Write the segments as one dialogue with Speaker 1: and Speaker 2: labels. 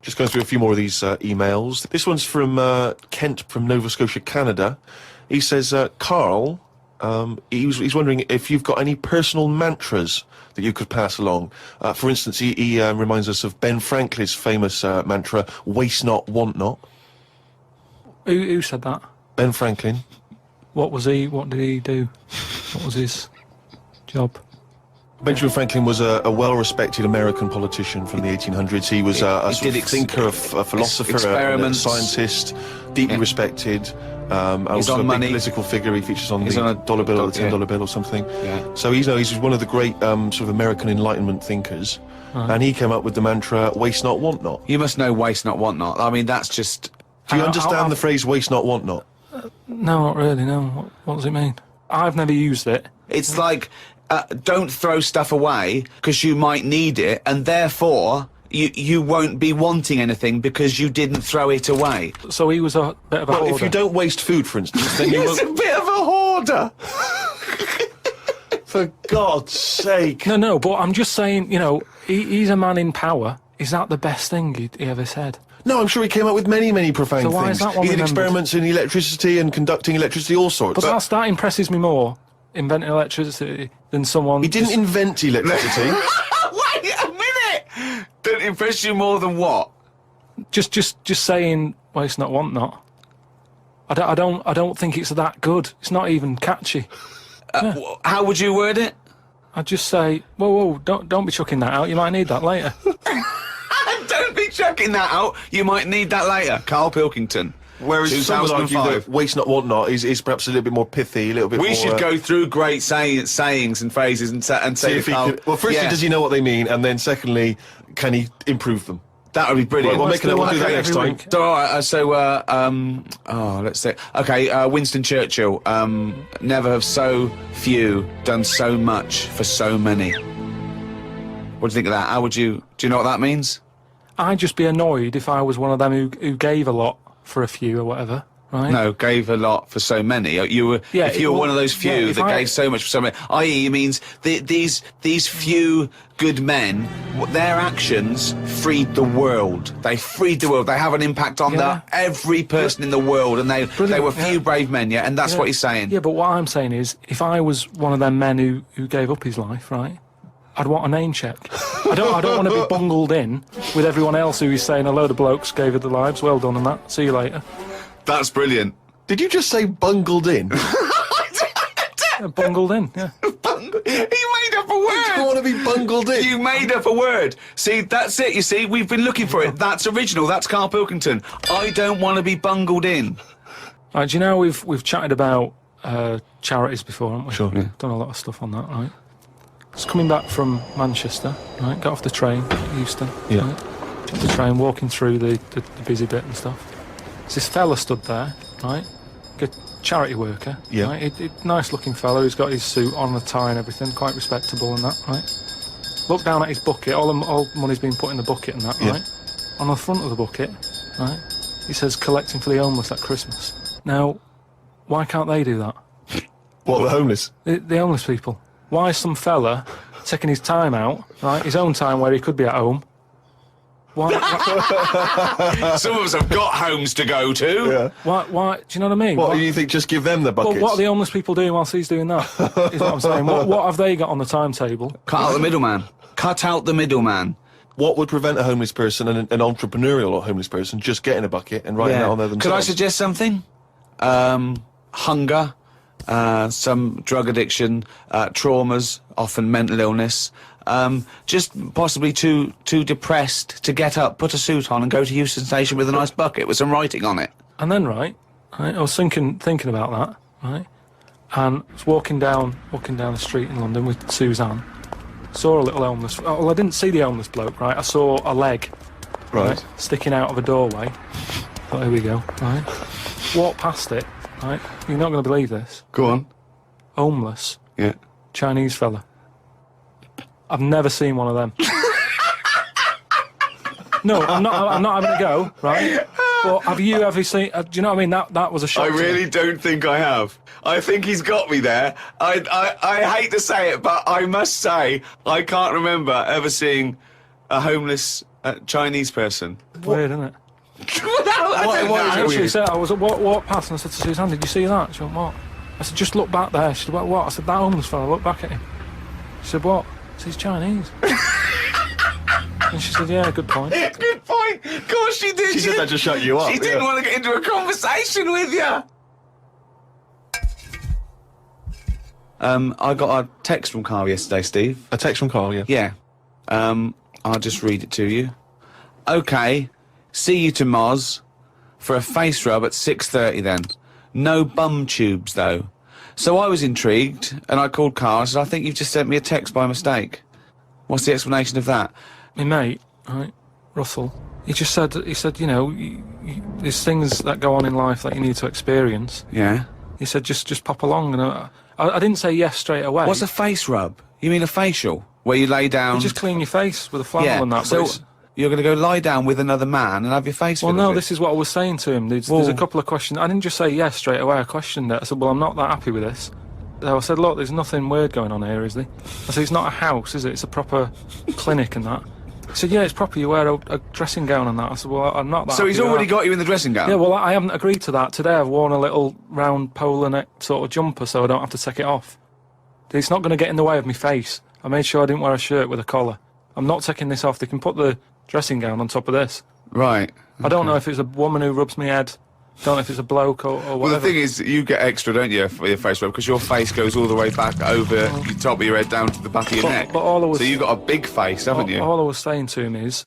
Speaker 1: Just going through a few more of these emails. This one's from Kent from Nova Scotia, Canada. He says, Carl, he's wondering if you've got any personal mantras that you could pass along. For instance, he reminds us of Ben Franklin's famous mantra, waste not, want not.
Speaker 2: Who said that?
Speaker 1: Ben Franklin.
Speaker 2: What did he do? What was his job?
Speaker 1: Benjamin Franklin was a well-respected American politician from the 1800s. He was a sort of thinker, a philosopher, a scientist, deeply respected. Also a big political figure. He features on the dollar bill, the $10 bill or something. Yeah. So he's one of the great sort of American Enlightenment thinkers. And he came up with the mantra, waste not, want not.
Speaker 3: You must know waste not, want not. I mean, that's just...
Speaker 1: Do you understand the phrase waste not, want not?
Speaker 2: No, not really, no. What does it mean? I've never used it.
Speaker 3: It's like... don't throw stuff away because you might need it, and therefore you won't be wanting anything because you didn't throw it away.
Speaker 2: So he was a bit of a hoarder.
Speaker 1: If you don't waste food, for instance, then you
Speaker 3: He's a bit of a hoarder.
Speaker 1: For God's sake.
Speaker 2: No, but I'm just saying, you know, he's a man in power. Is that the best thing he ever said?
Speaker 1: No, I'm sure he came up with many, many profound things.
Speaker 2: Why is that one
Speaker 1: he did
Speaker 2: remembered?
Speaker 1: experiments in electricity and conducting electricity, all sorts.
Speaker 2: But that impresses me more, inventing electricity, than someone...
Speaker 1: He didn't invent electricity.
Speaker 3: Wait a minute! Don't impress you more than what?
Speaker 2: Just saying, waste not, want not. I don't think it's that good. It's not even catchy.
Speaker 3: How would you word it?
Speaker 2: I'd just say, whoa, don't be chucking that out. You might need that later.
Speaker 3: Don't be chucking that out. You might need that later. Karl Pilkington.
Speaker 1: Whereas some would argue that waste not, want not is perhaps a little bit more pithy, a little bit more...
Speaker 3: We should go through great sayings and phrases and say
Speaker 1: if he could, well, firstly, does he know what they mean? And then secondly, can he improve them?
Speaker 3: That would be brilliant.
Speaker 1: We'll do that next time.
Speaker 3: So, all right, let's say... Okay, Winston Churchill. Never have so few done so much for so many. What do you think of that? How would you... Do you know what that means?
Speaker 2: I'd just be annoyed if I was one of them who gave a lot for a few or whatever, right?
Speaker 3: No, gave a lot for so many. If you were one of those few that gave so much for so many, i.e. it means these few good men, their actions freed the world. They freed the world. They have an impact on every person in the world, and they were few brave men, and that's what he's saying.
Speaker 2: Yeah, but what I'm saying is, if I was one of them men who gave up his life, right, I'd want a name check. I don't want to be bungled in with everyone else who is saying a load of blokes gave it their lives, well done and that, see you later.
Speaker 3: That's brilliant.
Speaker 1: Did you just say bungled in?
Speaker 2: Bungled in, yeah.
Speaker 3: You made up a word.
Speaker 1: I don't want to be bungled in.
Speaker 3: You made up a word. See, that's it, you see, we've been looking for it. That's original, that's Karl Pilkington. I don't want to be bungled in.
Speaker 2: Right, do you know we've chatted about charities before, haven't we?
Speaker 1: Sure. Yeah.
Speaker 2: Done a lot of stuff on that, right? Just coming back from Manchester, right? Got off the train, Euston.
Speaker 1: Yeah.
Speaker 2: Right? Off the train, walking through the busy bit and stuff. There's this fella stood there, right? Good charity worker.
Speaker 1: Yeah.
Speaker 2: Right? Nice looking fella who's got his suit on, a tie and everything, quite respectable and that, right? Look down at his bucket, all money's been put in the bucket and that, right? On the front of the bucket, right? He says collecting for the homeless at Christmas. Now, why can't they do that?
Speaker 1: What, the homeless?
Speaker 2: The homeless people. Why is some fella taking his time out, right, his own time where he could be at home? Why?
Speaker 3: Some of us have got homes to go to.
Speaker 2: Yeah. Why? Do you know what I mean?
Speaker 1: What do you think? Just give them the buckets?
Speaker 2: Well, what are the homeless people doing whilst he's doing that? Is what I'm saying. What have they got on the timetable?
Speaker 3: Cut out the middleman. Cut out the middleman.
Speaker 1: What would prevent a homeless person and an entrepreneurial or homeless person just getting a bucket and writing it on there themselves?
Speaker 3: Could I suggest something? Hunger. Some drug addiction, traumas, often mental illness, just possibly too depressed to get up, put a suit on and go to Euston Station with a nice bucket with some writing on it.
Speaker 2: And then, right, I was thinking about that, right, and I was walking down the street in London with Suzanne, saw a little homeless, well, I didn't see the homeless bloke, right, I saw a leg, right, sticking out of a doorway, thought, here we go, right, walked past it, right, you're not going to believe this.
Speaker 3: Go on.
Speaker 2: Homeless.
Speaker 3: Yeah.
Speaker 2: Chinese fella. I've never seen one of them. No, I'm not having a go, right? But have you ever seen... do you know what I mean? That was a shock.
Speaker 3: I really don't think I have. I think he's got me there. I hate to say it, but I must say I can't remember ever seeing a homeless A Chinese person.
Speaker 2: Weird, isn't it?
Speaker 3: I
Speaker 2: She said, I was at walk past and I said to Suzanne, did you see that? She went, what? I said, just look back there. She said, what? I said, that homeless fella, look back at him. She said, what? I said, he's Chinese. And she said, yeah, good point.
Speaker 3: Good point. Of course she did.
Speaker 1: She said that to shut you up.
Speaker 3: She didn't want to get into a conversation with you. I got a text from Carl yesterday, Steve.
Speaker 1: A text from Carl, yeah.
Speaker 3: Yeah. I'll just read it to you. Okay. See you to Moz for a face rub at 6:30 then. No bum tubes, though. So I was intrigued, and I called Carl and said, I think you've just sent me a text by mistake. What's the explanation of that?
Speaker 2: My mate, right, Russell, he said, you know, there's things that go on in life that you need to experience.
Speaker 3: Yeah.
Speaker 2: He said, just pop along. And I didn't say yes straight away.
Speaker 3: What's a face rub? You mean a facial? Where you lay down...
Speaker 2: You just clean your face with a flannel and that.
Speaker 3: So you're going to go lie down with another man and have your face
Speaker 2: Well, no, this is what I was saying to him. There's a couple of questions. I didn't just say yes straight away. I questioned it. I said, well, I'm not that happy with this. So I said, look, there's nothing weird going on here, is there? I said, it's not a house, is it? It's a proper clinic and that. He said, yeah, it's proper. You wear a dressing gown and that. I said, well, I'm not that
Speaker 3: So he's already
Speaker 2: that.
Speaker 3: got you in the dressing gown?
Speaker 2: Yeah, well, I haven't agreed to that. Today I've worn a little round polar neck sort of jumper so I don't have to take it off. It's not going to get in the way of my face. I made sure I didn't wear a shirt with a collar. I'm not taking this off. They can put the dressing gown on top of this.
Speaker 3: Right.
Speaker 2: I don't know if it's a woman who rubs my head. Don't know if it's a bloke or whatever.
Speaker 3: Well, the thing is, you get extra, don't you, for your face rub, because your face goes all the way back over the top of your head down to the back of your neck.
Speaker 2: But all I was,
Speaker 3: so you've got a big face, haven't you?
Speaker 2: All I was saying to him is,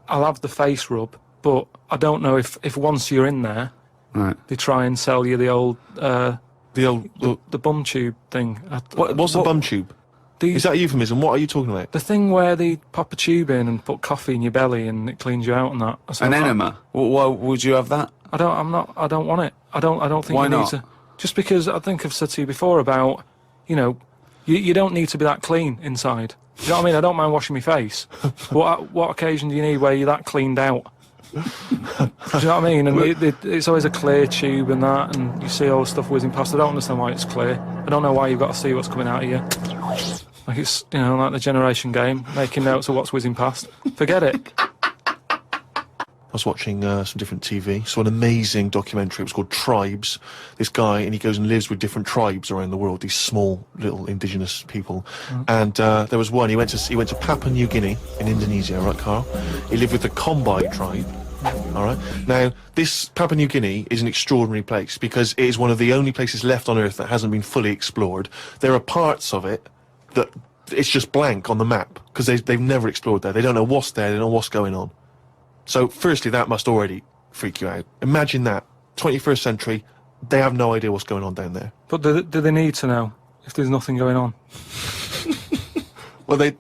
Speaker 2: I'll have the face rub, but I don't know if once you're in there,
Speaker 3: right,
Speaker 2: they try and sell you the bum tube thing.
Speaker 1: What's the bum tube? Is that a euphemism? What are you talking about?
Speaker 2: The thing where they pop a tube in and put coffee in your belly and it cleans you out and that.
Speaker 3: An enema? Why would you have that?
Speaker 2: I don't want it. I don't think
Speaker 3: Why
Speaker 2: you
Speaker 3: not?
Speaker 2: need to. Just because I think I've said to you before about, you know, you don't need to be that clean inside. You know what I mean? I don't mind washing my face. What occasion do you need where you're that cleaned out? Do you know what I mean? And it's always a clear tube and that, and you see all the stuff whizzing past. I don't understand why it's clear. I don't know why you've got to see what's coming out of you. Like it's, you know, like the generation game, making notes of what's whizzing past. Forget it.
Speaker 1: I was watching some different TV, saw an amazing documentary. It was called Tribes. This guy, and he goes and lives with different tribes around the world, these small little indigenous people. And there was one, he went to Papua New Guinea in Indonesia, right, Carl? He lived with the Kombai tribe. All right. Now, this Papua New Guinea is an extraordinary place because it is one of the only places left on Earth that hasn't been fully explored. There are parts of it that it's just blank on the map because they've never explored there. They don't know what's there. They don't know what's going on. So, firstly, that must already freak you out. Imagine that, 21st century, they have no idea what's going on down there.
Speaker 2: But do they need to know if there's nothing going on?
Speaker 1: Well, they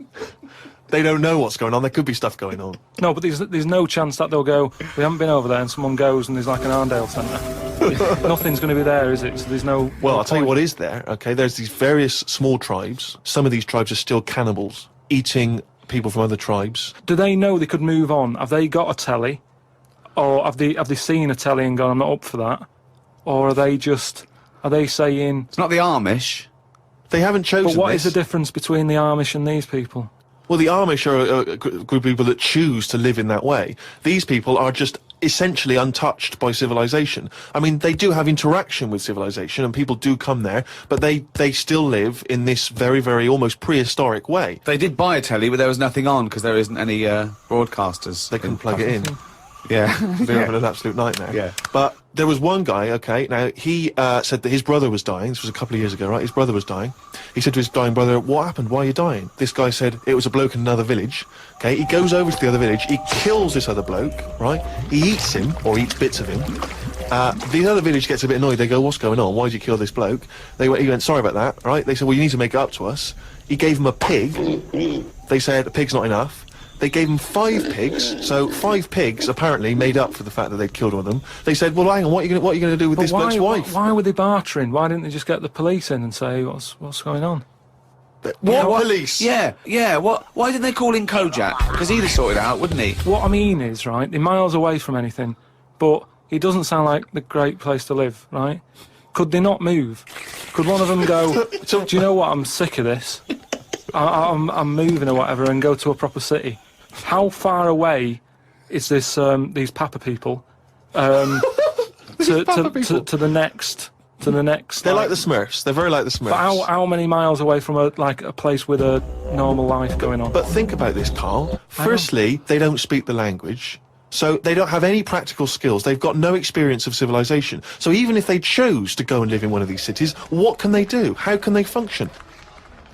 Speaker 1: don't know what's going on. There could be stuff going on.
Speaker 2: No, but there's no chance that they'll go, we haven't been over there, and someone goes and there's like an Arndale centre. Nothing's going to be there, is it? So there's no...
Speaker 1: Well,
Speaker 2: no
Speaker 1: I'll tell you
Speaker 2: point.
Speaker 1: what is there, okay? There's these various small tribes. Some of these tribes are still cannibals, eating people from other tribes.
Speaker 2: Do they know they could move on? Have they got a telly? Or have they seen a telly and gone, I'm not up for that? Or are they saying...
Speaker 3: It's not the Amish.
Speaker 1: They haven't chosen
Speaker 2: But what
Speaker 1: this.
Speaker 2: is the difference between the Amish and these people?
Speaker 1: Well, the Amish are a group of people that choose to live in that way. These people are just essentially untouched by civilization. I mean, they do have interaction with civilization, and people do come there, but they still live in this very, very almost prehistoric way.
Speaker 3: They did buy a telly, but there was nothing on because there isn't any broadcasters.
Speaker 1: They couldn't plug it in.
Speaker 3: Yeah.
Speaker 1: They're having an absolute nightmare.
Speaker 3: Yeah.
Speaker 1: But there was one guy, okay, now he said that his brother was dying. This was a couple of years ago, right? His brother was dying. He said to his dying brother, what happened? Why are you dying? This guy said, it was a bloke in another village. Okay, he goes over to the other village. He kills this other bloke, right? He eats him, or eats bits of him. The other village gets a bit annoyed. They go, what's going on? Why did you kill this bloke? He went, sorry about that, right? They said, well, you need to make it up to us. He gave him a pig. They said, a pig's not enough. They gave him 5 pigs, so 5 pigs apparently made up for the fact that they'd killed one of them. They said, well, hang on, what are you going to do with this bloke's wife?
Speaker 2: Why were they bartering? Why didn't they just get the police in and say, what's going on?
Speaker 1: What police?
Speaker 3: Yeah. Why didn't they call in Kojak? Because he'd have sorted it out, wouldn't he?
Speaker 2: What I mean is, right, they're miles away from anything, but it doesn't sound like the great place to live, right? Could they not move? Could one of them go, do you know what, I'm sick of this. I'm moving or whatever and go to a proper city. how far away is this these Papa people to the next?
Speaker 1: They're like the Smurfs. They're very like the Smurfs.
Speaker 2: But how many miles away from a place with a normal life going on?
Speaker 1: But think about this, Carl. Firstly, they don't speak the language, so they don't have any practical skills. They've got no experience of civilization. So even if they chose to go and live in one of these cities, what can they do? How can they function?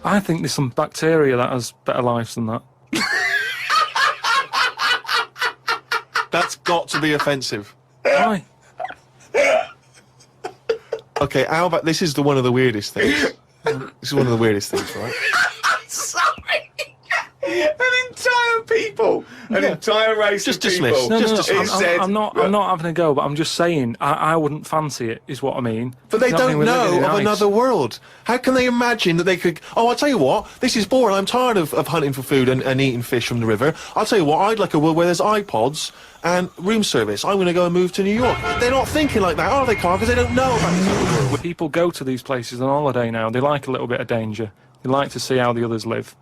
Speaker 2: I think there's some bacteria that has better lives than that.
Speaker 1: That's got to be offensive.
Speaker 2: Why?
Speaker 1: Okay, how about this is one of the weirdest things. This is one of the weirdest things, right?
Speaker 3: Sorry. An entire people, an entire race
Speaker 1: just
Speaker 3: of people.
Speaker 1: dismiss.
Speaker 2: I'm not having a go, but I'm just saying I wouldn't fancy it, is what I mean.
Speaker 1: But they don't know of another world. How can they imagine that they could... Oh, I'll tell you what, this is boring. I'm tired of hunting for food and eating fish from the river. I'll tell you what, I'd like a world where there's iPods and room service. I'm going to go and move to New York. They're not thinking like that, are they, Carl? Because they don't know about this other world.
Speaker 2: People go to these places on holiday now. They like a little bit of danger. They like to see how the others live.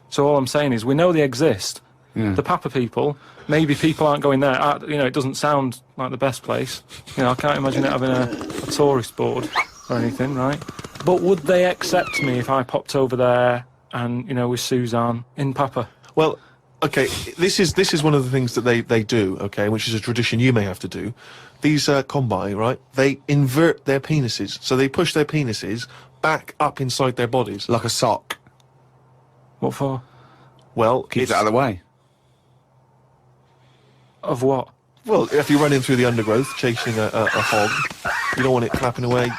Speaker 2: So all I'm saying is we know they exist. The Papa people, maybe people aren't going there. It doesn't sound like the best place. I can't imagine it having a tourist board or anything, right? But would they accept me if I popped over there and, with Suzanne in Papa?
Speaker 1: Well, okay, this is one of the things that they do, okay, which is a tradition you may have to do. These combi, right, they invert their penises. So they push their penises back up inside their bodies.
Speaker 3: Like a sock.
Speaker 2: What for?
Speaker 1: Well,
Speaker 3: keep it out of the way.
Speaker 2: Of what?
Speaker 1: Well, if you're running through the undergrowth chasing a hog, you don't want it flapping away,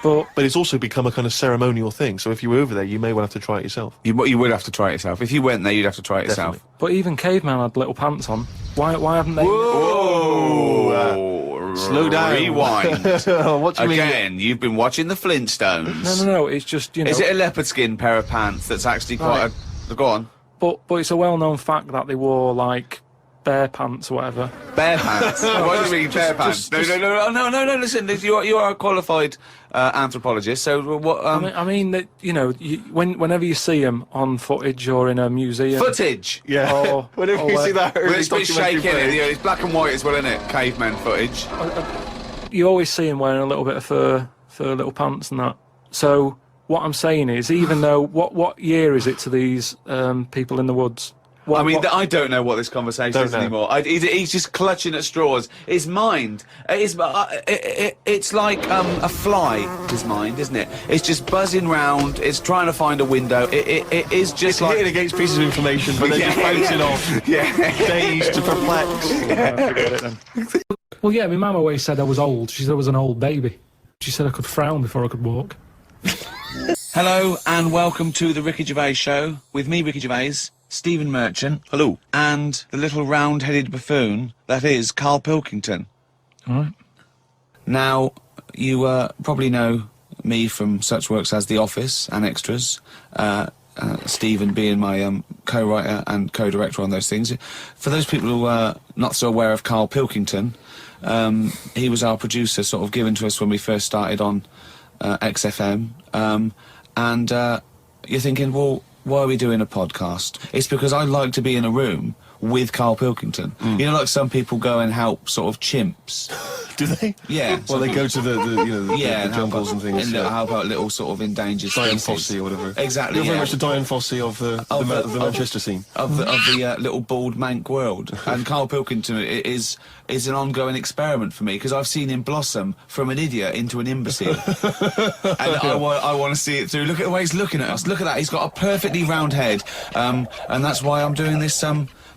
Speaker 1: But it's also become a kind of ceremonial thing. So if you were over there, you may well have to try it yourself.
Speaker 3: You would have to try it yourself. If you went there, you'd have to try it yourself.
Speaker 2: But even caveman had little pants on. Why haven't they?
Speaker 3: Whoa!
Speaker 1: Slow down.
Speaker 3: Rewind.
Speaker 1: What do you
Speaker 3: Again,
Speaker 1: mean?
Speaker 3: you've been watching the Flintstones.
Speaker 2: No. It's just
Speaker 3: Is it a leopard skin pair of pants that's actually quite a... Go on.
Speaker 2: But it's a well-known fact that they wore bear pants or whatever.
Speaker 3: Bear pants? What do you mean bear pants? No. Listen, you are a qualified anthropologist. So what?
Speaker 2: I mean that whenever you see them on footage or in a museum.
Speaker 3: Footage.
Speaker 1: Yeah. Whenever you see that,
Speaker 3: it's a bit shaky. It's black and white as well, isn't it? Caveman footage.
Speaker 2: You always see them wearing a little bit of fur little pants and that. So what I'm saying is, even though what year is it to these people in the woods?
Speaker 3: I don't know what this conversation is anymore. He's just clutching at straws. His mind, it's like a fly. His mind, isn't it? It's just buzzing round. It's trying to find a window. It is just
Speaker 1: hitting against pieces of information, but then just bouncing off. Dazed to perplex.
Speaker 2: Forget it then. Well, yeah, my mum always said I was old. She said I was an old baby. She said I could frown before I could walk.
Speaker 3: Hello and welcome to the Ricky Gervais Show with me, Ricky Gervais. Stephen Merchant.
Speaker 1: Hello.
Speaker 3: And the little round-headed buffoon, that is Karl Pilkington.
Speaker 2: All right.
Speaker 3: Now, you probably know me from such works as The Office and Extras, Stephen being my co-writer and co-director on those things. For those people who are not so aware of Karl Pilkington, he was our producer, sort of given to us when we first started on XFM. And you're thinking, well, why are we doing a podcast? It's because I like to be in a room with Karl Pilkington. Like some people go and help sort of chimps.
Speaker 1: Do they?
Speaker 3: Yeah.
Speaker 1: Well, they go to the jungles and things.
Speaker 3: And help out little sort of endangered
Speaker 1: Diane
Speaker 3: species.
Speaker 1: Fossey or whatever.
Speaker 3: Exactly.
Speaker 1: You're very much the Diane Fossey of the Manchester scene.
Speaker 3: Of the little bald mank world. And Karl Pilkington is an ongoing experiment for me because I've seen him blossom from an idiot into an imbecile. And I want to see it through. Look at the way he's looking at us. Look at that. He's got a perfectly round head. And that's why I'm doing this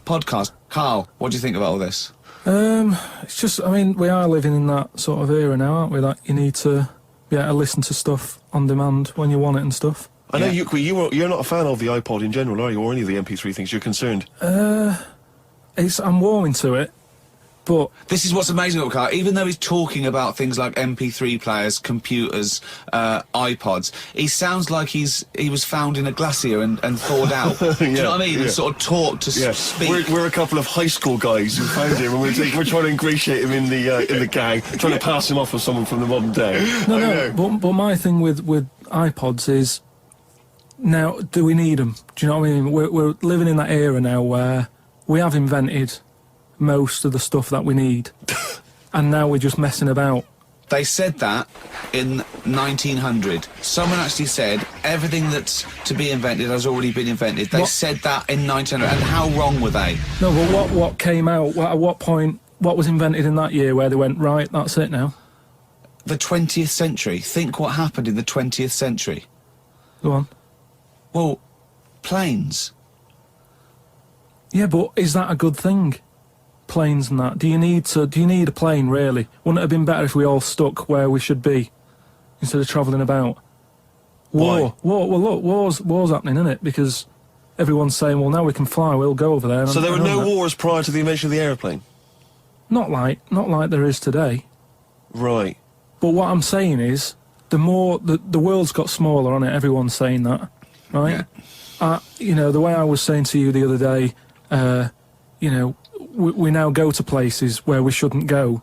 Speaker 3: podcast. Karl, what do you think about all this?
Speaker 2: It's just, we are living in that sort of era now, aren't we? That you need to be able to listen to stuff on demand when you want it and stuff.
Speaker 1: I know you're not a fan of the iPod in general, are you? Or any of the MP3 things? You're concerned?
Speaker 2: I'm warming to it. But
Speaker 3: this is what's amazing about Karl. Even though he's talking about things like MP3 players, computers, iPods, he sounds like he was found in a glacier and thawed out. Do you know what I mean? And sort of taught to speak.
Speaker 1: We're a couple of high school guys who found him, and we're trying to ingratiate him in the gang, trying to pass him off as someone from the modern day.
Speaker 2: But my thing with iPods is, now, do we need them? Do you know what I mean? We're living in that era now where we have invented most of the stuff that we need, and now we're just messing about.
Speaker 3: They said that in 1900. Someone actually said everything that's to be invented has already been invented. They said that in 1900. And how wrong were they?
Speaker 2: No, but what came out? At what point? What was invented in that year where they went, right, that's it now?
Speaker 3: The 20th century. Think what happened in the 20th century.
Speaker 2: Go on.
Speaker 3: Well, planes.
Speaker 2: Yeah, but is that a good thing? Planes and that. Do you need a plane, really? Wouldn't it have been better if we all stuck where we should be instead of travelling about? War. Well, look, war's happening, isn't it? Because everyone's saying, well, now we can fly, we'll go over there.
Speaker 1: So there were no wars prior to the invention of the aeroplane?
Speaker 2: Not like there is today.
Speaker 1: Right.
Speaker 2: But what I'm saying is, the world's got smaller on it. Everyone's saying that, right? Yeah. You know, the way I was saying to you the other day, you know, we now go to places where we shouldn't go.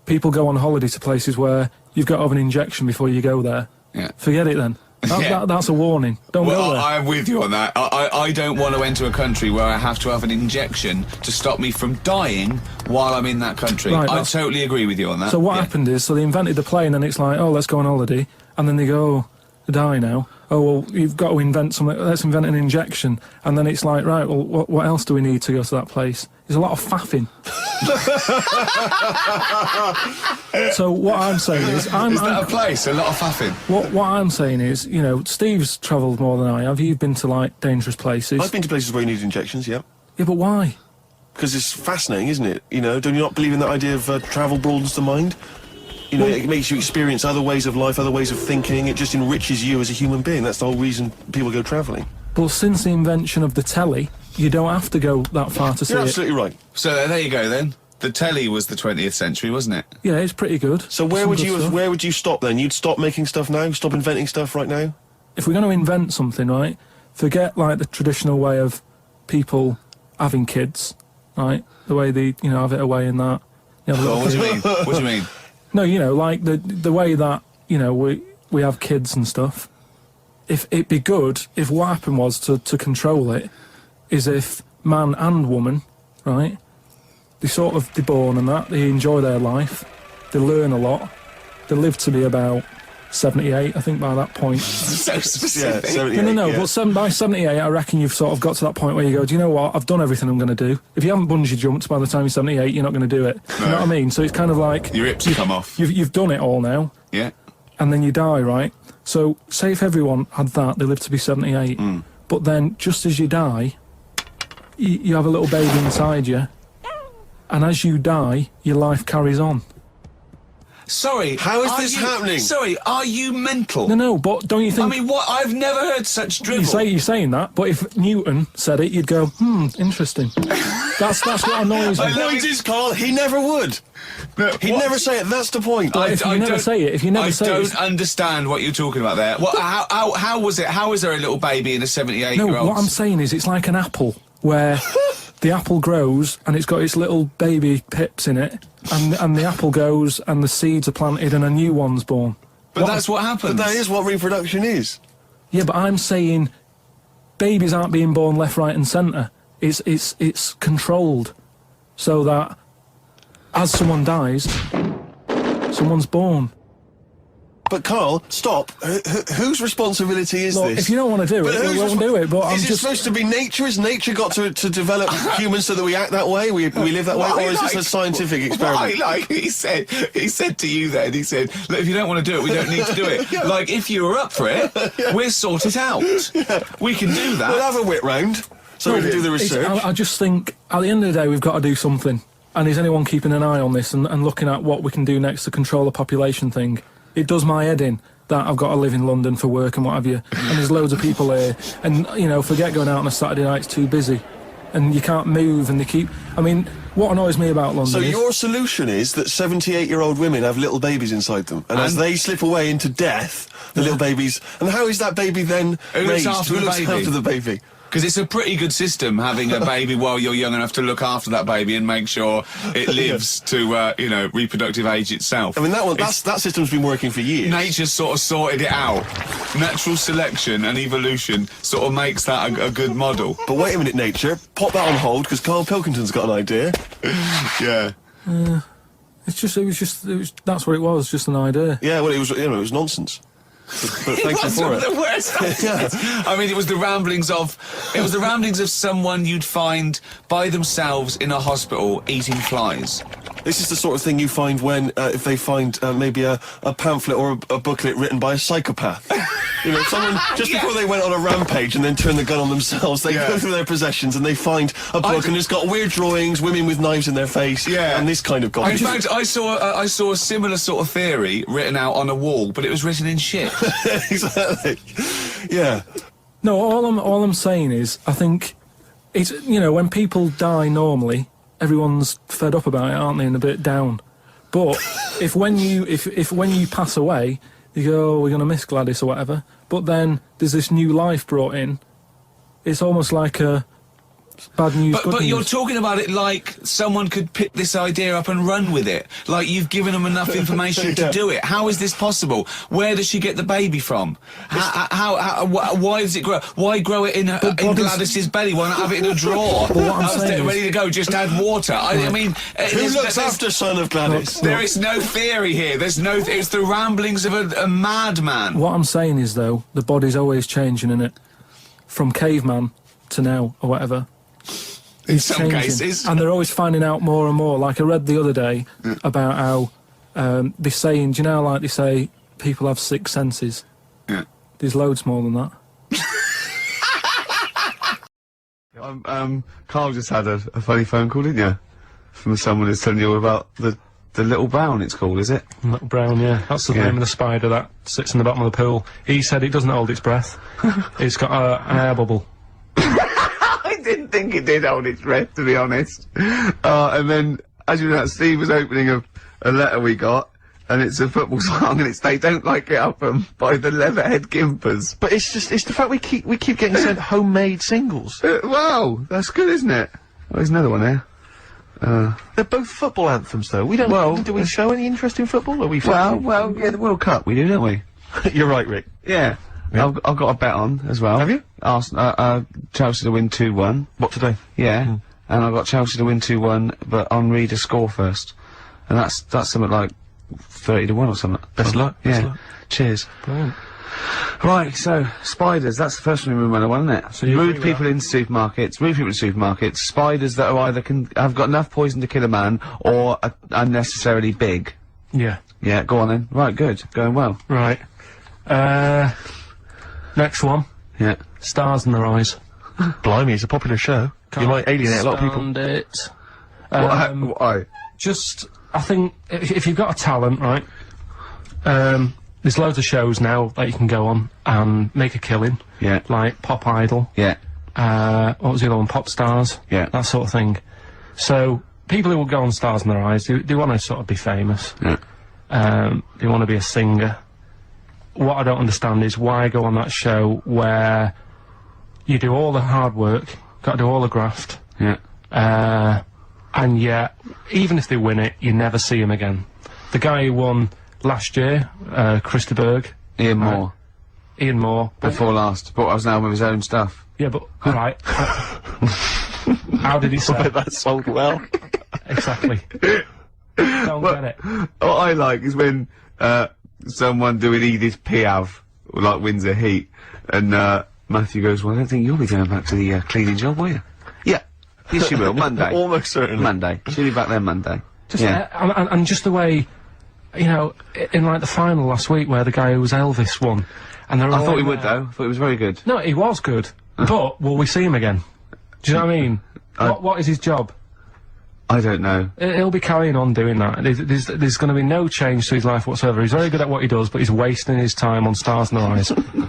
Speaker 2: People go on holiday to places where you've got to have an injection before you go there. Yeah. Forget it then. That's a warning. Don't go there.
Speaker 3: I'm with you on that. I don't want to enter a country where I have to have an injection to stop me from dying while I'm in that country. Right, I totally agree with you on that.
Speaker 2: So what happened is, so they invented the plane and it's like, oh, let's go on holiday. And then they go, oh, they die now. Oh, well, you've got to invent something. Let's invent an injection. And then it's like, right, well, what else do we need to go to that place? There's a lot of faffing. So what I'm saying is...
Speaker 3: Is that a place? A lot of faffing?
Speaker 2: What I'm saying is, you know, Steve's travelled more than I have. You've been to, like, dangerous places.
Speaker 1: I've been to places where you need injections, yeah.
Speaker 2: Yeah, but why?
Speaker 1: Because it's fascinating, isn't it? You know, do you not believe in that idea of travel broadens the mind? You know, it makes you experience other ways of life, other ways of thinking. It just enriches you as a human being. That's the whole reason people go travelling.
Speaker 2: Well, since the invention of the telly, you don't have to go that far to see it.
Speaker 1: You're absolutely right.
Speaker 3: So there you go then. The telly was the 20th century, wasn't it?
Speaker 2: Yeah, it's pretty good.
Speaker 1: So where would you stop then? You'd stop making stuff now? Stop inventing stuff right now?
Speaker 2: If we're going to invent something, right, forget, like, the traditional way of people having kids, right? The way they, you know, have it away in that.
Speaker 3: What do you mean? What do you mean?
Speaker 2: No, you know, like the way that, you know, we have kids and stuff. If it'd be good if what happened was to control it is if man and woman, right, they're born and that, they enjoy their life, they learn a lot, they live to be about 78, I think, by that point.
Speaker 3: So specific.
Speaker 1: Yeah, 78,
Speaker 2: No,
Speaker 1: yeah.
Speaker 2: But by 78, I reckon you've sort of got to that point where you go, do you know what, I've done everything I'm going to do. If you haven't bungee jumped by the time you're 78, you're not going to do it. No. You know what I mean? So it's kind of like...
Speaker 3: Your hips come off.
Speaker 2: You've done it all now.
Speaker 3: Yeah.
Speaker 2: And then you die, right? So, say if everyone had that, they lived to be 78, but then, just as you die, you have a little baby inside you, and as you die, your life carries on.
Speaker 3: Sorry,
Speaker 1: how is this happening?
Speaker 3: Sorry, are you mental?
Speaker 2: No, but don't you think...
Speaker 3: I mean, what? I've never heard such drivel.
Speaker 2: You're saying that, but if Newton said it, you'd go, interesting. That's what annoys me.
Speaker 1: The point is, Carl, he never would. No, he'd never say it, that's the point.
Speaker 2: But if you never say it,
Speaker 3: I don't understand what you're talking about there. How was it? How is there a little baby in a 78-year-old?
Speaker 2: No, what I'm saying is it's like an apple, where the apple grows and it's got its little baby pips in it, and the apple goes and the seeds are planted and a new one's born.
Speaker 3: But that's what happens.
Speaker 1: But that is what reproduction is.
Speaker 2: Yeah, but I'm saying babies aren't being born left, right and centre. It's controlled so that as someone dies, someone's born.
Speaker 1: But Carl, stop. Whose responsibility is this?
Speaker 2: If you don't want to do it, we won't do it. But I'm just
Speaker 1: supposed to be nature? Has nature got to develop humans so that we act that way? We live that way? Or is this a scientific experiment?
Speaker 3: He said to you then, he said, look, if you don't want to do it, we don't need to do it. Like, if you were up for it, we'll sort it out. Yeah. We can do that.
Speaker 1: We'll have a whip round so we can do the research.
Speaker 2: I just think, at the end of the day, we've got to do something. And is anyone keeping an eye on this and looking at what we can do next to control the population thing? It does my head in that I've got to live in London for work and what have you, and there's loads of people here, and, you know, forget going out on a Saturday night, it's too busy, and you can't move, and they keep... I mean, what annoys me about London is...
Speaker 1: So your solution is that 78-year-old women have little babies inside them, and as they slip away into death, the little babies... And how is that baby then raised?
Speaker 3: Who looks after the baby? Because it's a pretty good system, having a baby while you're young enough to look after that baby and make sure it lives to, you know, reproductive age itself.
Speaker 1: I mean, that system's been working for years.
Speaker 3: Nature's sort of sorted it out. Natural selection and evolution sort of makes that a good model.
Speaker 1: But wait a minute, nature. Pop that on hold, because KARL Pilkington's got an idea.
Speaker 3: Yeah.
Speaker 2: That's what it was, just an idea.
Speaker 1: Yeah, well, it was nonsense. But thank you for it.
Speaker 3: The worst I mean, it was the ramblings of someone you'd find by themselves in a hospital eating flies.
Speaker 1: This is the sort of thing you find when, if they find maybe a pamphlet or a booklet written by a psychopath. You know, someone, just before they went on a rampage and then turned the gun on themselves, they go through their possessions and they find a book and it's got weird drawings, women with knives in their face, and this kind of garbage.
Speaker 3: In fact, I saw a similar sort of theory written out on a wall, but it was written in shit.
Speaker 1: Exactly. Yeah.
Speaker 2: No, all I'm saying is, I think it's, you know, when people die normally, everyone's fed up about it, aren't they, and a bit down. But if when you pass away, you go, oh, we're going to miss Gladys or whatever, but then there's this new life brought in, it's almost like a bad news, good
Speaker 3: but
Speaker 2: news.
Speaker 3: You're talking about it like someone could pick this idea up and run with it. Like you've given them enough information to do it. How is this possible? Where does she get the baby from? Why does it grow? Why grow it in Gladys's belly? Why not have it in a drawer?
Speaker 2: But what I'm saying
Speaker 3: ready to go, just add water. I mean...
Speaker 1: Who looks after son of Gladys?
Speaker 3: There is no theory here. There's no... It's the ramblings of a madman.
Speaker 2: What I'm saying is, though, the body's always changing, innit? From caveman to now, or whatever.
Speaker 3: In some cases.
Speaker 2: And they're always finding out more and more. Like I read the other day about how they're saying, do you know, like they say, people have 6 senses.
Speaker 3: Yeah.
Speaker 2: There's loads more than that.
Speaker 4: KARL just had a funny phone call, didn't you? From someone who's telling you all about the little brown, it's called, is it?
Speaker 2: Little brown, yeah. That's the name of the spider that sits in the bottom of the pool. He said it doesn't hold its breath. It's got an air bubble.
Speaker 4: I didn't think it did hold its breath, to be honest. And then, as you know, Steve was opening a letter we got, and it's a football song, and it's They Don't Like It Up by the Leatherhead Gimpers.
Speaker 1: But it's the fact we keep getting sent homemade singles.
Speaker 4: Wow, that's good, isn't it? Oh, there's another one there.
Speaker 1: They're both football anthems, though. We don't. Well, do we show any interest in football? Are we?
Speaker 4: Well, yeah, the World Cup we do, don't we?
Speaker 1: You're right, Rick.
Speaker 4: Yeah. I've got a bet on as well.
Speaker 1: Have you?
Speaker 4: Chelsea to win 2-1.
Speaker 1: What today?
Speaker 4: Yeah. And I've got Chelsea to win 2-1, but Henri to score first. And that's something like 30 to 1 or something.
Speaker 1: Best of luck.
Speaker 4: Yeah.
Speaker 1: Best of luck.
Speaker 4: Cheers.
Speaker 2: Brilliant.
Speaker 4: Right, so spiders. That's the first one we went on, isn't it?
Speaker 2: So you
Speaker 4: rude people in supermarkets. Spiders that are either have got enough poison to kill a man or are unnecessarily big.
Speaker 2: Yeah.
Speaker 4: Yeah. Go on then. Right. Good. Going well.
Speaker 2: Right. Next one.
Speaker 4: Yeah.
Speaker 2: Stars in Their Eyes.
Speaker 1: Blimey, it's a popular show. You might alienate a lot of people.
Speaker 2: Stand it.
Speaker 4: Why?
Speaker 2: Just, I think, if you've got a talent, right, there's loads of shows now that you can go on and make a killing.
Speaker 4: Yeah.
Speaker 2: Like Pop Idol.
Speaker 4: Yeah.
Speaker 2: What was the other one? Pop Stars.
Speaker 4: Yeah.
Speaker 2: That sort of thing. So, people who will go on Stars in Their Eyes, they want to sort of be famous.
Speaker 4: Yeah.
Speaker 2: They want to be a singer. What I don't understand is why go on that show where you do all the hard work, got to do all the graft.
Speaker 4: Yeah.
Speaker 2: And yet, even if they win it, you never see him again. The guy who won last year, Chris de Burgh.
Speaker 4: Ian Moore.
Speaker 2: Ian Moore.
Speaker 4: Before last. Brought us now with his own stuff.
Speaker 2: Yeah, but, alright. How did he sell?
Speaker 1: That sold well.
Speaker 2: Exactly. Don't get it.
Speaker 4: What I like is when, someone doing Edith Piaf, like, wins a heat, and, Matthew goes, well, I don't think you'll be going back to the, cleaning job, will you? Yeah. Yes, you will. Monday.
Speaker 1: Almost certainly.
Speaker 4: Monday. She'll be back there Monday.
Speaker 2: Just,
Speaker 4: yeah.
Speaker 2: And just the way, you know, in like the final last week where the guy who was Elvis won, and they're
Speaker 4: I thought he would though. I thought he was very good.
Speaker 2: No, he was good. But will we see him again? Do you know what I mean? What is his job?
Speaker 4: I don't know.
Speaker 2: He'll be carrying on doing that. There's going to be no change to his life whatsoever. He's very good at what he does, but he's wasting his time on Stars in Their Eyes.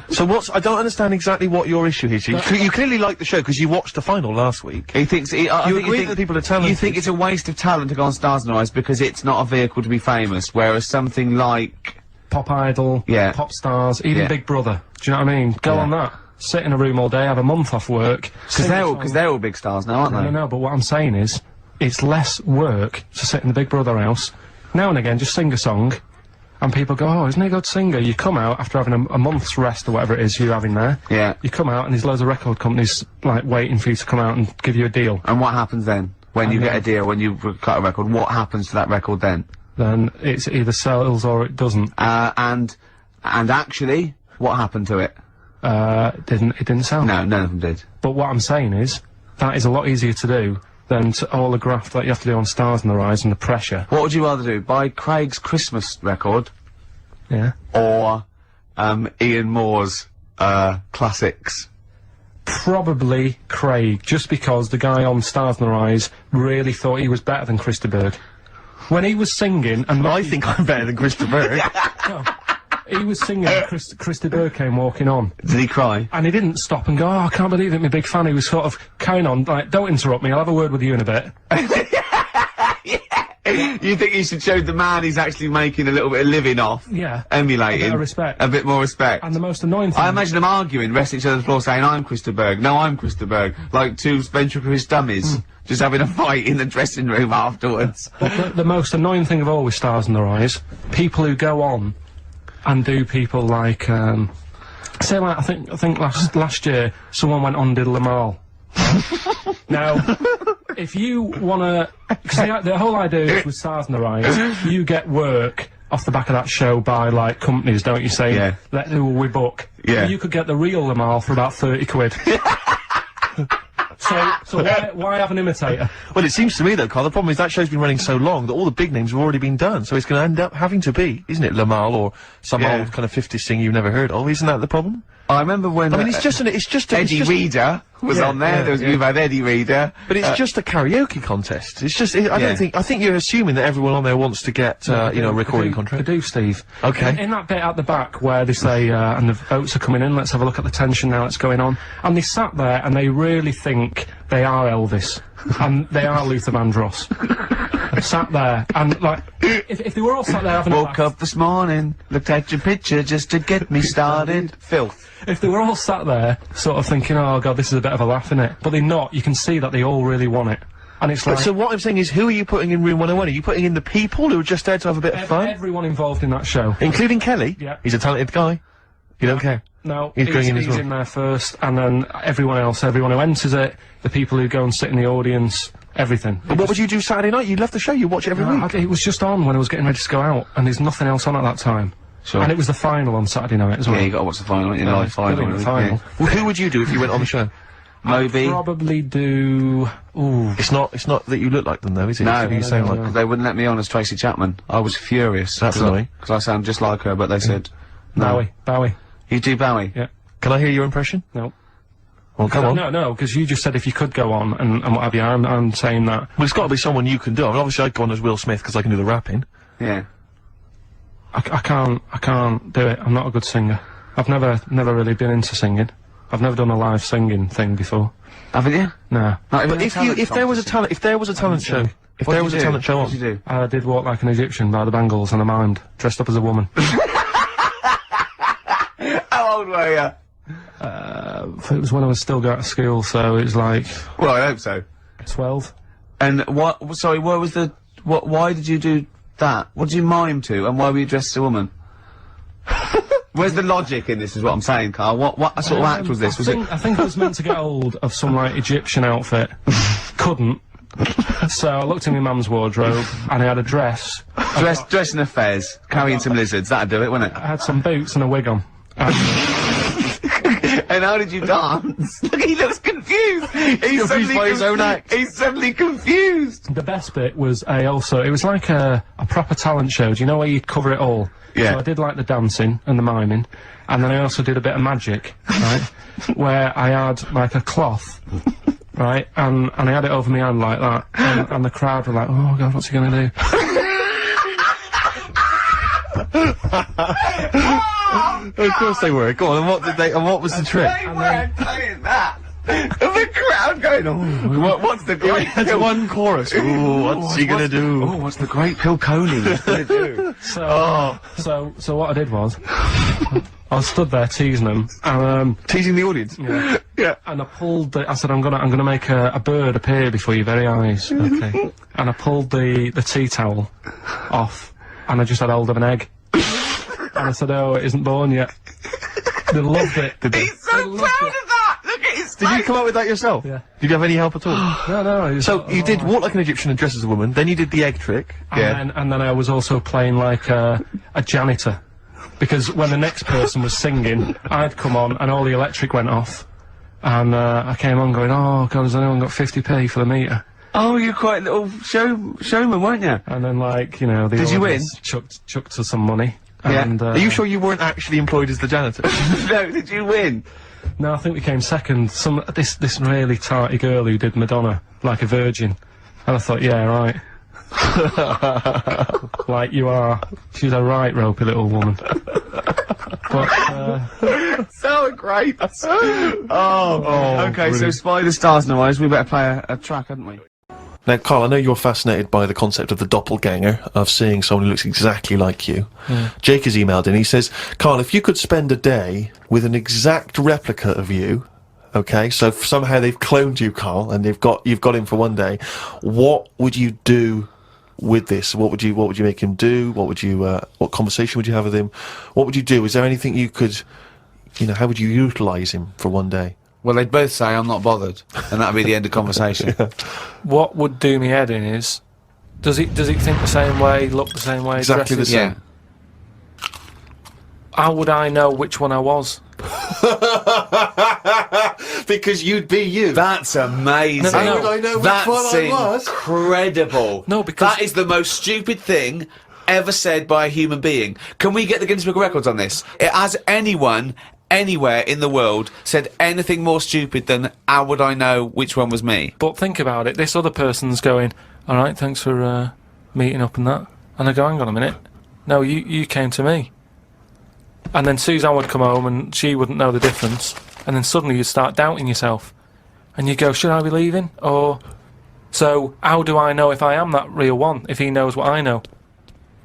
Speaker 1: So I don't understand exactly what your issue is. You clearly like the show because you watched the final last week.
Speaker 4: He thinks you
Speaker 1: agree that people are talented.
Speaker 4: You think it's a waste of talent to go on Stars in Their Eyes because it's not a vehicle to be famous, whereas something like
Speaker 2: Pop Idol,
Speaker 4: Yeah.
Speaker 2: Pop Stars, even
Speaker 4: Yeah.
Speaker 2: Big Brother. Do you know what I mean? Go
Speaker 4: Yeah.
Speaker 2: on that. sit in a room all day, have a month off work.
Speaker 3: Because they're all big stars now, aren't they?
Speaker 2: No, but what I'm saying is, it's less work to sit in the Big Brother house. Now and again, just sing a song, and people go, oh, isn't he a good singer? You come out after having a month's rest or whatever it is you're having there.
Speaker 3: Yeah.
Speaker 2: You come out and there's loads of record companies, like, waiting for you to come out and give you a deal.
Speaker 3: And what happens then? When you get a deal, when you cut a record, what happens to that record then?
Speaker 2: Then it's either sells or it doesn't.
Speaker 3: And actually, what happened to it?
Speaker 2: It didn't sell.
Speaker 3: No, none of them did.
Speaker 2: But what I'm saying is, that is a lot easier to do than all the graft that you have to do on Stars on the Rise and the pressure.
Speaker 3: What would you rather do? Buy Craig's Christmas record?
Speaker 2: Yeah.
Speaker 3: Or, Ian Moore's, classics?
Speaker 2: Probably Craig, just because the guy on Stars on the Rise really thought he was better than Chris de Burgh. When he was singing, and
Speaker 1: I think I'm better than Chris de Burgh.
Speaker 2: No, he was singing, and Chris de Burgh came walking on.
Speaker 3: Did he cry?
Speaker 2: And he didn't stop and go, oh, I can't believe it, my big fan. He was sort of carrying on, like, don't interrupt me, I'll have a word with you in a bit.
Speaker 3: You think you should show the man he's actually making a little bit of living off?
Speaker 2: Yeah.
Speaker 3: Emulating.
Speaker 2: A bit of respect.
Speaker 3: A bit more respect.
Speaker 2: And the most annoying thing...
Speaker 3: I imagine them arguing, resting each other's floor saying, I'm Chris de Burgh, no, I'm Chris de Burgh. Like two ventriloquist dummies. Just having a fight in the dressing room afterwards.
Speaker 2: But the most annoying thing of all with Stars on the Rise, people who go on and do people like, say like, I think last year, someone went on and did Lamal. Now, if you wanna, cause the whole idea is with Stars on the Rise, you get work off the back of that show by, like, companies, don't you, saying,
Speaker 3: Yeah.
Speaker 2: who will we book?
Speaker 3: Yeah.
Speaker 2: You could get the real Lamal for about 30 quid. So why have an imitator?
Speaker 1: Well, it seems to me though, Carl, the problem is that show's been running so long that all the big names have already been done, so it's going to end up having to be, isn't it, Lamal or some old kind of 50s singer you've never heard of? Isn't that the problem?
Speaker 3: I remember when...
Speaker 1: I mean, it's just
Speaker 3: Eddie Reader was on there. There was you've had Eddie Reader.
Speaker 1: But it's just a karaoke contest. It's just, I think you're assuming that everyone on there wants to get, you know, a recording contract.
Speaker 2: They do, Steve.
Speaker 1: Okay.
Speaker 2: In that bit at the back where they say, and the votes are coming in, let's have a look at the tension now that's going on. And they sat there and they really think they are Elvis. And they are Luther Vandross. Sat there, and like, if they were all sat there having a laugh...
Speaker 3: Woke up this morning, looked at your picture just to get me started. Filth.
Speaker 2: If they were all sat there, sort of thinking, oh god, this is a bit of a laugh, innit? But they're not, you can see that they all really want it. And it's like...
Speaker 1: So what I'm saying is, who are you putting in room 101? Are you putting in the people who are just there to have a bit of fun?
Speaker 2: Everyone involved in that show.
Speaker 1: Including Kelly?
Speaker 2: Yeah.
Speaker 1: He's a talented guy. You don't care?
Speaker 2: No,
Speaker 1: he's going in as well.
Speaker 2: He's in there first, and then everyone else, everyone who enters it, the people who go and sit in the audience, everything.
Speaker 1: But what would you do Saturday night? You love the show, you watch it every week.
Speaker 2: It was just on when I was getting ready to go out, and there's nothing else on at that time.
Speaker 3: Sure.
Speaker 2: And it was the final on Saturday night as well.
Speaker 3: Yeah, you got to watch the final, you know, live final.
Speaker 2: Final.
Speaker 1: Well, who would you do if you went on the show?
Speaker 3: Moby.
Speaker 2: I'd probably do... Ooh.
Speaker 1: It's not that you look like them though, is it?
Speaker 3: No,
Speaker 1: you sound like...
Speaker 3: they wouldn't let me on as Tracy Chapman. I was furious.
Speaker 1: That's annoying.
Speaker 3: Because I sound just like her, but they said... No.
Speaker 2: Bowie.
Speaker 3: You do Bowie?
Speaker 2: Yeah.
Speaker 1: Can I hear your impression?
Speaker 2: No.
Speaker 1: Well, come on.
Speaker 2: No, because you just said if you could go on and what have you, I'm saying that.
Speaker 1: Well, it's got to be someone you can do. I mean, obviously I'd go on as Will Smith because I can do the rapping.
Speaker 3: Yeah.
Speaker 2: I can't do it. I'm not a good singer. I've never really been into singing. I've never done a live singing thing before.
Speaker 3: Haven't you?
Speaker 2: No.
Speaker 1: But if there was a talent show,
Speaker 3: what did you do?
Speaker 2: I did Walk Like an Egyptian by the Bangles and I mimed, dressed up as a woman.
Speaker 3: How old were you?
Speaker 2: It was when I was still going to school, so it was like...
Speaker 3: Well, I hope so.
Speaker 2: 12.
Speaker 3: And why did you do that? What did you mime to, and why were you dressed as a woman? Where's the logic in this, is what I'm saying, Carl? What sort of act was this?
Speaker 2: I think I was meant to get hold of some, like, Egyptian outfit. Couldn't. So I looked in my mum's wardrobe, and I had a dress.
Speaker 3: Dress in a fez, carrying some lizards, that'd do it, wouldn't it?
Speaker 2: I had some boots and a wig on.
Speaker 3: And how did you dance? Look, he looks confused! He's suddenly
Speaker 1: by his own act.
Speaker 3: He's suddenly confused!
Speaker 2: The best bit was it was like a proper talent show, do you know where you'd cover it all?
Speaker 3: Yeah.
Speaker 2: So I did like the dancing and the miming, and then I also did a bit of magic, right? Where I had like a cloth, right? And I had it over my hand like that, and the crowd were like, oh god, what's he gonna do?
Speaker 1: Of course they were. Go on, and what was the trick?
Speaker 3: They weren't saying that! The crowd going, oh, what's the great
Speaker 1: That's one chorus. Ooh, what's he gonna do?
Speaker 3: Oh, what's the great Pilconi gonna do?
Speaker 2: So what I did was, I was stood there teasing him, and
Speaker 4: Teasing the audience?
Speaker 2: yeah,
Speaker 4: Yeah.
Speaker 2: and I pulled. I said, "I'm gonna make a bird appear before your very eyes." Okay, and I pulled the tea towel off, and I just had hold of an egg, and I said, "Oh, it isn't born yet." They loved it.
Speaker 4: He's so proud of that! Look at his face! Did you come up with that yourself?
Speaker 2: Yeah.
Speaker 4: Did you have any help at all?
Speaker 2: No.
Speaker 4: So you did walk like an Egyptian and dress as a woman, then you did the egg trick.
Speaker 2: And then I was also playing like a janitor. Because when the next person was singing, I'd come on and all the electric went off. And I came on going, "Oh, God, has anyone got 50p for the meter?"
Speaker 4: Oh, you're quite a little showman, weren't you?
Speaker 2: And then, like, you know, the
Speaker 4: Did you win?
Speaker 2: audience chucked us some money.
Speaker 4: Yeah.
Speaker 2: And,
Speaker 4: Are you sure you weren't actually employed as the janitor? No, did you win?
Speaker 2: No, I think we came second. This really tarty girl who did Madonna, like a virgin. And I thought, yeah, right. Like you are. She's a right ropey little woman. But,
Speaker 4: So great! Okay,
Speaker 2: brilliant.
Speaker 4: so Spy the Stars in our eyes, we better play a track, hadn't we?
Speaker 1: Now, Carl, I know you're fascinated by the concept of the doppelganger, of seeing someone who looks exactly like you.
Speaker 2: Yeah.
Speaker 1: Jake has emailed in, he says, "Carl, if you could spend a day with an exact replica of you, okay, so somehow they've cloned you, Carl, and you've got him for one day, what would you do with this? What would you make him do? What conversation would you have with him? What would you do? Is there anything you could, how would you utilise him for one day?"
Speaker 3: Well, they'd both say, "I'm not bothered," and that'd be the end of conversation.
Speaker 2: what would do me head in is, does he think the same way, look the same way,
Speaker 1: Exactly the
Speaker 2: dresses?
Speaker 1: same.
Speaker 3: Yeah.
Speaker 2: How would I know which one I was?
Speaker 1: Because you'd be you.
Speaker 3: That's amazing.
Speaker 2: No, no, no.
Speaker 1: How would I know which
Speaker 3: That's
Speaker 1: one I was?
Speaker 3: incredible.
Speaker 2: No, because-
Speaker 3: that is the most stupid thing ever said by a human being. Can we get the Guinness Book of Records on this? Has anyone anywhere in the world said anything more stupid than "how would I know which one was me"?
Speaker 2: But think about it, this other person's going, "All right, thanks for meeting up and that." And I go, "Hang on a minute. No, you came to me." And then Suzanne would come home and she wouldn't know the difference. And then suddenly you'd start doubting yourself. And you go, "Should I be leaving?" Or, so how do I know if I am that real one, if he knows what I know?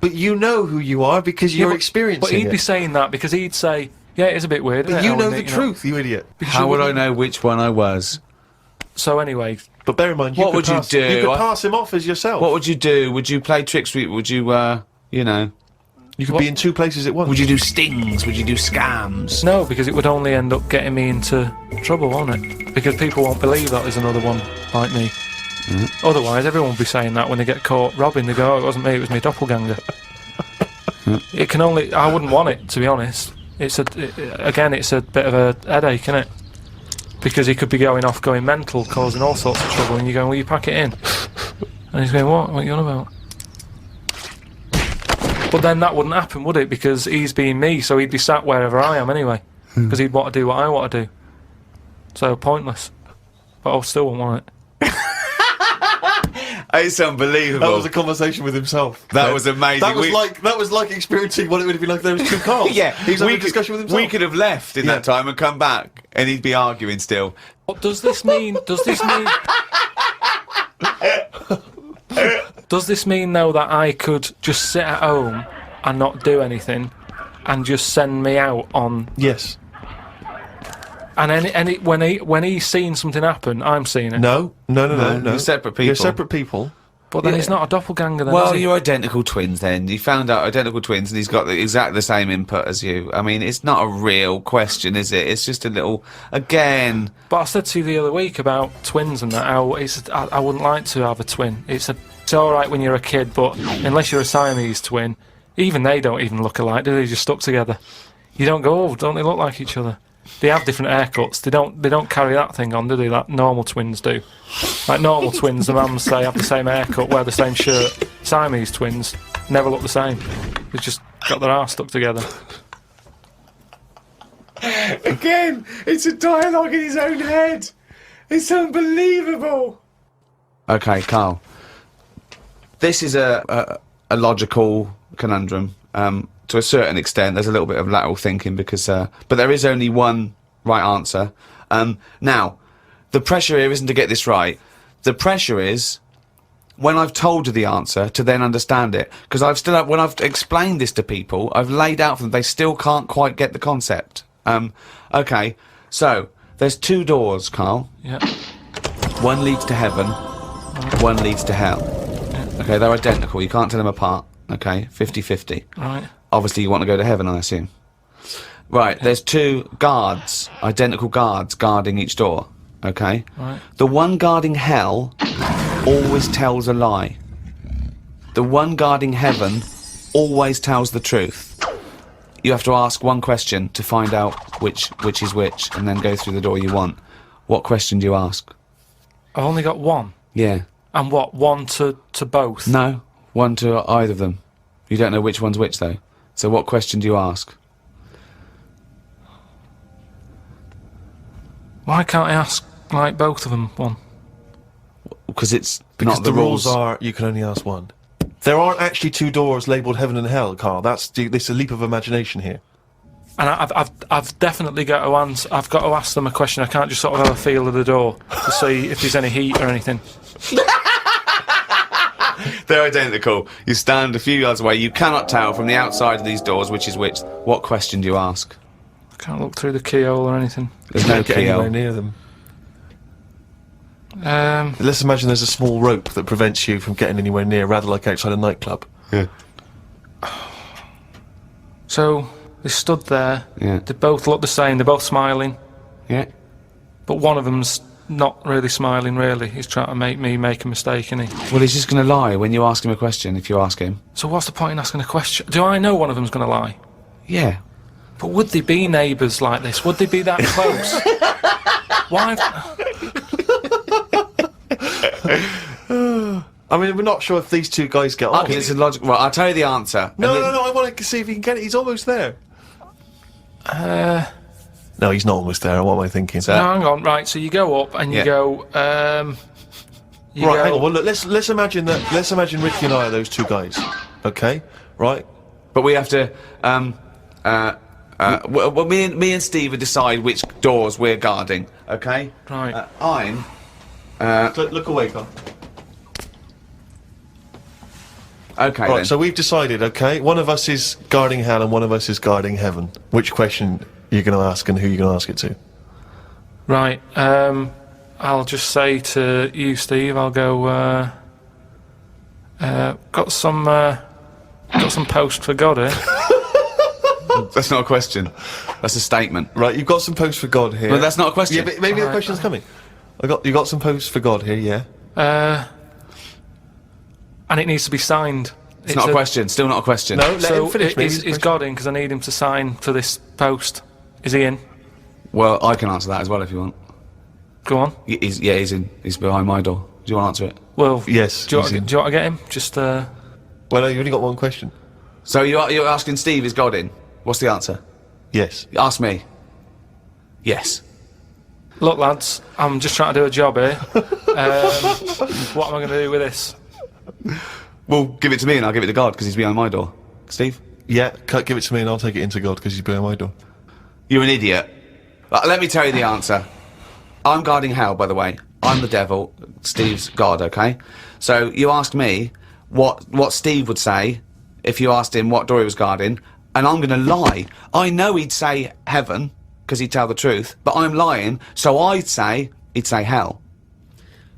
Speaker 1: But you know who you are because you're experiencing
Speaker 2: But he'd
Speaker 1: it.
Speaker 2: be saying that because he'd say, "Yeah, it is a bit weird, isn't
Speaker 1: But
Speaker 2: it,
Speaker 1: you know
Speaker 2: Owen,
Speaker 1: the truth, you idiot.
Speaker 2: Because
Speaker 3: How
Speaker 2: you
Speaker 3: would I
Speaker 2: wouldn't-
Speaker 3: know which one I was?
Speaker 2: So anyway,
Speaker 1: But bear in mind,
Speaker 3: What would you do?
Speaker 1: You could pass him off as yourself.
Speaker 3: What would you do? Would you play tricks? Would you,
Speaker 1: You could be in two places at once.
Speaker 3: would you do stings? Would you do scams?
Speaker 2: no, because it would only end up getting me into trouble, won't it? Because people won't believe that there's another one like me. Otherwise, everyone would be saying that when they get caught robbing. They go, "Oh, it wasn't me, it was my doppelganger." It can only... I wouldn't want it, to be honest. It's again, it's a bit of a headache, isn't it? Because he could be going off, going mental, causing all sorts of trouble, and you're going, "Will you pack it in?" And he's going, What are you on about?" But then that wouldn't happen, would it? Because he's being me, so he'd be sat wherever I am anyway. Because he'd want to do what I want to do. So, pointless. But I still wouldn't want it.
Speaker 3: It's unbelievable.
Speaker 1: That was a conversation with himself.
Speaker 3: That was amazing.
Speaker 1: That was like experiencing what it would have been like if there was two Carls.
Speaker 3: Yeah,
Speaker 1: He's having a discussion with himself.
Speaker 3: We could have left in that time and come back, and he'd be arguing still.
Speaker 2: What does this mean? Does this mean though that I could just sit at home and not do anything and just send me out on...
Speaker 1: Yes.
Speaker 2: And when he's seen something happen, I'm seeing it.
Speaker 1: No.
Speaker 3: You're separate people.
Speaker 1: You're separate people.
Speaker 2: But then he's not a doppelganger then,
Speaker 3: Well,
Speaker 2: is he?
Speaker 3: you're identical twins then. You found out identical twins and he's got exactly the same input as you. I mean, it's not a real question, is it? It's just a little... Again...
Speaker 2: But I said to you the other week about twins and that, how I wouldn't like to have a twin. It's alright when you're a kid, but unless you're a Siamese twin, even they don't even look alike, do they? They're just stuck together. You don't go, "Oh, don't they look like each other?" They have different haircuts. They don't carry that thing on, do they? Like normal twins do. Like normal twins, the mums say have the same haircut, wear the same shirt. Siamese twins never look the same. They've just got their arse stuck together.
Speaker 3: Again, it's a dialogue in his own head. It's unbelievable. Okay, Carl. This is a logical conundrum. To a certain extent, there's a little bit of lateral thinking because, but there is only one right answer. Now, the pressure here isn't to get this right. The pressure is, when I've told you the answer to then understand it. Because when I've explained this to people, I've laid out for them, they still can't quite get the concept. Okay, so, there's 2 doors, Carl.
Speaker 2: Yeah.
Speaker 3: One leads to heaven, one leads to hell. Yeah. Okay, they're identical, you can't tell them apart. Okay, 50-50.
Speaker 2: Right.
Speaker 3: Obviously you want to go to heaven, I assume. Right, there's 2 guards, identical guards, guarding each door. Okay?
Speaker 2: Right.
Speaker 3: The one guarding hell always tells a lie. The one guarding heaven always tells the truth. You have to ask one question to find out which is which, and then go through the door you want. What question do you ask?
Speaker 2: I've only got one.
Speaker 3: Yeah.
Speaker 2: And what, one to both?
Speaker 3: No, one to either of them. You don't know which one's which, though. So what question do you ask?
Speaker 2: Why can't I ask, like, both of them one?
Speaker 3: Because it's
Speaker 1: because
Speaker 3: not
Speaker 1: the rules are you can only ask one. There aren't actually 2 doors labelled heaven and hell, Carl. This is a leap of imagination here.
Speaker 2: And I've definitely got to answer. I've got to ask them a question. I can't just sort of have a feel of the door to see if there's any heat or anything.
Speaker 3: They're identical. You stand a few yards away. You cannot tell from the outside of these doors which is which. What question do you ask?
Speaker 2: I can't look through the keyhole or anything.
Speaker 3: There's no
Speaker 1: Get anywhere
Speaker 3: keyhole.
Speaker 1: near them. Let's imagine there's a small rope that prevents you from getting anywhere near, rather like outside a nightclub.
Speaker 3: Yeah.
Speaker 2: So they stood there.
Speaker 3: Yeah.
Speaker 2: They both look the same. They're both smiling.
Speaker 3: Yeah.
Speaker 2: But one of them's not really smiling. Really, he's trying to make me make a mistake, isn't he?
Speaker 3: Well, he's just going to lie when you ask him a question. If you ask him.
Speaker 2: So what's the point in asking a question? Do I know one of them's going to lie?
Speaker 3: Yeah.
Speaker 2: But would they be neighbours like this? Would they be that close? Why?
Speaker 1: I mean, we're not sure if these 2 guys get on.
Speaker 3: Okay, it's a logical. Well, I'll tell you the answer.
Speaker 1: No, I want to see if he can get it. He's almost there. No, he's not almost there. What am I thinking?
Speaker 2: No, hang on. Right, so you go up and you go.
Speaker 1: Right, hang on. Well, look. Let's imagine that. Let's imagine Ricky and I are those 2 guys. Okay, right.
Speaker 3: But we have to. Well, me and Steve will decide which doors we're guarding. Okay.
Speaker 2: Right.
Speaker 3: I'm.
Speaker 1: Look away, Carl.
Speaker 3: Okay.
Speaker 1: Right.
Speaker 3: Then.
Speaker 1: So we've decided. Okay, one of us is guarding hell and one of us is guarding heaven. Which question are you going to ask and who are you going to ask it to?
Speaker 2: Right. I'll just say to you, Steve. I'll go. Got some post for God here.
Speaker 3: That's not a question. That's a statement.
Speaker 1: Right. You've got some post for God here.
Speaker 3: But that's not a question.
Speaker 1: Yeah, but maybe the question's coming. You got some post for God here. Yeah.
Speaker 2: And it needs to be signed.
Speaker 3: It's not a question. Still not a question.
Speaker 1: No, let him finish.
Speaker 2: Is God in? Because I need him to sign for this post. Is he in?
Speaker 3: Well, I can answer that as well if you want.
Speaker 2: Go on.
Speaker 3: He's in. He's behind my door. Do you want to answer it?
Speaker 2: Well,
Speaker 1: yes.
Speaker 2: Do you want to get him? Just.
Speaker 1: Well, no, you've only got one question.
Speaker 3: So you're asking Steve, is God in? What's the answer?
Speaker 1: Yes.
Speaker 3: Ask me. Yes.
Speaker 2: Look, lads, I'm just trying to do a job here. What am I going to do with this?
Speaker 3: Well, give it to me and I'll give it to God because he's behind my door. Steve?
Speaker 1: Yeah, give it to me and I'll take it into God because he's behind my door.
Speaker 3: You're an idiot. Let me tell you the answer. I'm guarding hell, by the way. I'm the devil. Steve's God, okay? So you asked me what Steve would say if you asked him what door he was guarding, and I'm going to lie. I know he'd say heaven because he'd tell the truth, but I'm lying, so I'd say he'd say hell.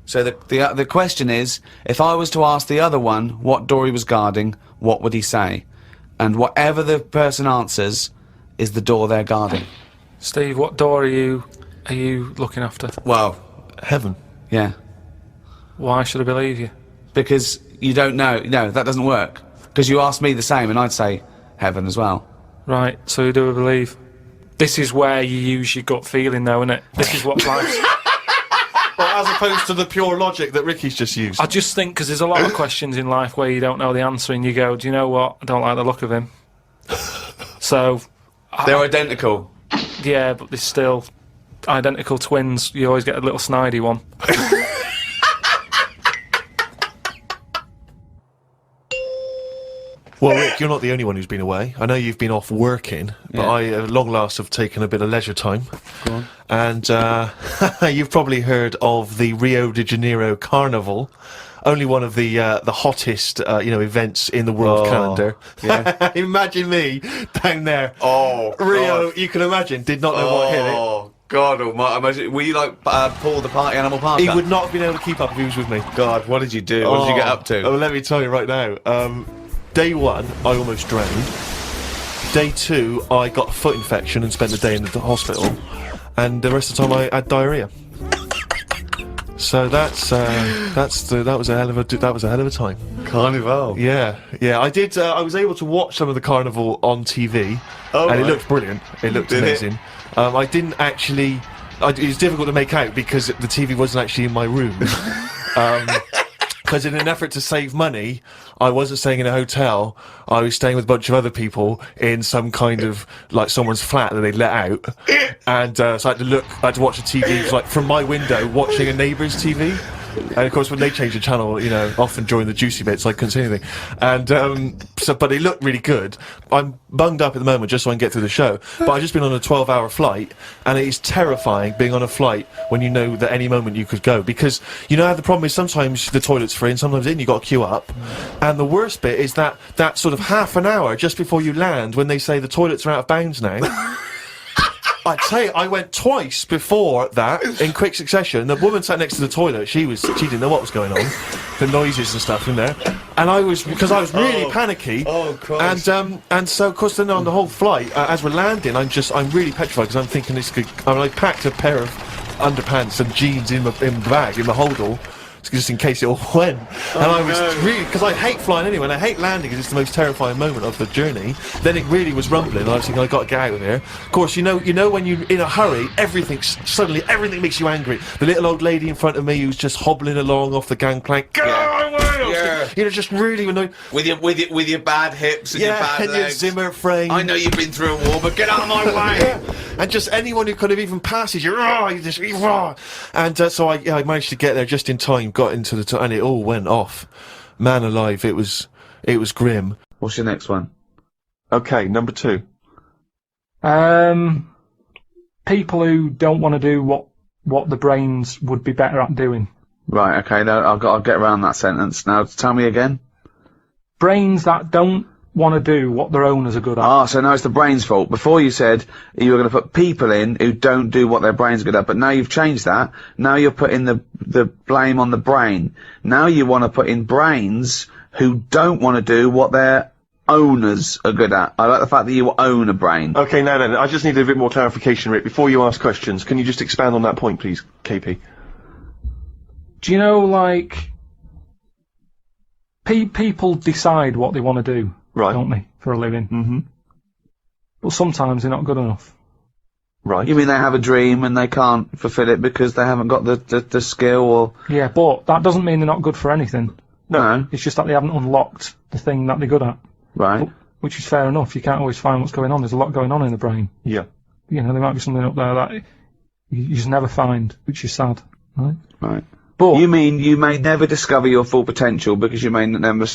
Speaker 3: So the question is, if I was to ask the other one what door he was guarding, what would he say? And whatever the person answers is the door they're guarding.
Speaker 2: Steve, what door are you looking after?
Speaker 3: Well,
Speaker 1: heaven.
Speaker 3: Yeah.
Speaker 2: Why should I believe you?
Speaker 3: Because you don't know. No, that doesn't work. Because you asked me the same, and I'd say heaven as well.
Speaker 2: Right. So who do I believe? This is where you use your gut feeling, though, isn't it? This is what life's.
Speaker 1: Well, as opposed to the pure logic that Ricky's just used.
Speaker 2: I just think because there's a lot of questions in life where you don't know the answer, and you go, "Do you know what? I don't like the look of him." So
Speaker 3: they're identical.
Speaker 2: Yeah, but they're still identical twins. You always get a little snidey one.
Speaker 1: Well, Rick, you're not the only one who's been away. I know you've been off working, but I, at long last, have taken a bit of leisure time.
Speaker 3: Go on.
Speaker 1: And you've probably heard of the Rio de Janeiro Carnival. only one of the hottest, events in the world calendar. Yeah. Imagine me down there.
Speaker 3: Oh,
Speaker 1: Rio,
Speaker 3: God.
Speaker 1: you can imagine, did not know what hit it.
Speaker 3: Oh, God almighty. Were you like Paul the Party Animal Parker?
Speaker 1: He would not have been able to keep up if he was with me.
Speaker 3: God, what did you do? What did you get up to?
Speaker 1: Oh, let me tell you right now. Day 1, I almost drowned. Day 2, I got a foot infection and spent the day in the hospital. And the rest of the time I had diarrhea. So that was a hell of a time.
Speaker 3: Carnival.
Speaker 1: Yeah. I did. I was able to watch some of the carnival on TV, and it looked brilliant. It looked amazing. I didn't actually. It was difficult to make out because the TV wasn't actually in my room. Because in an effort to save money, I wasn't staying in a hotel. I was staying with a bunch of other people in some kind of, like, someone's flat that they let out. And so I had to watch the TV, like, from my window, watching a neighbour's TV. And of course, when they change the channel, often during the juicy bits, I couldn't see anything. And but it looked really good. I'm bunged up at the moment just so I can get through the show. But I've just been on a 12-hour flight, and it is terrifying being on a flight when you know that any moment you could go. Because how the problem is sometimes the toilet's free, and sometimes you got to queue up. And the worst bit is that sort of half an hour just before you land, when they say the toilets are out of bounds now. I'd say I went twice before that in quick succession. The woman sat next to the toilet. She didn't know what was going on, the noises and stuff in there, and because I was really panicky.
Speaker 3: Oh, Christ.
Speaker 1: And so of course then on the whole flight, as we're landing, I'm really petrified because I'm thinking I packed a pair of underpants and jeans in the bag in the holdall. Just in case it all went. And I was really, because I hate flying anyway, and I hate landing because it's the most terrifying moment of the journey. Then it really was rumbling, and I was thinking, I got to get out of here. Of course, you know when you're in a hurry, everything makes you angry. The little old lady in front of me who's just hobbling along off the gangplank. Get out of my way! Just really annoying.
Speaker 3: With your bad hips and your bad legs.
Speaker 1: Your Zimmer frame.
Speaker 3: I know you've been through a war, but get out of my way!
Speaker 1: And just anyone who kind of even passes you, and so I managed to get there just in time. Got into and it all went off. Man alive, it was grim.
Speaker 3: What's your next one?
Speaker 1: Okay, number 2.
Speaker 2: People who don't want to do what the brains would be better at doing.
Speaker 3: Right, okay, now I'll get around that sentence. Now, tell me again.
Speaker 2: Brains that don't want to do what their owners are good at.
Speaker 3: So now it's the brain's fault. Before you said you were going to put people in who don't do what their brain's good at, but now you've changed that. Now you're putting the blame on the brain. Now you want to put in brains who don't want to do what their owners are good at. I like the fact that you own a brain.
Speaker 1: Okay, now then, I just need a bit more clarification, Rick. Before you ask questions, can you just expand on that point, please, KP?
Speaker 2: Do you know, like, people decide what they want to do?
Speaker 1: Right.
Speaker 2: Don't they, for a living?
Speaker 1: Mm-hmm.
Speaker 2: But sometimes they're not good enough.
Speaker 3: Right. You mean they have a dream and they can't fulfill it because they haven't got the skill or...
Speaker 2: Yeah, but that doesn't mean they're not good for anything.
Speaker 3: No.
Speaker 2: It's just that they haven't unlocked the thing that they're good at.
Speaker 3: Right.
Speaker 2: Which is fair enough. You can't always find what's going on. There's a lot going on in the brain.
Speaker 1: Yeah.
Speaker 2: There might be something up there that you just never find, which is sad. Right?
Speaker 3: Right.
Speaker 2: But
Speaker 3: you mean you may never discover your full potential because you may never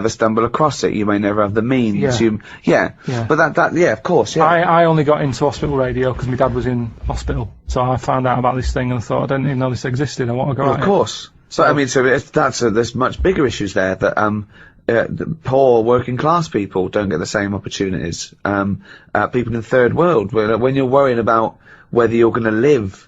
Speaker 3: stumble across it. You may never have the means.
Speaker 2: Yeah.
Speaker 3: But of course, yeah.
Speaker 2: I only got into hospital radio because my dad was in hospital, so I found out about this thing and I thought I didn't even know this existed. I want to go.
Speaker 3: Well, of course. So I mean, there's much bigger issues there that the poor working class people don't get the same opportunities. People in the third world, when you're worrying about whether you're going to live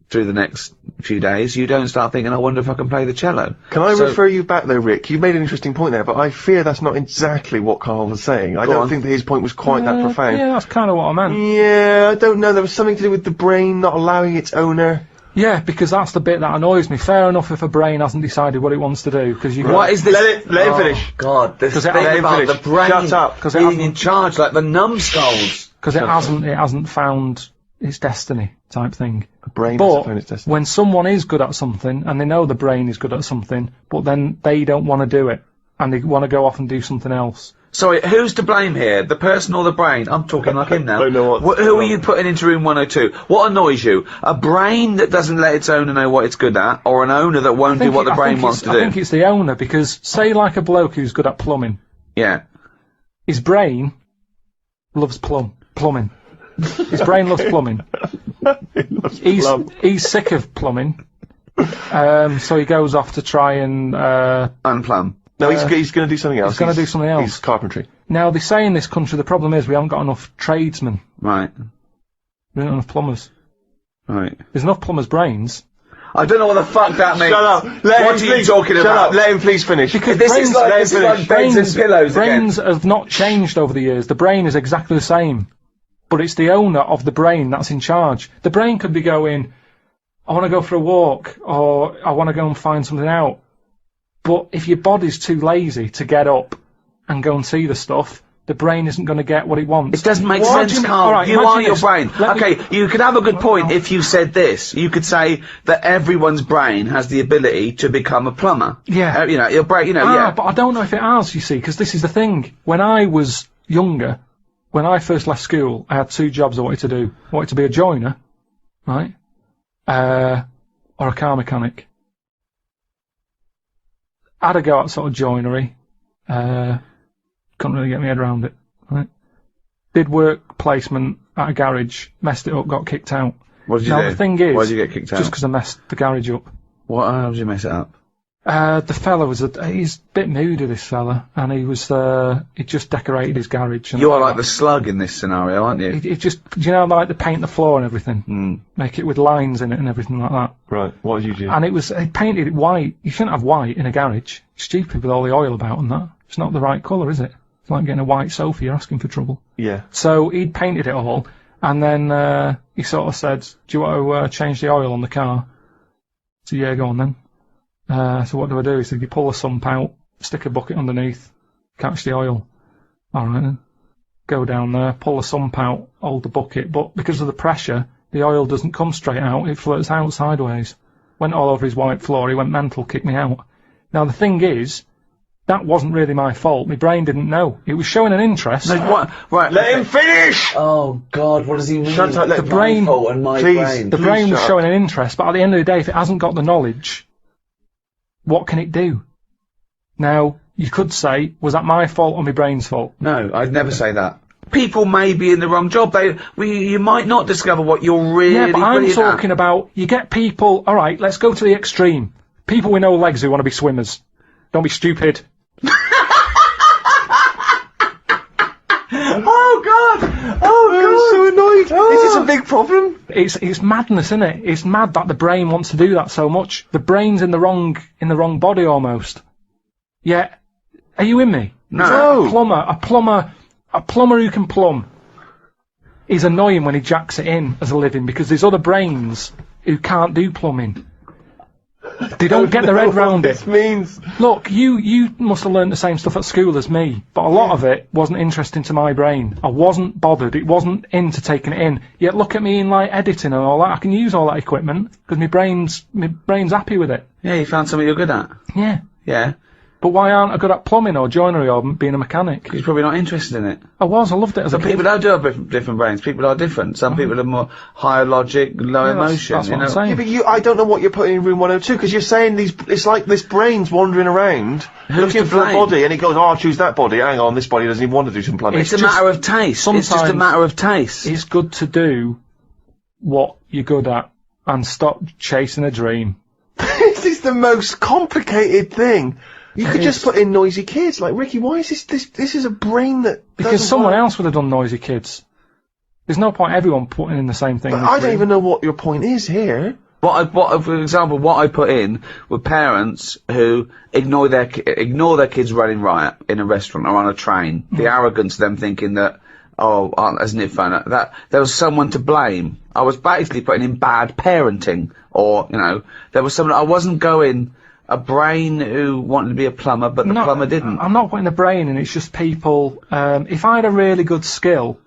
Speaker 3: through the next few days, you don't start thinking, I wonder if I can play the cello.
Speaker 1: Can I refer you back though, Rick? You made an interesting point there, but I fear that's not exactly what KARL was saying. I don't think that his point was quite that profound.
Speaker 2: Yeah, that's kind of what I meant.
Speaker 1: Yeah, I don't know. There was something to do with the brain not allowing its owner.
Speaker 2: Yeah, because that's the bit that annoys me. Fair enough if a brain hasn't decided what it wants to do, because you.
Speaker 3: What is this?
Speaker 1: Let him finish.
Speaker 3: God, this thing about the brain.
Speaker 1: Shut up.
Speaker 2: Because
Speaker 3: being in charge, like the numbskulls.
Speaker 2: Because it hasn't found its destiny, type thing.
Speaker 1: A brain
Speaker 2: but
Speaker 1: hasn't found its destiny.
Speaker 2: When someone is good at something, and they know the brain is good at something, but then they don't want to do it, and they want to go off and do something else.
Speaker 3: Sorry, who's to blame here? The person or the brain? I'm talking like him now.
Speaker 1: I don't know
Speaker 3: who are you putting into room 102? What annoys you? A brain that doesn't let its owner know what it's good at, or an owner that won't do what the brain wants to do?
Speaker 2: I think it's the owner, because say like a bloke who's good at plumbing.
Speaker 3: Yeah.
Speaker 2: His brain loves plumbing. His brain loves plumbing. He's sick of plumbing, So he goes off to try and
Speaker 3: unplumb.
Speaker 1: No, he's going to do something else.
Speaker 2: He's going to do something else.
Speaker 1: He's carpentry.
Speaker 2: Now they say in this country the problem is we haven't got enough tradesmen.
Speaker 3: Right.
Speaker 2: We don't have enough plumbers.
Speaker 3: Right.
Speaker 2: There's enough plumbers' brains.
Speaker 3: I don't know what the fuck that means.
Speaker 1: Shut up.
Speaker 3: What are you talking about?
Speaker 1: Shut up. Let him please finish.
Speaker 2: Because
Speaker 3: this is like beds and pillows
Speaker 2: brains
Speaker 3: again.
Speaker 2: have not changed over the years. The brain is exactly the same. But it's the owner of the brain that's in charge. The brain could be going, I want to go for a walk, or I want to go and find something out. But if your body's too lazy to get up and go and see the stuff, the brain isn't going to get what it wants.
Speaker 3: It doesn't make sense, Carl.
Speaker 2: Right,
Speaker 3: you are your
Speaker 2: this.
Speaker 3: brain. Okay, you could have a good point if you said this. You could say that everyone's brain has the ability to become a plumber.
Speaker 2: Yeah.
Speaker 3: You know, your brain, you know, yeah.
Speaker 2: But I don't know if it has, you see, because this is the thing. When I was younger, when I first left school, I had 2 jobs I wanted to do. I wanted to be a joiner, right? Or a car mechanic. I had a go at sort of joinery. Couldn't really get my head around it, right? Did work placement at a garage, messed it up, got kicked out.
Speaker 3: What did you do?
Speaker 2: Now the thing is,
Speaker 3: why did you get kicked out?
Speaker 2: Just because I messed the garage up.
Speaker 3: What? How did you mess it up?
Speaker 2: The fella was he's a bit moody, this fella, and he just decorated his garage. And
Speaker 3: you are like the slug in this scenario, aren't you?
Speaker 2: He just, do you know, like to paint the floor and everything, make it with lines in it and everything like that.
Speaker 1: Right. What did you do?
Speaker 2: And he painted it white. You shouldn't have white in a garage. It's stupid with all the oil about and that. It's not the right colour, is it? It's like getting a white sofa. You're asking for trouble.
Speaker 1: Yeah.
Speaker 2: So he'd painted it all, and then he sort of said, "Do you want to change the oil on the car?" So yeah, go on then. So what do? He said, you pull the sump out, stick a bucket underneath, catch the oil. Alright then. Go down there, pull the sump out, hold the bucket, but because of the pressure, the oil doesn't come straight out, it floats out sideways. Went all over his white floor, he went mental, kicked me out. Now the thing is, that wasn't really my fault, my brain didn't know. It was showing an interest.
Speaker 3: No, what? Right,
Speaker 1: let him finish!
Speaker 3: Oh God, what does he mean?
Speaker 1: Shut up,
Speaker 2: the brain,
Speaker 3: and my brain.
Speaker 2: The brain was showing an interest, but at the end of the day, if it hasn't got the knowledge, what can it do? Now, you could say, was that my fault or my brain's fault?
Speaker 3: No, I'd never say that. People may be in the wrong job. You might not discover what you're really
Speaker 2: Yeah, but I'm talking
Speaker 3: at.
Speaker 2: about, you get people, alright, let's go to the extreme. People with no legs who want to be swimmers. Don't be stupid.
Speaker 3: Oh God! Oh God!
Speaker 1: I'm so annoyed. Oh. Is this a big problem?
Speaker 2: It's madness, isn't it? It's mad that the brain wants to do that so much. The brain's in the wrong body almost. Yeah. Are you with me?
Speaker 3: No.
Speaker 2: A plumber who can plumb is annoying when he jacks it in as a living, because there's other brains who can't do plumbing. They don't get their head round it.
Speaker 1: This means.
Speaker 2: Look, you must have learned the same stuff at school as me, but a lot of it wasn't interesting to my brain. I wasn't bothered. It wasn't into taking it in. Yet look at me in like editing and all that. I can use all that equipment because my brain's happy with it.
Speaker 3: Yeah, you found something you're good at.
Speaker 2: Yeah.
Speaker 3: Yeah.
Speaker 2: But why aren't I good at plumbing or joinery or being a mechanic?
Speaker 3: You're probably not interested in it.
Speaker 2: I loved it as a kid.
Speaker 3: People don't do have different brains. People are different. Some people are more higher logic, low emotion.
Speaker 2: That's what I'm saying.
Speaker 1: Yeah, but I don't know what you're putting in room 102, because you're saying it's like this brain's wandering around looking for a body, and it goes, oh, I'll choose that body. Hang on, this body doesn't even want to do some plumbing.
Speaker 3: It's a matter of taste. It's just a matter of taste.
Speaker 2: It's good to do what you're good at and stop chasing a dream.
Speaker 1: This is the most complicated thing. You could just put in noisy kids. Like, Ricky, why is this is a brain that...
Speaker 2: Because someone else would have done noisy kids. There's no point everyone putting in the same thing.
Speaker 1: But I don't even know what your point is here.
Speaker 3: For example, what I put in were parents who ignore their kids running riot in a restaurant or on a train. The arrogance of them thinking that, oh, isn't it fun? That there was someone to blame. I was basically putting in bad parenting, or, you know, there was someone, I wasn't going... A brain who wanted to be a plumber, but the plumber didn't. I'm
Speaker 2: not putting a brain in, it's just people... if I had a really good skill,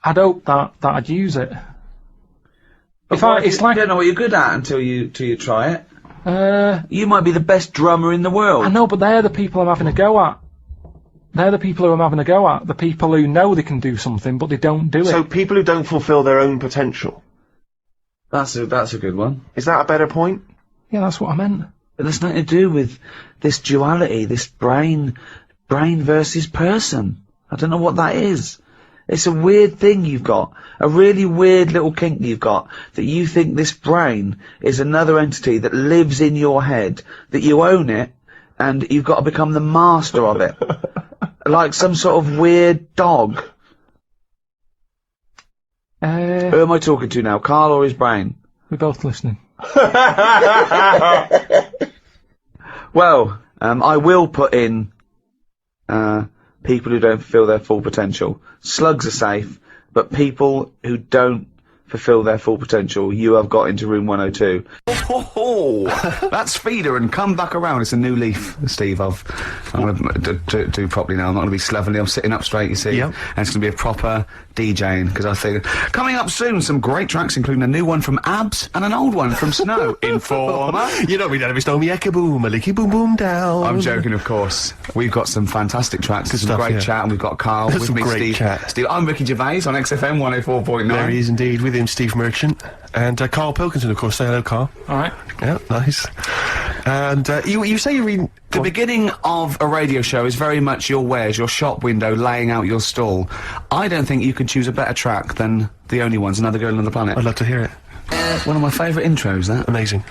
Speaker 2: I'd hope that I'd use it.
Speaker 3: You don't know what you're good at until you try it. You might be the best drummer in the world.
Speaker 2: I know, but they're the people I'm having a go at. They're the people who I'm having a go at. The people who know they can do something, but they don't do it.
Speaker 1: So people who don't fulfil their own potential.
Speaker 3: That's a good one.
Speaker 1: Is that a better point?
Speaker 2: Yeah, that's what I meant.
Speaker 3: But there's nothing to do with this duality, this brain versus person. I don't know what that is.
Speaker 4: It's a weird thing you've got. A really weird little kink you've got, that you think this brain is another entity that lives in your head, that you own it, and you've got to become the master of it. Like some sort of weird dog. Who am I talking to now, Karl or his brain?
Speaker 2: We're both listening.
Speaker 4: Well, I will put in, people who don't fulfill their full potential. Slugs are safe, but people who don't fulfill their full potential, you have got into room 102. That's feeder and come back around. It's a new leaf, Steve. I'm going to do properly now. I'm not going to be slovenly. I'm sitting up straight, you see. Yep. And it's going to be a proper DJing, because I think coming up soon, some great tracks, including a new one from Abs and an old one from Snow. Informer.
Speaker 1: You know me, don't be me eka boom, a licky boom boom down.
Speaker 4: I'm joking, of course. We've got some fantastic tracks. There's some great chat, and we've got Karl with me, Steve. Steve, I'm Ricky Gervais on XFM 104.9.
Speaker 1: There he is indeed, with him Steve Merchant and Karl Pilkington, of course. Say hello, Karl.
Speaker 2: All right.
Speaker 1: Yeah, nice. And you say you're reading.
Speaker 4: The beginning of a radio show is very much your wares, your shop window, laying out your stall. I don't think you could choose a better track than The Only Ones, Another Girl on the Planet.
Speaker 1: I'd love to hear it.
Speaker 4: One of my favourite intros, that.
Speaker 1: Amazing.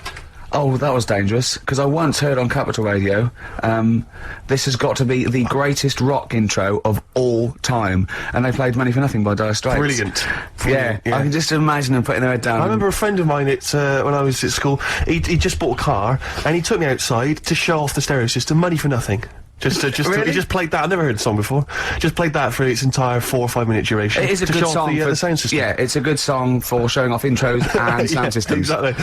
Speaker 4: Oh, that was dangerous, because I once heard on Capital Radio, this has got to be the greatest rock intro of all time, and they played Money for Nothing by Dire Straits.
Speaker 1: Brilliant.
Speaker 4: Yeah, I can just imagine them putting their head down.
Speaker 1: I remember a friend of mine, when I was at school, he just bought a car, and he took me outside to show off the stereo system, Money for Nothing.
Speaker 4: Really?
Speaker 1: He just played that. I've never heard the song before. Just played that for its entire 4 or 5 minute duration.
Speaker 4: It is a good song
Speaker 1: for
Speaker 4: the
Speaker 1: sound system.
Speaker 4: Yeah, it's a good song for showing off intros and sound systems.
Speaker 1: Exactly.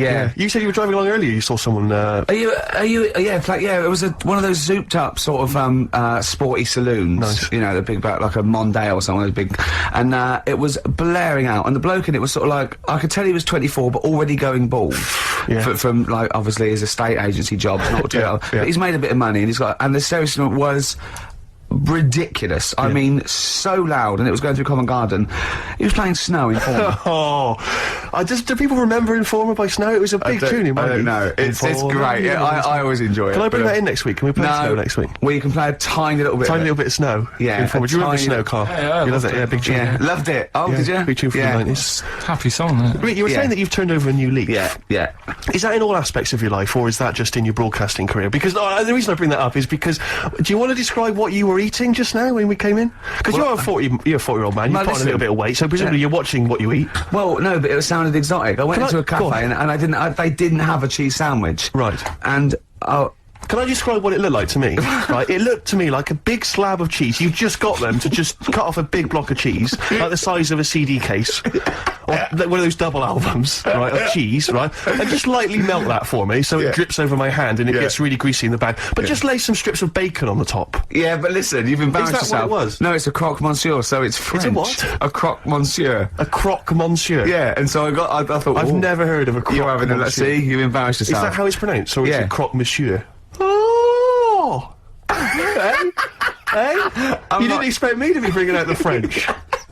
Speaker 4: Yeah.
Speaker 1: You said you were driving along earlier. You saw someone.
Speaker 4: Yeah, it was one of those zooped up sort of sporty saloons.
Speaker 1: Nice.
Speaker 4: You know, the big back, like a Mondale or something, those big, and it was blaring out. And the bloke in it was sort of like, I could tell he was 24, but already going bald.
Speaker 1: Yeah.
Speaker 4: From like obviously his estate agency job, not to but he's made a bit of money, and he's got, and the stereo system was ridiculous. I mean, so loud, and it was going through Covent Garden. He was playing Snow in Informer.
Speaker 1: Do people remember Informer by Snow? It was a big tune in my
Speaker 4: I don't know. It's great. Yeah, I always enjoy it.
Speaker 1: Can I bring that in next week? Can we play Snow next week?
Speaker 4: Well, you can play a tiny little bit.
Speaker 1: Tiny little bit of Snow.
Speaker 4: Yeah.
Speaker 1: Informer. Do you remember Snow, Karl?
Speaker 2: Yeah,
Speaker 1: you loved it. Yeah, big tune.
Speaker 4: Yeah, loved it. Oh, did you?
Speaker 1: Big tune from the 90s.
Speaker 2: Happy song, isn't it?
Speaker 1: You were saying that you've turned over a new leaf.
Speaker 4: Yeah.
Speaker 1: Is that in all aspects of your life, or is that just in your broadcasting career? Because the reason I bring that up is because, do you want to describe what you were eating just now when we came in? Because you're a 40-year-old man. You've put on a little bit of weight, so presumably you're watching what you eat.
Speaker 4: Well, no, but it sounded exotic. I went into a cafe and they didn't have a cheese sandwich.
Speaker 1: Right.
Speaker 4: And
Speaker 1: can I describe what it looked like to me? Right, it looked to me like a big slab of cheese. You've just got them to just cut off a big block of cheese, like the size of a CD case, or one of those double albums, right, of cheese, right, and just lightly melt that for me, so it drips over my hand and it gets really greasy in the bag. But just lay some strips of bacon on the top.
Speaker 4: Yeah, but listen, you've embarrassed
Speaker 1: yourself. Is that what it was?
Speaker 4: No, it's a croque monsieur, so it's French.
Speaker 1: It's a what?
Speaker 4: A croque monsieur.
Speaker 1: A croque monsieur.
Speaker 4: Yeah, and so I thought,
Speaker 1: I've never heard of a croque monsieur.
Speaker 4: Let's see, you've embarrassed yourself.
Speaker 1: Is that how it's pronounced, or is it croque monsieur? Hey? You didn't expect me to be bringing out the French.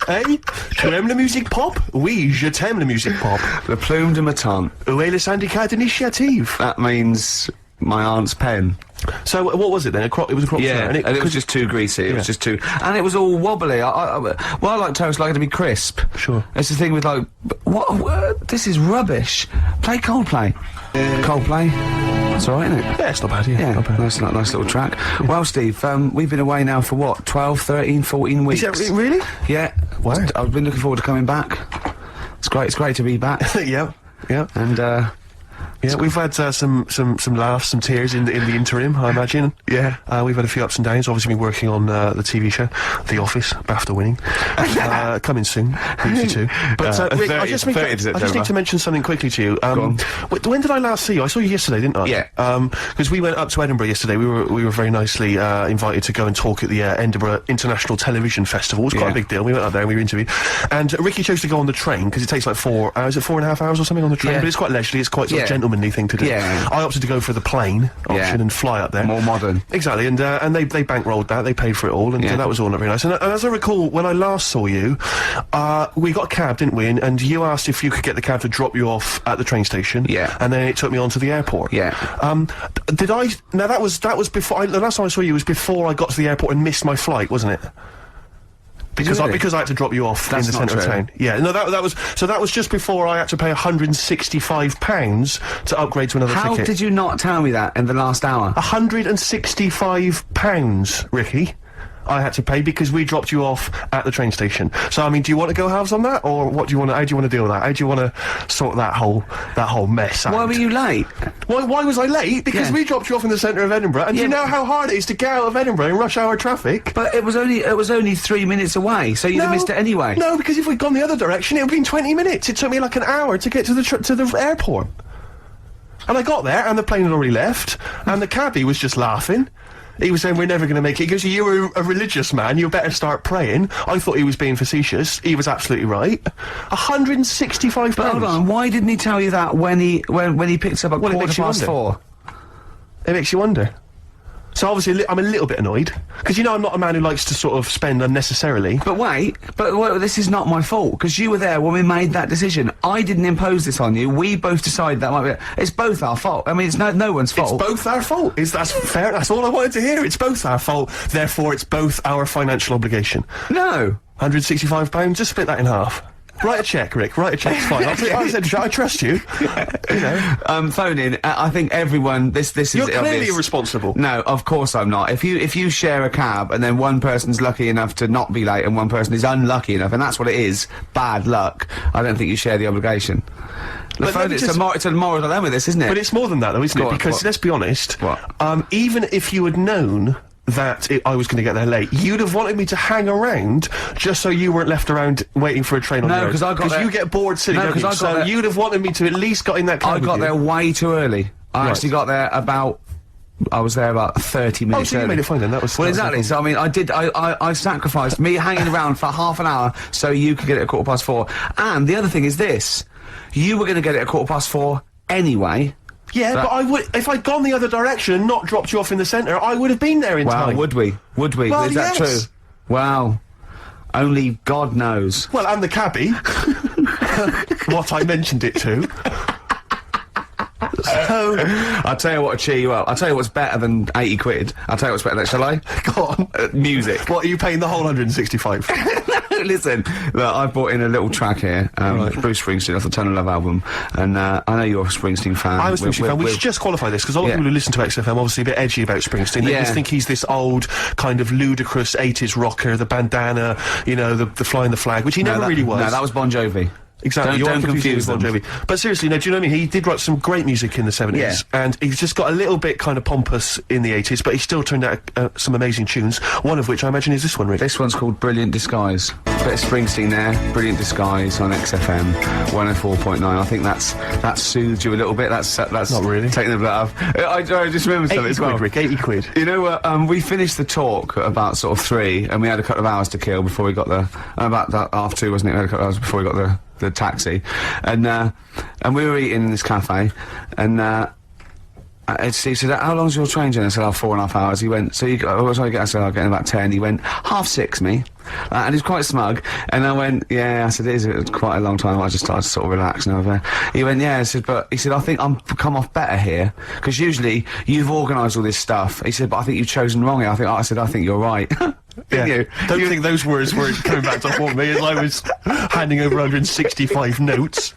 Speaker 1: Hey? Tu aimes la musique pop? Oui, je t'aime la musique pop.
Speaker 4: Le plume de ma tante.
Speaker 1: Où est le syndicat d'initiative?
Speaker 4: That means my aunt's pen.
Speaker 1: So what was it then? It was a croque monsieur,
Speaker 4: and it was just too greasy. It was just too, and it was all wobbly. I like toast, like it to be crisp.
Speaker 1: Sure.
Speaker 4: It's the thing with like, what? This is rubbish. Play Coldplay. Coldplay. That's all right, isn't it?
Speaker 1: Yeah, it's not bad. Yeah, not bad.
Speaker 4: Nice little track. Yeah. Well, Steve, we've been away now for what? 12, 13, 14 weeks.
Speaker 1: Is that really?
Speaker 4: Yeah.
Speaker 1: Wow.
Speaker 4: I've been looking forward to coming back. It's great. It's great to be back.
Speaker 1: Yeah.
Speaker 4: And
Speaker 1: yeah, we've had some laughs, some tears in the interim, I imagine.
Speaker 4: Yeah.
Speaker 1: We've had a few ups and downs. Obviously, been working on the TV show, The Office, BAFTA winning. Coming soon, BBC Two. But Rick, I just need to mention something quickly to you. When did I last see you? I saw you yesterday, didn't I?
Speaker 4: Yeah.
Speaker 1: Because we went up to Edinburgh yesterday. We were very nicely invited to go and talk at the Edinburgh International Television Festival. It was quite a big deal. We went up there and we were interviewed. And Ricky chose to go on the train because it takes like 4 hours. Is it 4.5 hours or something on the train? But it's quite leisurely. It's quite sort of gentlemanly thing to do.
Speaker 4: Yeah.
Speaker 1: I opted to go for the plane option and fly up there.
Speaker 4: More modern.
Speaker 1: Exactly, and they bankrolled that, they paid for it all, and that was all not very nice. And as I recall, when I last saw you, we got a cab, didn't we? And you asked if you could get the cab to drop you off at the train station.
Speaker 4: Yeah.
Speaker 1: And then it took me on to the airport.
Speaker 4: Yeah.
Speaker 1: Did I... Now, that was before... the last time I saw you was before I got to the airport and missed my flight, wasn't it? Because I had to drop you off in the centre of town. Yeah, no, that was just before I had to pay £165 to upgrade to another ticket.
Speaker 3: How did you not tell me that in the last hour?
Speaker 1: £165, Ricky. I had to pay because we dropped you off at the train station. So I mean, do you want to go halves on that, or what do you want? How do you want to deal with that? How do you want to sort that whole mess out?
Speaker 3: Why were you late?
Speaker 1: Why was I late? Because we dropped you off in the centre of Edinburgh, and do you know how hard it is to get out of Edinburgh in rush hour traffic?
Speaker 3: But it was only 3 minutes away, so you'd have missed it anyway.
Speaker 1: No, because if we'd gone the other direction, it would have been 20 minutes. It took me like an hour to get to the airport. And I got there, and the plane had already left, and the cabbie was just laughing. He was saying, we're never going to make it. He goes, you were a religious man, you better start praying. I thought he was being facetious. He was absolutely right. £165.
Speaker 3: But hold on, why didn't he tell you that when he picked up at 4:15?
Speaker 1: It makes you wonder. So obviously I'm a little bit annoyed, because you know I'm not a man who likes to sort of spend unnecessarily.
Speaker 3: But wait, this is not my fault, because you were there when we made that decision. I didn't impose this on you, we both decided that might be it's both our fault. I mean, it's no one's fault.
Speaker 1: It's both our fault. That's fair, that's all I wanted to hear. It's both our fault, therefore it's both our financial obligation.
Speaker 3: No.
Speaker 1: £165, just split that in half. Write a cheque, Rick. Write a cheque. It's fine. I trust you. You know.
Speaker 3: Phone in. I think everyone. This is.
Speaker 1: You're clearly irresponsible.
Speaker 3: No, of course I'm not. If you share a cab and then one person's lucky enough to not be late and one person is unlucky enough, and that's what it is, bad luck. I don't think you share the obligation. It's a moral dilemma, this, isn't it?
Speaker 1: But it's more than that, though, isn't it? Because let's be honest.
Speaker 3: What?
Speaker 1: Even if you had known that I was going to get there late, you'd have wanted me to hang around just so you weren't left around waiting for a train on the road. Because you get bored sitting there. So you'd have wanted me to at least got in that cab.
Speaker 3: I got there way too early. I actually got there I was there about 30 minutes
Speaker 1: so you made it fine then, that was...
Speaker 3: Well, exactly, so I mean, I sacrificed me hanging around for half an hour so you could get it at 4:15. And the other thing is this, you were going to get it at 4:15 anyway.
Speaker 1: Yeah, but I would, if I'd gone the other direction and not dropped you off in the centre, I would have been there in time.
Speaker 3: Would we?
Speaker 1: Well,
Speaker 3: is that true? Well, only God knows.
Speaker 1: Well, and the cabbie. What I mentioned it to. So...
Speaker 3: I'll tell you what to cheer you up. I'll tell you what's better than 80 quid. I'll tell you what's better than, shall I?
Speaker 1: Go on.
Speaker 3: Music.
Speaker 1: What, are you paying the whole 165?
Speaker 3: Listen, look, I brought in a little track here, Bruce Springsteen off the Tunnel Love album, and I know you're a Springsteen fan.
Speaker 1: I'm a Springsteen fan. We should just qualify this, because a lot of people who listen to XFM obviously a bit edgy about Springsteen. They just think he's this old, kind of ludicrous 80s rocker, the bandana, you know, the flying the flag, which he never really was.
Speaker 3: No, that was Bon Jovi.
Speaker 1: Exactly.
Speaker 3: Don't confuse them.
Speaker 1: Bon Jovi. But seriously, no, do you know what I mean? He did write some great music in the 70s, and he's just got a little bit kind of pompous in the 80s, but he still turned out some amazing tunes, one of which I imagine is this one, Rick.
Speaker 3: This one's called Brilliant Disguise. Bit of Springsteen there, Brilliant Disguise on XFM 104.9. I think that soothed you a little bit. That's
Speaker 1: not really
Speaker 3: taking the blood off. I just remembered something as well.
Speaker 1: 80 quid, Rick, 80 quid.
Speaker 3: You know what? We finished the talk at about sort of 3, and we had a couple of hours to kill before we got about that half 2, wasn't it? We had a couple of hours before we got the taxi, and we were eating in this cafe, and he said, how long's your train journey? I said, 4.5 hours. He went, so what time you get? I said, I'll get in about 10. He went, 6:30, me. And he's quite smug, and I went, yeah, I said, it was quite a long time. I just started to sort of relaxing over there. He went, yeah, I said, but he said, I think I'm come off better here, because usually you've organised all this stuff. He said, but I think you've chosen wrong here. I said, I think you're right.
Speaker 1: Yeah. Don't think those words were coming back to haunt me as I was handing over 165 notes.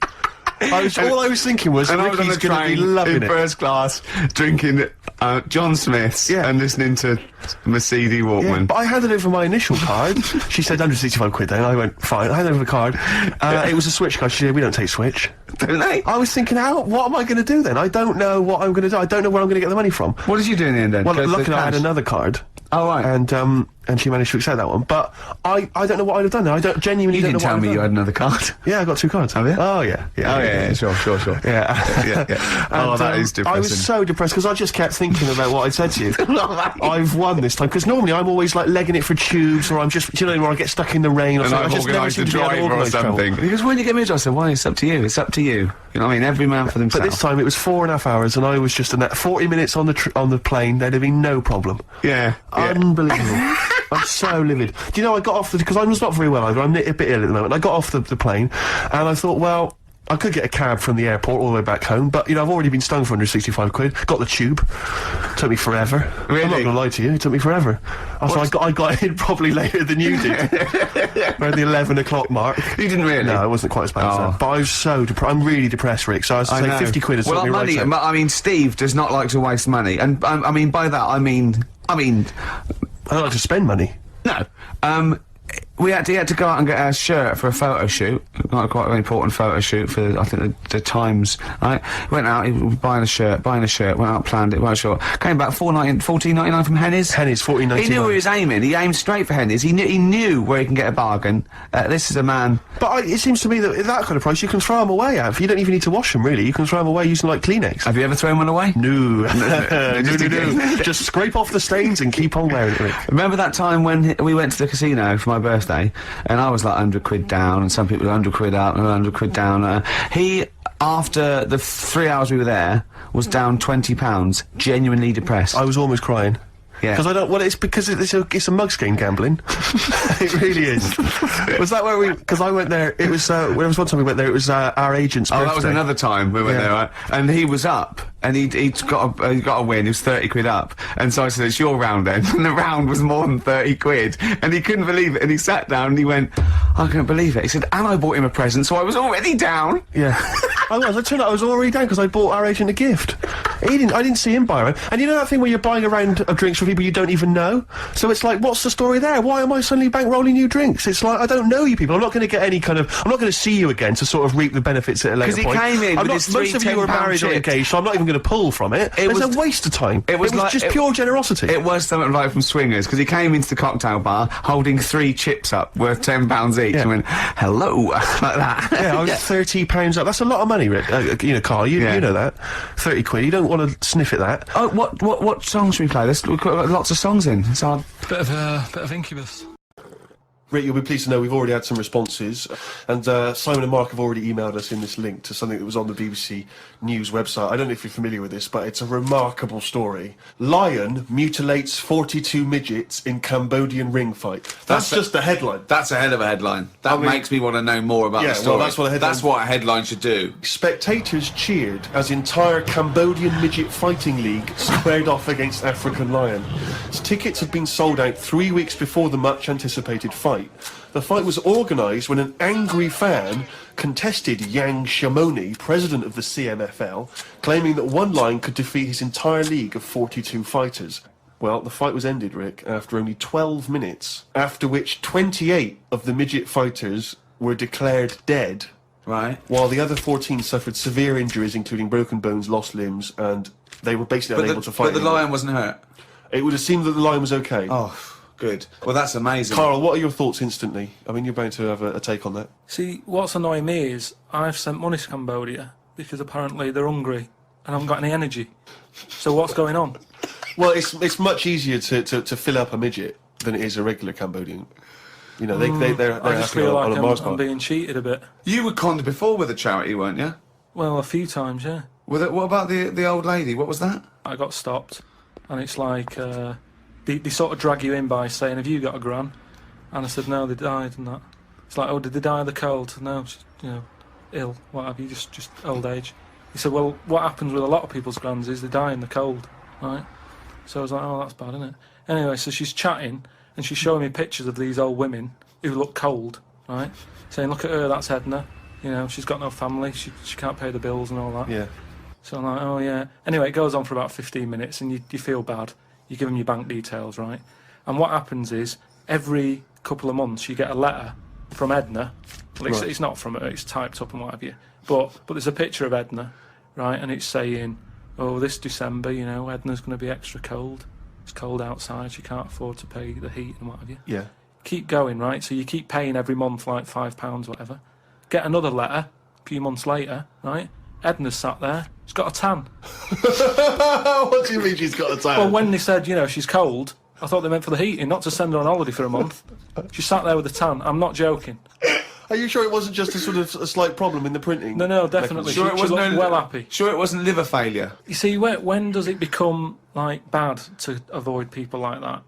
Speaker 1: All I was thinking was, Ricky's going to be loving it.
Speaker 3: In first class, drinking John Smith's and listening to Mercedes Walkman.
Speaker 1: Yeah, but I handed over my initial card. She said 165 quid then. I went, fine. I handed over the card. It was a Switch card. She said, we don't take Switch.
Speaker 3: Don't they?
Speaker 1: I was thinking, what am I going to do then? I don't know what I'm going to do. I don't know where I'm going to get the money from.
Speaker 3: What did you do in the end then?
Speaker 1: Well, luckily I had another card.
Speaker 3: Oh, right.
Speaker 1: And she managed to accept that one. But I don't know what I'd have done. I don't genuinely don't know what I'd have done.
Speaker 3: You didn't tell me you had another card.
Speaker 1: Yeah, I got 2 cards.
Speaker 3: Have you?
Speaker 1: Oh, yeah.
Speaker 3: Yeah, sure.
Speaker 1: Yeah.
Speaker 3: And, that is depressing.
Speaker 1: I was so depressed, because I just kept thinking about what I'd said to you. I've won this time, because normally I'm always, like, legging it for tubes, or I'm just, do you know, where I get stuck in the rain, or
Speaker 3: and
Speaker 1: something.
Speaker 3: I've organised a driver or something. Because when you get me a job, I said, why, it's up to you, it's up to you. You know what I mean? Every man for themselves.
Speaker 1: But this time it was 4.5 hours, and I was just in that 40 minutes on the plane. There'd have been no problem.
Speaker 3: Yeah.
Speaker 1: Unbelievable. I'm so livid. Do you know, I got off because I was not very well either. I'm a bit ill at the moment. I got off the plane, and I thought, well, I could get a cab from the airport all the way back home, but, you know, I've already been stung for 165 quid. Got the tube. Took me forever.
Speaker 3: Really?
Speaker 1: I'm not going to lie to you, it took me forever. Also, I got in probably later than you did. Around the 11 o'clock mark.
Speaker 3: You didn't really?
Speaker 1: No, it wasn't quite as bad as that. But I was so I'm really depressed, Rick, so I was saying 50 quid has took me right out.
Speaker 3: I mean, Steve does not like to waste money, and I mean, by that, I mean...
Speaker 1: I don't like to spend money.
Speaker 3: No. He had to go out and get a shirt for a photo shoot, like quite an important photo shoot for, I think, the Times, right? Went out, he was buying a shirt, went out, planned it, went short. Came back, $14.99 from Henny's.
Speaker 1: Henny's, $14.99.
Speaker 3: He knew where he was aiming, he aimed straight for Henny's, he knew where he can get a bargain. This is a man...
Speaker 1: But it seems to me that at that kind of price, you can throw them away, Av. You don't even need to wash them, really. You can throw them away using, like, Kleenex.
Speaker 3: Have you ever thrown one away?
Speaker 1: No. No. Just scrape off the stains and keep on wearing it, Rick.
Speaker 3: Remember that time when we went to the casino for my birthday, and I was like 100 quid down, and some people were 100 quid up and 100 quid down. He, after the 3 hours we were there, was down £20, genuinely depressed.
Speaker 1: I was almost crying.
Speaker 3: Yeah.
Speaker 1: Because I don't... Well, it's because it's a mugs game gambling. It really is. Was that where we... Because I went there, it was... there was one time we went there, it was our agent's birthday.
Speaker 3: That was another time we went there, right? And he was up, and he'd got a win, he was 30 quid up. And so I said, it's your round then. And the round was more than 30 quid. And he couldn't believe it, and he sat down and he went, I can't believe it. He said, and I bought him a present, so I was already down.
Speaker 1: Yeah. I turned out I was already down because I bought our agent a gift. I didn't see him buy around. And you know that thing where you're buying a round of drinks for people you don't even know? So it's like, what's the story there? Why am I suddenly bankrolling you drinks? It's like, I don't know you people. I'm not going to get any kind of... I'm not going to see you again to sort of reap the benefits at a later point.
Speaker 3: Because he came in with his
Speaker 1: most of you are married or engaged, so I'm not even going to pull from it. It's a waste of time. It was just pure generosity.
Speaker 3: It was something like from Swingers, because he came into the cocktail bar holding 3 chips up worth £10 each and went, hello, like that.
Speaker 1: Yeah, I was £30 up. That's a lot of money, Rick. You know, Carl, you know that. 30 quid. You don't want to sniff at that.
Speaker 3: Oh, what songs should we play? We've got lots of songs in. It's hard.
Speaker 2: Bit of Incubus.
Speaker 1: Rick, you'll be pleased to know we've already had some responses, and Simon and Mark have already emailed us in this link to something that was on the BBC News website. I don't know if you're familiar with this, but it's a remarkable story. Lion mutilates 42 midgets in Cambodian ring fight. That's just the headline.
Speaker 3: That's a hell of a headline. That makes me want to know more about the story.
Speaker 1: Well, that's what a headline
Speaker 3: should do.
Speaker 1: Spectators cheered as entire Cambodian midget fighting league squared off against African lion. Tickets had been sold out 3 weeks before the much-anticipated fight. The fight was organised when an angry fan contested Yang Shamoni, president of the CMFL, claiming that one lion could defeat his entire league of 42 fighters. Well, the fight was ended, Rick, after only 12 minutes, after which 28 of the midget fighters were declared dead,
Speaker 3: right,
Speaker 1: while the other 14 suffered severe injuries, including broken bones, lost limbs, and they were basically unable to fight.
Speaker 3: But the lion wasn't hurt?
Speaker 1: It would have seemed that the lion was okay.
Speaker 3: Oh, good. Well, that's amazing.
Speaker 1: Carl, what are your thoughts instantly? I mean, you're bound to have a take on that.
Speaker 2: See, what's annoying me is I've sent money to Cambodia because apparently they're hungry and haven't got any energy. So what's going on?
Speaker 1: Well, it's much easier to fill up a midget than it is a regular Cambodian. You know, they're
Speaker 2: I just feel like I'm being cheated a bit.
Speaker 3: You were conned before with a charity, weren't you?
Speaker 2: Well, a few times, yeah.
Speaker 3: What about the old lady? What was that?
Speaker 2: I got stopped, and it's like they sort of drag you in by saying, "Have you got a gran?" And I said, "No, they died," and that. It's like, "Oh, did they die of the cold?" No, just, you know, ill. What have you? Just old age. He said, "Well, what happens with a lot of people's grans is they die in the cold, right?" So I was like, "Oh, that's bad, isn't it?" Anyway, so she's chatting and she's showing me pictures of these old women who look cold, right? Saying, "Look at her, that's Edna. You know, she's got no family. She can't pay the bills and all that."
Speaker 1: Yeah.
Speaker 2: So I'm like, "Oh yeah." Anyway, it goes on for about 15 minutes, and you feel bad. You give them your bank details, right? And what happens is every couple of months you get a letter from Edna. Well, it's not from her; it's typed up and what have you. But there's a picture of Edna, right? And it's saying, "Oh, this December, you know, Edna's going to be extra cold. It's cold outside. She can't afford to pay the heat and what have you."
Speaker 1: Yeah.
Speaker 2: Keep going, right? So you keep paying every month like £5, whatever. Get another letter a few months later, right? Edna's sat there. She's got a tan.
Speaker 1: What do you mean she's got a tan?
Speaker 2: Well, when they said, you know, she's cold, I thought they meant for the heating, not to send her on holiday for a month. She sat there with a tan. I'm not joking.
Speaker 1: Are you sure it wasn't just a slight problem in the printing?
Speaker 2: No, definitely.
Speaker 3: Sure,
Speaker 2: she looked well happy.
Speaker 3: Sure, it wasn't liver failure.
Speaker 2: You see, when does it become like bad to avoid people like that?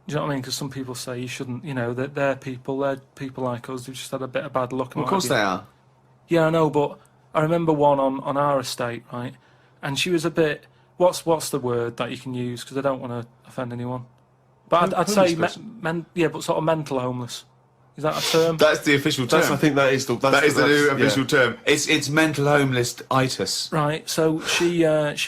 Speaker 2: Do you know what I mean? Because some people say you shouldn't. You know, they're people like us who've just had a bit of bad luck.
Speaker 3: Well, of course they are.
Speaker 2: Yeah, I know, but I remember one on our estate, right? And she was a bit... What's the word that you can use? Because I don't want to offend anyone. But I'd say, but sort of mental homeless. Is that a term?
Speaker 3: That's the official term.
Speaker 1: I think that is the
Speaker 3: new official term. It's mental homeless-itis.
Speaker 2: Right, so she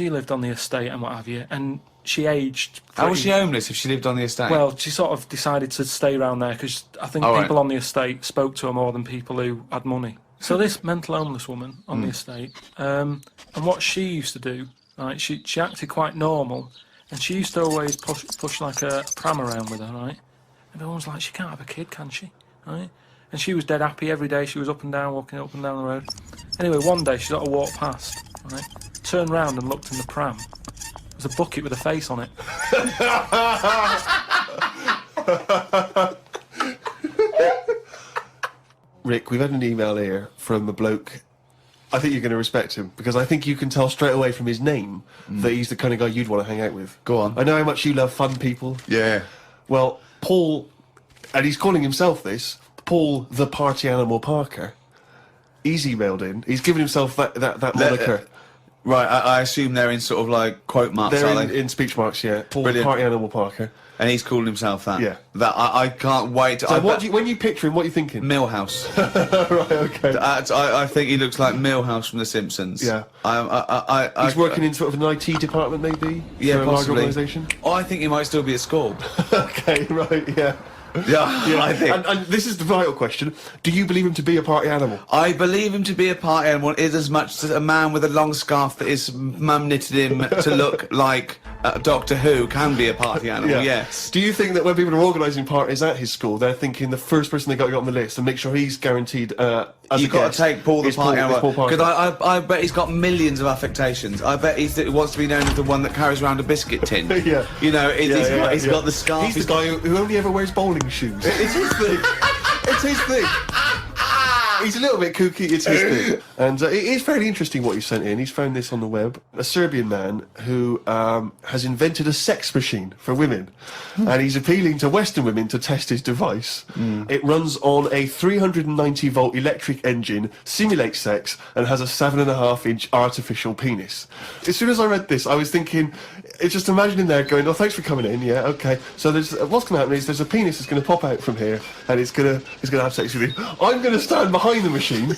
Speaker 2: lived on the estate and what have you, and she aged...
Speaker 3: How was she homeless if she lived on the estate?
Speaker 2: Well, she sort of decided to stay around there because I think people on the estate spoke to her more than people who had money. So this mental homeless woman on the estate, and what she used to do, right, she acted quite normal, and she used to always push like a pram around with her, right? And everyone was like, she can't have a kid, can she? Right? And she was dead happy every day. She was up and down, walking up and down the road. Anyway, one day she sort of walked past, right? Turned round and looked in the pram. There was a bucket with a face on it.
Speaker 1: Rick, we've had an email here from a bloke. I think you're going to respect him, because I think you can tell straight away from his name that he's the kind of guy you'd want to hang out with.
Speaker 3: Go on.
Speaker 1: I know how much you love fun people.
Speaker 3: Yeah.
Speaker 1: Well, Paul, and he's calling himself this, Paul the Party Animal Parker, he's emailed in. He's given himself that moniker.
Speaker 3: Right, I assume they're in sort of like quote marks,
Speaker 1: They're
Speaker 3: are they?
Speaker 1: in speech marks, yeah. Paul the
Speaker 3: Brilliant.
Speaker 1: Party Animal Parker.
Speaker 3: And he's calling himself that?
Speaker 1: Yeah.
Speaker 3: That I can't wait.
Speaker 1: So when you picture him, what are you thinking?
Speaker 3: Millhouse.
Speaker 1: Right, okay.
Speaker 3: I think he looks like Millhouse from The Simpsons.
Speaker 1: Yeah.
Speaker 3: He's
Speaker 1: He's working in sort of an IT department, maybe?
Speaker 3: Yeah,
Speaker 1: for a large
Speaker 3: possibly.
Speaker 1: organisation?
Speaker 3: Oh, I think he might still be at school.
Speaker 1: Okay, right, yeah.
Speaker 3: Yeah, I think.
Speaker 1: And this is the vital question. Do you believe him to be a party animal?
Speaker 3: I believe him to be a party animal is as much as a man with a long scarf that his mum knitted him to look like Doctor Who can be a party animal, yes.
Speaker 1: Do you think that when people are organising parties at his school, they're thinking the first person they got to get on the list and make sure he's guaranteed as
Speaker 3: You've
Speaker 1: a
Speaker 3: got
Speaker 1: guest
Speaker 3: to take Paul the
Speaker 1: is
Speaker 3: party animal.
Speaker 1: Parker.
Speaker 3: Because I bet he's got millions of affectations. I bet he wants to be known as the one that carries around a biscuit tin.
Speaker 1: Yeah.
Speaker 3: You know, he's got the scarf.
Speaker 1: He's the guy who only ever wears bowling shoes. It's his thing. It's his thing. He's a little bit kooky, it's his thing. And it is fairly interesting what he sent in. He's found this on the web. A Serbian man who has invented a sex machine for women. And he's appealing to Western women to test his device. It runs on a 390-volt electric engine, simulates sex, and has a 7.5-inch artificial penis. As soon as I read this, I was thinking, it's just imagining there going, oh, thanks for coming in, yeah, okay. So what's going to happen is there's a penis that's going to pop out from here, and it's going to have sex with you. I'm going to stand behind the machine.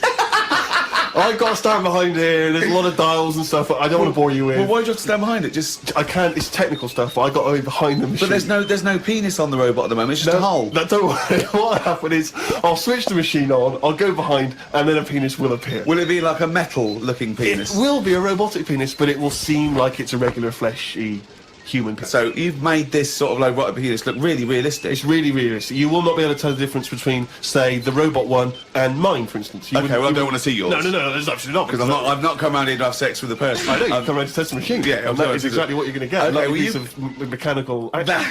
Speaker 1: I've got to stand behind here. There's a lot of dials and stuff. I don't want to bore you with.
Speaker 3: Well, why do you have to stand behind it? Just
Speaker 1: I can't. It's technical stuff. But I got to be behind the machine.
Speaker 3: But there's no penis on the robot at the moment. It's just a hole.
Speaker 1: No, don't worry. What will happen is I'll switch the machine on. I'll go behind, and then a penis will appear.
Speaker 3: Will it be like a metal-looking penis?
Speaker 1: It will be a robotic penis, but it will seem like it's a regular fleshy human penis.
Speaker 3: So you've made this sort of like robotic penis look really realistic.
Speaker 1: It's really realistic. You will not be able to tell the difference between, say, the robot one and mine, for instance.
Speaker 3: Okay, well, I don't want to see yours.
Speaker 1: No, there's absolutely not.
Speaker 3: Because I've not come around here to have sex with a person.
Speaker 1: I know, you've come around to test the machine.
Speaker 3: Yeah,
Speaker 1: and that is exactly what you're going to get.
Speaker 3: Okay,
Speaker 1: like a piece of mechanical action.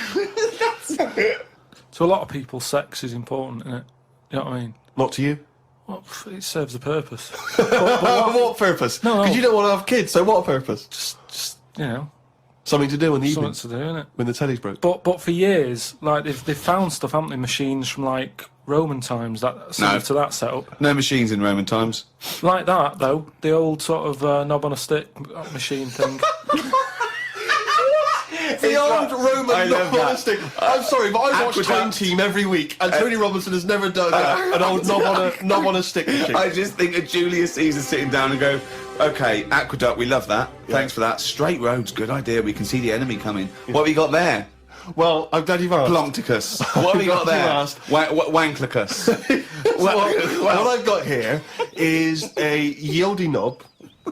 Speaker 2: To a lot of people, sex is important, isn't it? You know what I mean?
Speaker 1: Not to you?
Speaker 2: Well, it serves a purpose.
Speaker 1: but what purpose?
Speaker 2: No.
Speaker 1: Because you don't want to have kids, so what purpose?
Speaker 2: Just you know,
Speaker 1: something to do in the evening.
Speaker 2: something to do, innit?
Speaker 1: When the telly's broke.
Speaker 2: But for years, like they've found stuff, haven't they? Machines from like Roman times that similar to that setup.
Speaker 3: No machines in Roman times.
Speaker 2: Like that though, the old sort of knob on a stick machine thing.
Speaker 1: The old Roman knob on a stick. I'm sorry, but I watch
Speaker 3: Aqueduct.
Speaker 1: Time Team every week, and Tony Robinson has never done an old knob on a stick machine.
Speaker 3: I just think of Julius Caesar sitting down and go, okay, aqueduct, we love that. Thanks for that. Straight roads, good idea. We can see the enemy coming. What have we got there?
Speaker 1: Well, I'm glad you've asked.
Speaker 3: Ploncticus. What have we got there? Wanklicus.
Speaker 1: What I've got here is a Yodi knob.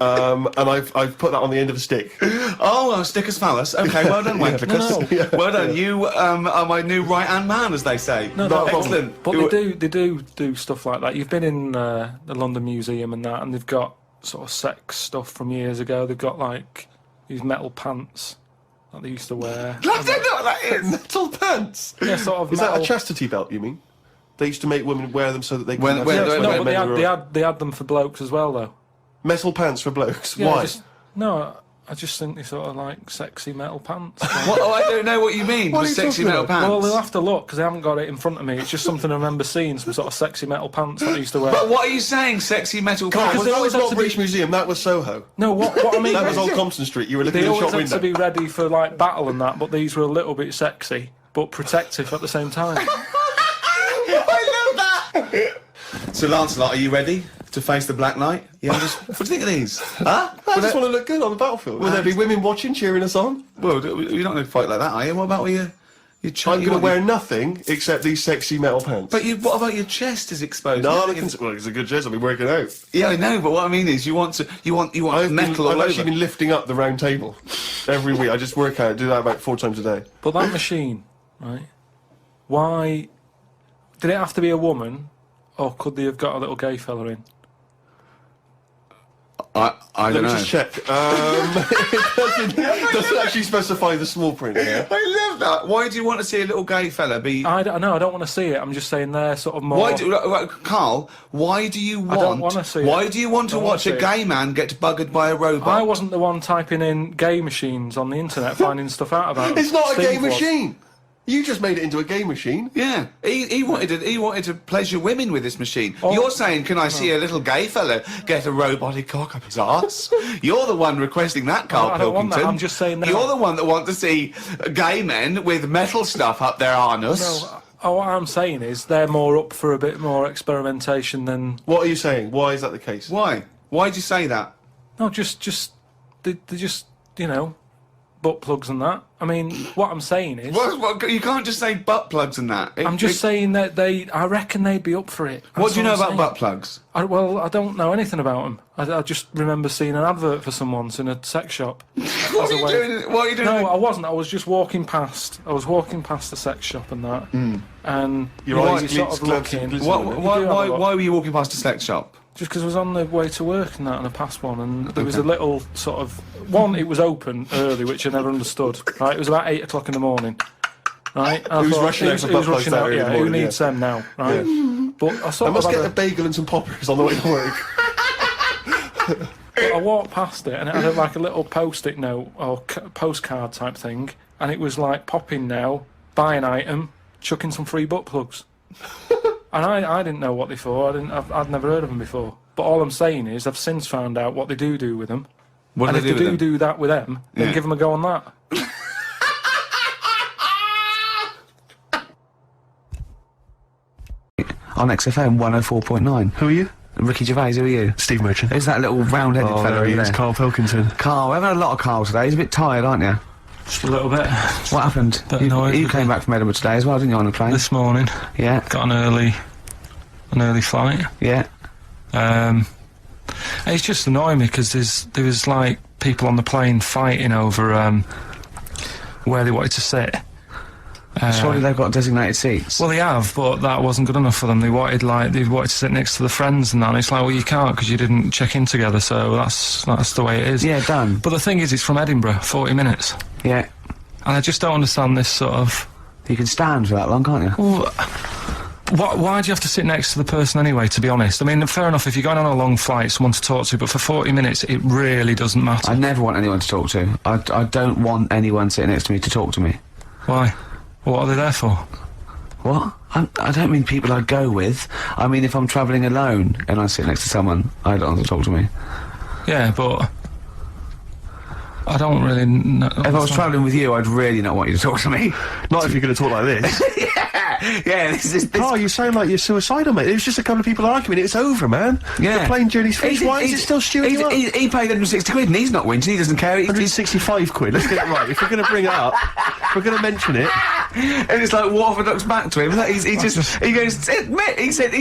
Speaker 1: And I've put that on the end of a stick.
Speaker 3: Oh, stickus phallus. Okay, well done, Wanklicus.
Speaker 1: No.
Speaker 3: Well done. You are my new right-hand man, as they say.
Speaker 2: No,
Speaker 3: excellent.
Speaker 2: But they do stuff like that. You've been in the London Museum and that, and they've got sort of sex stuff from years ago. They've got like these metal pants that they used to wear.
Speaker 3: I don't know what that is.
Speaker 1: Metal pants.
Speaker 2: Yeah, sort of.
Speaker 1: Is
Speaker 2: metal.
Speaker 1: that a chastity belt? You mean? They used to make women wear them so that they could.
Speaker 2: No, but they had them for blokes as well, though.
Speaker 1: Metal pants for blokes.
Speaker 2: Yeah,
Speaker 1: Why?
Speaker 2: I I just think they sort of like sexy metal pants.
Speaker 3: What? Oh, I don't know what you mean with sexy metal pants.
Speaker 2: Well, they'll have to look, because I haven't got it in front of me. It's just something I remember seeing, some sort of sexy metal pants that I used to wear.
Speaker 3: But what are you saying, sexy metal pants?
Speaker 1: Because that was not British Museum, that was Soho.
Speaker 2: No, what I mean...
Speaker 1: That was Old Compton Street, you were looking
Speaker 2: they
Speaker 1: in the shop
Speaker 2: always
Speaker 1: window.
Speaker 2: had to be ready for, like, battle and that, but these were a little bit sexy, but protective at the same time.
Speaker 3: I love that! So, Lancelot, are you ready to face the Black Knight? Yeah, what do you think of these? Huh?
Speaker 1: I just want to look good on the battlefield. Will there be women watching, cheering us on?
Speaker 3: Well, you're not going to fight like that, are you? What about your
Speaker 1: I'm going to wear nothing except these sexy metal pants.
Speaker 3: But what about your chest is exposed?
Speaker 1: No, well, it's a good chest. I've been working out.
Speaker 3: Yeah, I know. But what I mean is, you want metal all over.
Speaker 1: I've actually been lifting up the round table every week. I just work out, do that about 4 times a day.
Speaker 2: But that machine, right? Why did it have to be a woman, or could they have got a little gay fella in?
Speaker 3: I don't know.
Speaker 1: Let me just check. It doesn't actually specify the small print here.
Speaker 3: I love that. Why do you want to see a little gay fella be...
Speaker 2: I don't want to see it. I'm just saying they're sort of more...
Speaker 3: Karl, why do you want...
Speaker 2: I don't want to see it.
Speaker 3: Why do you want to watch a gay man get buggered by a robot?
Speaker 2: I wasn't the one typing in gay machines on the internet, finding stuff out about them.
Speaker 1: It's not a
Speaker 2: Steve
Speaker 1: gay
Speaker 2: was.
Speaker 1: machine. You just made it into a gay machine.
Speaker 3: Yeah, he wanted to pleasure women with this machine. You're saying, can I see a little gay fella get a robotic cock up his arse? You're the one requesting that, Karl
Speaker 2: I don't want
Speaker 3: Pilkington.
Speaker 2: that. I'm just saying that.
Speaker 3: You're the one that wants to see gay men with metal stuff up their anus.
Speaker 2: No, what I'm saying is they're more up for a bit more experimentation than...
Speaker 1: What are you saying? Why is that the case?
Speaker 3: Why? Why'd you say that?
Speaker 2: No, they're just, you know, butt plugs and that. I mean, what I'm saying is...
Speaker 3: What, you can't just say butt plugs and that.
Speaker 2: I'm just saying that I reckon they'd be up for it.
Speaker 3: What do you know about
Speaker 2: saying.
Speaker 3: butt plugs?
Speaker 2: I don't know anything about them. I just remember seeing an advert for some once in a sex shop.
Speaker 3: What are you doing?
Speaker 2: No, I wasn't. I was just walking past. I was walking past the sex shop and that. And
Speaker 1: Your eyes
Speaker 2: sort of looking.
Speaker 3: Why were you walking past a sex shop?
Speaker 2: Just because I was on the way to work and that, and I passed one, and there was a little sort of one. It was open early, which I never understood. Right, it was about 8 o'clock in the morning. Right, and
Speaker 1: Who's rushing out for butt plugs that early in the
Speaker 2: who
Speaker 1: morning,
Speaker 2: needs them now? Right, but I
Speaker 1: must get a bagel and some poppers on the way to work.
Speaker 2: But I walked past it, and it had like a little post-it note or postcard type thing, and it was like, pop in now, buy an item, chuck in some free butt plugs. And I didn't know what they for. I'd never heard of them before. But all I'm saying is I've since found out what they do with them.
Speaker 3: What
Speaker 2: and
Speaker 3: do
Speaker 2: if
Speaker 3: they
Speaker 2: they do that with them, then give them a go on that.
Speaker 3: On XFM 104.9.
Speaker 1: Who are you?
Speaker 3: Ricky Gervais, who are you?
Speaker 1: Steve Merchant.
Speaker 3: Who's that little round-headed fella over there?
Speaker 1: Karl Pilkington.
Speaker 3: Karl, we haven't had a lot of Karl today. He's a bit tired, aren't you?
Speaker 2: Just a little bit.
Speaker 3: What happened? You came back from Edinburgh today as well, didn't you, on the plane?
Speaker 2: This morning.
Speaker 3: Yeah.
Speaker 2: Got an early flight.
Speaker 3: Yeah.
Speaker 2: It's just annoying me because there was like people on the plane fighting over where they wanted to sit.
Speaker 3: Surely they've got designated seats.
Speaker 2: Well, they have, but that wasn't good enough for them. They wanted to sit next to the friends and that. And it's like, well, you can't because you didn't check in together. So that's the way it is.
Speaker 3: Yeah, done.
Speaker 2: But the thing is, it's from Edinburgh, 40 minutes.
Speaker 3: Yeah.
Speaker 2: And I just don't understand this sort of...
Speaker 3: You can stand for that long, can't you?
Speaker 2: Well, why do you have to sit next to the person anyway, to be honest? I mean, fair enough, if you're going on a long flight, someone to talk to, but for 40 minutes, it really doesn't matter.
Speaker 3: I never want anyone to talk to. I don't want anyone sitting next to me to talk to me.
Speaker 2: Why? What are they there for?
Speaker 3: What? I don't mean people I go with. I mean if I'm travelling alone and I sit next to someone, I don't want them to talk to me.
Speaker 2: Yeah, but... I don't really know...
Speaker 3: If I was travelling with you, I'd really not want you to talk to me.
Speaker 1: Not if you're going to talk like this.
Speaker 3: Yeah, this...
Speaker 1: Karl, you sound like you're suicidal, mate. It was just a couple of people arguing. It's over, man.
Speaker 3: Yeah.
Speaker 1: The plane journey's finished. Why is it still stewing you up?
Speaker 3: He paid 160 quid and he's not whinging. He doesn't care.
Speaker 1: 165 quid. Let's get it right. If we're going to bring it up, if we're going to mention it...
Speaker 3: And it's like Waterford looks back to him. He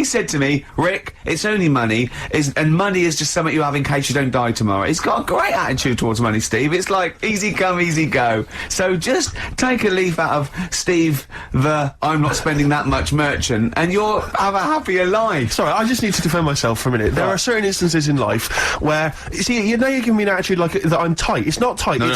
Speaker 3: said to me, Rick, it's only money, and money is just something you have in case you don't die tomorrow. He's got a great attitude towards money, Steve. It's like easy come, easy go. So just take a leaf out of Steve the I'm not spending that much merchant, and you'll have a happier life.
Speaker 1: Sorry, I just need to defend myself for a minute. There are certain instances in life where, you see, you're giving me an attitude like that I'm tight. It's not tight.
Speaker 3: No,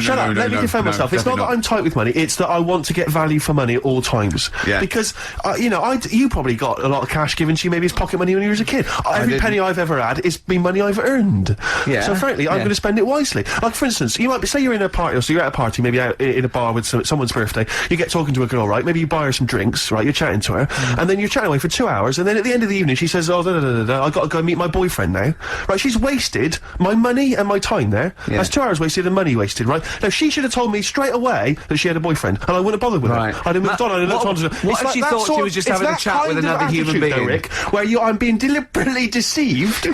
Speaker 1: Shut up. Let me defend myself. It's not that I'm tight with money. It's that I want to get value for money at all times.
Speaker 4: Yeah.
Speaker 1: Because, you know, you probably got a lot of cash given to you, maybe as pocket money when you were a kid. Every penny I've ever had is been money I've earned.
Speaker 4: Yeah.
Speaker 1: So frankly, I'm going to spend it wisely. Like, for instance, you might be, say you're in a party, or so you're at a party, maybe out in a bar with someone's birthday, you get talking to a girl, right? Maybe you buy her some drinks, right? You're chatting to her, and then you're chatting away for 2 hours, and then at the end of the evening she says, oh, I got to go meet my boyfriend now. Right, she's wasted my money and my time there.
Speaker 4: Yeah.
Speaker 1: That's 2 hours wasted and money wasted, right? Now, she should have told me straight away that she had a boyfriend, and I wouldn't have bothered with her. I'd have moved on, I'd have looked on to her.
Speaker 3: What if she thought she was just having a chat with another human being?
Speaker 1: Though, Rick, where I'm being deliberately deceived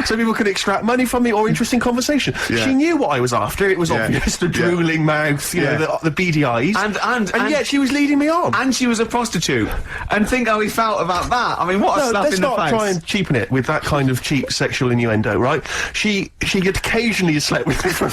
Speaker 1: so people can extract money from me or interesting conversation.
Speaker 4: Yeah.
Speaker 1: She knew what I was after, it was obvious, the drooling mouth, you know, the beady eyes. And yet she was leading me on.
Speaker 3: And she was a prostitute. And think how he felt about that. I mean, what a slap in the face.
Speaker 1: Let's not try and cheapen it with that kind of cheap sexual innuendo, right? She occasionally slept with me for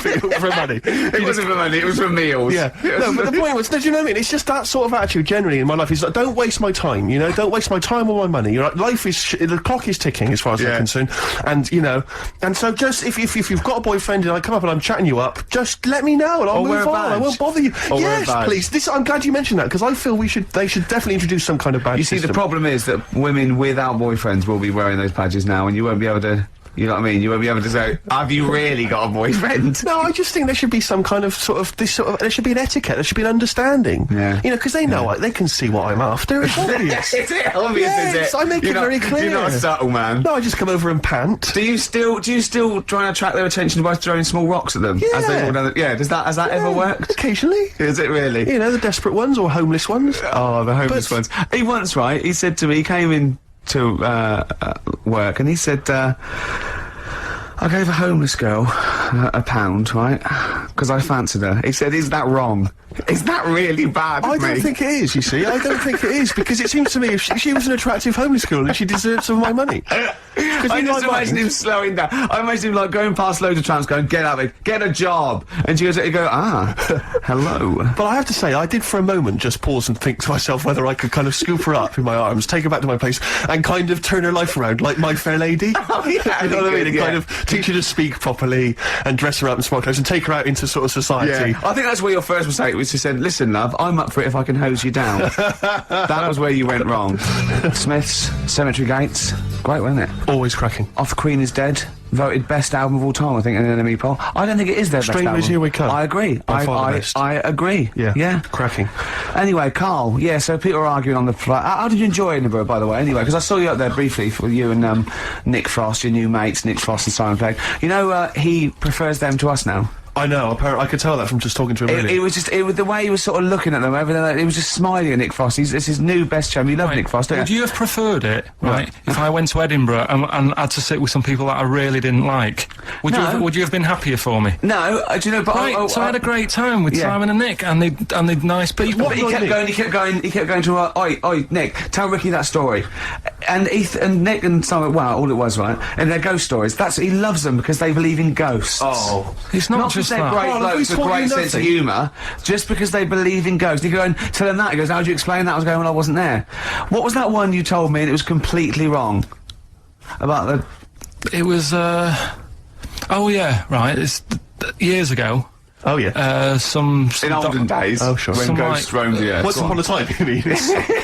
Speaker 1: money.
Speaker 3: It wasn't for money, it was for meals.
Speaker 1: Yeah. No, but the point was, do you know what I mean? It's just that sort of attitude generally in my life. Is like, don't waste my time, you know? Don't waste my time or my money. You know, life is, the clock is ticking as far as I'm concerned. And, you know, and so just, if you've got a boyfriend and I come up and I'm chatting you up, just let me know and I'll move on. I won't bother you. Yes, please. I'm glad you mentioned that, because I feel they should definitely introduce some kind of badge system.
Speaker 3: You see, the problem is that women without boyfriends will be wearing those badges now, and you won't be able to, you know what I mean? You won't be able to say, have you really got a boyfriend?
Speaker 1: No, I just think there should be some kind of there should be an etiquette, there should be an understanding.
Speaker 3: Yeah.
Speaker 1: You know, because they know they can see what I'm after. It's obvious.
Speaker 3: Is it obvious,
Speaker 1: yes,
Speaker 3: is it?
Speaker 1: I make it very clear.
Speaker 3: You're not a subtle man.
Speaker 1: No, I just come over and pant.
Speaker 3: Do you still try and attract their attention by throwing small rocks at them?
Speaker 1: Yeah.
Speaker 3: As they walk down has that ever worked?
Speaker 1: Occasionally.
Speaker 3: Is it really?
Speaker 1: You know, the desperate ones or homeless ones.
Speaker 3: Oh, the homeless ones. He once, he said to me, he came in to work and he said, I gave a homeless girl £1, right? Because I fancied her. He said, is that wrong? Is that really bad of me?
Speaker 1: I don't think it is, you see. I don't think it is, because it seems to me if she was an attractive homeless girl and she deserves some of my money.
Speaker 3: I just imagine him slowing down. I imagine him like going past loads of tramps going, get out of it, get a job. And she goes, hello.
Speaker 1: But I have to say, I did for a moment just pause and think to myself whether I could kind of scoop her up in my arms, take her back to my place, and kind of turn her life around like My Fair Lady.
Speaker 3: Oh, yeah,
Speaker 1: you know what I mean? And kind of teach her to speak properly and dress her up in smart clothes and take her out into sort of society.
Speaker 3: Yeah. I think that's where your first mistake was. She said, listen, love, I'm up for it if I can hose you down. That was where you went wrong. Smith's, Cemetery Gates, great, wasn't it?
Speaker 1: Always cracking.
Speaker 3: Off the Queen is Dead, voted best album of all time, I think, in an NME poll. I don't think it is their best album.
Speaker 1: Strangers Here We Come.
Speaker 3: I agree. I agree.
Speaker 1: Yeah. Cracking.
Speaker 3: Anyway, Carl, so people are arguing on the flight. How did you enjoy Edinburgh, by the way, anyway? Because I saw you up there briefly with you and Nick Frost, your new mates, Nick Frost and Simon Pegg. You know, he prefers them to us now.
Speaker 1: I know, apparently, I could tell that from just talking to him earlier.
Speaker 3: It was just, the way he was sort of looking at them, everything, he was just smiling at Nick Frost. It's his new best chum. You love Nick Frost, don't you?
Speaker 2: Would you have preferred it, right, if I went to Edinburgh and had to sit with some people that I really didn't like? Would you have been happier for me?
Speaker 3: No, do you know, but
Speaker 2: so I had a great time with Simon and Nick, and they're nice people.
Speaker 3: But he kept going to, oi, Nick, tell Ricky that story. And Nick and Simon, all it was, right, and their ghost stories, he loves them because they believe in ghosts.
Speaker 2: Oh. It's not just that.
Speaker 3: Great blokes with a great sense of humour, just because they believe in ghosts. You go and tell him that, he goes, how do you explain that? I was going, well, I wasn't there. What was that one you told me and it was completely wrong? About the...
Speaker 2: It was, oh yeah, right, it's years ago.
Speaker 1: Oh yeah.
Speaker 3: In olden days.
Speaker 1: Oh sure.
Speaker 3: When ghosts roamed the earth.
Speaker 1: Once upon a time, you mean?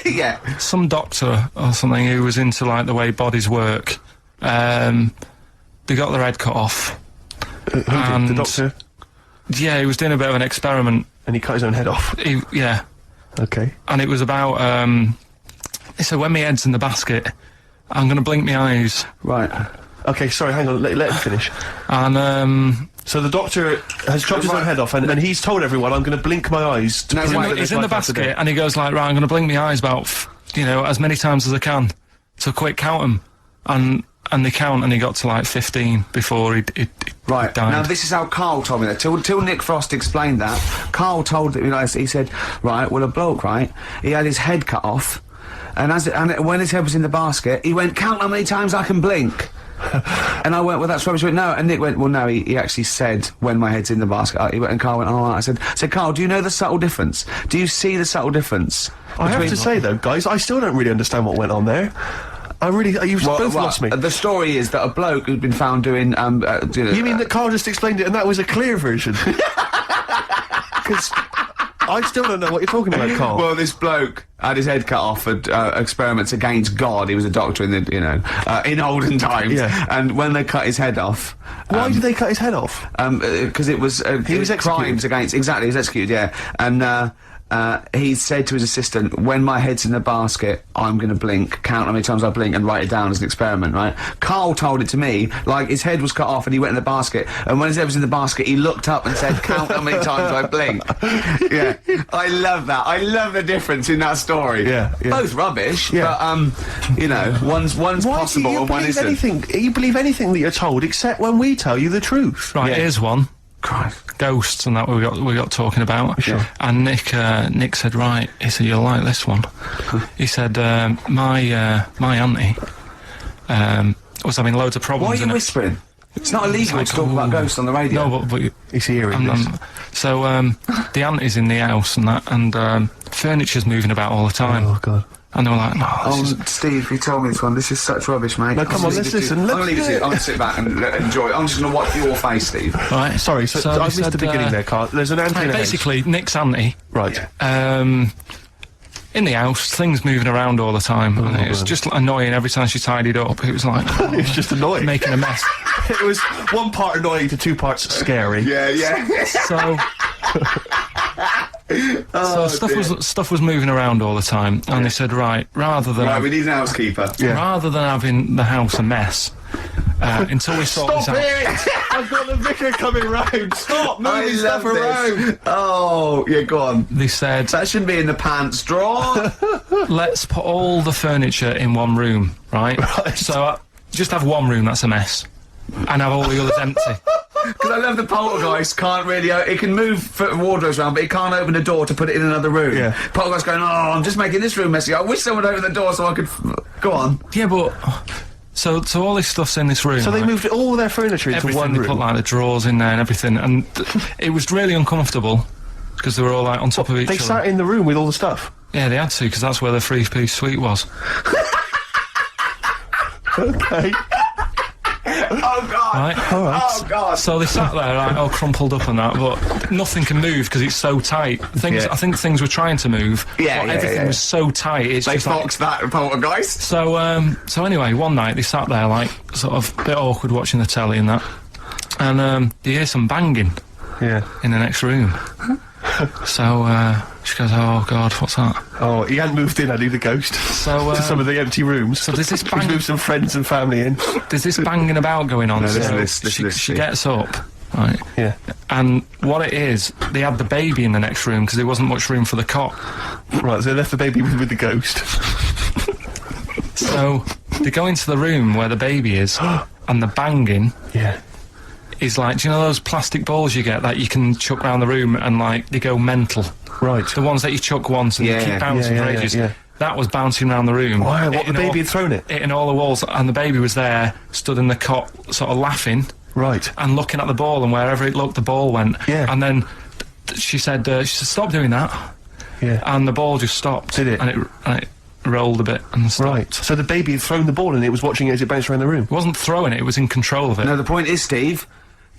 Speaker 3: Yeah.
Speaker 2: Some doctor or something who was into, like, the way bodies work. They got their head cut off.
Speaker 1: Who did? The doctor?
Speaker 2: Yeah, he was doing a bit of an experiment.
Speaker 1: And he cut his own head off?
Speaker 2: Yeah.
Speaker 1: Okay.
Speaker 2: And it was about, so when my head's in the basket, I'm gonna blink my eyes.
Speaker 1: Right. Okay, sorry, hang on, let him finish.
Speaker 2: And,
Speaker 1: so the doctor has chopped his own head off, and he's told everyone, I'm gonna blink my eyes to
Speaker 2: he's in the basket, and he goes like, right, I'm gonna blink my eyes about, as many times as I can. So quick, count them. And they count, and he got to like 15 before he died.
Speaker 3: Now this is how Carl told me that. Till Nick Frost explained that, Carl told me, he said, right, well, a bloke, right, he had his head cut off, and when his head was in the basket, he went, count how many times I can blink. And I went, well, that's rubbish. He went, no. And Nick went, well, no, he actually said, when my head's in the basket. He went, and Carl went, all right. I said, Carl, do you know the subtle difference? Do you see the subtle difference?
Speaker 1: I have to say, though, guys, I still don't really understand what went on there. You've both lost me.
Speaker 3: The story is that a bloke who'd been found doing,
Speaker 1: You mean that Carl just explained it and that was a clear version? Because I still don't know what you're talking about, Carl.
Speaker 4: Well, this bloke had his head cut off for experiments against God. He was a doctor in the, in olden times.
Speaker 1: Yeah.
Speaker 4: And when they cut his head off,
Speaker 1: why did they cut his head off?
Speaker 4: Because it was
Speaker 1: he was executed.
Speaker 4: Crimes against he was executed. Yeah, and he said to his assistant, "When my head's in the basket, I'm going to blink. Count how many times I blink and write it down as an experiment." Right? Carl told it to me like his head was cut off and he went in the basket, and when his head was in the basket, he looked up and said, "Count how many times I blink." Yeah, I love that. I love the difference in that story.
Speaker 1: Yeah, yeah.
Speaker 4: Both rubbish, but you know, one's possible and one isn't.
Speaker 1: You believe anything that you're told except when we tell you the truth.
Speaker 2: Right, here's one.
Speaker 4: Christ.
Speaker 2: Ghosts and that we got talking about.
Speaker 1: Sure.
Speaker 2: And Nick said, right, he said, you'll like this one. He said, my auntie was having loads of problems.
Speaker 4: Why are you whispering? It's not illegal to talk about ghosts on the radio.
Speaker 2: No, but
Speaker 1: he's hearing this.
Speaker 2: So the auntie's in the house and that, and furniture's moving about all the time.
Speaker 1: Oh God.
Speaker 2: And they were like, no.
Speaker 4: Steve, you told me this one. This is such rubbish, mate.
Speaker 1: No, come on, let's listen. I'm
Speaker 4: going to leave it to you. I'm going to sit back and enjoy it. I'm just going to watch your face, Steve.
Speaker 2: Right.
Speaker 1: Sorry, so I missed the beginning there, Carl. There's an auntie in the
Speaker 2: basically, Nick's auntie.
Speaker 1: Right.
Speaker 2: In the house, things moving around all the time, and it was just annoying every time she tidied up. It was like...
Speaker 1: it was just annoying.
Speaker 2: Making a mess.
Speaker 1: It was one part annoying to two parts scary.
Speaker 4: Yeah.
Speaker 2: So... stuff was moving around all the time, and they said, right, rather than
Speaker 4: we need an housekeeper.
Speaker 2: Rather than having the house a mess, until we sort this out.
Speaker 1: I've got the vicar coming round. Stop moving stuff around.
Speaker 4: Oh, yeah, go on.
Speaker 2: They said
Speaker 4: that shouldn't be in the pants drawer.
Speaker 2: Let's put all the furniture in one room, right? So just have one room that's a mess, and have all the others empty.
Speaker 4: Because I love the poltergeist can't really... it can move wardrobes around, but it can't open a door to put it in another room.
Speaker 1: Yeah.
Speaker 4: Poltergeist going, oh, I'm just making this room messy. I wish someone would open the door so I could... Go on.
Speaker 2: Yeah, but... So all this stuff's in this room.
Speaker 1: So they moved all their furniture into one room?
Speaker 2: They put, like, the drawers in there and everything, and it was really uncomfortable, because they were all, like, on top of each other.
Speaker 1: They sat in the room with all the stuff?
Speaker 2: Yeah, they had to, because that's where the three-piece suite was.
Speaker 1: Okay.
Speaker 4: Oh God!
Speaker 2: Right.
Speaker 1: All right.
Speaker 4: Oh God!
Speaker 2: So they sat there, like, all crumpled up and that, but nothing can move because it's so tight. I think things were trying to move.
Speaker 4: Yeah,
Speaker 2: but everything was so tight. It's
Speaker 4: they
Speaker 2: just
Speaker 4: foxed that poltergeist.
Speaker 2: So anyway, one night they sat there, like, sort of a bit awkward watching the telly and that, and you hear some banging.
Speaker 1: Yeah.
Speaker 2: In the next room. So she goes, oh God, what's that?
Speaker 1: Oh, he hadn't moved in, had he, the ghost?
Speaker 2: So
Speaker 1: to some of the empty rooms.
Speaker 2: So there's this
Speaker 1: He's moved some friends and family in.
Speaker 2: There's this banging about going on.
Speaker 4: No,
Speaker 2: so she gets up, right?
Speaker 1: Yeah.
Speaker 2: And what it is, they had the baby in the next room because there wasn't much room for the cot.
Speaker 1: Right, so they left the baby with the ghost.
Speaker 2: So they go into the room where the baby is, and the banging.
Speaker 1: Yeah.
Speaker 2: Is like, do you know those plastic balls you get that you can chuck around the room and, like, they go mental?
Speaker 1: Right.
Speaker 2: The ones that you chuck once and they keep bouncing for ages. Yeah. That was bouncing around the room.
Speaker 1: Wow, what, the baby had thrown it?
Speaker 2: Hitting all the walls, and the baby was there, stood in the cot, sort of laughing.
Speaker 1: Right.
Speaker 2: And looking at the ball, and wherever it looked, the ball went.
Speaker 1: Yeah.
Speaker 2: And then she said, stop doing that.
Speaker 1: Yeah.
Speaker 2: And the ball just stopped.
Speaker 1: Did it?
Speaker 2: And it rolled a bit and stopped.
Speaker 1: Right. So the baby had thrown the ball and it was watching it as it bounced around the room?
Speaker 2: It wasn't throwing it, it was in control of it.
Speaker 4: No, the point is, Steve,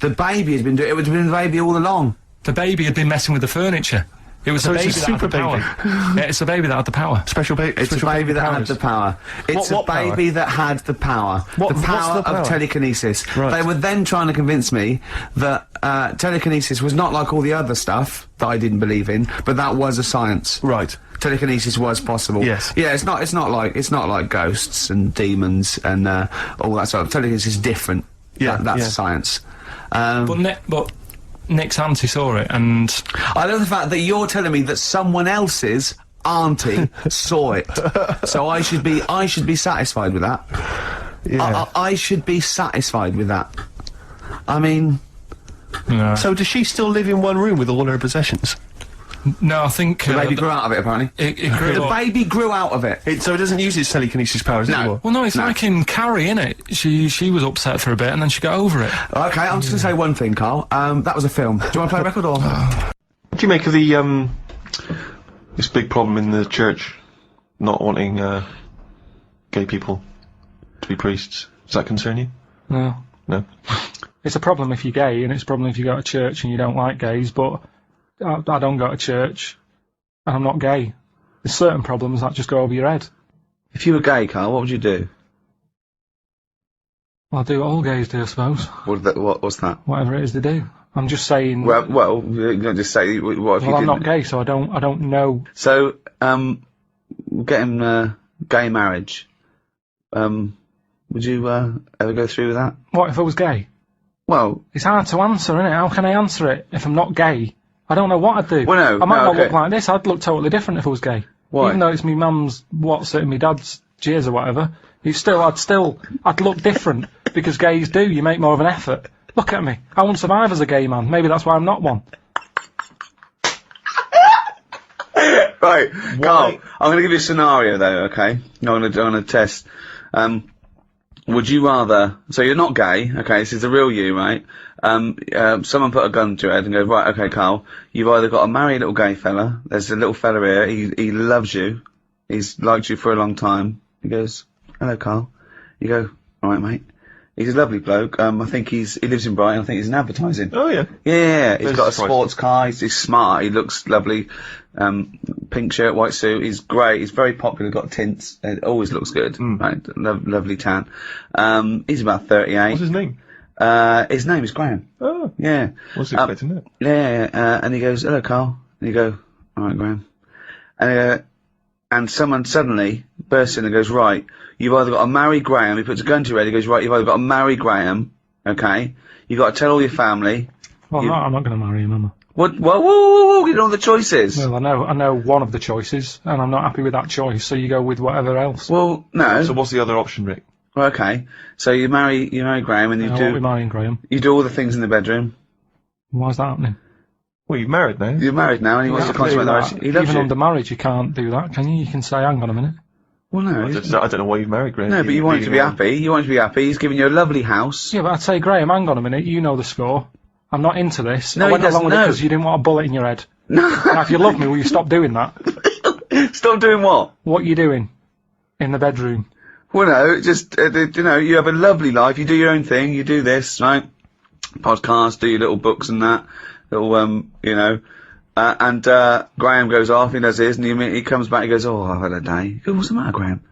Speaker 4: the baby has been doing it. It's been the baby all along.
Speaker 2: The baby had been messing with the furniture. It was the baby that had the power. Yeah, it's the baby that had the power.
Speaker 1: Special baby.
Speaker 4: It's the baby that had the power. It's the baby that had the power. The power of telekinesis.
Speaker 1: Right.
Speaker 4: They were then trying to convince me that telekinesis was not like all the other stuff that I didn't believe in, but that was a science.
Speaker 1: Right.
Speaker 4: Telekinesis was possible.
Speaker 1: Yes.
Speaker 4: Yeah. It's not like ghosts and demons and all that sort of. Telekinesis is different.
Speaker 1: Yeah.
Speaker 4: That's science.
Speaker 2: But Nick's auntie saw it, and
Speaker 4: I love the fact that you're telling me that someone else's auntie saw it. So I should be satisfied with that.
Speaker 1: Yeah.
Speaker 4: I should be satisfied with that. I mean...
Speaker 2: No.
Speaker 1: So does she still live in one room with all her possessions?
Speaker 2: No, I think...
Speaker 4: The baby grew out of it, apparently.
Speaker 2: It grew
Speaker 4: The baby grew out of it.
Speaker 1: So it doesn't use its telekinesis powers anymore?
Speaker 2: Well, no, it's like in Carrie, innit? She was upset for a bit, and then she got over it.
Speaker 4: Okay, I'm just going to say one thing, Carl. That was a film. Do you want to play a record, or...?
Speaker 5: What do you make of the, this big problem in the church not wanting, gay people to be priests? Does that concern you?
Speaker 2: No.
Speaker 5: No?
Speaker 2: It's a problem if you're gay, and it's a problem if you go to church and you don't like gays, but I don't go to church. and I'm not gay. There's certain problems that just go over your head.
Speaker 3: If you were gay, Carl, what would you do?
Speaker 2: Well, I do what all gays do, I suppose.
Speaker 3: What's that?
Speaker 2: Whatever it is they do. I'm just saying.
Speaker 3: Well, you don't just say what if you didn't.
Speaker 2: Well, I'm not gay, so I don't know.
Speaker 3: So, getting gay marriage. Would you ever go through with that?
Speaker 2: What if I was gay?
Speaker 3: Well,
Speaker 2: it's hard to answer, isn't it? How can I answer it if I'm not gay? I don't know what I'd do.
Speaker 3: Well, no,
Speaker 2: I might not
Speaker 3: okay.
Speaker 2: look like this. I'd look totally different if I was gay.
Speaker 3: Why?
Speaker 2: Even though it's me mum's what's it and me dad's cheers or whatever, I'd look different because gays do. You make more of an effort. Look at me. I won't survive as a gay man. Maybe that's why I'm not one.
Speaker 3: Right, Carl. I'm going to give you a scenario though. Okay, I'm going to test. Would you rather? So you're not gay. Okay, this is the real you, right? Someone put a gun to your head and goes, right, okay, Carl, you've either got to marry a little gay fella. There's a little fella here. He loves you. He's liked you for a long time. He goes, hello, Carl. You go, all right, mate. He's a lovely bloke. I think he lives in Brighton. I think he's in advertising.
Speaker 5: Oh, yeah.
Speaker 3: Yeah, he's got a sports car. He's smart. He looks lovely. Pink shirt, white suit. He's great. He's very popular. Got tints. It always looks good. Right, lovely tan. He's about 38.
Speaker 5: What's his name?
Speaker 3: His name is Graham.
Speaker 5: Oh.
Speaker 3: Yeah.
Speaker 5: What's expecting that?
Speaker 3: Yeah, and he goes, hello, Carl. And you go, all right, Graham. And someone suddenly bursts in and goes, right, you've either got to marry Graham. He puts a gun to your head. He goes, right, you've either got to marry Graham, okay? You've got to tell all your family.
Speaker 2: Well, I'm not going to marry him, am I?
Speaker 3: What? Whoa, you know the choices.
Speaker 2: Well, I know one of the choices, and I'm not happy with that choice, so you go with whatever else.
Speaker 3: Well, no.
Speaker 5: So what's the other option, Rick?
Speaker 3: Well, okay. So you marry Graham and
Speaker 2: I won't be marrying Graham.
Speaker 3: You do all the things in the bedroom.
Speaker 2: Why's that happening?
Speaker 5: Well, you're married now.
Speaker 3: You're married now and he wants to consummate the marriage. He loves
Speaker 2: Even
Speaker 3: you.
Speaker 2: under marriage, you can't do that, can you? You can say, hang on a minute.
Speaker 3: Well, no.
Speaker 5: I don't know why you've married Graham.
Speaker 3: No, but you want him to be happy. You want him to be happy. He's giving you a lovely house.
Speaker 2: Yeah, but I'd say, Graham, hang on a minute. You know the score. I'm not into this.
Speaker 3: No,
Speaker 2: I went
Speaker 3: he
Speaker 2: along
Speaker 3: doesn't
Speaker 2: with it
Speaker 3: know.
Speaker 2: because you didn't want a bullet in your head.
Speaker 3: No.
Speaker 2: Now, if you love me, will you stop doing that?
Speaker 3: Stop doing what?
Speaker 2: What you doing in the bedroom?
Speaker 3: Well, no, just, you have a lovely life. You do your own thing. You do this, right? Podcast, do your little books and that. Little, and Graham goes off, he does his, and he comes back, he goes, oh, I've had a day. You go, what's the matter, Graham?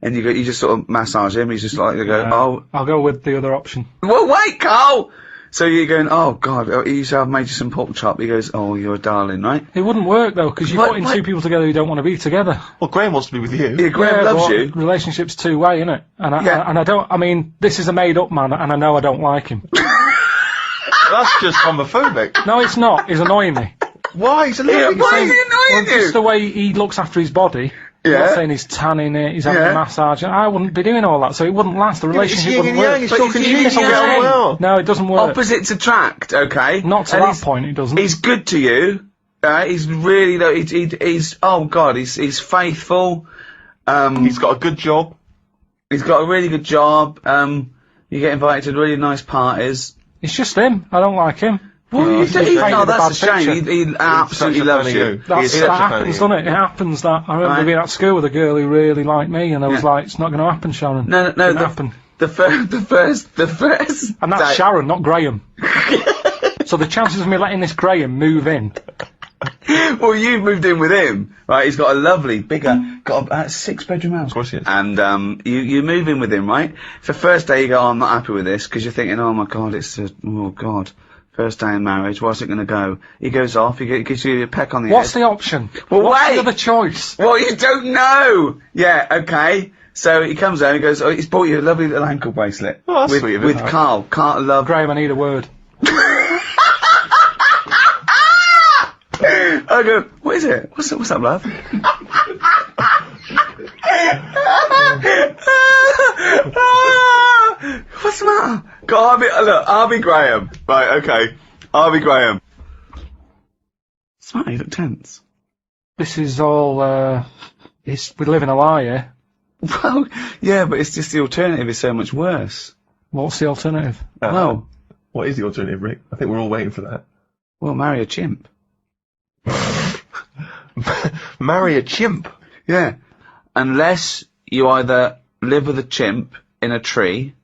Speaker 3: And you just sort of massage him, he's just like, you go, oh.
Speaker 2: I'll go with the other option.
Speaker 3: Well, wait, Carl! So you're going, oh, God, he used to have made you some pork chop. He goes, oh, you're a darling, right?
Speaker 2: It wouldn't work, though, because you're putting two people together who don't want to be together.
Speaker 5: Well, Graham wants to be with you.
Speaker 3: Yeah, Graham loves you.
Speaker 2: Relationship's two-way, innit? And I mean, this is a made-up man, and I know I don't like him.
Speaker 5: That's just homophobic.
Speaker 2: No, it's not. He's annoying me.
Speaker 5: Why? He's a lovely
Speaker 3: Why is he annoying you?
Speaker 2: Just the way he looks after his body. I'm not saying he's tanning it, he's having a massage. I wouldn't be doing all that, so it wouldn't last. The relationship wouldn't work.
Speaker 5: He's talking to you, get on well.
Speaker 2: No, it doesn't work.
Speaker 3: Opposites attract, okay?
Speaker 2: Not to that point, it doesn't.
Speaker 3: He's good to you. He's really, he's oh God, he's faithful.
Speaker 5: He's got a good job.
Speaker 3: He's got a really good job. You get invited to really nice parties.
Speaker 2: It's just him. I don't like him.
Speaker 3: Well, that's a shame. He absolutely loves you.
Speaker 2: That happens, doesn't it? It happens that. I remember being at school with a girl who really liked me, and I was like, it's not going to happen, Sharon.
Speaker 3: No,
Speaker 2: didn't happen.
Speaker 3: The first.
Speaker 2: And that's Sharon, not Graham. So the chances of me letting this Graham move in.
Speaker 3: Well, you've moved in with him, right? He's got a lovely, bigger, got a 6-bedroom house.
Speaker 5: Of course he is.
Speaker 3: And, you move in with him, right? For first day you go, oh, I'm not happy with this, because you're thinking, oh my God, oh God. First day in marriage, what's it going to go? He goes off, he gives you a peck on the head.
Speaker 2: What's the option?
Speaker 3: Well,
Speaker 2: what's the other choice?
Speaker 3: Well, you don't know! Yeah, okay. So he comes home, he goes, oh, he's bought you a lovely little ankle bracelet.
Speaker 5: Oh, that's sweet of him.
Speaker 3: With Carl. Carl love.
Speaker 2: Graham, I need a word.
Speaker 3: I go, what is it? What's up, love? What's the matter? I'll be Graham. Right, okay. I'll be Graham. What's the matter? You look tense.
Speaker 2: This is all, we're living a lie here.
Speaker 3: Well, yeah, but it's just the alternative is so much worse.
Speaker 2: What's the alternative?
Speaker 3: Well,
Speaker 5: what is the alternative, Rick? I think we're all waiting for that.
Speaker 3: Well, marry a chimp.
Speaker 5: Marry a chimp?
Speaker 3: Yeah. Unless you either live with a chimp in a tree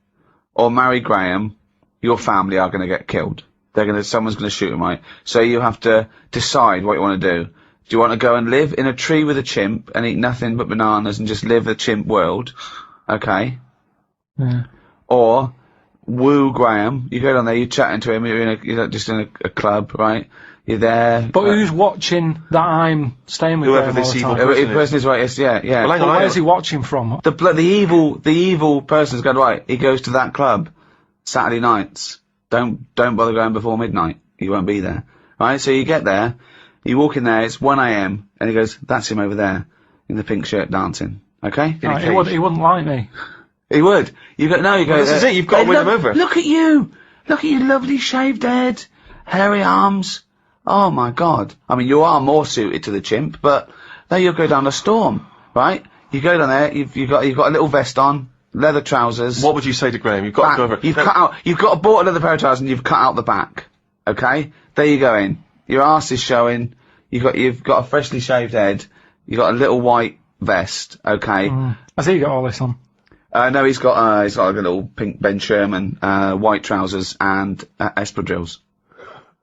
Speaker 3: or marry Graham, your family are going to get killed. Someone's going to shoot him, right? So you have to decide what you want to do. Do you want to go and live in a tree with a chimp and eat nothing but bananas and just live the chimp world? Okay.
Speaker 2: Yeah.
Speaker 3: Or woo Graham. You go down there, you're chatting to him. You're just in a club, right? You're there.
Speaker 2: But who's watching that I'm staying with
Speaker 5: Whoever
Speaker 2: Graham
Speaker 5: this
Speaker 2: all the
Speaker 5: evil
Speaker 2: time?
Speaker 3: person is right. Yeah.
Speaker 5: Well, hang
Speaker 2: But
Speaker 5: on,
Speaker 2: where's he watching from?
Speaker 3: The evil person's going right. He goes to that club Saturday nights. Don't bother going before midnight. He won't be there, right? So you get there, you walk in there. It's 1 a.m. and he goes, "That's him over there in the pink shirt dancing." Okay,
Speaker 2: Right, he wouldn't like me.
Speaker 3: he would. You go no. You go.
Speaker 5: Well, this is it. You've got to win him over.
Speaker 3: Look at you. Look at your lovely shaved head, hairy arms. Oh my God. I mean, you are more suited to the chimp, but now you'll go down a storm, right? You go down there. You've got a little vest on. Leather trousers.
Speaker 5: What would you say to Graham? You've got to go over.
Speaker 3: You've got a bought another pair of trousers and you've cut out the back. Okay? There you go in. Your arse is showing. You've got a freshly shaved head. You've got a little white vest. Okay?
Speaker 2: Has he got all this on?
Speaker 3: No, he's got like a little pink Ben Sherman, white trousers and espadrilles.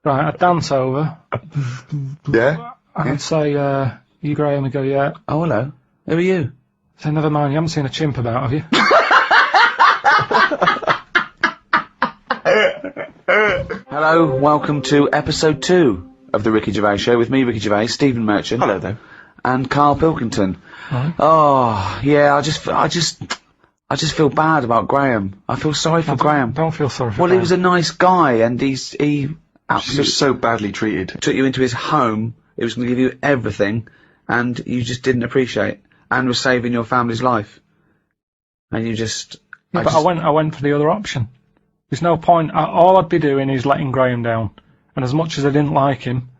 Speaker 2: Right, I'd dance over.
Speaker 3: Yeah?
Speaker 2: I'd say, you Graham, and go, yeah.
Speaker 3: Oh, hello. Who are you?
Speaker 2: Say, never mind, you haven't seen a chimp about, have you?
Speaker 3: Hello, welcome to episode 2 of the Ricky Gervais Show with me, Ricky Gervais, Stephen Merchant.
Speaker 5: Hello there.
Speaker 3: And Carl Pilkington.
Speaker 2: Right.
Speaker 3: Oh, yeah, I just feel bad about Graham. I feel sorry for Graham.
Speaker 2: Don't feel sorry for
Speaker 3: Well,
Speaker 2: Graham.
Speaker 3: he was a nice guy, and he
Speaker 5: He was so badly treated.
Speaker 3: took you into his home. He was going to give you everything, and you just didn't appreciate, and was saving your family's life. And you just...
Speaker 2: Yeah, but I went for the other option. There's no point. All I'd be doing is letting Graham down. And as much as I didn't like him,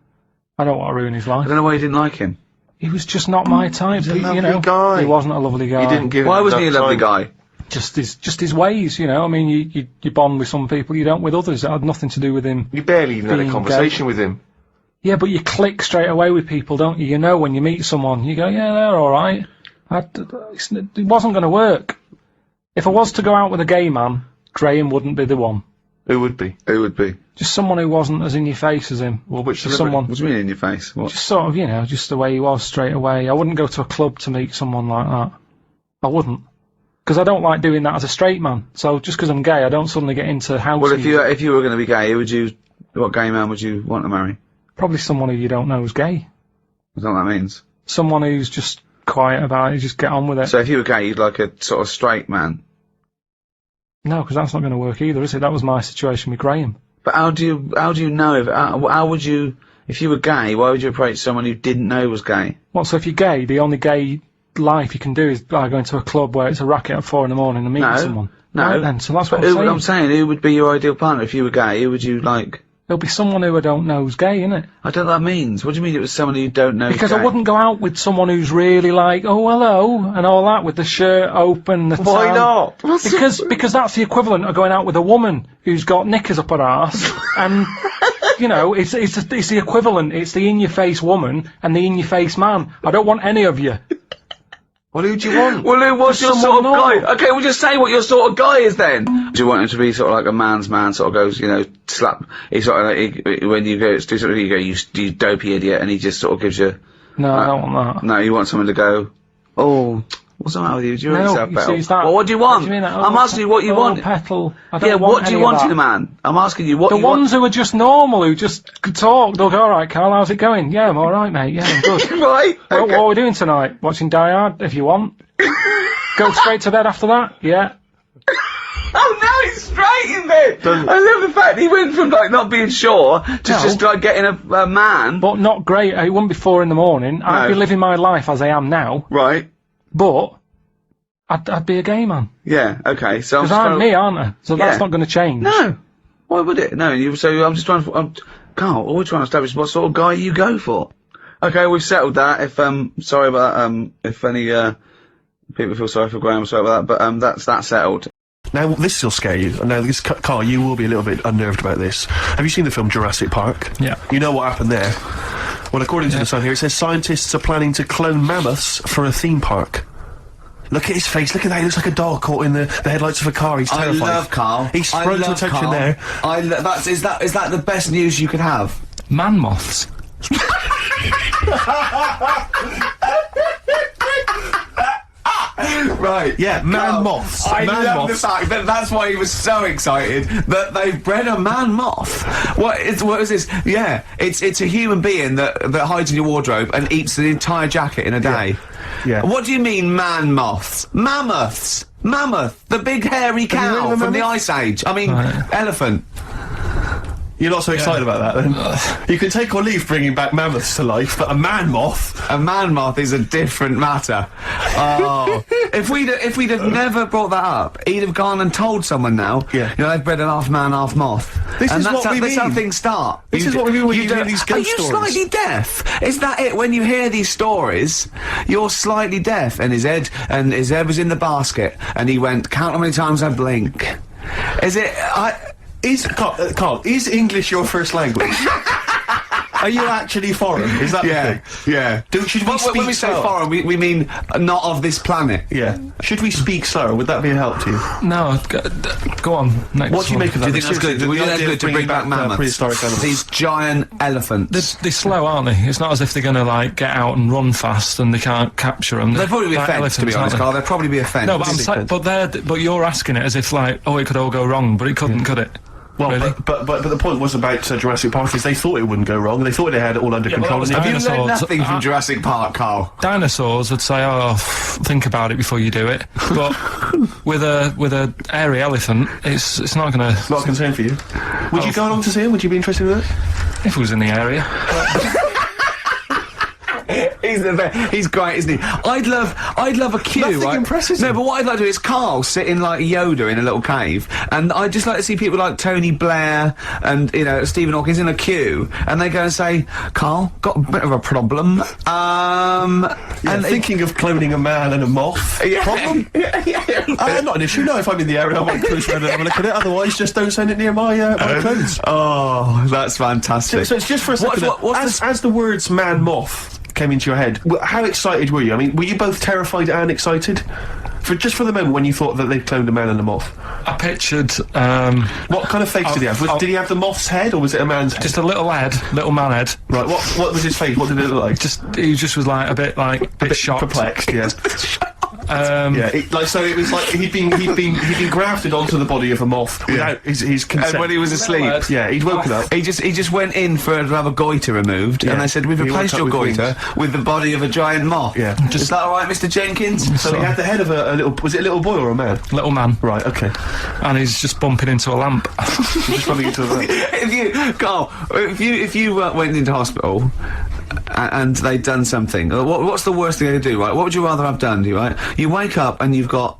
Speaker 2: I don't want to ruin his life.
Speaker 3: I don't know why you didn't like him.
Speaker 2: He was just not my type.
Speaker 5: He's a lovely guy.
Speaker 2: He wasn't a lovely guy.
Speaker 5: You didn't give
Speaker 3: Why
Speaker 5: him
Speaker 3: wasn't he a
Speaker 5: enough
Speaker 3: lovely
Speaker 5: time.
Speaker 3: guy?
Speaker 2: Just his ways, you know. I mean, you bond with some people, you don't with others. It had nothing to do with him.
Speaker 5: You barely even had a
Speaker 2: being
Speaker 5: conversation with him.
Speaker 2: Yeah, but you click straight away with people, don't you? You know when you meet someone, you go, yeah, they're all right. It wasn't going to work. If I was to go out with a gay man, Graham wouldn't be the one.
Speaker 5: Who would be?
Speaker 3: Who would be?
Speaker 2: Just someone who wasn't as in your face as him.
Speaker 5: Well, which
Speaker 2: Just
Speaker 5: celebrity?
Speaker 2: someone,
Speaker 3: What do you mean in your face? What?
Speaker 2: just sort of, you know, just the way he was straight away. I wouldn't go to a club to meet someone like that. I wouldn't. Because I don't like doing that as a straight man. So just because I'm gay, I don't suddenly get into house
Speaker 3: Well,
Speaker 2: music.
Speaker 3: if you were going to be gay, what gay man would you want to marry?
Speaker 2: Probably someone who you don't know is gay.
Speaker 3: I don't know what that means.
Speaker 2: Someone who's just quiet about it, just get on with it.
Speaker 3: So if you were gay, you'd like a sort of straight man.
Speaker 2: No, because that's not going to work either, is it? That was my situation with Graham.
Speaker 3: But how do you know if how would you if you were gay? Why would you approach someone who didn't know was gay?
Speaker 2: Well, so if you're gay, the only gay life you can do is go into a club where it's a racket at 4 in the morning and meeting someone.
Speaker 3: No,
Speaker 2: Right then, so that's what
Speaker 3: but
Speaker 2: I'm saying.
Speaker 3: who would be your ideal partner if you were gay? Who would you like?
Speaker 2: It'll be someone who I don't know is gay, innit?
Speaker 3: I don't know what that means. What do you mean it was someone you don't know?
Speaker 2: Because
Speaker 3: is gay?
Speaker 2: I wouldn't go out with someone who's really like, oh, hello, and all that, with the shirt open, the
Speaker 5: Why
Speaker 2: tie.
Speaker 5: not?
Speaker 2: Because that's the equivalent of going out with a woman who's got knickers up her arse, and, you know, it's the equivalent. It's the in-your-face woman and the in-your-face man. I don't want any of you.
Speaker 5: Well, who do you want?
Speaker 3: Well, who was your
Speaker 2: Someone
Speaker 3: sort of
Speaker 2: normal.
Speaker 3: guy? Okay, well, just say what your sort of guy is then. Do you want him to be sort of like a man's man, sort of goes, you know, slap, he sort of like, when you go, do something, you go, you dopey idiot, and he just sort of gives you,
Speaker 2: No, I don't want that.
Speaker 3: no, you want someone to go, oh, what's the matter with you? Do you want yourself
Speaker 2: you
Speaker 3: better?
Speaker 2: see, it's that-
Speaker 3: Well, what do you want?
Speaker 2: What do you mean,
Speaker 3: I'm asking you what you want.
Speaker 2: Petal. I don't
Speaker 3: Yeah,
Speaker 2: want
Speaker 3: what do you
Speaker 2: any of
Speaker 3: want
Speaker 2: that.
Speaker 3: in a man? I'm asking you what
Speaker 2: The
Speaker 3: you want.
Speaker 2: ones who are just normal, who just talk, they'll go, alright, Carl, how's it going? Yeah, I'm alright, mate, yeah, I'm good.
Speaker 3: Right?
Speaker 2: What are we doing tonight? Watching Die Hard, if you want. Go straight to bed after that? Yeah.
Speaker 3: Oh, now he's straight in bed. I love the fact he went from like not being sure to just like getting a man.
Speaker 2: But not great. It wouldn't be 4 in the morning. I'd be living my life as I am now,
Speaker 3: Right.
Speaker 2: but I'd be a gay man.
Speaker 3: Yeah. Okay. So
Speaker 2: Because I'm me, aren't I? So that's
Speaker 3: Yeah.
Speaker 2: not going to change.
Speaker 3: No. Why would it? No. So I'm just trying to. Carl, all we're trying to establish what sort of guy you go for. Okay, we've settled that. If sorry about that. If any people feel sorry for Graham, sorry about that. But that's settled.
Speaker 1: Now, this will scare you. Now, Carl, you will be a little bit unnerved about this. Have you seen the film Jurassic Park?
Speaker 2: Yeah.
Speaker 1: You know what happened there? Well, according to the Sun here, it says scientists are planning to clone mammoths for a theme park. Look at his face. Look at that. He looks like a dog caught in the headlights of a car. He's terrified.
Speaker 3: I love Carl.
Speaker 1: He sprung to attention
Speaker 3: Carl.
Speaker 1: there.
Speaker 3: Is that the best news you could have?
Speaker 2: Man moths.
Speaker 3: Right.
Speaker 1: Yeah, man moths.
Speaker 3: I
Speaker 1: Man
Speaker 3: love
Speaker 1: moths.
Speaker 3: the fact that that's why he was so excited that they've bred a man moth. What is this? Yeah, it's a human being that hides in your wardrobe and eats the entire jacket in a day.
Speaker 1: Yeah.
Speaker 3: What do you mean, man moths? Mammoths. Mammoth, the big hairy cow
Speaker 1: remember
Speaker 3: from the
Speaker 1: mammoth?
Speaker 3: Ice Age. I mean, elephant.
Speaker 1: You're not so excited about that, then? You can take or leave bringing back mammoths to life, but a man moth...
Speaker 3: A man moth is a different matter. Oh, if we'd have never brought that up, he'd have gone and told someone now.
Speaker 1: Yeah.
Speaker 3: You know, they've bred an half man, half moth.
Speaker 1: This is what we
Speaker 3: That's how
Speaker 1: mean.
Speaker 3: things start.
Speaker 1: This is what we mean when you hear
Speaker 3: don't-
Speaker 1: these
Speaker 3: Are
Speaker 1: ghost
Speaker 3: you
Speaker 1: stories.
Speaker 3: slightly deaf? Is that it? When you hear these stories, you're slightly deaf. And his head was in the basket, and he went, "Count how many times I blink." Is it?
Speaker 1: Carl, is English your first language? Are you actually foreign? Is that the thing?
Speaker 3: Yeah.
Speaker 1: Should we speak
Speaker 3: when we say
Speaker 1: slower?
Speaker 3: foreign, we mean not of this planet.
Speaker 1: Yeah. Should we speak slower? Would that be a help to you?
Speaker 2: No, go on. Next
Speaker 1: What do you
Speaker 2: one.
Speaker 1: make of that?
Speaker 3: Do you think that's good?
Speaker 1: Seriously,
Speaker 3: Do you think
Speaker 1: the
Speaker 3: that's
Speaker 1: idea
Speaker 3: good
Speaker 1: of
Speaker 3: to bring
Speaker 1: bringing
Speaker 3: back mammoths?
Speaker 1: prehistoric animals.
Speaker 3: These giant elephants.
Speaker 2: They're slow, aren't they? It's not as if they're going to, like, get out and run fast and they can't capture them.
Speaker 3: They'd probably be a fence, to be honest, Carl. They'd probably be a fence.
Speaker 2: No, but I'm saying, but you're asking it as if, like, oh, it could all go wrong, but it couldn't, could it?
Speaker 1: Well,
Speaker 2: Really?
Speaker 1: but the point was about Jurassic Park is they thought it wouldn't go wrong. They thought they had it all under
Speaker 2: Yeah, but
Speaker 1: control.
Speaker 2: that was
Speaker 1: and
Speaker 3: Have you
Speaker 2: dinosaurs.
Speaker 3: learned nothing from Jurassic Park, Carl?
Speaker 2: Dinosaurs would say, "Oh, think about it before you do it." But with a airy elephant, it's not going
Speaker 1: Not a
Speaker 2: to.
Speaker 1: concern for you. Would you go along to see him? Would you be interested in that?
Speaker 2: If it was in the area,
Speaker 3: He's great, isn't he? I'd love a queue,
Speaker 1: Nothing
Speaker 3: right?
Speaker 1: impresses
Speaker 3: No,
Speaker 1: him.
Speaker 3: but what I'd like to do is Carl sitting like Yoda in a little cave, and I'd just like to see people like Tony Blair and, you know, Stephen Hawkins in a queue, and they go and say, "Carl, got a bit of a problem."
Speaker 1: And thinking of cloning a man and a moth. Problem? Not an issue. No, if I'm in the area, I might cruise around and have a look at it. Otherwise, just don't send it near my my clothes.
Speaker 3: Oh, that's fantastic.
Speaker 1: So it's just for a second.
Speaker 3: What's
Speaker 1: As the words "man moth" came into your head, how excited were you? I mean, were you both terrified and excited? For the moment when you thought that they'd cloned a man and a moth.
Speaker 2: I pictured
Speaker 1: What kind of face did he have? Did he have the moth's head or was it a man's head?
Speaker 2: just a little man head.
Speaker 1: Right. What was his face? What did it look like?
Speaker 2: He just was like a bit shocked.
Speaker 1: Perplexed. Yeah.
Speaker 2: Yeah,
Speaker 1: So it was like he'd been grafted onto the body of a moth without his consent.
Speaker 3: And when he was asleep,
Speaker 1: Yeah, he'd woken up.
Speaker 3: he just went in to have a goiter removed,
Speaker 1: Yeah.
Speaker 3: and they said, "We've
Speaker 1: He
Speaker 3: replaced
Speaker 1: woke
Speaker 3: your
Speaker 1: up with
Speaker 3: goiter with the body of a giant moth."
Speaker 1: Yeah.
Speaker 3: Is that all right, Mr. Jenkins?
Speaker 1: So he had the head of a little. Was it a little boy or a man?
Speaker 2: little man,
Speaker 1: Right. Okay.
Speaker 2: and he's just bumping into a lamp.
Speaker 1: Just running into a.
Speaker 3: If you went into hospital and they'd done something, what's the worst thing they could do, right? What would you rather have done, right? You wake up and you've got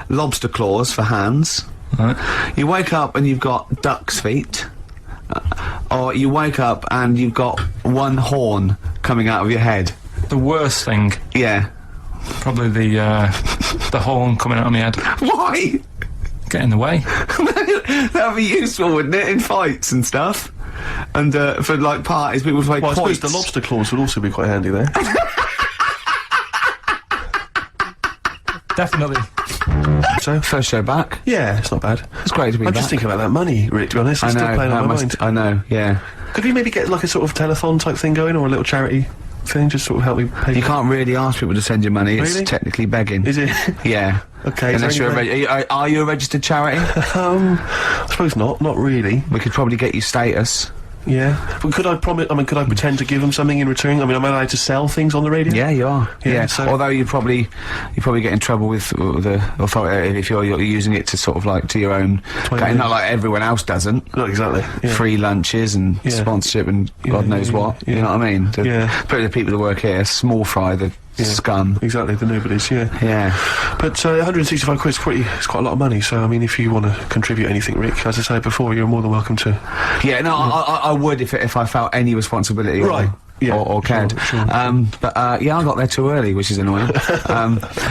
Speaker 3: lobster claws for hands.
Speaker 2: Right.
Speaker 3: You wake up and you've got duck's feet. Or you wake up and you've got one horn coming out of your head.
Speaker 2: The worst thing,
Speaker 3: Yeah.
Speaker 2: probably the horn coming out of my head.
Speaker 3: Why?
Speaker 2: Get in the way.
Speaker 3: That'd be useful, wouldn't it, in fights and stuff? And for like parties, people would play
Speaker 1: Well, I suppose
Speaker 3: quoits.
Speaker 1: the lobster claws would also be quite handy there.
Speaker 2: Definitely.
Speaker 1: So
Speaker 3: First show back.
Speaker 1: yeah, it's not bad.
Speaker 3: It's great to be
Speaker 1: I'm
Speaker 3: back.
Speaker 1: just thinking about that money, Rick. To be honest, it's
Speaker 3: I
Speaker 1: still
Speaker 3: know.
Speaker 1: playing on my
Speaker 3: That
Speaker 1: mind.
Speaker 3: I know. Yeah.
Speaker 1: Could we maybe get like a sort of telethon type thing going, or a little charity thing, just sort of help me pay?
Speaker 3: You can't really ask people to send you money. It's
Speaker 1: Really?
Speaker 3: technically begging.
Speaker 1: Is it?
Speaker 3: Yeah.
Speaker 1: Okay, is
Speaker 3: Unless
Speaker 1: there
Speaker 3: you're
Speaker 1: any
Speaker 3: are you a registered charity?
Speaker 1: I suppose not. Not really.
Speaker 3: We could probably get you status.
Speaker 1: Yeah. But could I promise? I mean, could I pretend to give them something in return? I mean, am I allowed to sell things on the radio?
Speaker 3: Yeah, you are.
Speaker 1: Yeah,
Speaker 3: Yeah.
Speaker 1: so-
Speaker 3: Although you probably get in trouble with the authority if you're using it to sort of like to your own.
Speaker 1: Totally.
Speaker 3: Not like everyone else doesn't.
Speaker 1: Not exactly. Yeah.
Speaker 3: Free lunches and
Speaker 1: Yeah.
Speaker 3: sponsorship and God knows
Speaker 1: yeah,
Speaker 3: what.
Speaker 1: yeah.
Speaker 3: You know what I mean?
Speaker 1: Yeah.
Speaker 3: Probably the people that work here, small fry, the scum.
Speaker 1: Exactly. The nobodies. Yeah.
Speaker 3: Yeah.
Speaker 1: But 165 quid it's quite a lot of money. So I mean, if you want to contribute anything, Rick, as I said before, you're more than welcome to.
Speaker 3: Yeah, no, I would if I felt any responsibility
Speaker 1: Right. Yeah,
Speaker 3: or cared.
Speaker 1: sure.
Speaker 3: But yeah, I got there too early, which is annoying.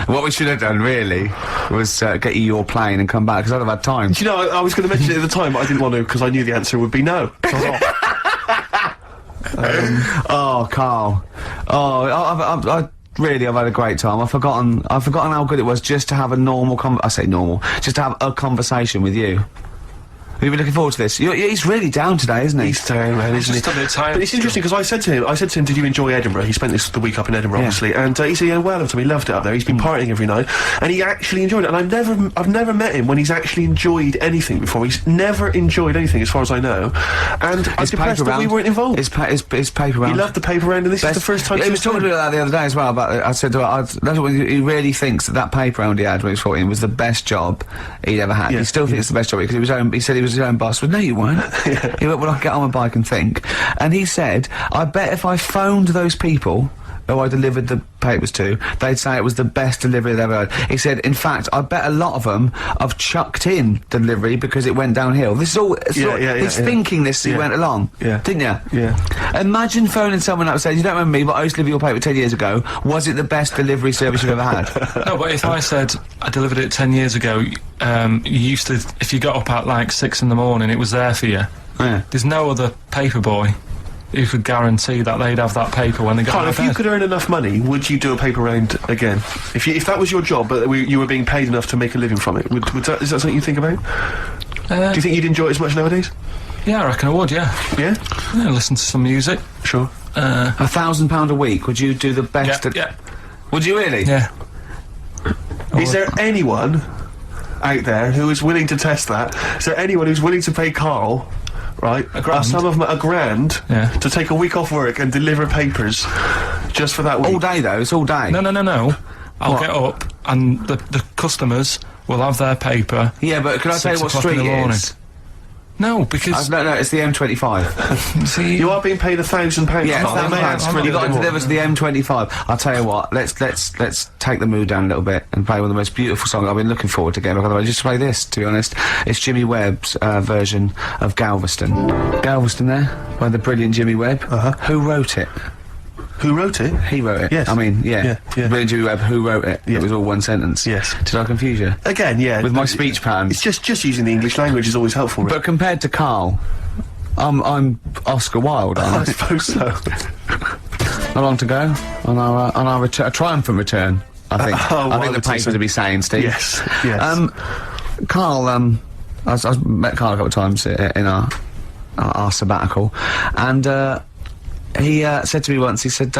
Speaker 3: What we should have done really was get you your plane and come back because I'd have had time.
Speaker 1: Do you know, I was going to mention it at the time, but I didn't want to because I knew the answer would be no. So I was off.
Speaker 3: Oh, Carl. Oh, I've had a great time. I've forgotten how good it was just to have a normal just to have a conversation with you. Are you looking forward to this? He's really down today, isn't he?
Speaker 1: He's down, man, isn't he?
Speaker 2: Just a bit tired.
Speaker 1: But it's interesting because I said to him, did you enjoy Edinburgh? He spent the week up in Edinburgh, obviously, and he said he had a well of time. He loved it up there. He's been partying every night, and he actually enjoyed it. And I've never met him when he's actually enjoyed anything before. He's never enjoyed anything, as far as I know. And I'm depressed that we weren't involved.
Speaker 3: His paper round.
Speaker 1: He loved the paper round, and this is the first time.
Speaker 3: He was talking about that the other day as well. About I said, that's what he really thinks that paper round he had when he was 14 was the best job he'd ever had. He still thinks it's the best job because he said he was his own boss. Well, no, you weren't. He went, well, I'll get on my bike and think. And he said, I bet if I phoned those people who I delivered the papers to, they'd say it was the best delivery they've ever had. He said, in fact, I bet a lot of them have chucked in delivery because it went downhill. This is all, he's thinking this as he went along. Didn't you?
Speaker 1: Yeah.
Speaker 3: Imagine phoning someone up and saying, you don't remember me, but I used to deliver your paper 10 years ago. Was it the best delivery service you've ever had?
Speaker 2: No, but if I said I delivered it 10 years ago, you used to, if you got up at like 6 in the morning, it was there for you.
Speaker 3: Yeah.
Speaker 2: There's no other paper boy who could guarantee that they'd have that paper when they got out of
Speaker 1: bed. If you could earn enough money, would you do a paper round again? If that was your job, but you were being paid enough to make a living from it, is that something you think about? Do you think you'd enjoy it as much nowadays?
Speaker 2: Yeah, I reckon I would, yeah.
Speaker 1: Yeah?
Speaker 2: Yeah, listen to some music.
Speaker 1: Sure.
Speaker 3: £1,000 a week, would you do the best?
Speaker 2: Yeah.
Speaker 3: Would you really?
Speaker 2: Yeah.
Speaker 1: Is there anyone out there who is willing to test that? Is there anyone who's willing to pay KARL, right, some of them a grand, to take a week off work and deliver papers just for that week?
Speaker 3: All day, though? It's all day?
Speaker 2: No. I'll get up and the customers will have their paper.
Speaker 3: Yeah, but can I tell you what street it is?
Speaker 2: No, because...
Speaker 3: no, it's the M25.
Speaker 2: See,
Speaker 1: you are being paid £1,000.
Speaker 3: Yeah, you've got to deliver to the M25. I'll tell you what, let's take the mood down a little bit and play one of the most beautiful songs I've been looking forward to getting. By the way, just play this, to be honest. It's Jimmy Webb's version of Galveston. Galveston there, by the brilliant Jimmy Webb. Who wrote it?
Speaker 1: Who wrote it?
Speaker 3: He wrote it.
Speaker 1: Yes.
Speaker 3: I mean, yeah. Brilliant Jimmy Webb, who wrote it? It was all one sentence.
Speaker 1: Yes.
Speaker 3: Did I confuse you?
Speaker 1: Again, yeah.
Speaker 3: With my speech patterns.
Speaker 1: It's just using the English language is always helpful.
Speaker 3: But compared to KARL, I'm Oscar Wilde, aren't I?
Speaker 1: I suppose so.
Speaker 3: How long to go on our a triumphant return? I think. I think the papers will be saying, Steve.
Speaker 1: Yes.
Speaker 3: KARL. I met KARL a couple of times in our sabbatical, and he said to me once. He said,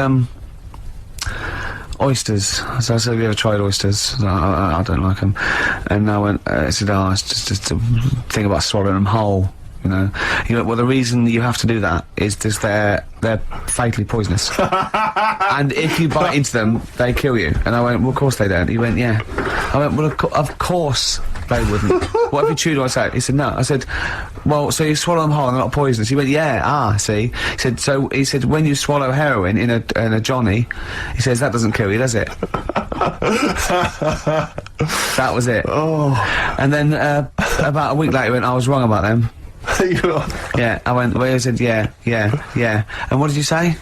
Speaker 3: oysters. So I said, have you ever tried oysters? I don't like them. And I went, he said, it's just a thing about swallowing them whole. You know, he went, well, the reason you have to do that is because they're fatally poisonous, and if you bite into them, they kill you. And I went, well, of course they don't. He went, yeah. I went, well, of course they wouldn't. What if you chewed on it? He said, no. I said, well, so you swallow them whole and they're not poisonous? He went, yeah. See. He said, when you swallow heroin in a Johnny, he says that doesn't kill you, does it? That was it.
Speaker 1: Oh.
Speaker 3: And then about a week later, he went, I was wrong about them. Yeah, I went, well, he said, yeah. And what did you say?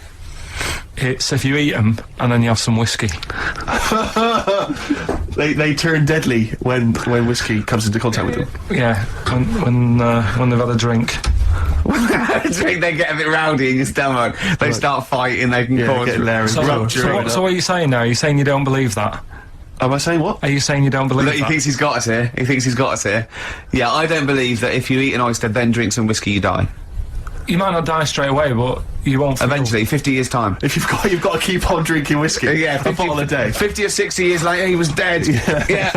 Speaker 2: It's if you eat them and then you have some whiskey.
Speaker 1: They turn deadly when whiskey comes into contact with them.
Speaker 2: Yeah, when they've had a drink.
Speaker 3: They get a bit rowdy in your stomach. They start fighting. They can cause rupture.
Speaker 2: So what are you saying now? Are you saying you don't believe that?
Speaker 1: Am I saying what?
Speaker 2: Are you saying you don't believe that?
Speaker 3: He thinks he's got us here. Yeah, I don't believe that if you eat an oyster, then drink some whiskey, you die.
Speaker 2: You might not die straight away, but you won't.
Speaker 3: Eventually, 50 years time.
Speaker 1: If you've got to keep on drinking whiskey.
Speaker 3: Yeah, 50,
Speaker 1: a bottle a day.
Speaker 3: 50 or 60 years later, he was dead. Yeah.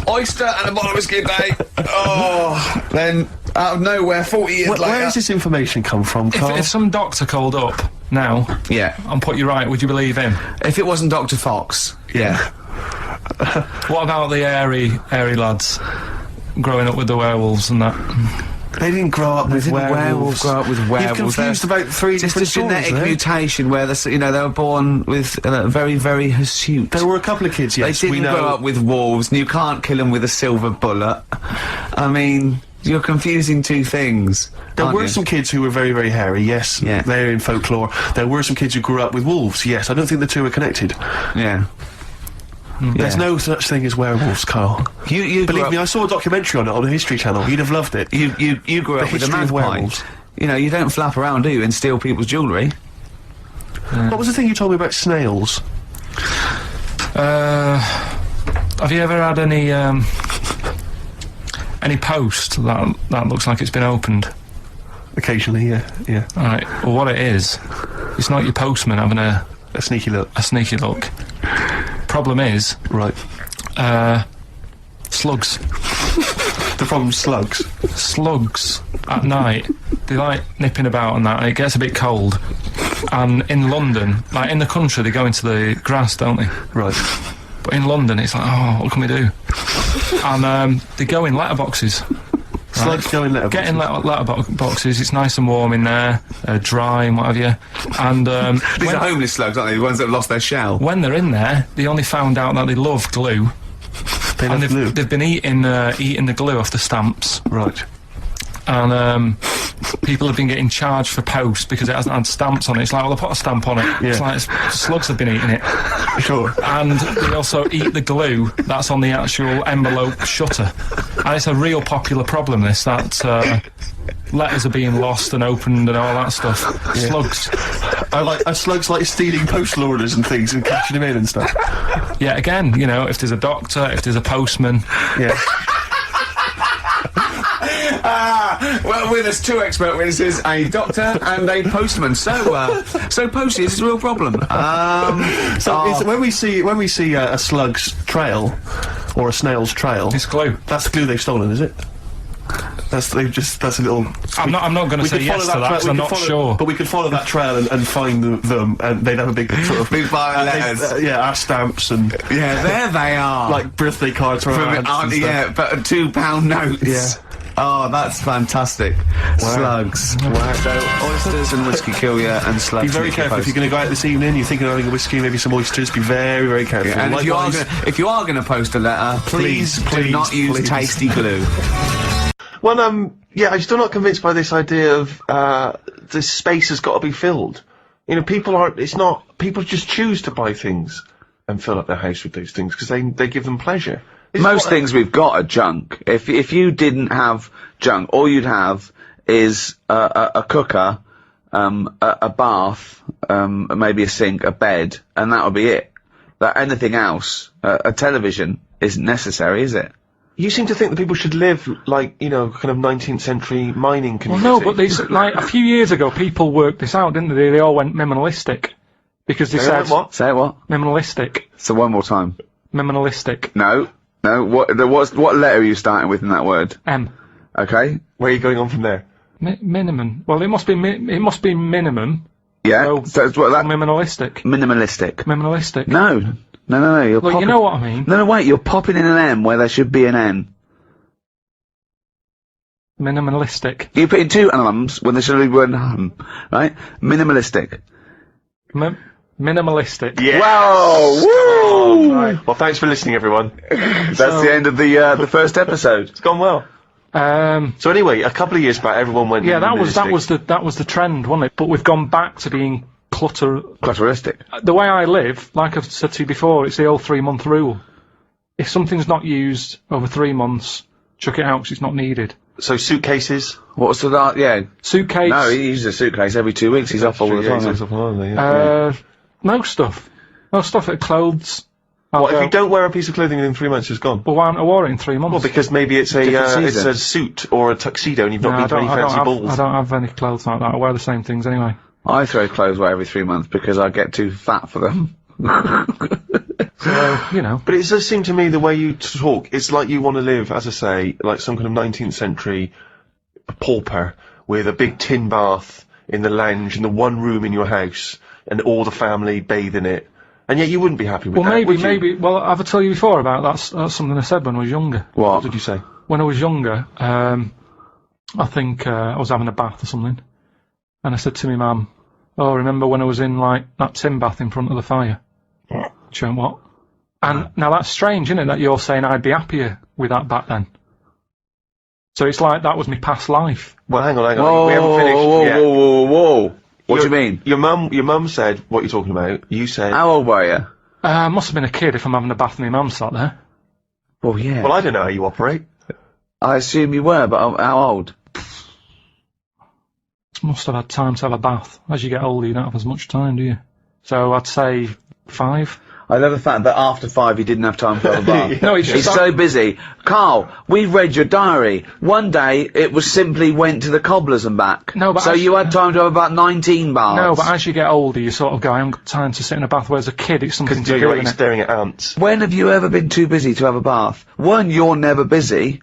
Speaker 3: Oyster and a bottle of whiskey a day. Oh, then out of nowhere, 40 years later.
Speaker 1: Where does this information come from, KARL?
Speaker 2: If some doctor called up now, and put you right, would you believe him?
Speaker 3: If it wasn't Dr. Fox, yeah.
Speaker 2: What about the airy lads growing up with the werewolves and that?
Speaker 1: They didn't grow up with werewolves. You've confused about three different stories.
Speaker 3: It's a genetic mutation where they were born with very, very hirsute.
Speaker 1: There were a couple of kids, yes.
Speaker 3: They didn't grow up with wolves, and you can't kill them with a silver bullet. I mean, you're confusing two things.
Speaker 1: There were some kids who were very, very hairy, yes. Yeah. They're in folklore. There were some kids who grew up with wolves, yes. I don't think the two are connected.
Speaker 3: Yeah.
Speaker 1: There's no such thing as werewolves, KARL.
Speaker 3: You
Speaker 1: believe me, I saw a documentary on it on the History Channel. You'd have loved it.
Speaker 3: You grew up with a magpie. You know, you don't flap around, do you, and steal people's jewellery?
Speaker 1: What was the thing you told me about snails?
Speaker 2: Have you ever had any any post that looks like it's been opened?
Speaker 5: Occasionally, yeah.
Speaker 2: Right. Well, what it is, it's not your postman having a
Speaker 5: sneaky look.
Speaker 2: A sneaky look. Problem is,
Speaker 5: right.
Speaker 2: Slugs.
Speaker 5: The problem's slugs.
Speaker 2: Slugs at night. They like nipping about and that. And it gets a bit cold. And in London, like in the country, they go into the grass, don't they?
Speaker 5: Right.
Speaker 2: But in London, it's like, oh, what can we do? And they go in letterboxes.
Speaker 5: Slugs go in letterboxes.
Speaker 2: Get in letterboxes. It's nice and warm in there, dry and what have you. And
Speaker 3: these are homeless slugs, aren't they? The ones that have lost their shell.
Speaker 2: When they're in there, they only found out that they love glue. They've been eating the glue off the stamps.
Speaker 5: Right.
Speaker 2: And people have been getting charged for post because it hasn't had stamps on it. It's like, well, they put a stamp on it.
Speaker 5: Yeah.
Speaker 2: It's like slugs have been eating it.
Speaker 5: Sure.
Speaker 2: And they also eat the glue that's on the actual envelope shutter. And it's a real popular problem, this, that letters are being lost and opened and all that stuff. Yeah. Slugs.
Speaker 5: Slugs like stealing postal orders and things and cashing them in and stuff.
Speaker 2: Yeah, again, you know, if there's a doctor, if there's a postman.
Speaker 5: Yeah.
Speaker 3: Well, with us two expert witnesses, a doctor and a postman. So Posty, this is a real problem.
Speaker 5: When we see a slug's trail or a snail's trail,
Speaker 2: it's glue.
Speaker 5: That's the glue they've stolen, is it? That's a little.
Speaker 2: I'm not going to say yes to that because I'm not sure.
Speaker 5: But we could follow that trail and find them, and they'd have a big sort of
Speaker 3: big file of letters.
Speaker 5: Our stamps and
Speaker 3: there they are,
Speaker 5: like birthday cards from
Speaker 3: but £2 notes.
Speaker 5: Yeah.
Speaker 3: Oh, that's fantastic. Wow. Slugs. Wow. So, oysters and whiskey kill you, and slugs.
Speaker 5: Be very careful if you're going to go out this evening, you're thinking of having a whiskey, maybe some oysters, be very, very careful.
Speaker 3: Yeah, and if you are going to post a letter, please do not use tasty glue.
Speaker 5: Well, I'm still not convinced by this idea of, the space has got to be filled. You know, people just choose to buy things and fill up their house with those things because they give them pleasure.
Speaker 3: Most things we've got are junk. If you didn't have junk, all you'd have is a cooker, a bath, maybe a sink, a bed, and that would be it. Anything else, a television isn't necessary, is it?
Speaker 5: You seem to think that people should live like, you know, kind of 19th century mining community.
Speaker 2: Well, no, but like a few years ago, people worked this out, didn't they? They all went minimalistic because they said
Speaker 5: what?
Speaker 3: Say what?
Speaker 2: Minimalistic.
Speaker 3: So one more time.
Speaker 2: Minimalistic.
Speaker 3: No. What letter are you starting with in that word?
Speaker 2: M.
Speaker 3: Okay.
Speaker 5: Where are you going on from there?
Speaker 2: Minimum. Well, it must be minimum.
Speaker 3: Yeah. So it's what that.
Speaker 2: Minimalistic.
Speaker 3: Minimalistic. No.
Speaker 2: You know what I mean.
Speaker 3: No, wait. You're popping in an M where there should be an N.
Speaker 2: Minimalistic.
Speaker 3: You put in two M's when there should be one M, right? Minimalistic.
Speaker 2: Minimalistic.
Speaker 3: Yeah. Wow! Woo!
Speaker 5: Right. Well, thanks for listening, everyone.
Speaker 3: That's the end of the first episode.
Speaker 5: It's gone well. So anyway, a couple of years back, everyone went.
Speaker 2: Yeah, that was the trend, wasn't it? But we've gone back to being
Speaker 3: clutteristic.
Speaker 2: The way I live, like I've said to you before, it's the old 3-month rule. If something's not used over 3 months, chuck it out because it's not needed.
Speaker 5: So suitcases.
Speaker 3: What's that? Yeah.
Speaker 2: Suitcase.
Speaker 3: No, he uses a suitcase every 2 weeks. He's off all the time.
Speaker 5: He's off all the time.
Speaker 2: Most stuff. Clothes.
Speaker 5: What, if you don't wear a piece of clothing within 3 months, it's gone?
Speaker 2: Well, why haven't I wore it in 3 months?
Speaker 5: Well, because maybe it's a suit or a tuxedo and you've not been to any fancy balls.
Speaker 2: I don't have any clothes like that. I wear the same things anyway.
Speaker 3: I throw clothes away every 3 months because I get too fat for them.
Speaker 2: So, you know.
Speaker 5: But it does seem to me the way you talk, it's like you want to live, as I say, like some kind of 19th century pauper with a big tin bath in the lounge in the one room in your house and all the family bathe in it. And yet you wouldn't be happy with that, would you?
Speaker 2: Maybe. Well, have I told you before about that's something I said when I was younger.
Speaker 5: What did you say?
Speaker 2: When I was younger, I think I was having a bath or something, and I said to my mum, "Oh, remember when I was in like that tin bath in front of the fire?" She went, "What?" And now that's strange, isn't it? That you're saying I'd be happier with that back then. So it's like that was my past life.
Speaker 5: Well, hang on.
Speaker 3: Whoa,
Speaker 5: we haven't finished yet.
Speaker 3: Whoa. What do you mean?
Speaker 5: Your mum said what you're talking about. You said.
Speaker 3: How old were you?
Speaker 2: I must have been a kid if I'm having a bath and my mum sat there.
Speaker 3: Well, yeah.
Speaker 5: Well, I don't know how you operate.
Speaker 3: I assume you were, but how old?
Speaker 2: Must have had time to have a bath. As you get older, you don't have as much time, do you? So I'd say 5.
Speaker 3: I love the fact that after 5 he didn't have time to have a bath.
Speaker 2: No, it's
Speaker 3: He's
Speaker 2: just
Speaker 3: so busy. Carl, we've read your diary. One day it was simply went to the cobblers and back.
Speaker 2: No, but
Speaker 3: so you had time to have about 19 baths.
Speaker 2: No, but as you get older, you sort of go, I haven't got time to sit in a bath, whereas a kid, it's something to do,
Speaker 5: you're
Speaker 2: innit?
Speaker 5: staring at ants.
Speaker 3: When have you ever been too busy to have a bath? 1, you're never busy.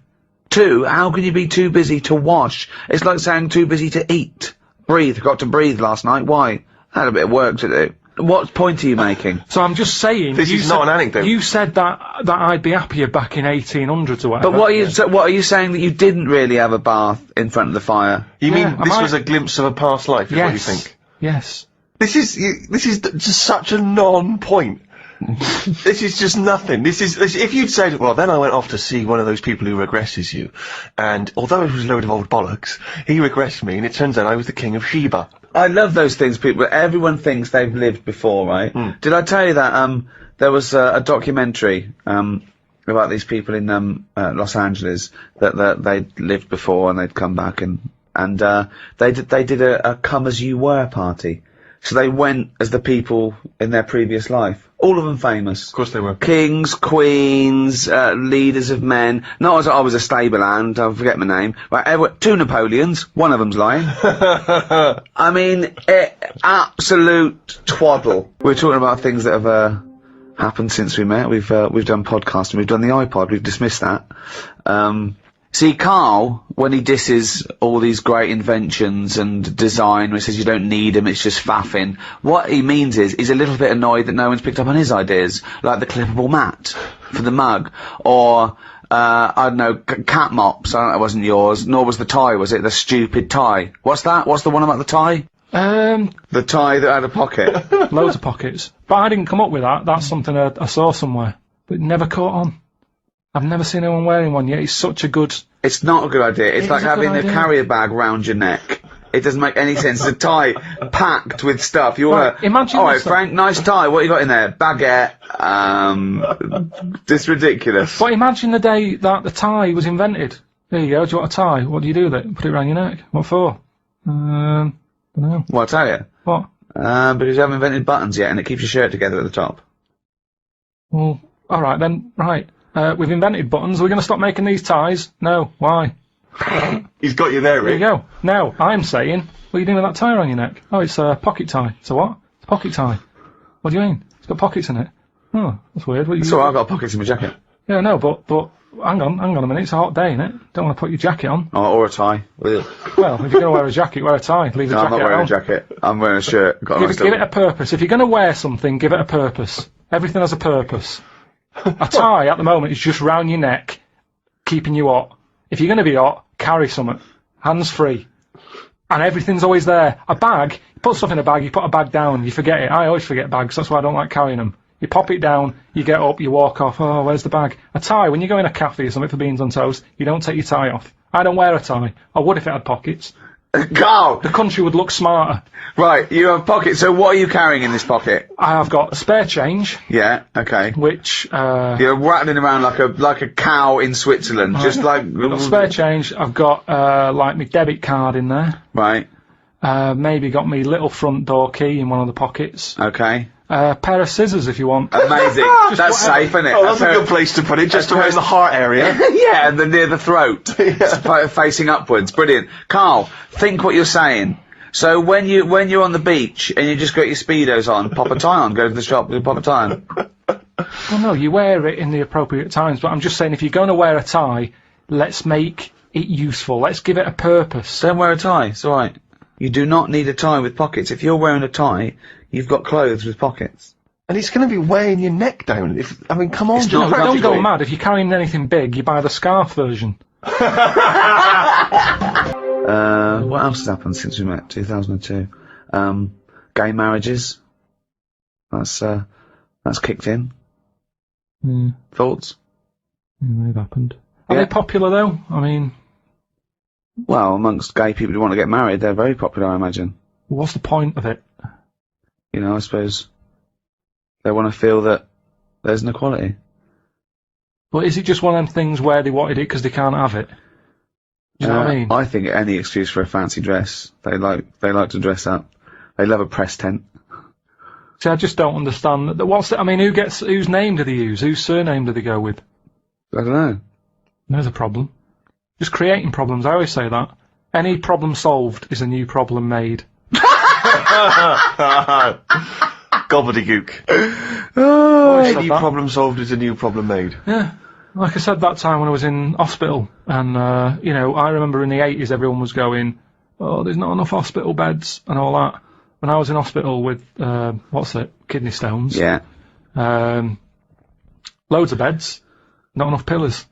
Speaker 3: 2, how can you be too busy to wash? It's like saying too busy to eat. Breathe. Got to breathe last night. Why? I had a bit of work to do. What point are you making?
Speaker 2: So I'm just saying...
Speaker 5: This is not an anecdote.
Speaker 2: You said that I'd be happier back in 1800s or whatever.
Speaker 3: But what are you saying, that you didn't really have a bath in front of the fire?
Speaker 5: You mean this was a glimpse of a past life, is what you think?
Speaker 2: Yes.
Speaker 5: This is just such a non-point. This is just nothing. If you'd said, well, then I went off to see one of those people who regresses you, and although it was a load of old bollocks, he regressed me, and it turns out I was the king of Sheba.
Speaker 3: I love those things, people. Everyone thinks they've lived before, right? Did I tell you that, there was a documentary, about these people in, Los Angeles, that they'd lived before and they'd come back and they did a come as you were party. So they went as the people in their previous life. All of them famous.
Speaker 5: Of course they were.
Speaker 3: Kings, queens, leaders of men. Not as I was a stable hand, I forget my name. Right, 2 Napoleons, one of them's lying. I mean, absolute twaddle. We're talking about things that have happened since we met. We've done podcasting, we've done the iPod, we've dismissed that. See, Carl, when he disses all these great inventions and design, when he says you don't need them, it's just faffing, what he means is, he's a little bit annoyed that no one's picked up on his ideas, like the clippable mat for the mug, or, I don't know, cat mops. I don't know, it wasn't yours, nor was the tie, was it? The stupid tie. What's that? What's the one about the tie? The tie that had a pocket.
Speaker 2: Loads of pockets. But I didn't come up with that. That's something I saw somewhere. But it never caught on. I've never seen anyone wearing one yet. It's such a good...
Speaker 3: It's not a good idea. It's like having a carrier bag round your neck. It doesn't make any sense. It's a tie packed with stuff. You want to...
Speaker 2: Imagine...
Speaker 3: Alright, Frank, nice tie. What you got in there? Baguette. It's ridiculous.
Speaker 2: But imagine the day that the tie was invented. There you go. Do you want a tie? What do you do with it? Put it around your neck. What for? Don't know.
Speaker 3: Well, I'll tell you.
Speaker 2: What?
Speaker 3: Because you haven't invented buttons yet and it keeps your shirt together at the top.
Speaker 2: Well, alright then. Right. We've invented buttons. Are we going to stop making these ties? No. Why?
Speaker 5: He's got you there, Rick.
Speaker 2: There you go. Now, I'm saying, what are you doing with that tie around your neck? Oh, it's a pocket tie. It's a what? It's a pocket tie. What do you mean? It's got pockets in it. Oh, that's weird. What
Speaker 3: That's all right, I've got pockets in my jacket.
Speaker 2: Yeah, no, but hang on a minute. It's a hot day, innit? Don't want to put your jacket on.
Speaker 3: Oh, or a tie.
Speaker 2: Well, if you're going to wear a jacket, wear a tie. Leave the
Speaker 3: No, I'm
Speaker 2: jacket
Speaker 3: not wearing
Speaker 2: on.
Speaker 3: a jacket. I'm wearing a shirt.
Speaker 2: Give it a purpose. If you're going to wear something, give it a purpose. Everything has a purpose. A tie at the moment is just round your neck, keeping you hot. If you're going to be hot, carry something. Hands free. And everything's always there. A bag, you put stuff in a bag, you put a bag down, you forget it. I always forget bags, that's why I don't like carrying them. You pop it down, you get up, you walk off, oh, where's the bag? A tie, when you go in a cafe or something for beans on toast, you don't take your tie off. I don't wear a tie. I would if it had pockets.
Speaker 3: Go!
Speaker 2: The country would look smarter.
Speaker 3: Right, you have pockets, so what are you carrying in this pocket?
Speaker 2: I have got spare change.
Speaker 3: Yeah, okay.
Speaker 2: Which,
Speaker 3: You're rattling around like a cow in Switzerland, just like...
Speaker 2: I've got spare change, I've got, like, my debit card in there.
Speaker 3: Right.
Speaker 2: Maybe got me little front door key in one of the pockets.
Speaker 3: Okay.
Speaker 2: Pair of scissors if you want.
Speaker 3: Amazing. That's safe, isn't it?
Speaker 5: Oh, that's a good place to put it, just around the heart area.
Speaker 3: Yeah, and near the throat. Facing upwards. Brilliant. Carl, think what you're saying. So when you're on the beach and you just got your Speedos on, pop a tie on, go to the shop, pop a tie on.
Speaker 2: Well, no, you wear it in the appropriate times, but I'm just saying if you're going to wear a tie, let's make it useful. Let's give it a purpose.
Speaker 3: Don't wear a tie, it's alright. You do not need a tie with pockets. If you're wearing a tie, you've got clothes with pockets.
Speaker 5: And it's going to be weighing your neck down. I mean, come on.
Speaker 3: It's not
Speaker 2: Don't
Speaker 3: practical.
Speaker 2: go mad. If you're carrying anything big, you buy the scarf version.
Speaker 3: What else has happened since we met? 2002. Gay marriages. That's kicked in. Thoughts?
Speaker 2: Yeah, they've happened. Are
Speaker 3: Yeah.
Speaker 2: they popular though? I mean,
Speaker 3: Well, amongst gay people who want to get married, they're very popular, I imagine.
Speaker 2: what's the point of it?
Speaker 3: You know, I suppose they want to feel that there's an equality.
Speaker 2: But is it just one of them things where they wanted it because they can't have it? Do you know what I mean?
Speaker 3: I think any excuse for a fancy dress. They like to dress up. They love a press tent.
Speaker 2: See, I just don't understand. Whose name do they use? Whose surname do they go with?
Speaker 3: I don't know.
Speaker 2: There's a problem. Just creating problems. I always say that. Any problem solved is a new problem made.
Speaker 5: Gobbledygook. Any problem solved is a new problem made.
Speaker 2: Yeah. Like I said that time when I was in hospital, and, I remember in the 80s everyone was going, oh, there's not enough hospital beds and all that. When I was in hospital with, kidney stones.
Speaker 3: Yeah.
Speaker 2: Loads of beds, not enough pillars.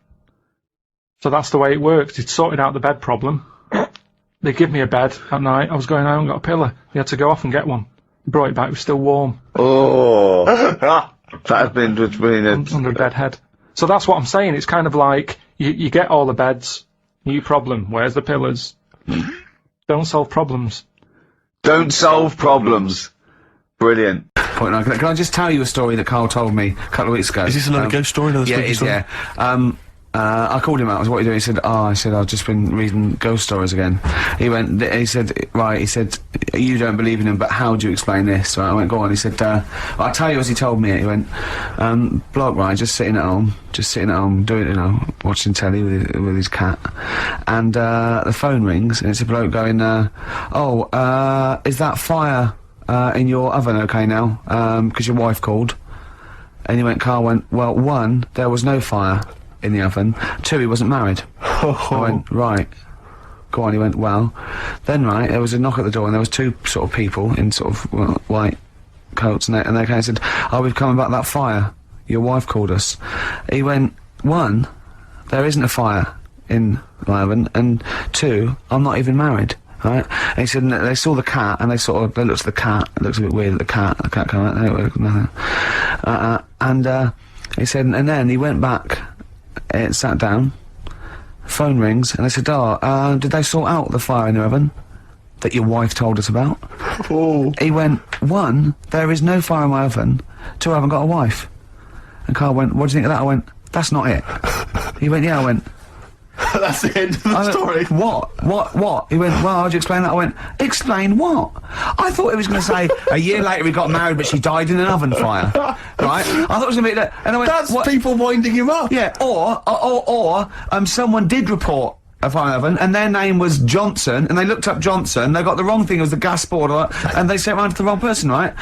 Speaker 2: So that's the way it works. It's sorted out the bed problem. They give me a bed at night. I was going, I haven't got a pillar. They had to go off and get one. Brought it back, it was still warm.
Speaker 3: Oh. That has been brilliant.
Speaker 2: Under a bed head. So that's what I'm saying. It's kind of like, you get all the beds, new problem, where's the pillars? Don't solve problems.
Speaker 3: Don't solve problems. Brilliant. Point 9. Can I just tell you a story that KARL told me a couple of weeks ago?
Speaker 1: Is this another ghost story? Another spooky story?
Speaker 3: Yeah. I called him out. I was, what are you doing? He said, I've just been reading ghost stories again. He said, you don't believe in them, but how do you explain this? Right, I went, go on. He said, I'll tell you as he told me. He went, bloke, right, just sitting at home, doing, watching telly with his cat. And, the phone rings, and it's a bloke going, is that fire, in your oven okay now? 'Cause your wife called. And he went, KARL went, well, 1, there was no fire in the oven. 2, he wasn't married. I went, right. Go on. He went, well. Then, right, there was a knock at the door, and there was 2 sort of people in sort of white coats, and they came and said, we've come about that fire. Your wife called us. He went, 1, there isn't a fire in my oven, and 2, I'm not even married. Right? And he said, they saw the cat, and they looked at the cat. It looks a bit weird, the cat came out. He said, and then he went back, sat down, phone rings, and they said, did they sort out the fire in the oven that your wife told us about?
Speaker 5: Oh.
Speaker 3: He went, 1, there is no fire in my oven. 2, I haven't got a wife. And KARL went, what do you think of that? I went, that's not it. He went, yeah. I went,
Speaker 5: that's the end of the story.
Speaker 3: What? He went, well, how'd you explain that? I went, explain what? I thought he was going to say, a year later he got married, but she died in an oven fire. Right? I thought it was going to be that. And I went,
Speaker 5: that's what? People winding him up.
Speaker 3: Yeah, or, someone did report a fire oven, and their name was Johnson, and they looked up Johnson, they got the wrong thing, it was the gas board, and they sent it round to the wrong person, right?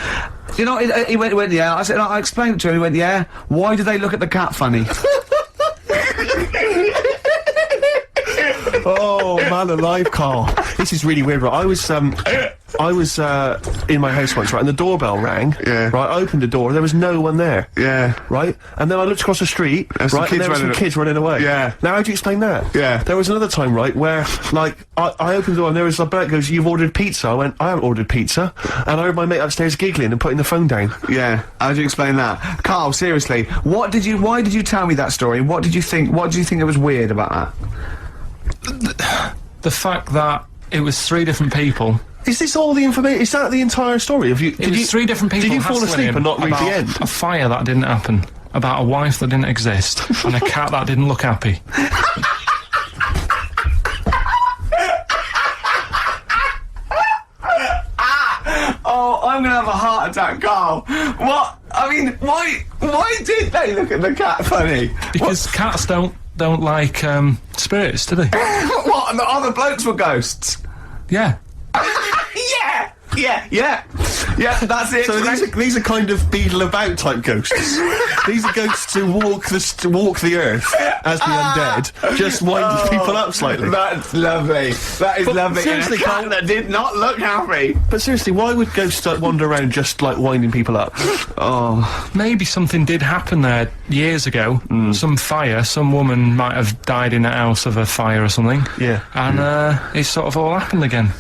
Speaker 3: You know, he went, yeah. I said, I explained it to him, he went, yeah. Why did they look at the cat funny?
Speaker 5: Oh, man alive, KARL. This is really weird, right? I was in my house once, right, and the doorbell rang.
Speaker 3: Yeah.
Speaker 5: Right, I opened the door, there was no one there.
Speaker 3: Yeah.
Speaker 5: Right? And then I looked across the street, right, and there were some kids running away.
Speaker 3: Yeah.
Speaker 5: Now, how do you explain that?
Speaker 3: Yeah.
Speaker 5: There was another time, right, where, like, I opened the door and there was a bloke goes, you've ordered pizza. I went, I haven't ordered pizza. And I heard my mate upstairs giggling and putting the phone down.
Speaker 3: Yeah. How do you explain that? KARL, seriously, why did you tell me that story? What did you think it was weird about that?
Speaker 2: The fact that it was 3 different people.
Speaker 5: Is this all the information? Is that the entire story?
Speaker 2: It was 3 different people.
Speaker 5: Did you fall asleep and not read the end?
Speaker 2: A fire that didn't happen, about a wife that didn't exist, and a cat that didn't look happy.
Speaker 3: Oh, I'm gonna have a heart attack, KARL. What? I mean, why did they look at the cat funny?
Speaker 2: Because cats don't like spirits, do they?
Speaker 3: What? And the other blokes were ghosts?
Speaker 2: Yeah.
Speaker 3: Yeah, that's it.
Speaker 5: So these are kind of beetle about type ghosts. These are ghosts who walk the earth as the undead, just winding people up slightly.
Speaker 3: That's lovely. That is lovely.
Speaker 5: Seriously,
Speaker 3: and a cat that did not look happy.
Speaker 5: But seriously, why would ghosts wander around just like winding people up?
Speaker 3: Oh,
Speaker 2: maybe something did happen there years ago. Some fire. Some woman might have died in a house of a fire or something.
Speaker 5: Yeah.
Speaker 2: And it sort of all happened again.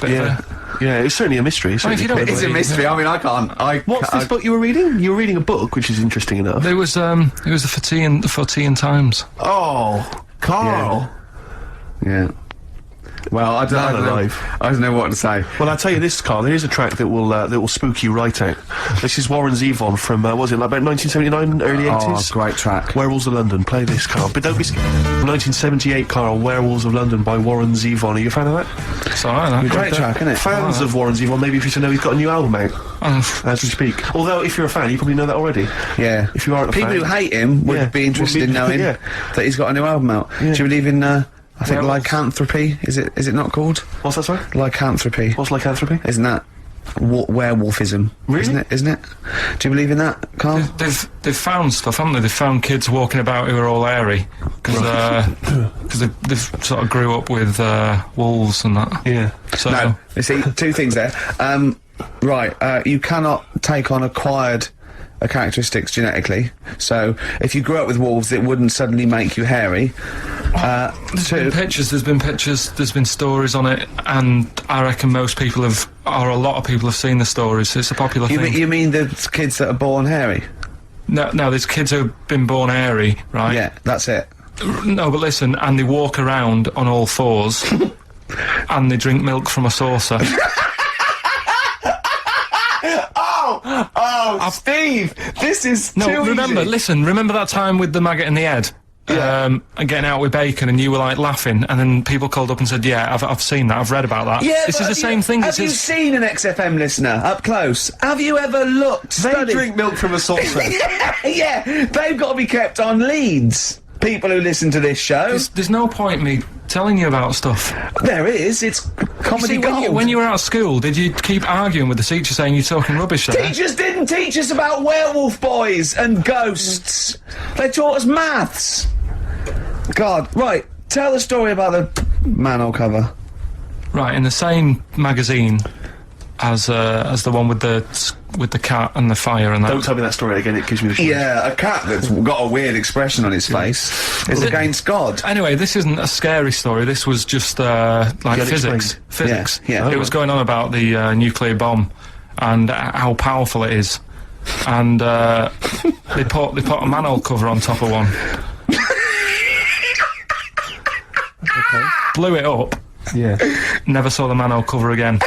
Speaker 5: Yeah, it's certainly a mystery.
Speaker 2: If you don't
Speaker 3: it's a mystery. I mean, I can't.
Speaker 5: What's this book you were reading? You were reading a book, which is interesting enough.
Speaker 2: It was the For Tea and Times.
Speaker 5: Oh, KARL.
Speaker 3: Yeah.
Speaker 4: Well, I don't know what to say.
Speaker 5: Well, I'll tell you this, Carl. There is a track that will spook you right out. This is Warren Zevon from what was it, like about 1979, early 80s?
Speaker 4: Oh, great track.
Speaker 5: Werewolves of London. Play this, Carl. But don't be scared. 1978, Carl. Werewolves of London by Warren Zevon. Are you a fan of that?
Speaker 2: It's alright,
Speaker 4: Great track, isn't it?
Speaker 5: Fans of Warren Zevon, maybe if you should know he's got a new album out as we speak. Although, if you're a fan, you probably know that already.
Speaker 4: Yeah.
Speaker 5: If you aren't a
Speaker 4: People
Speaker 5: fan,
Speaker 4: who hate him would be interested in knowing that he's got a new album out. Do you believe in, I think lycanthropy, is it not called?
Speaker 5: What's that, sorry?
Speaker 4: Lycanthropy.
Speaker 5: What's lycanthropy?
Speaker 4: Isn't that werewolfism?
Speaker 5: Really?
Speaker 4: Isn't it? Do you believe in that, Carl?
Speaker 2: They've found stuff, haven't they? They've found kids walking about who are all hairy because they've sort of grew up with wolves and that.
Speaker 5: Yeah.
Speaker 2: So
Speaker 4: No, you see, two things there. You cannot take on acquired characteristics genetically. So if you grew up with wolves, it wouldn't suddenly make you hairy.
Speaker 2: There's been pictures, there's been stories on it, and I reckon most people a lot of people have seen the stories. It's a popular thing.
Speaker 4: You mean the kids that are born hairy?
Speaker 2: No, there's kids who've been born hairy, right?
Speaker 4: Yeah, that's it.
Speaker 2: No, but listen, and they walk around on all fours, and they drink milk from a saucer.
Speaker 4: Steve, this is
Speaker 2: remember that time with the maggot in the head? And getting out with bacon, and you were like laughing, and then people called up and said, yeah, I've seen that, I've read about that.
Speaker 4: Yeah,
Speaker 2: this is the same thing.
Speaker 4: Have you seen an XFM listener up close? Have you ever looked?
Speaker 5: They drink milk from a saucer.
Speaker 4: Yeah, they've got to be kept on leads. People who listen to this show.
Speaker 2: There's no point me telling you about stuff.
Speaker 4: There is. It's comedy gold.
Speaker 2: When you were out of school, did you keep arguing with the teacher saying you're talking rubbish there?
Speaker 4: Teachers didn't teach us about werewolf boys and ghosts. They taught us maths. God, right. Tell the story about the manhole cover.
Speaker 2: Right, in the same magazine as the one with the cat and the fire and that.
Speaker 5: Don't tell me that story again, it gives me the shivers.
Speaker 4: Yeah, a cat that's got a weird expression on its face is against God.
Speaker 2: Anyway, this isn't a scary story, this was just like physics.
Speaker 4: Yeah.
Speaker 2: It was going on about the nuclear bomb and how powerful it is. And they put a manhole cover on top of one.
Speaker 5: Okay.
Speaker 2: Blew it up.
Speaker 5: Yeah.
Speaker 2: Never saw the manhole cover again.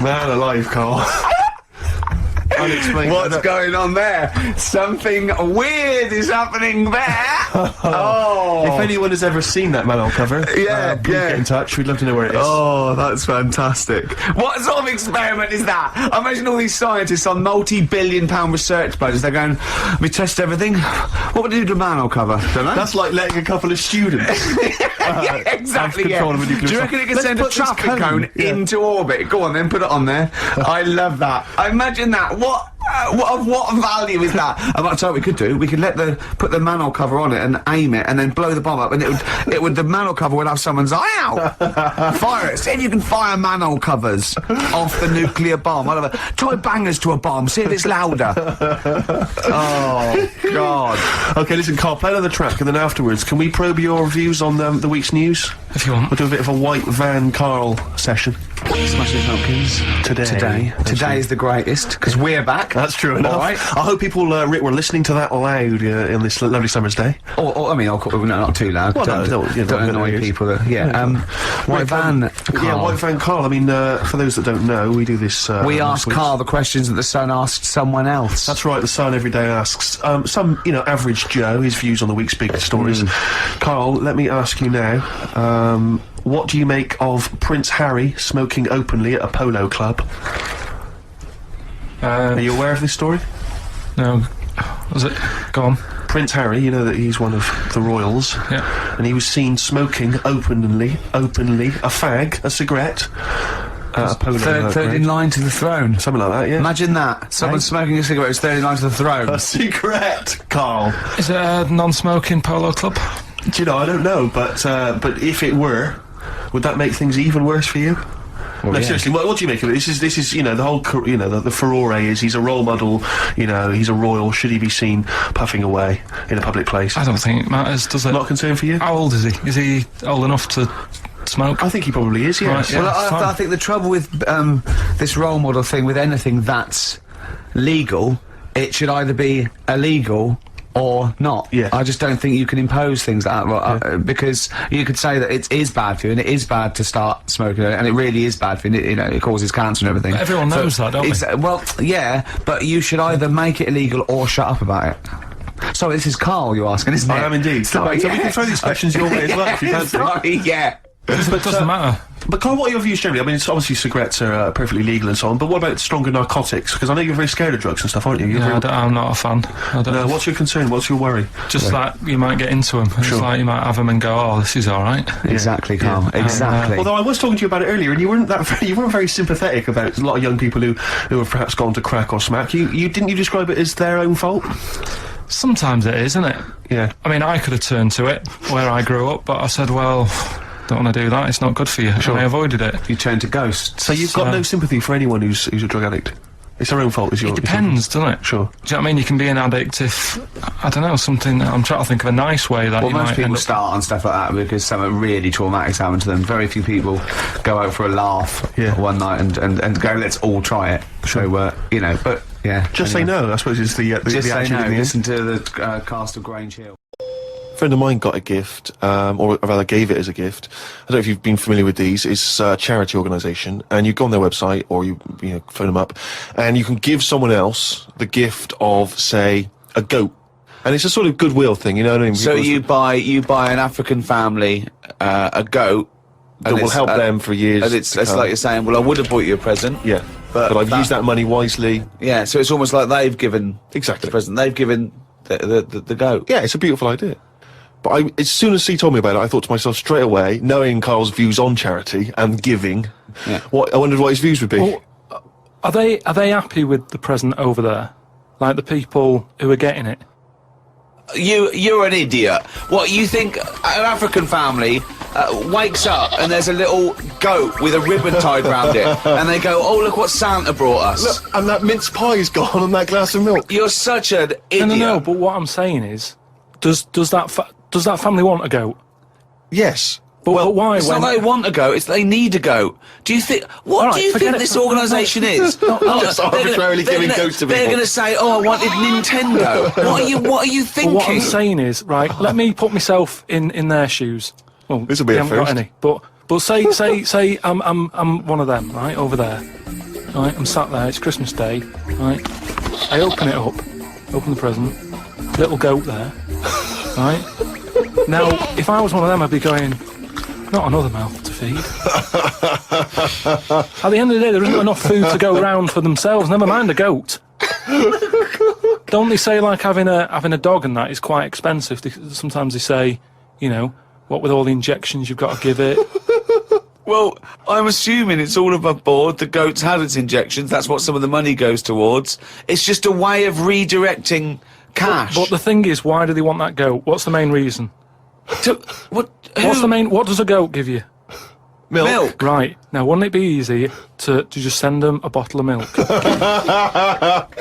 Speaker 5: Man alive, Carl. Unexplained.
Speaker 4: What's going on there? Something weird is happening there. Oh.
Speaker 5: If anyone has ever seen that manhole cover, please get in touch. We'd love to know where it is.
Speaker 4: Oh, that's fantastic. What sort of experiment is that? I imagine all these scientists on multi-billion-pound research budgets, they're going, we test everything. What would you do to a manhole cover? Don't know.
Speaker 5: That's like letting a couple of students
Speaker 4: yeah, exactly,
Speaker 5: have control of a nuclear
Speaker 4: Do you reckon it can
Speaker 5: Let's
Speaker 4: send a
Speaker 5: put this
Speaker 4: traffic cone into orbit? Go on then, put it on there. I love that. Imagine that. What value is that? I might tell you what we could do. We could put the manhole cover on it and aim it, and then blow the bomb up, and the manhole cover would have someone's eye out. Fire it. See if you can fire manhole covers off the nuclear bomb. Try bangers to a bomb. See if it's louder. Oh God.
Speaker 5: Okay, listen, Carl, play another track, and then afterwards, can we probe your views on the week's news?
Speaker 2: If you want.
Speaker 5: We'll do a bit of a white van Carl session.
Speaker 4: Smashing Pumpkins. Today is the greatest, because we're back.
Speaker 5: That's true enough.
Speaker 4: All right.
Speaker 5: I hope people, Rick, were listening to that loud in this lovely summer's day.
Speaker 4: I mean, no, not too loud.
Speaker 5: Well,
Speaker 4: don't annoy people. White van, Carl.
Speaker 5: Yeah, White van Carl. I mean, for those that don't know, we do this.
Speaker 4: We ask Carl the questions that the Sun asked someone else.
Speaker 5: That's right. The Sun every day asks some, average Joe his views on the week's big stories. Carl, let me ask you now. What do you make of Prince Harry smoking openly at a polo club? Are you aware of this story?
Speaker 2: No. Was it? Go on.
Speaker 5: Prince Harry, you know that he's one of the royals.
Speaker 2: Yeah.
Speaker 5: And he was seen smoking openly, a fag, a cigarette, at a polo club.
Speaker 4: Third in line to the throne.
Speaker 5: Something like that, yeah.
Speaker 4: Imagine that. Someone smoking a cigarette is third in line to the throne.
Speaker 5: A cigarette, Carl.
Speaker 2: Is it a non-smoking polo club?
Speaker 5: Do you know, I don't know, but if it were, would that make things even worse for you? No, seriously, what do you make of it? This is, the whole, the furore is he's a role model, he's a royal. Should he be seen puffing away in a public place?
Speaker 2: I don't think it matters, does it?
Speaker 5: Not a concern for you?
Speaker 2: How old is he? Is he old enough to smoke?
Speaker 5: I think he probably is, yeah.
Speaker 2: Right, yeah.
Speaker 4: Well, I think the trouble with this role model thing with anything that's legal, it should either be illegal
Speaker 3: or not.
Speaker 5: Yeah.
Speaker 3: I just don't think you can impose things like that, because you could say that it is bad for you, and it is bad to start smoking, and it really is bad for you, you know, it causes cancer and everything.
Speaker 2: But everyone knows that, don't they?
Speaker 3: Well, yeah, but you should either make it illegal or shut up about it. So this is Carl you're asking, isn't it?
Speaker 5: I am indeed.
Speaker 3: Sorry,
Speaker 5: So we can throw these questions your way as well, if you fancy.
Speaker 3: Sorry, yeah.
Speaker 2: But it doesn't matter.
Speaker 5: But Carl, what are your views generally? I mean, it's obviously cigarettes are perfectly legal and so on, but what about stronger narcotics? Because I know you're very scared of drugs and stuff, aren't you?
Speaker 2: Yeah, I'm not a fan.
Speaker 5: No, what's your concern? What's your worry?
Speaker 2: Just like you might get into them. It's like you might have them and go, oh, this is all right.
Speaker 3: Exactly, Carl. Exactly.
Speaker 5: Although I was talking to you about it earlier, and you weren't very sympathetic about a lot of young people who have perhaps gone to crack or smack. Didn't you describe it as their own fault?
Speaker 2: Sometimes it is, isn't it?
Speaker 5: Yeah.
Speaker 2: I mean, I could have turned to it where I grew up, but I said, well, don't want to do that, it's not good for you. Sure. And I avoided it.
Speaker 3: You turned to ghosts.
Speaker 5: So you've got no sympathy for anyone who's a drug addict? It's their own fault,
Speaker 2: It depends, doesn't it?
Speaker 5: Sure.
Speaker 2: Do you know what I mean? You can be an addict if, I don't know, something, I'm trying to think of a nice way that you might
Speaker 3: most people start on stuff like that because something really traumatic's happened to them. Very few people go out for a laugh one night and go, let's all try it. Sure. So, you know, but, yeah.
Speaker 5: Just say no, I suppose, is the
Speaker 3: Just say
Speaker 5: attitude
Speaker 3: no,
Speaker 5: in the end.
Speaker 3: listen to the cast of Grange Hill.
Speaker 5: A friend of mine got a gift, or rather gave it as a gift. I don't know if you've been familiar with these. It's a charity organisation, and you go on their website or you phone them up, and you can give someone else the gift of, say, a goat. And it's a sort of goodwill thing, you know what I mean?
Speaker 3: So you buy an African family a goat
Speaker 5: that will help them for years.
Speaker 3: And it's like you're saying, well, I would have bought you a present.
Speaker 5: Yeah, but I've used that money wisely.
Speaker 3: Yeah, so it's almost like they've given
Speaker 5: exactly
Speaker 3: the present. They've given the goat.
Speaker 5: Yeah, it's a beautiful idea. But as soon as he told me about it, I thought to myself straight away, knowing Carl's views on charity and giving, I wondered what his views would be.
Speaker 2: Well, are they happy with the present over there? Like the people who are getting it?
Speaker 3: You're an idiot. What, you think an African family wakes up and there's a little goat with a ribbon tied round it, and they go, oh, look what Santa brought us.
Speaker 5: Look, and that mince pie's gone and that glass of milk.
Speaker 3: You're such an idiot.
Speaker 2: No, but what I'm saying is, does that family want a goat?
Speaker 5: Yes.
Speaker 2: But why?
Speaker 3: It's not they want a goat, it's they need a goat. Do you think... What do you think this organisation is?
Speaker 5: Just arbitrarily giving goats to people.
Speaker 3: They're going to say, oh, I wanted Nintendo. What are you thinking?
Speaker 2: Well, what I'm saying is, right, let me put myself in their shoes. Well,
Speaker 5: this will be a first.
Speaker 2: Got any. But say I'm one of them, right, over there. Right, I'm sat there, it's Christmas Day, right? I open it up, open the present, little goat there, right? Now, if I was one of them, I'd be going, not another mouth to feed. At the end of the day, there isn't enough food to go round for themselves, never mind a goat. Don't they say, like, having a dog and that is quite expensive? Sometimes they say, you know, what with all the injections you've got to give it.
Speaker 3: Well, I'm assuming it's all above board. The goat's had its injections. That's what some of the money goes towards. It's just a way of redirecting cash.
Speaker 2: But the thing is, why do they want that goat? What's the main reason? What does a goat give you?
Speaker 3: Milk.
Speaker 2: Right. Now, wouldn't it be easy to just send them a bottle of milk?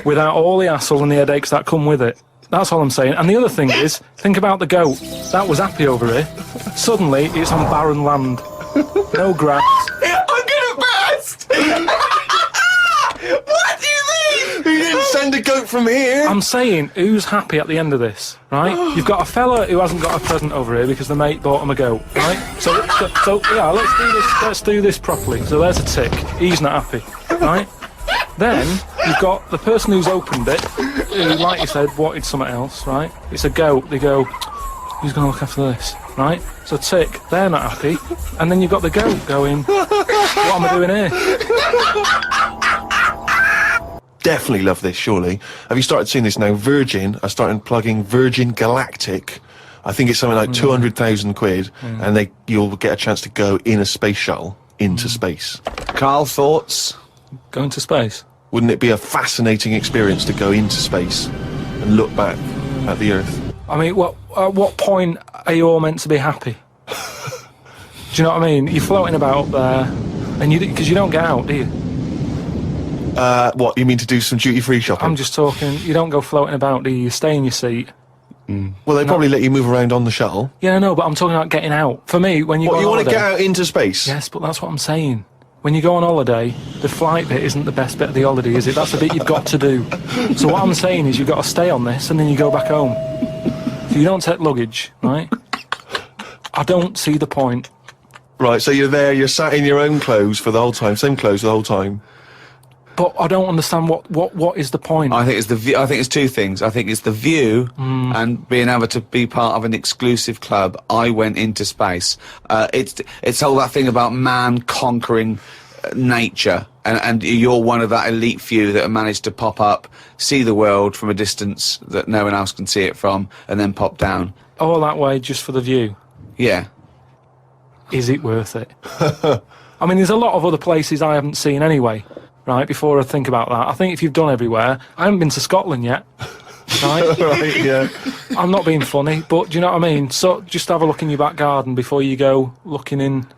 Speaker 2: Without all the hassle and the headaches that come with it. That's all I'm saying. And the other thing is, think about the goat. That was happy over here. Suddenly, it's on barren land. No grass.
Speaker 3: I'm gonna burst! What do you mean?
Speaker 5: You didn't send a goat from here.
Speaker 2: I'm saying, who's happy at the end of this, right? You've got a fella who hasn't got a present over here because the mate bought him a goat, right? So yeah, let's do this properly. So there's a tick. He's not happy, right? Then you've got the person who's opened it, who, like you said, wanted something else, right? It's a goat. They go, who's going to look after this, right? So tick, they're not happy, and then you've got the goat going, what am I doing here?
Speaker 5: Definitely love this, surely. Have you started seeing this now? Virgin are starting plugging Virgin Galactic. I think it's something like 200,000 quid, and you'll get a chance to go in a space shuttle into space.
Speaker 3: Carl, thoughts?
Speaker 2: Going to space?
Speaker 5: Wouldn't it be a fascinating experience to go into space and look back at the Earth?
Speaker 2: I mean, at what point are you all meant to be happy? Do you know what I mean? You're floating about up there, and because you don't get out, do you?
Speaker 5: What, you mean to do some duty-free shopping?
Speaker 2: I'm just talking, you don't go floating about, do you? You stay in your seat.
Speaker 5: Well, they probably let you move around on the shuttle.
Speaker 2: Yeah, I know, but I'm talking about getting out. For me, when you go on
Speaker 5: want to
Speaker 2: holiday...
Speaker 5: get out into space?
Speaker 2: Yes, but that's what I'm saying. When you go on holiday, the flight bit isn't the best bit of the holiday, is it? That's the bit you've got to do. So what I'm saying is you've got to stay on this, and then you go back home. So you don't take luggage, right? I don't see the point.
Speaker 1: Right, so you're there, you're sat in your own clothes for the whole time, same clothes the whole time.
Speaker 2: But I don't understand what is the point.
Speaker 3: I think it's the view. I think it's two things. I think it's the view and being able to be part of an exclusive club. I went into space. It's all that thing about man conquering nature, and you're one of that elite few that have managed to pop up, see the world from a distance that no one else can see it from, and then pop down.
Speaker 2: All that way just for the view.
Speaker 3: Yeah.
Speaker 2: Is it worth it? I mean, there's a lot of other places I haven't seen anyway. Right, before I think about that, I think if you've done everywhere, I haven't been to Scotland yet, right?
Speaker 1: Right, yeah.
Speaker 2: I'm not being funny, but do you know what I mean? So just have a look in your back garden before you go looking in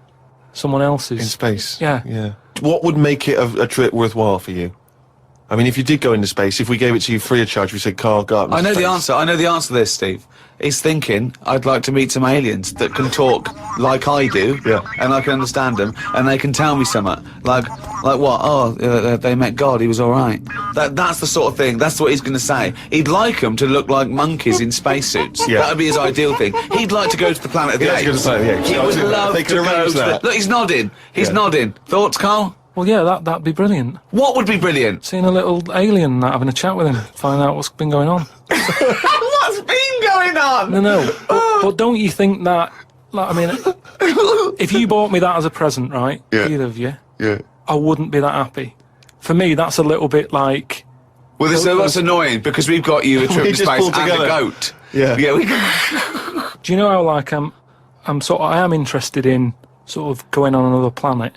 Speaker 2: someone else's.
Speaker 1: In space.
Speaker 2: Yeah.
Speaker 1: Yeah. What would make it a trip worthwhile for you? I mean, if you did go into space, if we gave it to you free of charge, we said, Carl, go up into
Speaker 3: I know
Speaker 1: space.
Speaker 3: the answer. I know the answer to this, Steve. He's thinking, I'd like to meet some aliens that can talk like I do, and I can understand them, and they can tell me something. Like what? Oh, they met God, he was all right. That's the sort of thing, that's what he's going to say. He'd like them to look like monkeys in spacesuits.
Speaker 1: Yeah.
Speaker 3: That would be his ideal thing. He'd like to go to the planet of the apes. He would love
Speaker 1: They
Speaker 3: to
Speaker 1: could
Speaker 3: go
Speaker 1: arrange
Speaker 3: to
Speaker 1: that.
Speaker 3: Look, he's nodding. He's nodding. Thoughts, Carl?
Speaker 2: Well, yeah, that'd be brilliant.
Speaker 3: What would be brilliant?
Speaker 2: Seeing a little alien, having a chat with him, find out what's been going on.
Speaker 3: What's been going on?
Speaker 2: No, but don't you think that? Like, I mean, if you bought me that as a present, right?
Speaker 4: Yeah.
Speaker 2: Either of you,
Speaker 4: Yeah.
Speaker 2: I wouldn't be that happy. For me, that's a little bit like.
Speaker 3: Well, that's annoying because we've got you a trip
Speaker 1: We
Speaker 3: to
Speaker 1: just
Speaker 3: space
Speaker 1: pulled
Speaker 3: and
Speaker 1: together.
Speaker 3: a goat.
Speaker 1: Yeah.
Speaker 3: Yeah.
Speaker 2: Do you know how like I am interested in sort of going on another planet,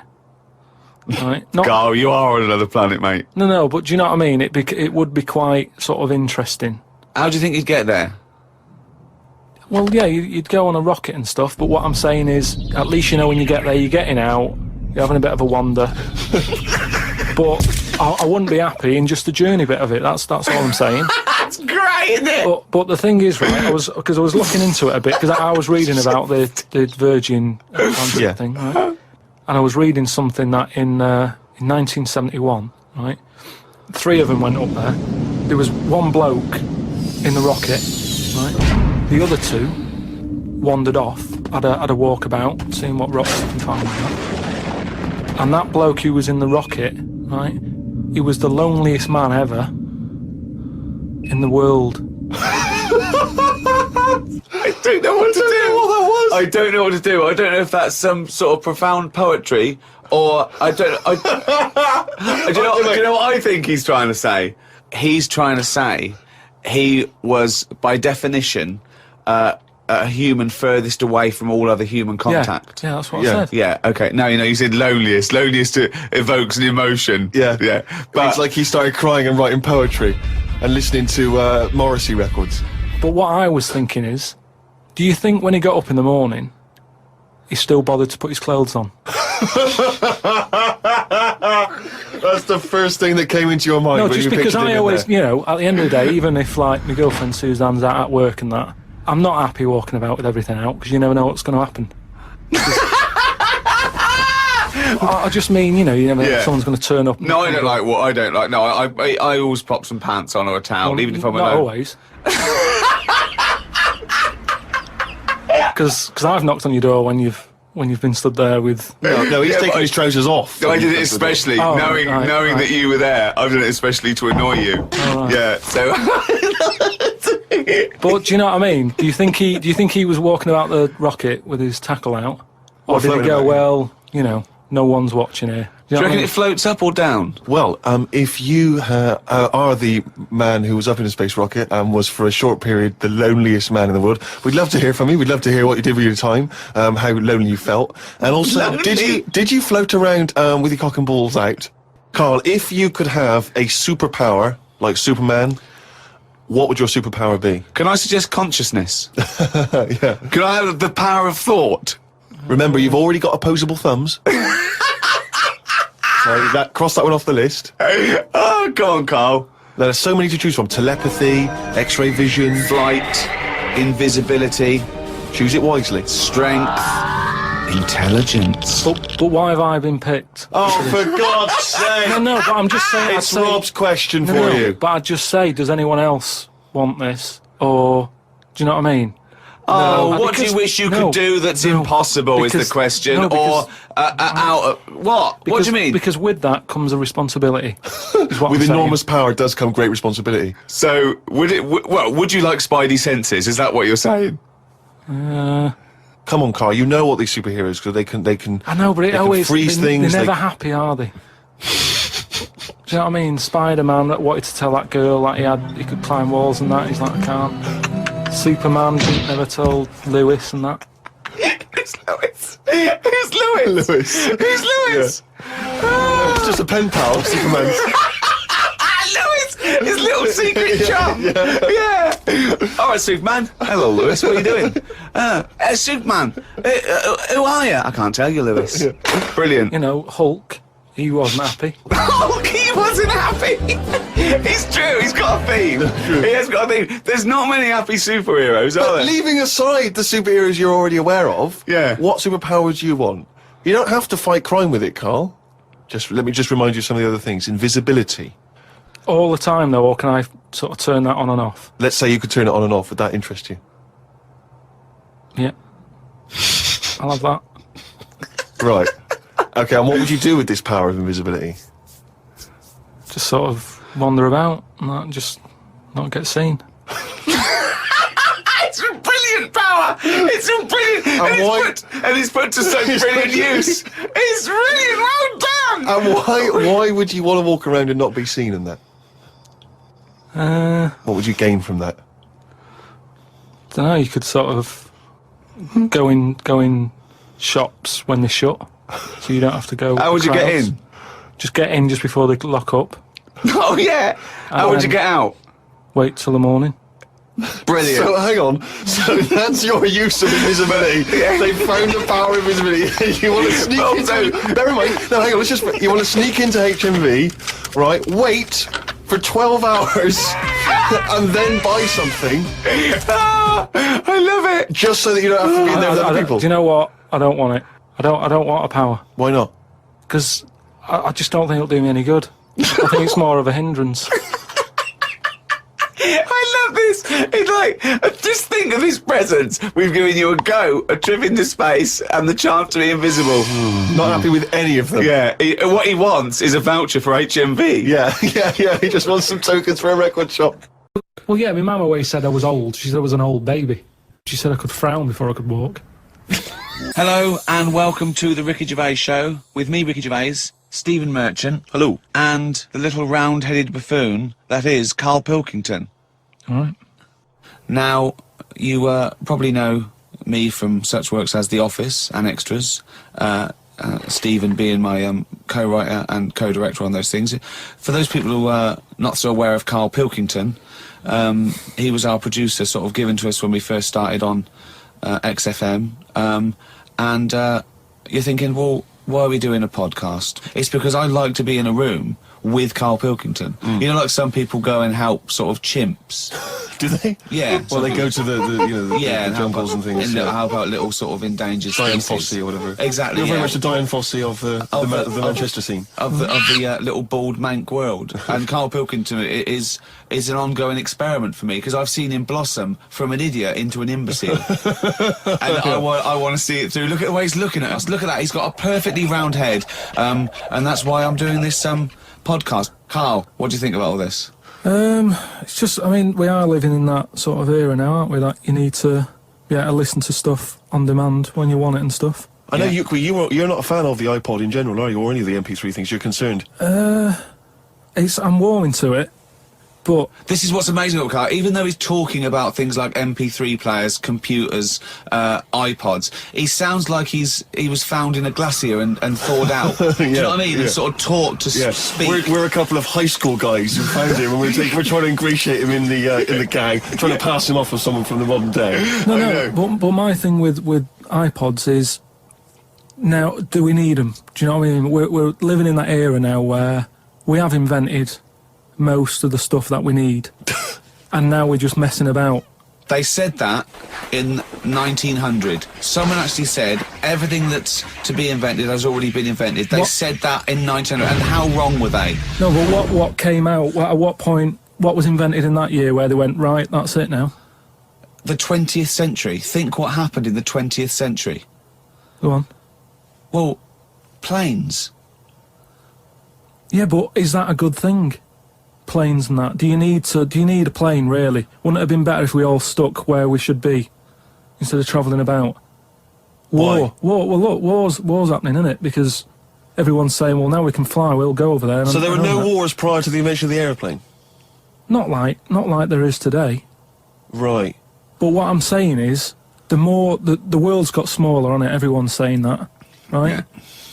Speaker 2: right? Not,
Speaker 3: Carl, you are on another planet, mate.
Speaker 2: no, but do you know what I mean? It would be quite sort of interesting.
Speaker 3: How do you think you'd get there?
Speaker 2: Well, yeah, you'd go on a rocket and stuff, but what I'm saying is, at least you know when you get there, you're getting out, you're having a bit of a wander. But I wouldn't be happy in just the journey bit of it. That's all I'm saying.
Speaker 3: That's great, isn't it?
Speaker 2: But the thing is, right? Because I was looking into it a bit because I was reading about the Virgin Atlantic thing, right? And I was reading something that in 1971, right? 3 of them went up there. There was one bloke in the rocket, right? The other 2 wandered off, had a walkabout, seeing what rocks they can find. And that bloke who was in the rocket, right? He was the loneliest man ever in the world.
Speaker 3: I don't know what to do. I don't know what to do. I don't know if that's some sort of profound poetry or I don't know. Do you know what I think he's trying to say? He's trying to say he was, by definition, a human furthest away from all other human contact.
Speaker 2: Yeah, that's what I said.
Speaker 3: Yeah, okay. Now, you said loneliest. Loneliest evokes an emotion.
Speaker 1: Yeah.
Speaker 3: Yeah.
Speaker 1: But it's like he started crying and writing poetry and listening to Morrissey records.
Speaker 2: But what I was thinking is, do you think when he got up in the morning, he still bothered to put his clothes on?
Speaker 1: That's the first thing that came into your mind.
Speaker 2: No,
Speaker 1: when
Speaker 2: just
Speaker 1: you
Speaker 2: because
Speaker 1: pictured him
Speaker 2: I
Speaker 1: in
Speaker 2: always,
Speaker 1: there.
Speaker 2: at the end of the day, even if like my girlfriend Suzanne's out at work and that, I'm not happy walking about with everything out because you never know what's going to happen. I just mean, you never know if someone's going to turn up.
Speaker 3: No, I don't like what I don't like. No, I always pop some pants on or a towel, even if I'm
Speaker 2: not
Speaker 3: alone.
Speaker 2: always. Because I've knocked on your door when you've been stood there with.
Speaker 1: No, he's taking his trousers off.
Speaker 3: I did it especially knowing
Speaker 2: right.
Speaker 3: that you were there. I've done it especially to annoy you.
Speaker 2: Right.
Speaker 3: Yeah, so.
Speaker 2: But do you know what I mean? Do you think he was walking about the rocket with his tackle out, or did he go, well, no one's watching here?
Speaker 3: Do you reckon it floats up or down?
Speaker 1: Well, if you are the man who was up in a space rocket and was for a short period the loneliest man in the world, we'd love to hear from you. We'd love to hear what you did with your time, how lonely you felt, and also did you float around with your cock and balls out? Carl, if you could have a superpower like Superman, what would your superpower be?
Speaker 3: Can I suggest consciousness?
Speaker 1: Yeah.
Speaker 3: Can I have the power of thought?
Speaker 1: Remember, you've already got opposable thumbs. So cross that one off the list.
Speaker 3: Oh, go on, Carl.
Speaker 1: There are so many to choose from. Telepathy, X-ray vision,
Speaker 3: Flight, invisibility,
Speaker 1: choose it wisely.
Speaker 3: strength, intelligence.
Speaker 2: But why have I been picked?
Speaker 1: Oh, for God's sake!
Speaker 2: No, but I'm just saying.
Speaker 1: It's Rob's question for
Speaker 2: No,
Speaker 1: you.
Speaker 2: but I'd just say, does anyone else want this, or Do you know what I mean?
Speaker 3: Oh,
Speaker 2: No,
Speaker 3: what do you wish you could do that's impossible is the question. Or, what? What do you mean?
Speaker 2: Because with that comes a responsibility.
Speaker 1: With enormous power does come great responsibility.
Speaker 3: So, would you like Spidey senses? Is that what you're saying?
Speaker 1: Come on, Carl, you know what these superheroes, because they can
Speaker 2: I know, but it always...
Speaker 1: freeze things.
Speaker 2: They're never happy, are they? Do you know what I mean? Spider-Man that wanted to tell that girl that he could climb walls and that, he's like, I can't. Superman never told Lewis and that.
Speaker 3: Who's Lewis? Who's Lewis? Who's Lewis?
Speaker 1: Yeah. It's just a pen pal, Superman.
Speaker 3: Lewis! His little secret chum! Yeah. Alright, Superman. Hello, Lewis. What are you doing? Superman. Who are you? I can't tell you, Lewis. Brilliant.
Speaker 2: You know, Hulk. He wasn't happy.
Speaker 3: Hulk, he wasn't happy. It's true. He's got a theme. He has got a theme. There's not many happy superheroes, are there?
Speaker 1: Leaving aside the superheroes you're already aware of, what superpower do you want? You don't have to fight crime with it, Carl. Let me remind you of some of the other things. Invisibility.
Speaker 2: All the time, though, or can I sort of turn that on and off?
Speaker 1: Let's say you could turn it on and off. Would that interest you?
Speaker 2: Yeah. I'll have that.
Speaker 1: Right. Okay, and what would you do with this power of invisibility?
Speaker 2: Just sort of wander about and just not get seen.
Speaker 3: It's a brilliant power! It's a brilliant... And it's put to such brilliant use. It's brilliant! Well done!
Speaker 1: And why would you want to walk around and not be seen in that? What would you gain from that?
Speaker 2: I don't know, you could sort of go in shops when they're shut. So you don't have to go.
Speaker 3: How would you get in?
Speaker 2: Just get in just before they lock up.
Speaker 3: Oh yeah. How would you get out?
Speaker 2: Wait till the morning.
Speaker 3: Brilliant.
Speaker 1: So hang on. So that's your use of invisibility. They found the power of invisibility. You want to sneak into. Never mind. No, hang on. You want to sneak into HMV, right? Wait for 12 hours and then buy something.
Speaker 3: I love it.
Speaker 1: Just so that you don't have to be in there with other people.
Speaker 2: Do you know what? I don't want it. I don't want a power.
Speaker 1: Why not?
Speaker 2: Because I just don't think it'll do me any good. I think it's more of a hindrance.
Speaker 3: I love this. It's like, just think of his presents. We've given you a trip into space, and the chance to be invisible.
Speaker 1: Not happy with any of them.
Speaker 3: Yeah. What he wants is a voucher for HMV.
Speaker 1: Yeah. He just wants some tokens for a record shop.
Speaker 2: Well, yeah, my mum always said I was old. She said I was an old baby. She said I could frown before I could walk.
Speaker 3: Hello and welcome to the Ricky Gervais Show with me, Ricky Gervais, Stephen Merchant.
Speaker 1: Hello.
Speaker 3: And the little round-headed buffoon that is Karl Pilkington.
Speaker 2: All right.
Speaker 3: Now, you probably know me from such works as The Office and Extras, Stephen being my co-writer and co-director on those things. For those people who are not so aware of Karl Pilkington, he was our producer, sort of given to us when we first started on XFM, and you're thinking, well, why are we doing a podcast? It's because I like to be in a room with Karl Pilkington. You know, like some people go and help sort of chimps.
Speaker 1: Do they?
Speaker 3: Yeah.
Speaker 1: Well, they go to the jungles and things.
Speaker 3: And help out little sort of endangered
Speaker 1: Diane
Speaker 3: species.
Speaker 1: Fossey or whatever.
Speaker 3: Exactly.
Speaker 1: You're very much the Diane Fossey of the Manchester scene.
Speaker 3: Of the little bald mank world. And Karl Pilkington is an ongoing experiment for me, because I've seen him blossom from an idiot into an imbecile. And I want to see it through. Look at the way he's looking at us. Look at that. He's got a perfectly round head. And that's why I'm doing this podcast. Karl, what do you think about all this?
Speaker 2: It's just, I mean, we are living in that sort of era now, aren't we? That you need to be able to listen to stuff on demand when you want it and stuff.
Speaker 1: I know you're not a fan of the iPod in general, are you? Or any of the MP3 things? You're concerned?
Speaker 2: I'm warming to it, but...
Speaker 3: This is what's amazing about Karl. Even though he's talking about things like MP3 players, computers, iPods, he sounds like he was found in a glacier and thawed out. Do you know what I mean? And sort of taught to speak.
Speaker 1: We're a couple of high school guys who found him, and we're trying to ingratiate him in the gang, trying to pass him off as someone from the modern day.
Speaker 2: But my thing with iPods is, now, do we need them? Do you know what I mean? We're living in that era now where we have invented most of the stuff that we need, and now we're just messing about.
Speaker 3: They said that in 1900. Someone actually said everything that's to be invented has already been invented. They said that in 1900, and how wrong were they?
Speaker 2: No, but what came out, at what point, what was invented in that year where they went, right, that's it now?
Speaker 3: the 20th century. Think what happened in the 20th century.
Speaker 2: Go on.
Speaker 3: Well, planes.
Speaker 2: Yeah, but is that a good thing? Planes and that. Do you need a plane, really? Wouldn't it have been better if we all stuck where we should be instead of travelling about? War. Well, look, war's happening, isn't it? Because everyone's saying, well, now we can fly, we'll go over there.
Speaker 1: So there were no wars prior to the invention of the aeroplane?
Speaker 2: Not like there is today.
Speaker 1: Right.
Speaker 2: But what I'm saying is, the world's got smaller on it. Everyone's saying that, right?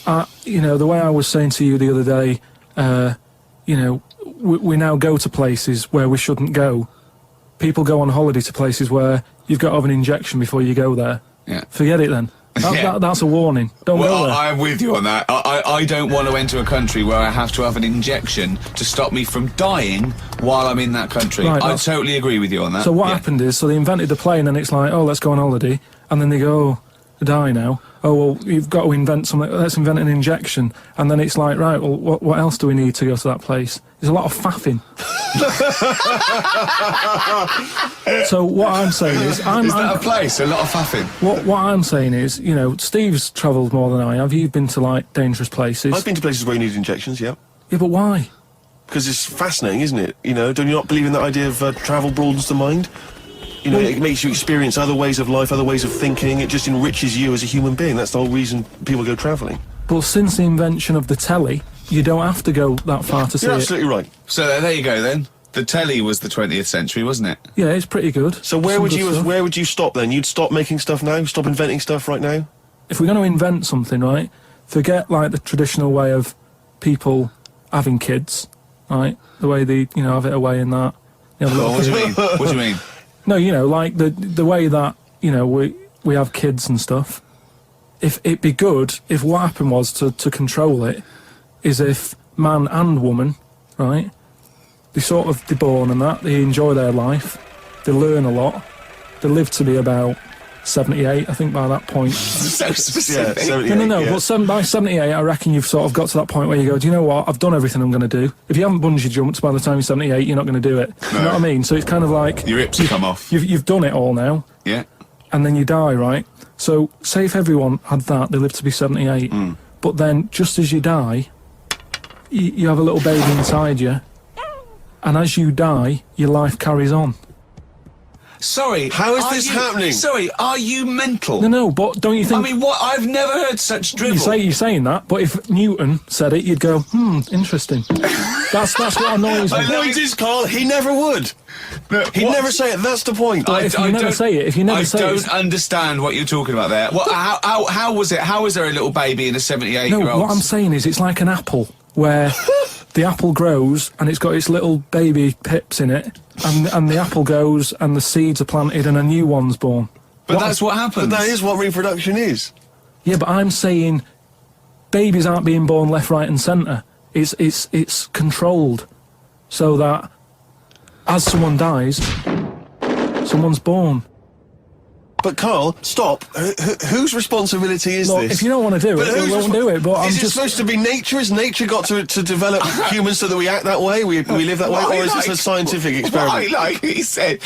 Speaker 2: Yeah. You know, the way I was saying to you the other day, you know, we now go to places where we shouldn't go. People go on holiday to places where you've got to have an injection before you go there.
Speaker 3: Yeah.
Speaker 2: Forget it then. That's a warning. Don't go there.
Speaker 3: I'm with you on that. I don't want to enter a country where I have to have an injection to stop me from dying while I'm in that country.
Speaker 2: Right,
Speaker 3: I totally agree with you on that.
Speaker 2: So what happened is, they invented the plane, and it's like, oh, let's go on holiday, and then they go, oh, I die now. Oh, well, you've got to invent something. Let's invent an injection, and then it's like, right, well, what else do we need to go to that place? There's a lot of faffing. So what I'm saying is,
Speaker 3: is that a place? A lot of faffing.
Speaker 2: What I'm saying is, you know, Steve's travelled more than I have. You've been to like dangerous places.
Speaker 1: I've been to places where you need injections. Yeah.
Speaker 2: Yeah, but why?
Speaker 1: Because it's fascinating, isn't it? You know, do you not believe in that idea of travel broadens the mind? You know, it makes you experience other ways of life, other ways of thinking. It just enriches you as a human being. That's the whole reason people go travelling.
Speaker 2: But since the invention of the telly, you don't have to go that far to see it.
Speaker 1: You're absolutely right.
Speaker 3: So there you go then. The telly was the 20th century, wasn't it?
Speaker 2: Yeah, it's pretty good.
Speaker 1: So where would you stop then? You'd stop making stuff now? Stop inventing stuff right now?
Speaker 2: If we're going to invent something, right, forget like the traditional way of people having kids, right? The way they, you know, have it away in that. You know,
Speaker 3: what do you mean? What do you mean?
Speaker 2: No, you know, like the way that, you know, we have kids and stuff. If it'd be good if what happened was to control it is if man and woman, right, they're born and that, they enjoy their life, they learn a lot, they live to be about 78, I think, by that point.
Speaker 3: So specific.
Speaker 1: Yeah, 78,
Speaker 2: No,
Speaker 1: yeah.
Speaker 2: but by 78, I reckon you've sort of got to that point where you go, do you know what, I've done everything I'm going to do. If you haven't bungee jumped by the time you're 78, you're not going to do it.
Speaker 3: No.
Speaker 2: You know what I mean? So it's kind of like...
Speaker 3: Your hips come off.
Speaker 2: You've done it all now.
Speaker 3: Yeah.
Speaker 2: And then you die, right? So, say if everyone had that, they live to be 78. But then, just as you die, you have a little baby inside you, and as you die, your life carries on.
Speaker 3: Sorry,
Speaker 1: how is this happening?
Speaker 3: Sorry, are you mental?
Speaker 2: No, but don't you think...
Speaker 3: I mean, what? I've never heard such drivel.
Speaker 2: You're saying that, but if Newton said it, you'd go, interesting. That's what annoys me.
Speaker 1: The point is, Carl, he never would. He'd never say it, that's the point.
Speaker 2: If you never say it,
Speaker 3: I don't understand what you're talking about there. What, how was it? How was there a little baby in a 78-year-old?
Speaker 2: No, what I'm saying is it's like an apple, where the apple grows and it's got its little baby pips in it, and the apple goes and the seeds are planted and a new one's born.
Speaker 3: But that's what happens.
Speaker 1: But that is what reproduction is.
Speaker 2: Yeah, but I'm saying babies aren't being born left, right and centre. It's controlled so that as someone dies, someone's born.
Speaker 1: But Carl, stop. Whose responsibility is
Speaker 2: Look,
Speaker 1: this?
Speaker 2: If you don't want to do it, we won't do it. But
Speaker 1: is it supposed to be nature? Has nature got to develop humans so that we act that way? We live that way? Or is this a scientific experiment?
Speaker 3: He said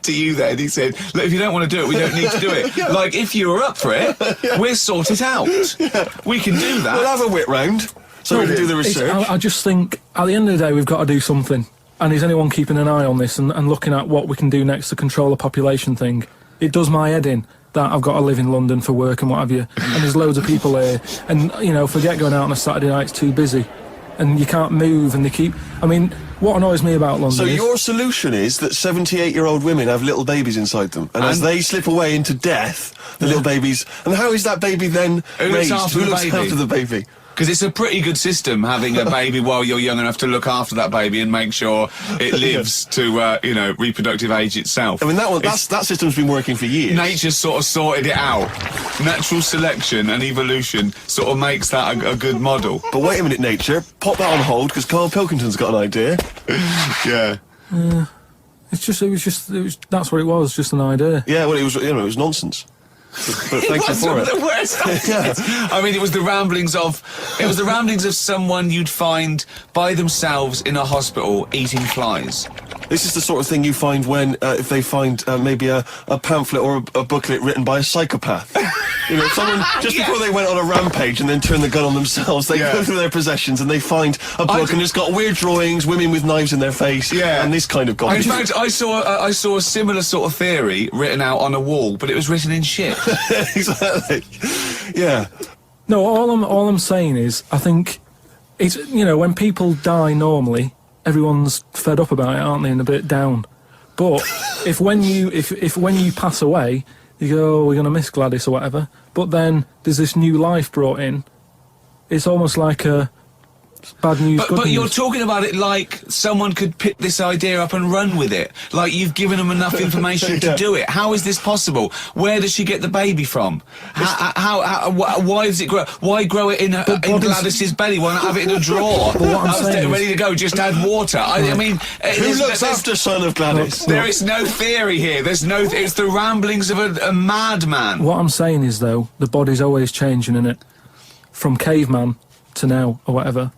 Speaker 3: to you then, he said, look, if you don't want to do it, we don't need to do it.
Speaker 1: Yeah.
Speaker 3: Like, if you were up for it, we'll sort it out. Yeah. We can do that.
Speaker 1: We'll have a whip round so we can do the research.
Speaker 2: I just think, at the end of the day, we've got to do something. And is anyone keeping an eye on this and looking at what we can do next to control the population thing? It does my head in that I've got to live in London for work and what have you, and there's loads of people here, and, you know, forget going out on a Saturday night, it's too busy, and you can't move, and they keep... I mean, what annoys me about London
Speaker 1: So your solution is that 78-year-old women have little babies inside them, and as they slip away into death, the little babies... And how is that baby then raised? Who looks after the baby?
Speaker 3: Because it's a pretty good system, having a baby while you're young enough to look after that baby and make sure it lives to, you know, reproductive age itself.
Speaker 1: I mean, that system's been working for years.
Speaker 3: Nature's sort of sorted it out. Natural selection and evolution sort of makes that a good model.
Speaker 1: But wait a minute, nature. Pop that on hold, because Carl Pilkington's got an idea.
Speaker 3: Yeah.
Speaker 2: That's what it was, just an idea.
Speaker 1: Yeah, well, it was nonsense. But thank you for it.
Speaker 3: The worst
Speaker 1: Yeah.
Speaker 3: I mean, it was the ramblings of someone you'd find by themselves in a hospital eating flies.
Speaker 1: This is the sort of thing you find when, if they find maybe a pamphlet or a booklet written by a psychopath. You know, someone, just before they went on a rampage and then turned the gun on themselves, they go through their possessions and they find a book and it's got weird drawings, women with knives in their face, and this kind of garbage.
Speaker 3: In fact, I saw a similar sort of theory written out on a wall, but it was written in shit.
Speaker 1: Exactly. Yeah.
Speaker 2: No, all I'm saying is, I think it's, you know, when people die normally, everyone's fed up about it, aren't they, and a bit down. But if when you pass away, you go, oh, we're going to miss Gladys or whatever, but then there's this new life brought in, it's almost like a bad news, good
Speaker 3: but
Speaker 2: news.
Speaker 3: You're talking about it like someone could pick this idea up and run with it. Like you've given them enough information to do it. How is this possible? Where does she get the baby from? Why does it grow? Why grow it in Gladys's belly? Why not have it in a drawer?
Speaker 2: But what I'm saying
Speaker 3: ready to go, just add water. I mean...
Speaker 1: Who looks after son of Gladys?
Speaker 3: There is no theory here. There's no... It's the ramblings of a madman.
Speaker 2: What I'm saying is, though, the body's always changing, innit? From caveman to now, or whatever.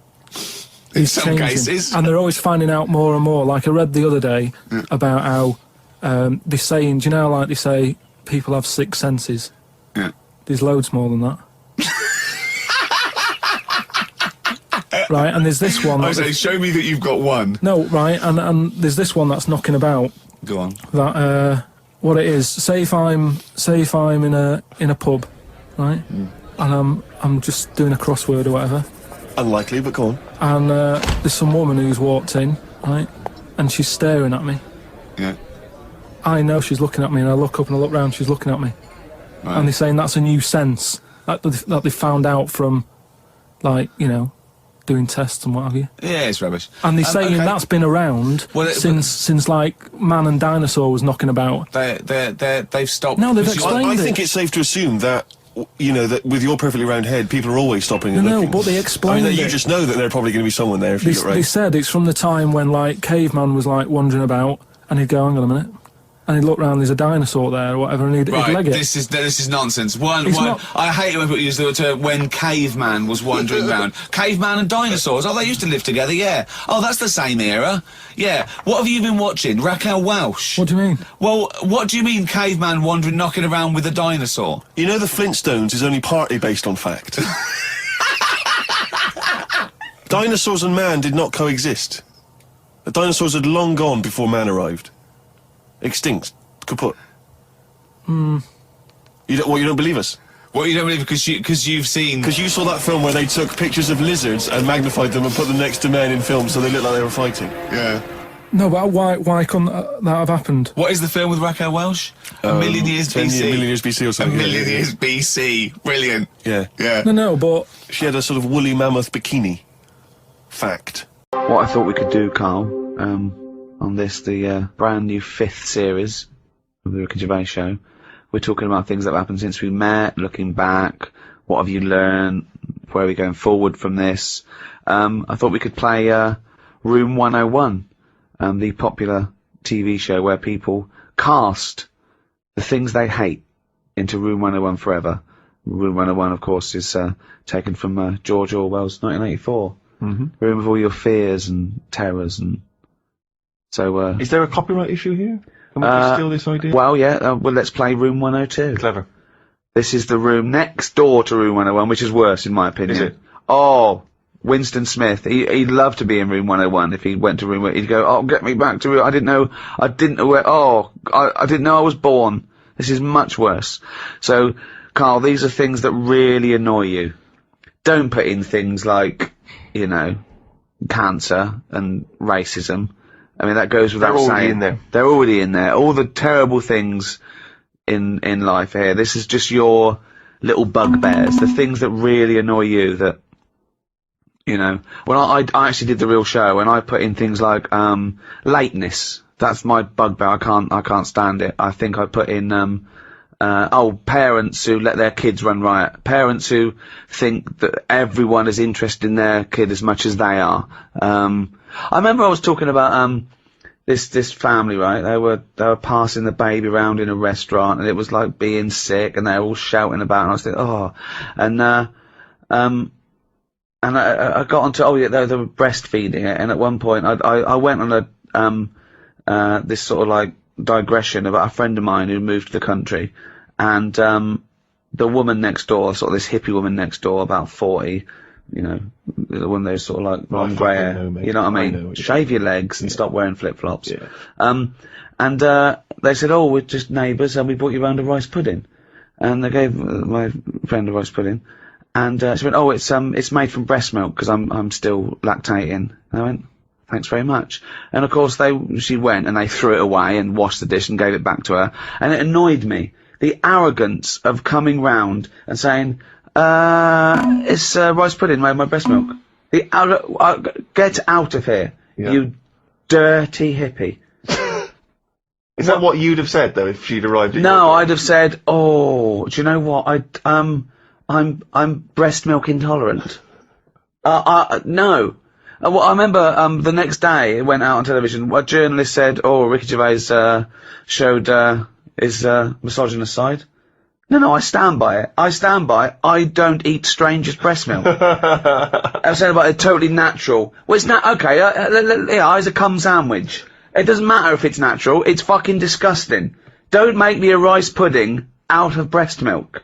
Speaker 3: In some cases.
Speaker 2: And they're always finding out more and more. Like I read the other day about how they're saying, do you know, like they say, people have 6 senses.
Speaker 3: Yeah.
Speaker 2: There's loads more than that. Right, and there's this one.
Speaker 3: I say, show me that you've got one.
Speaker 2: No, right, and there's this one that's knocking about.
Speaker 3: Go on.
Speaker 2: That what it is. Say if I'm in a pub, right, and I'm just doing a crossword or whatever.
Speaker 1: Unlikely, but go on.
Speaker 2: And there's some woman who's walked in, right, and she's staring at me.
Speaker 3: Yeah.
Speaker 2: I know she's looking at me, and I look up and I look round, she's looking at me. Right. And they're saying that's a new sense that they found out from, like, you know, doing tests and what have you.
Speaker 3: Yeah, it's rubbish.
Speaker 2: And they're saying that's been around since like man and dinosaur was knocking about.
Speaker 3: They've stopped.
Speaker 2: No, they've explained
Speaker 1: I think it's safe to assume that, you know, that with your perfectly round head, people are always stopping and looking.
Speaker 2: No, but they explained
Speaker 1: you just know that there's probably going to be someone there if you get right.
Speaker 2: They said it's from the time when, like, caveman was, like, wandering about, and he'd go, hang on a minute, and he'd look round, there's a dinosaur there or whatever, and he'd leg it.
Speaker 3: This is nonsense. I hate it when people use the term when caveman was wandering around. Caveman and dinosaurs, oh, they used to live together, yeah. Oh, that's the same era. Yeah. What have you been watching? Raquel Welch?
Speaker 2: What do you mean?
Speaker 3: Well, what do you mean caveman wandering, knocking around with a dinosaur?
Speaker 1: You know the Flintstones is only partly based on fact. Dinosaurs and man did not coexist. The dinosaurs had long gone before man arrived. Extinct. Kaput. You don't believe us?
Speaker 3: Well, you don't believe because you've seen...
Speaker 1: Because you saw that film where they took pictures of lizards and magnified them and put them next to men in films so they looked like they were fighting.
Speaker 3: Yeah.
Speaker 2: No, but why couldn't that have happened?
Speaker 3: What is the film with Raquel Welch? A Million Years BC.
Speaker 1: A Million Years BC or something.
Speaker 3: A Million Years BC. Brilliant.
Speaker 1: Yeah.
Speaker 3: Yeah.
Speaker 2: No, but...
Speaker 1: She had a sort of woolly mammoth bikini. Fact.
Speaker 6: What I thought we could do, Carl, on this, the brand new 5th series of the Ricky Gervais Show, we're talking about things that have happened since we met, looking back, what have you learned, where are we going forward from this. I thought we could play Room 101, the popular TV show where people cast the things they hate into Room 101 forever. Room 101, of course, is taken from George Orwell's 1984. Room of all your fears and terrors and... So,
Speaker 5: is there a copyright issue here? Can we just steal this idea?
Speaker 6: Well, yeah, well, let's play Room 102.
Speaker 5: Clever.
Speaker 6: This is the room next door to Room 101, which is worse, in my opinion.
Speaker 5: Is it?
Speaker 6: Oh, Winston Smith. He'd love to be in Room 101 if he went to Room 101. He'd go, oh, get me back to Room... I didn't know I didn't know I was born. This is much worse. So, Carl, these are things that really annoy you. Don't put in things like, you know, cancer and racism. I mean, that goes without saying.
Speaker 5: They're already in there.
Speaker 6: They're already in there. All the terrible things in life here. This is just your little bugbears, the things that really annoy you that, you know. Well, I actually did the real show and I put in things like, lateness. That's my bugbear. I can't stand it. I think I put in, parents who let their kids run riot. Parents who think that everyone is interested in their kid as much as they are. I remember I was talking about this family, right? They were passing the baby around in a restaurant, and it was like being sick, and they were all shouting about it, and I was thinking, oh, and I got onto, oh yeah, they were breastfeeding it, and at one point I went on this sort of like digression about a friend of mine who moved to the country, and the woman next door, sort of this hippie woman next door, about 40, you know, the one those sort of like blonde grey hair, you know what I mean? Shave your legs and stop wearing flip-flops.
Speaker 5: Yeah.
Speaker 6: And they said, oh, we're just neighbours and we brought you round a rice pudding. And they gave my friend a rice pudding. And she went, oh, it's made from breast milk because I'm still lactating. And I went, thanks very much. And of course she went and they threw it away and washed the dish and gave it back to her. And it annoyed me. The arrogance of coming round and saying, it's rice pudding made by breast milk. Get out of here, you dirty hippie.
Speaker 5: Is that what you'd have said though if she'd arrived?
Speaker 6: No, I'd have said, "Oh, do you know what? I'm breast milk intolerant." No. Well, I remember the next day it went out on television. A journalist said, "Oh, Ricky Gervais showed his misogynist side." No, I stand by it. I stand by it. I don't eat strangers' breast milk. I'm saying about it totally natural. Well, it's not okay. It's a cum sandwich. It doesn't matter if it's natural. It's fucking disgusting. Don't make me a rice pudding out of breast milk.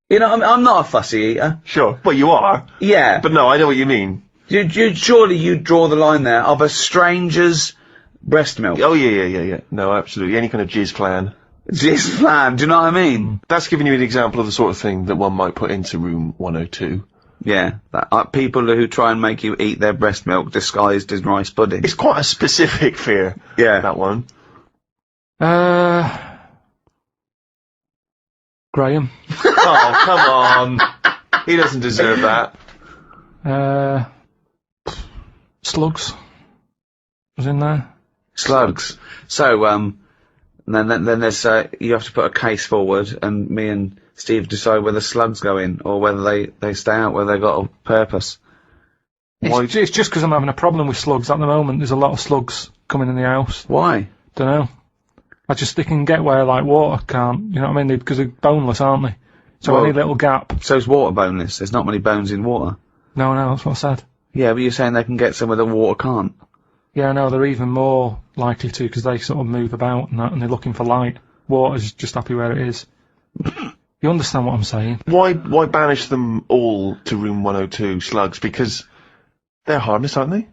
Speaker 6: You know, I'm not a fussy eater.
Speaker 5: Sure. Well, you are.
Speaker 6: Yeah.
Speaker 5: But no, I know what you mean.
Speaker 6: Surely you draw the line there of a stranger's breast milk.
Speaker 5: Oh, yeah. No, absolutely. Any kind of jizz plan.
Speaker 6: Jizz plan, do you know what I mean?
Speaker 5: That's giving you an example of the sort of thing that one might put into room 102.
Speaker 6: Yeah, people who try and make you eat their breast milk disguised as rice pudding.
Speaker 5: It's quite a specific fear.
Speaker 6: Yeah.
Speaker 5: That one.
Speaker 2: Graham.
Speaker 5: Oh, come on. He doesn't deserve that.
Speaker 2: Slugs was in there.
Speaker 6: Slugs. So, then there's, you have to put a case forward, and me and Steve decide whether slugs go in, or whether they stay out, whether they've got a purpose.
Speaker 2: It's just because I'm having a problem with slugs at the moment. There's a lot of slugs coming in the house.
Speaker 6: Why?
Speaker 2: Dunno. They can get where, like, water can't, you know what I mean? Because they're boneless, aren't they? So any little gap.
Speaker 6: So is water boneless? There's not many bones in water.
Speaker 2: No, that's what I said.
Speaker 6: Yeah, but you're saying they can get somewhere that water can't.
Speaker 2: Yeah, no, they're even more likely to, because they sort of move about and that, and they're looking for light. Water's just happy where it is. You understand what I'm saying?
Speaker 5: Why banish them all to room 102, slugs? Because they're harmless, aren't they?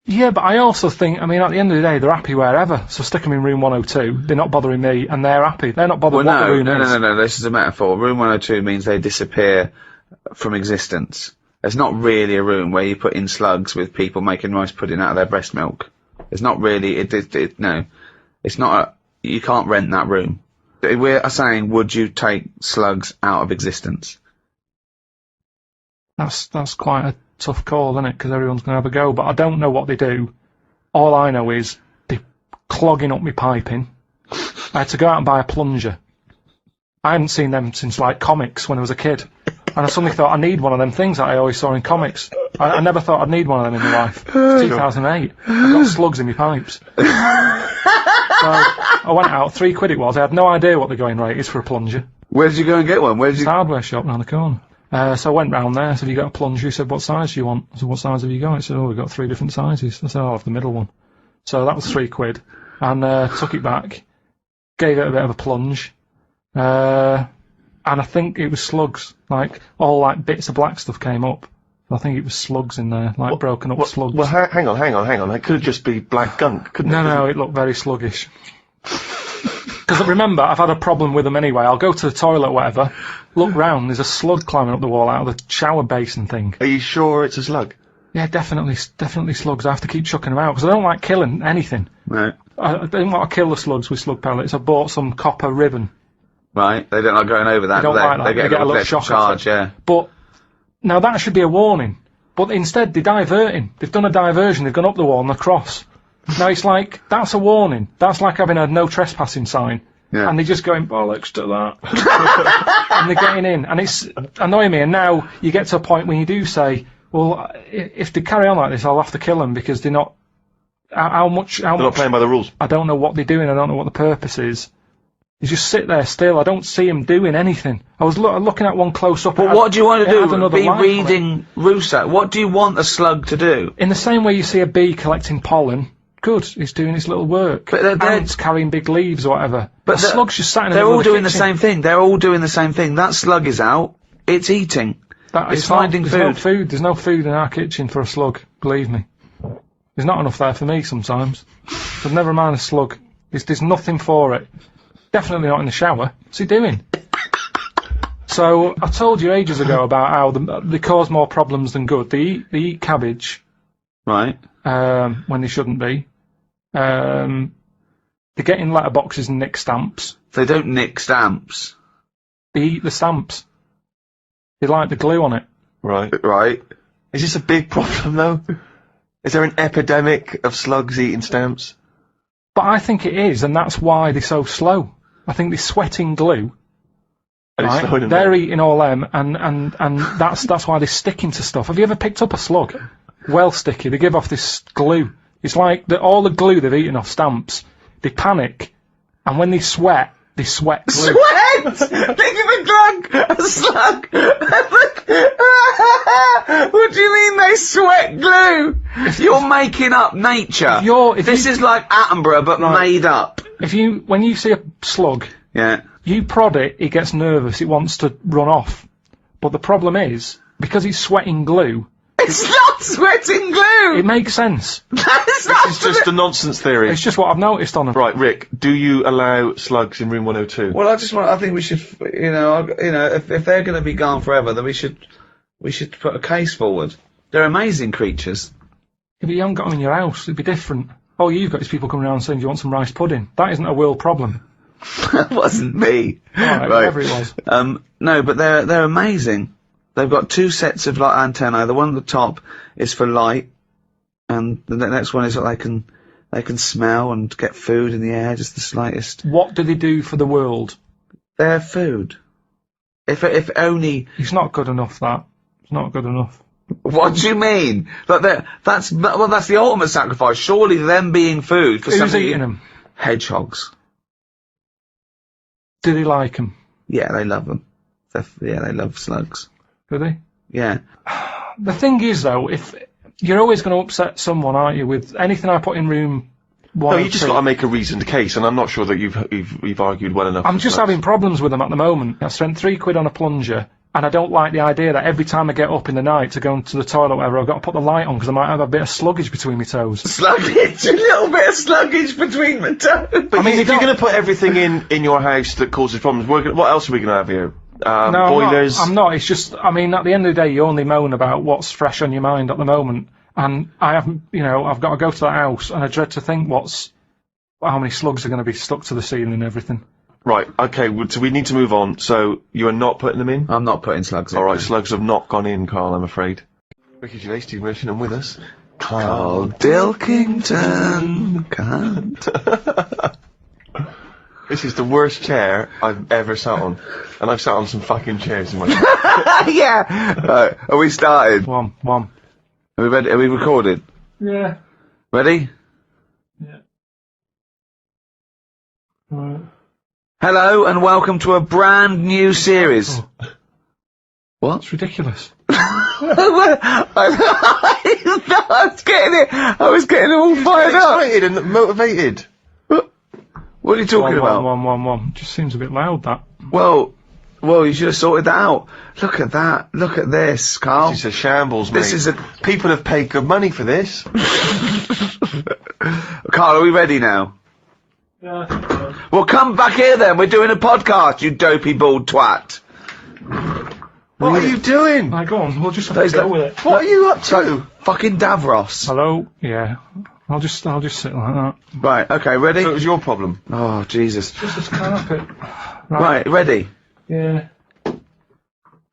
Speaker 2: Yeah, but I also think, I mean, at the end of the day, they're happy wherever. So stick them in room 102. They're not bothering me, and they're happy. They're not bothered what the room is.
Speaker 6: No. This is a metaphor. Room 102 means they disappear from existence. There's not really a room where you put in slugs with people making rice pudding out of their breast milk. It's not really. No, it's not. You can't rent that room. We're saying, would you take slugs out of existence?
Speaker 2: That's quite a tough call, isn't it? Because everyone's going to have a go. But I don't know what they do. All I know is they're clogging up my piping. I had to go out and buy a plunger. I hadn't seen them since, like, comics when I was a kid. And I suddenly thought, I need one of them things that I always saw in comics. I never thought I'd need one of them in my life. It's 2008. I've got slugs in my pipes. So I went out, £3 it was. I had no idea what the going rate is for a plunger.
Speaker 6: Where did you go and get one?
Speaker 2: It's a hardware shop round the corner. So I went round there, said, have you got a plunger? He said, what size do you want? I said, what size have you got? He said, oh, we've got 3 different sizes. I said, I'll have the middle one. So that was £3. And took it back, gave it a bit of a plunge. And I think it was slugs, like, all, like, bits of black stuff came up. I think it was slugs in there, like, broken up slugs.
Speaker 5: Well, hang on. That could just be black gunk, couldn't it?
Speaker 2: No, it looked very sluggish. Because remember, I've had a problem with them anyway. I'll go to the toilet or whatever, look round, there's a slug climbing up the wall out of the shower basin thing.
Speaker 5: Are you sure it's a slug?
Speaker 2: Yeah, definitely slugs. I have to keep chucking them out, because I don't like killing anything.
Speaker 6: Right.
Speaker 2: I didn't want to kill the slugs with slug pellets. I bought some copper ribbon.
Speaker 6: Right, they don't like going over that.
Speaker 2: They don't like that. They get a little shock
Speaker 6: charge, yeah.
Speaker 2: But now that should be a warning. But instead, they're diverting. They've done a diversion. They've gone up the wall and across. Now it's like, that's a warning. That's like having a no trespassing sign. Yeah. And they're just going bollocks to that. And they're getting in. And it's annoying me. And now you get to a point when you do say, well, if they carry on like this, I'll have to kill them because they're not. How much?
Speaker 5: They're not playing by the rules.
Speaker 2: I don't know what they're doing. I don't know what the purpose is. You just sit there still. I don't see him doing anything. I was looking at one close up.
Speaker 6: But what do you want to do? Be reading Rousseau. What do you want a slug to do?
Speaker 2: In the same way you see a bee collecting pollen, good. He's doing his little work.
Speaker 6: But they're
Speaker 2: ants carrying big leaves or whatever.
Speaker 6: But
Speaker 2: the slug's just sat in the
Speaker 6: They're
Speaker 2: middle
Speaker 6: all
Speaker 2: of the
Speaker 6: doing the
Speaker 2: kitchen.
Speaker 6: same thing. They're all doing the same thing. That slug is out. It's eating. It's finding
Speaker 2: there's
Speaker 6: food.
Speaker 2: No food. There's no food in our kitchen for a slug. Believe me. There's not enough there for me sometimes. But never mind a slug. There's nothing for it. Definitely not in the shower. What's he doing? So I told you ages ago about how they cause more problems than good. They eat cabbage.
Speaker 6: Right.
Speaker 2: When they shouldn't be. They get in letterboxes and nick stamps.
Speaker 6: They don't nick stamps.
Speaker 2: They eat the stamps. They like the glue on it.
Speaker 5: Right.
Speaker 6: Right.
Speaker 5: Is this a big problem, though? Is there an epidemic of slugs eating stamps?
Speaker 2: But I think it is, and that's why they're so slow. I think they're sweating glue.
Speaker 5: And it's slowing them
Speaker 2: They're
Speaker 5: down.
Speaker 2: eating all them, and that's why they're sticking to stuff. Have you ever picked up a slug? Well sticky. They give off this glue. It's like all the glue they've eaten off stamps. They panic, and when they sweat glue.
Speaker 6: Sweat! Think of a slug! What do you mean they sweat glue? You're making up nature. This is like Attenborough, but made up.
Speaker 2: When you see a slug,
Speaker 6: Yeah.
Speaker 2: you prod it, it gets nervous, it wants to run off. But the problem is, because it's sweating glue...
Speaker 6: It's not sweating glue!
Speaker 2: It makes sense.
Speaker 6: That's not
Speaker 5: It's just a nonsense theory.
Speaker 2: It's just what I've noticed on them.
Speaker 5: Right, Rick, do you allow slugs in room 102?
Speaker 6: Well, I think we should, if they're going to be gone forever, then we should put a case forward. They're amazing creatures.
Speaker 2: Yeah, but you haven't got them in your house, it'd be different. All you've got is people coming around saying, do you want some rice pudding? That isn't a world problem.
Speaker 6: That wasn't me.
Speaker 2: Right, whatever it was.
Speaker 6: No, but they're amazing. They've got two sets of like antennae. The one at the top is for light, and the next one is that they can smell and get food in the air, just the slightest.
Speaker 2: What do they do for the world?
Speaker 6: They're food. If only.
Speaker 2: It's not good enough, that. It's not good enough.
Speaker 6: What do you mean? That's the ultimate sacrifice. Surely them being food for
Speaker 2: Who's
Speaker 6: something.
Speaker 2: eating them?
Speaker 6: Hedgehogs.
Speaker 2: Do they like them?
Speaker 6: Yeah, they love them. They love slugs.
Speaker 2: Do they?
Speaker 6: Yeah.
Speaker 2: The thing is, though, if you're always going to upset someone, aren't you, with anything I put in room 1
Speaker 5: No, you just got to make a reasoned case, and I'm not sure that you've argued well enough.
Speaker 2: I'm just having problems with them at the moment. I spent £3 on a plunger, and I don't like the idea that every time I get up in the night to go into the toilet or whatever, I've got to put the light on because I might have a bit of sluggage between my toes.
Speaker 6: Sluggage? A little bit of sluggage between my toes.
Speaker 5: But if you're going to put everything in your house that causes problems, what else are we going to have here?
Speaker 2: No,
Speaker 5: boilers?
Speaker 2: I'm not. It's just, I mean, at the end of the day, you only moan about what's fresh on your mind at the moment. And I haven't, I've got to go to that house, and I dread to think how many slugs are going to be stuck to the ceiling and everything.
Speaker 5: Right, okay, so we need to move on. So, you are not putting them in?
Speaker 6: I'm not putting slugs in.
Speaker 5: Alright, slugs have not gone in, Carl, I'm afraid. Ricky Gervais, Steve Merchant, and with us,
Speaker 6: KARL Dilkington. Can't.
Speaker 5: This is the worst chair I've ever sat on. And I've sat on some fucking chairs in my life.
Speaker 6: Yeah! Right, are we started?
Speaker 2: One.
Speaker 6: Are we ready? Are we recorded?
Speaker 2: Yeah.
Speaker 6: Ready?
Speaker 2: Yeah. Right.
Speaker 6: Hello and welcome to a brand new series. What?
Speaker 2: It's ridiculous.
Speaker 6: I was getting all fired up.
Speaker 5: Excited and motivated.
Speaker 6: What are you talking about?
Speaker 2: One. Just seems a bit loud, that.
Speaker 6: Well, you should have sorted that out. Look at that. Look at this, Carl.
Speaker 5: This is a shambles, mate.
Speaker 6: This is a...
Speaker 5: People have paid good money for this.
Speaker 6: Carl, are we ready now?
Speaker 2: Yeah.
Speaker 6: Well, come back here then. We're doing a podcast, you dopey bald twat.
Speaker 5: What are you doing?
Speaker 2: Right, go on. We'll just have to go with it.
Speaker 5: What are you up to?
Speaker 6: Fucking Davros.
Speaker 2: Hello? Yeah. I'll just sit like that.
Speaker 6: Right, okay, ready?
Speaker 5: So it was your problem.
Speaker 6: Oh, Jesus.
Speaker 2: Just this carpet.
Speaker 6: Right, ready?
Speaker 2: Yeah.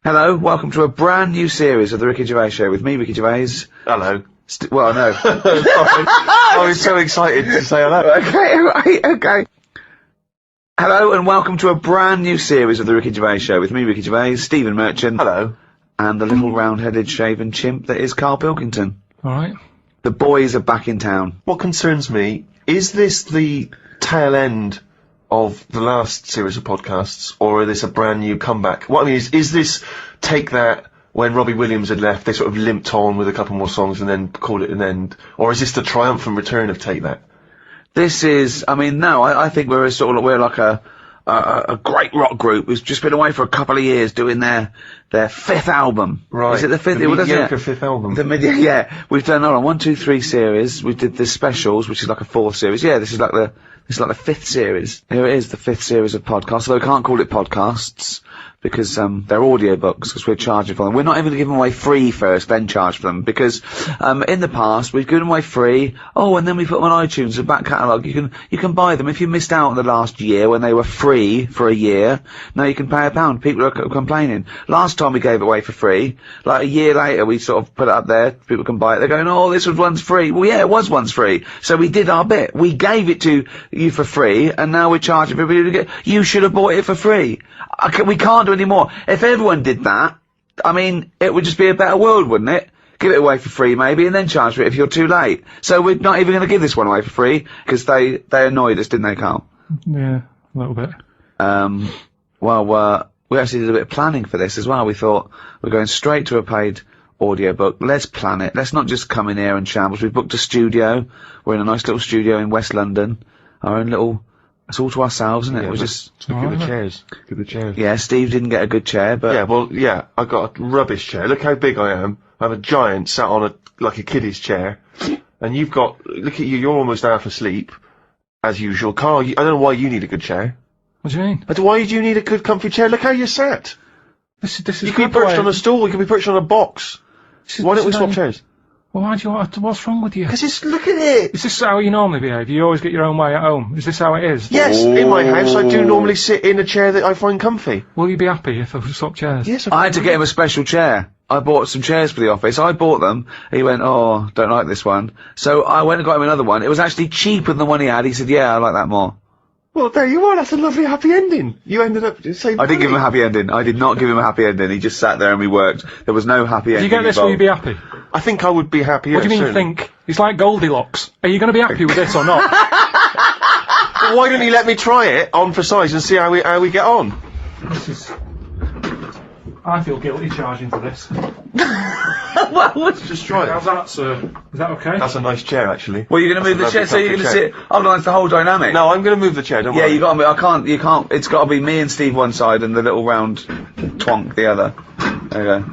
Speaker 6: Hello, welcome to a brand new series of The Ricky Gervais Show with me, Ricky Gervais.
Speaker 5: Hello.
Speaker 6: Well, no.
Speaker 5: Sorry. I was so excited to say hello.
Speaker 6: Okay. Hello and welcome to a brand new series of The Ricky Gervais Show with me, Ricky Gervais, Stephen Merchant.
Speaker 5: Hello.
Speaker 6: And the little round-headed shaven chimp that is KARL Pilkington.
Speaker 2: Alright.
Speaker 6: The boys are back in town.
Speaker 5: What concerns me, is this the tail end of the last series of podcasts, or is this a brand new comeback? What I mean is this Take That when Robbie Williams had left, they sort of limped on with a couple more songs and then called it an end? Or is this the triumphant return of Take That?
Speaker 6: This is, I mean, no, I think we're like a great rock group who's just been away for a couple of years doing their fifth album.
Speaker 5: Right.
Speaker 6: Is it the fifth?
Speaker 5: The mediocre fifth album.
Speaker 6: Yeah. We've done, 1, 2, 3 series. We did the specials, which is like a 4th series. Yeah, this is like the 5th series. Here it is, the 5th series of podcasts. Although we can't call it podcasts because they're audiobooks, because we're charging for them. We're not even going to give them away free first, then charge for them, because in the past we've given them away free. Oh, and then we put them on iTunes, the back catalogue. You can buy them if you missed out on the last year when they were free for a year. Now you can pay £1. People are complaining. Last time we gave it away for free, like a year later, we sort of put it up there. People can buy it. They're going, oh, this one's free. Well, yeah, it was once free. So we did our bit. We gave it to you for free, and now we're charging everybody to get. You should have bought it for free. We can't do any more. If everyone did that, I mean, it would just be a better world, wouldn't it? Give it away for free, maybe, and then charge for it if you're too late. So we're not even going to give this one away for free, because they annoyed us, didn't they, Carl?
Speaker 2: Yeah, a little bit.
Speaker 6: We actually did a bit of planning for this as well. We thought we're going straight to a paid audiobook. Let's plan it. Let's not just come in here and shambles. We've booked a studio. We're in a nice little studio in West London. Our own little... It's all to ourselves, isn't it?
Speaker 5: Yeah,
Speaker 6: We're just...
Speaker 5: Look at the chairs. Look at the chairs.
Speaker 6: Yeah, Steve didn't get a good chair, but...
Speaker 5: Yeah, I got a rubbish chair. Look how big I am. I have a giant sat on like a kiddie's chair. And you've got... Look at you, you're almost half asleep. As usual. Carl, I don't know why you need a good chair.
Speaker 2: What do you mean?
Speaker 5: Why do you need a good comfy chair? Look how you're sat.
Speaker 2: This is
Speaker 5: You could be perched on a stool, you could be perched on a box. Why don't we swap chairs?
Speaker 2: Well, why do you want to, what's wrong with you?
Speaker 5: Because look at it!
Speaker 2: Is this how you normally behave? You always get your own way at home? Is this how it is?
Speaker 5: Yes, in my house I do normally sit in a chair that I find comfy.
Speaker 2: Will you be happy if I swap chairs?
Speaker 5: Yes,
Speaker 6: I had to get him a special chair. I bought some chairs for the office. I bought them. He went, oh, don't like this one. So I went and got him another one. It was actually cheaper than the one he had. He said, yeah, I like that more.
Speaker 5: Well, there you are. That's a lovely happy ending. You ended up saying...
Speaker 6: I didn't give him a happy ending. I did not give him a happy ending. He just sat there and we worked. There was no happy ending.
Speaker 2: If you get this, will you be happy?
Speaker 5: I think I would be happy.
Speaker 2: What do you mean think? It's like Goldilocks. Are you going to be happy with this or not?
Speaker 5: Well, why don't you let me try it on for size and see how we get on?
Speaker 2: This is... I feel guilty charging for this.
Speaker 5: Well, let's just try it.
Speaker 2: How's that, sir? Is that okay?
Speaker 5: That's a nice chair, actually.
Speaker 6: Well, you're going to move the chair, so you're going to sit... Oh, no, it's the whole dynamic.
Speaker 5: No, I'm going to move the chair, don't worry.
Speaker 6: Yeah, you got to you can't... It's got to be me and Steve one side and the little round twonk the other. There you go.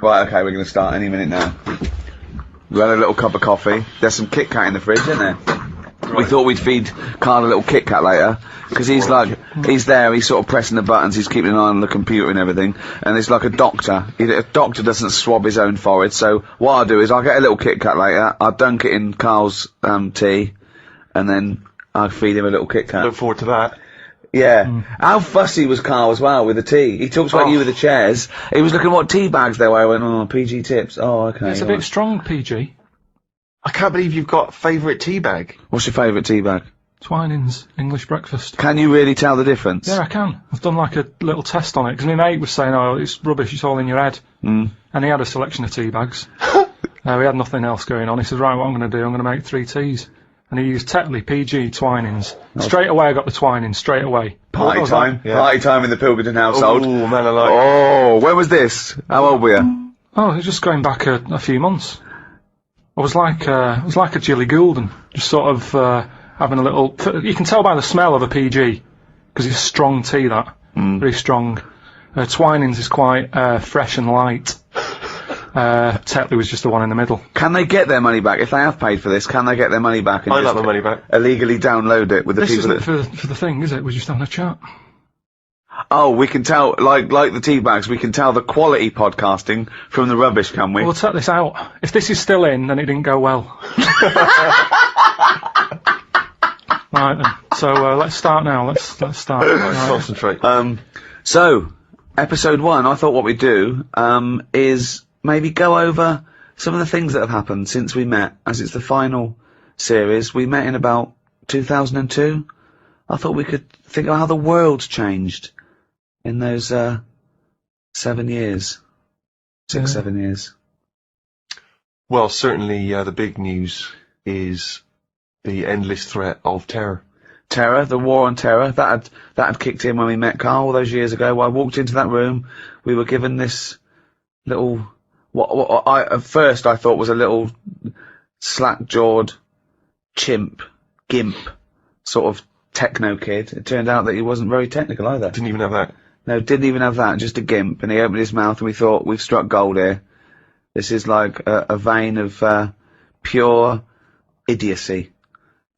Speaker 6: Right, okay, we're going to start any minute now. We had a little cup of coffee. There's some Kit Kat in the fridge, isn't there? Right. We thought we'd feed Carl a little Kit Kat later, because he's like, he's there, he's sort of pressing the buttons, he's keeping an eye on the computer and everything, and it's like a doctor. A doctor doesn't swab his own forehead, so what I'll do is I'll get a little Kit Kat later, I'll dunk it in Carl's tea, and then I'll feed him a little Kit Kat.
Speaker 5: Look forward to that.
Speaker 6: Yeah. How fussy was Carl as well with the tea? He talks about you with the chairs. He was looking at what tea bags there were. I went, oh, PG tips. Oh, okay.
Speaker 2: It's a bit strong, PG.
Speaker 5: I can't believe you've got a favourite tea bag.
Speaker 6: What's your favourite tea bag?
Speaker 2: Twinings English breakfast.
Speaker 6: Can you really tell the difference?
Speaker 2: Yeah, I can. I've done like a little test on it, because my mate was saying, oh, it's rubbish, it's all in your head. And he had a selection of tea bags. We had nothing else going on. He said, right, what I'm going to do, I'm going to make 3 teas. And he used Tetley, PG, Twinings. Straight away I got the Twinings, straight away.
Speaker 6: Party time? Yeah. Party time in the Pilkington household.
Speaker 5: Oh, man, I like it.
Speaker 6: Oh, when was this? How old were you?
Speaker 2: Oh, it was just going back a few months. I was like a Jilly Goulden, just sort of having a little... You can tell by the smell of a PG, because it's strong tea, that. Very strong. Twinings is quite fresh and light. Tetley was just the one in the middle.
Speaker 6: Can they get their money back? If they have paid for this, can they get their money back? And
Speaker 5: I'd like my money back.
Speaker 6: Illegally download it with the
Speaker 2: this
Speaker 6: people
Speaker 2: isn't for the thing, is it? We're just having a chat.
Speaker 6: Oh, we can tell, like the tea bags, we can tell the quality podcasting from the rubbish, can we?
Speaker 2: We'll take this out. If this is still in, then it didn't go well. Right then. So let's start now. Let's start. Right.
Speaker 5: Concentrate.
Speaker 6: So episode 1, I thought what we'd do is maybe go over some of the things that have happened since we met, as it's the final series. We met in about 2002. I thought we could think about how the world's changed in those 7 years. 6, 7 years.
Speaker 5: Well, certainly the big news is the endless threat of terror.
Speaker 6: terror, the war on terror, that had kicked in when we met Karl all those years ago. I walked into that room, we were given this little, what I at first I thought was a little slack-jawed gimp, sort of techno kid. It turned out that he wasn't very technical either.
Speaker 5: Didn't even have that.
Speaker 6: No, didn't even have that, just a gimp. And he opened his mouth and we thought, we've struck gold here. This is like a vein of pure idiocy.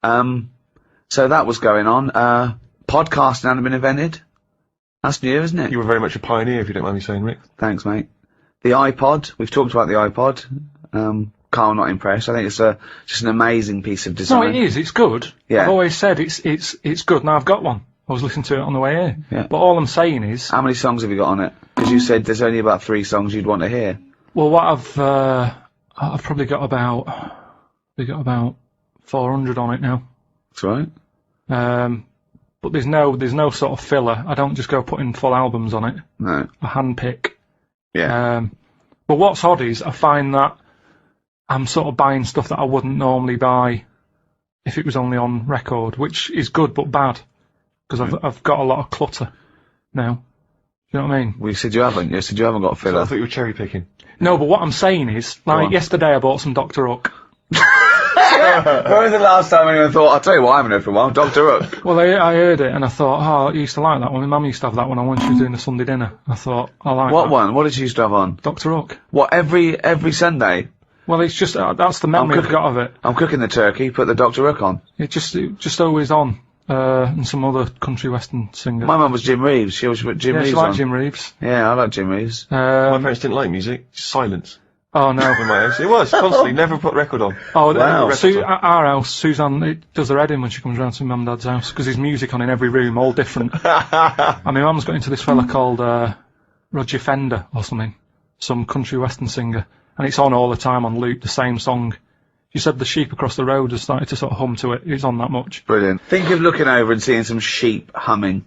Speaker 6: So that was going on. Podcasting hadn't been invented. That's new, isn't it?
Speaker 5: You were very much a pioneer, if you don't mind me saying, Rick.
Speaker 6: Thanks, mate. The iPod, we've talked about the iPod. Karl not impressed. I think it's just an amazing piece of design.
Speaker 2: No, it is. It's good.
Speaker 6: Yeah.
Speaker 2: I've always said it's good. Now I've got one. I was listening to it on the way here.
Speaker 6: Yeah.
Speaker 2: But all I'm saying is...
Speaker 6: How many songs have you got on it? Because you said there's only about 3 songs you'd want to hear.
Speaker 2: Well, what I've probably got about... We got about 400 on it now.
Speaker 6: That's right.
Speaker 2: But there's no sort of filler. I don't just go putting full albums on it.
Speaker 6: No.
Speaker 2: I handpick.
Speaker 6: Yeah.
Speaker 2: But what's odd is I find that I'm sort of buying stuff that I wouldn't normally buy if it was only on record, which is good but bad because I've got a lot of clutter now. You know what I mean?
Speaker 6: Well, you said you haven't. You said you haven't got a filler.
Speaker 5: I thought you were cherry picking.
Speaker 2: No, but what I'm saying is, like yesterday I bought some Dr. Hook.
Speaker 6: When was the last time anyone thought, I'll tell you what I haven't heard for a while, Dr. Hook?
Speaker 2: Well, I heard it and I thought, oh, I used to like that one. My mum used to have that one when she was doing the Sunday dinner. I thought, I like
Speaker 6: What
Speaker 2: that.
Speaker 6: one? What did she used to have on?
Speaker 2: Dr. Hook.
Speaker 6: What, every Sunday?
Speaker 2: Well, it's just, that's the memory I've got of it.
Speaker 6: I'm cooking the turkey, put the Dr. Hook on.
Speaker 2: It just always on. And some other country western singer.
Speaker 6: My mum was Jim Reeves. She always put Jim Reeves
Speaker 2: she liked
Speaker 6: on.
Speaker 2: Jim Reeves.
Speaker 6: Yeah, I like Jim Reeves.
Speaker 5: My parents didn't like music, just silence.
Speaker 2: Oh no.
Speaker 5: In my house. It was, constantly, never put record on.
Speaker 2: Oh,
Speaker 6: wow.
Speaker 2: At our house, Suzanne does her head in when she comes round to mum and dad's house, because there's music on in every room, all different. And my mum's got into this fella called Roger Fender or something, some country western singer, and it's on all the time on loop, the same song. She said the sheep across the road has started to sort of hum to it. It's on that much.
Speaker 6: Brilliant. Think of looking over and seeing some sheep humming.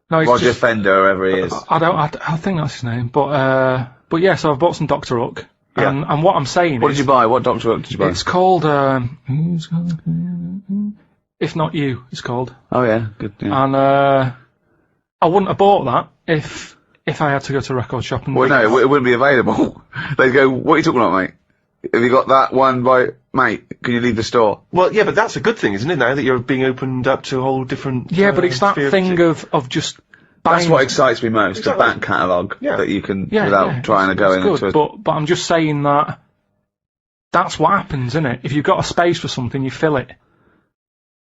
Speaker 2: No, it's
Speaker 6: Roger
Speaker 2: just,
Speaker 6: Fender, whoever he is.
Speaker 2: I think that's his name, but yeah, so I've bought some Dr. Hook.
Speaker 6: Yeah.
Speaker 2: And what I'm saying
Speaker 6: What did you buy? What Dr. Hook did you buy?
Speaker 2: It's called, If Not You, it's called.
Speaker 6: Oh yeah, good. Yeah.
Speaker 2: And I wouldn't have bought that if I had to go to a record shop and...
Speaker 6: Well, no, it wouldn't be available. They'd go, what are you talking about, mate? Have you got that one by... Mate, can you leave the store?
Speaker 5: Well, yeah, but that's a good thing, isn't it, now that you're being opened up to a whole different...
Speaker 2: Yeah, but it's that thing of just...
Speaker 6: That's what excites me most,
Speaker 5: Exactly.
Speaker 6: the back catalogue that you can,
Speaker 2: Yeah,
Speaker 6: without trying to go into it.
Speaker 2: But I'm just saying that that's what happens, isn't it? If you've got a space for something, you fill it.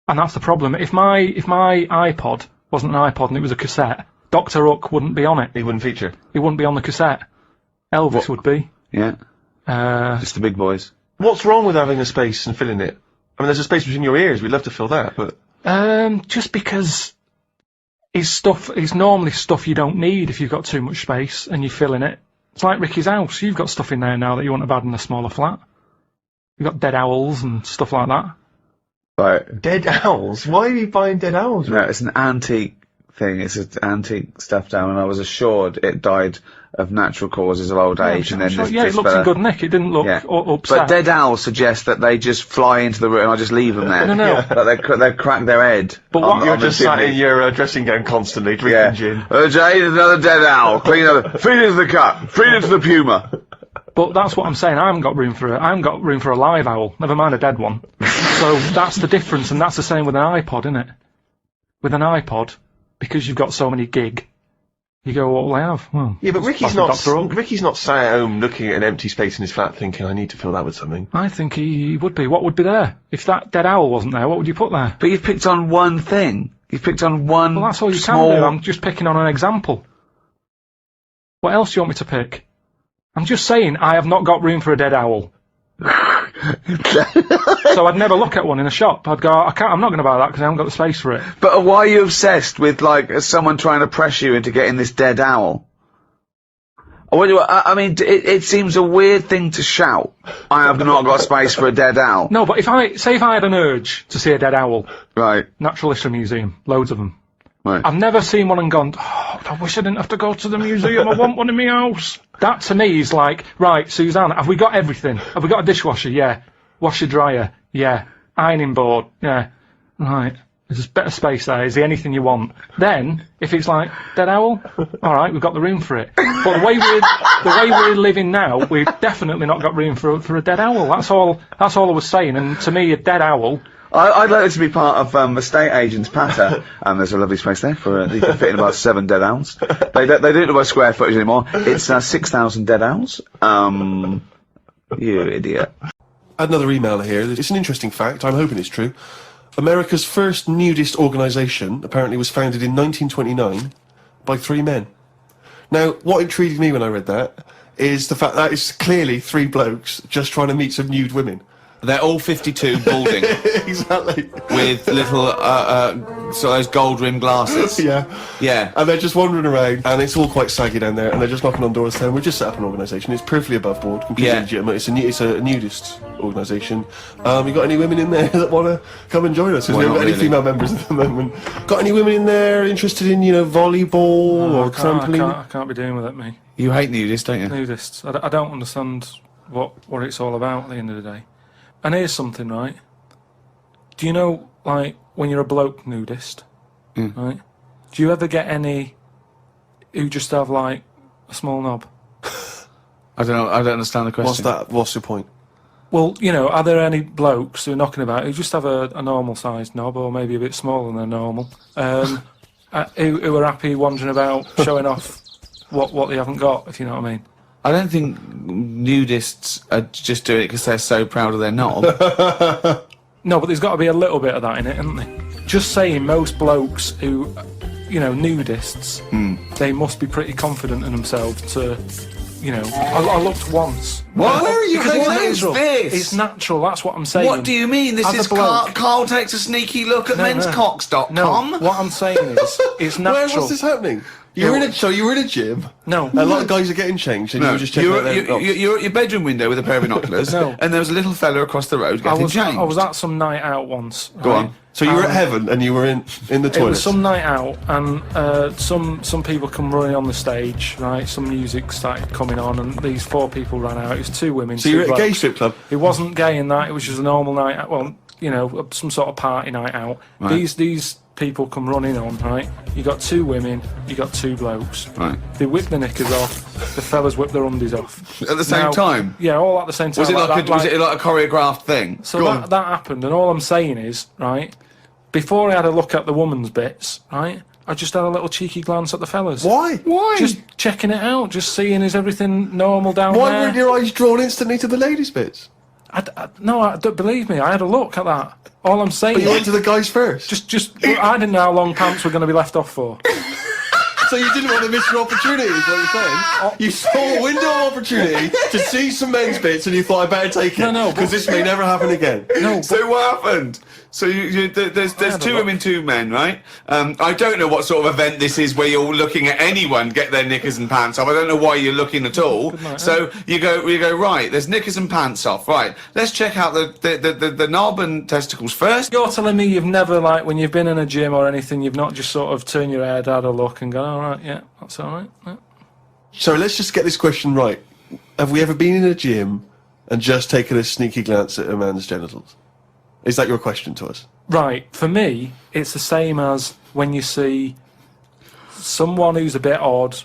Speaker 2: And that's the problem. If my iPod wasn't an iPod and it was a cassette, Dr. Hook wouldn't be on it.
Speaker 5: He wouldn't feature.
Speaker 2: He wouldn't be on the cassette. Elvis would be.
Speaker 6: Yeah. Just the big boys.
Speaker 5: What's wrong with having a space and filling it? I mean, there's a space between your ears. We'd love to fill that, but...
Speaker 2: Just because it's normally stuff you don't need if you've got too much space and you're filling it. It's like Ricky's house. You've got stuff in there now that you wouldn't have had in a smaller flat. You've got dead owls and stuff like that.
Speaker 6: Right.
Speaker 5: Dead owls? Why are you buying dead owls?
Speaker 6: No, it's an antique thing. It's an antique stuffed owl, and I was assured it died of natural causes of old age. And then
Speaker 2: it looked in good nick. It didn't look upset.
Speaker 6: But dead owls suggest that they just fly into the room and I just leave them there.
Speaker 2: No.
Speaker 6: Like they crack their head.
Speaker 2: But what
Speaker 5: You're just sat in your dressing gown constantly drinking gin.
Speaker 6: Jane, another dead owl. Clean up. Feed into the cut. Feed into the puma.
Speaker 2: But that's what I'm saying. I haven't got room for a live owl. Never mind a dead one. So that's the difference, and that's the same with an iPod, isn't it? With an iPod, because you've got so many gig, you go, what will I have? Well,
Speaker 5: yeah, but Ricky's not sat at home looking at an empty space in his flat thinking, I need to fill that with something.
Speaker 2: I think he would be. What would be there? If that dead owl wasn't there, what would you put there?
Speaker 6: But you've picked on one thing. You've picked on one.
Speaker 2: Well, that's all you
Speaker 6: small...
Speaker 2: can do. I'm just picking on an example. What else do you want me to pick? I'm just saying I have not got room for a dead owl. So I'd never look at one in a shop. I'd go, I'm not going to buy that because I haven't got the space for it.
Speaker 6: But why are you obsessed with, like, someone trying to pressure you into getting this dead owl? I mean, it seems a weird thing to shout. I have not got space for a dead owl.
Speaker 2: No, but if I had an urge to see a dead owl.
Speaker 6: Right.
Speaker 2: Natural History Museum. Loads of them.
Speaker 6: Right.
Speaker 2: I've never seen one and gone, oh, I wish I didn't have to go to the museum, I want one in my house. That to me is like, right, Suzanne, have we got everything? Have we got a dishwasher? Yeah. Washer dryer? Yeah. Ironing board? Yeah. Right. There's a bit of space there. Is there anything you want? Then, if it's like dead owl, all right, we've got the room for it. But the way we're living now, we've definitely not got room for a dead owl. That's all I was saying. And to me, a dead owl.
Speaker 6: I'd like it to be part of estate agent's patter. There's a lovely space there for you can fit in about 7 dead owls. They don't do it by square footage anymore. It's 6,000 dead owls. You idiot.
Speaker 1: Another email here. It's an interesting fact. I'm hoping it's true. America's first nudist organisation apparently was founded in 1929 by 3 men. Now, what intrigued me when I read that is the fact that it's clearly 3 blokes just trying to meet some nude women.
Speaker 3: They're all 52 balding.
Speaker 1: Exactly.
Speaker 3: With little, so those gold-rimmed glasses.
Speaker 1: Yeah.
Speaker 3: Yeah.
Speaker 1: And they're just wandering around, and it's all quite saggy down there, and they're just knocking on doors saying, we've just set up an organisation, it's perfectly above board, completely legitimate, it's a nudist organisation. You got any women in there that want to come and join us? Because we haven't got any female members at the moment. Got any women in there interested in, volleyball or trampoline?
Speaker 2: I can't be doing with it, me.
Speaker 3: You hate nudists, don't you?
Speaker 2: Nudists. I don't understand what it's all about at the end of the day. And here's something, right? Do you know, like, when you're a bloke nudist, right? Do you ever get any who just have, like, a small knob?
Speaker 3: I don't know. I don't understand the question.
Speaker 1: What's that? What's your point?
Speaker 2: Well, are there any blokes who are knocking about who just have a normal-sized knob, or maybe a bit smaller than normal, who are happy wandering about showing off what they haven't got, if you know what I mean?
Speaker 3: I don't think nudists are just doing it because they're so proud of their knob.
Speaker 2: No, but there's got to be a little bit of that in it, isn't there? Just saying, most blokes who, nudists, they must be pretty confident in themselves to, I looked once.
Speaker 3: What? Where are you going
Speaker 2: natural.
Speaker 3: this?
Speaker 2: It's natural, that's what I'm saying.
Speaker 3: What do you mean? This is Carl takes a sneaky look at menscocks.com.
Speaker 2: No, what I'm saying is, it's natural.
Speaker 1: What's this happening? You were in a gym.
Speaker 2: No.
Speaker 1: A lot of guys are getting changed, and you were just checking out their knobs.
Speaker 3: You're at your bedroom window with a pair of binoculars, and there was a little fella across the road getting changed.
Speaker 2: I was at some night out once.
Speaker 3: Go on.
Speaker 1: So you were at heaven, and you were in the toilet.
Speaker 2: It was some night out, and some people come running on the stage, right? Some music started coming on, and these 4 people ran out. It was 2 women.
Speaker 1: So you were at a gay strip club?
Speaker 2: It wasn't gay in that. It was just a normal night out. Well, some sort of party night out. Right. These people come running on, right? You got 2 women, you got 2 blokes.
Speaker 3: Right.
Speaker 2: They whip their knickers off, the fellas whip their undies off.
Speaker 3: At the same time?
Speaker 2: Yeah, all at the same time.
Speaker 3: Was it was it like a choreographed thing?
Speaker 2: So that happened, and all I'm saying is, right, before I had a look at the woman's bits, right, I just had a little cheeky glance at the fellas.
Speaker 1: Why?
Speaker 2: Just checking it out, just seeing is everything normal down there.
Speaker 1: Why weren't your eyes drawn instantly to the ladies' bits?
Speaker 2: No, don't believe me. I had a look at that. All I'm saying.
Speaker 1: But you went to the guys first.
Speaker 2: I didn't know how long pants were going to be left off for.
Speaker 1: So you didn't want to miss your opportunity, is what you're saying? You saw a window of opportunity to see some men's bits, and you thought, I better take it.
Speaker 2: No,
Speaker 1: because this may never happen again.
Speaker 2: No.
Speaker 3: So what happened? So there's 2 women, 2 men, right? I don't know what sort of event this is where you're looking at anyone get their knickers and pants off. I don't know why you're looking at all. So you go right. There's knickers and pants off. Right. Let's check out the knob and testicles first.
Speaker 2: You're telling me you've never, like, when you've been in a gym or anything, you've not just sort of turned your head, had a look, and gone, all right, yeah, that's all right. Yeah.
Speaker 1: So let's just get this question right. Have we ever been in a gym and just taken a sneaky glance at a man's genitals? Is that your question to us?
Speaker 2: Right. For me, it's the same as when you see someone who's a bit odd,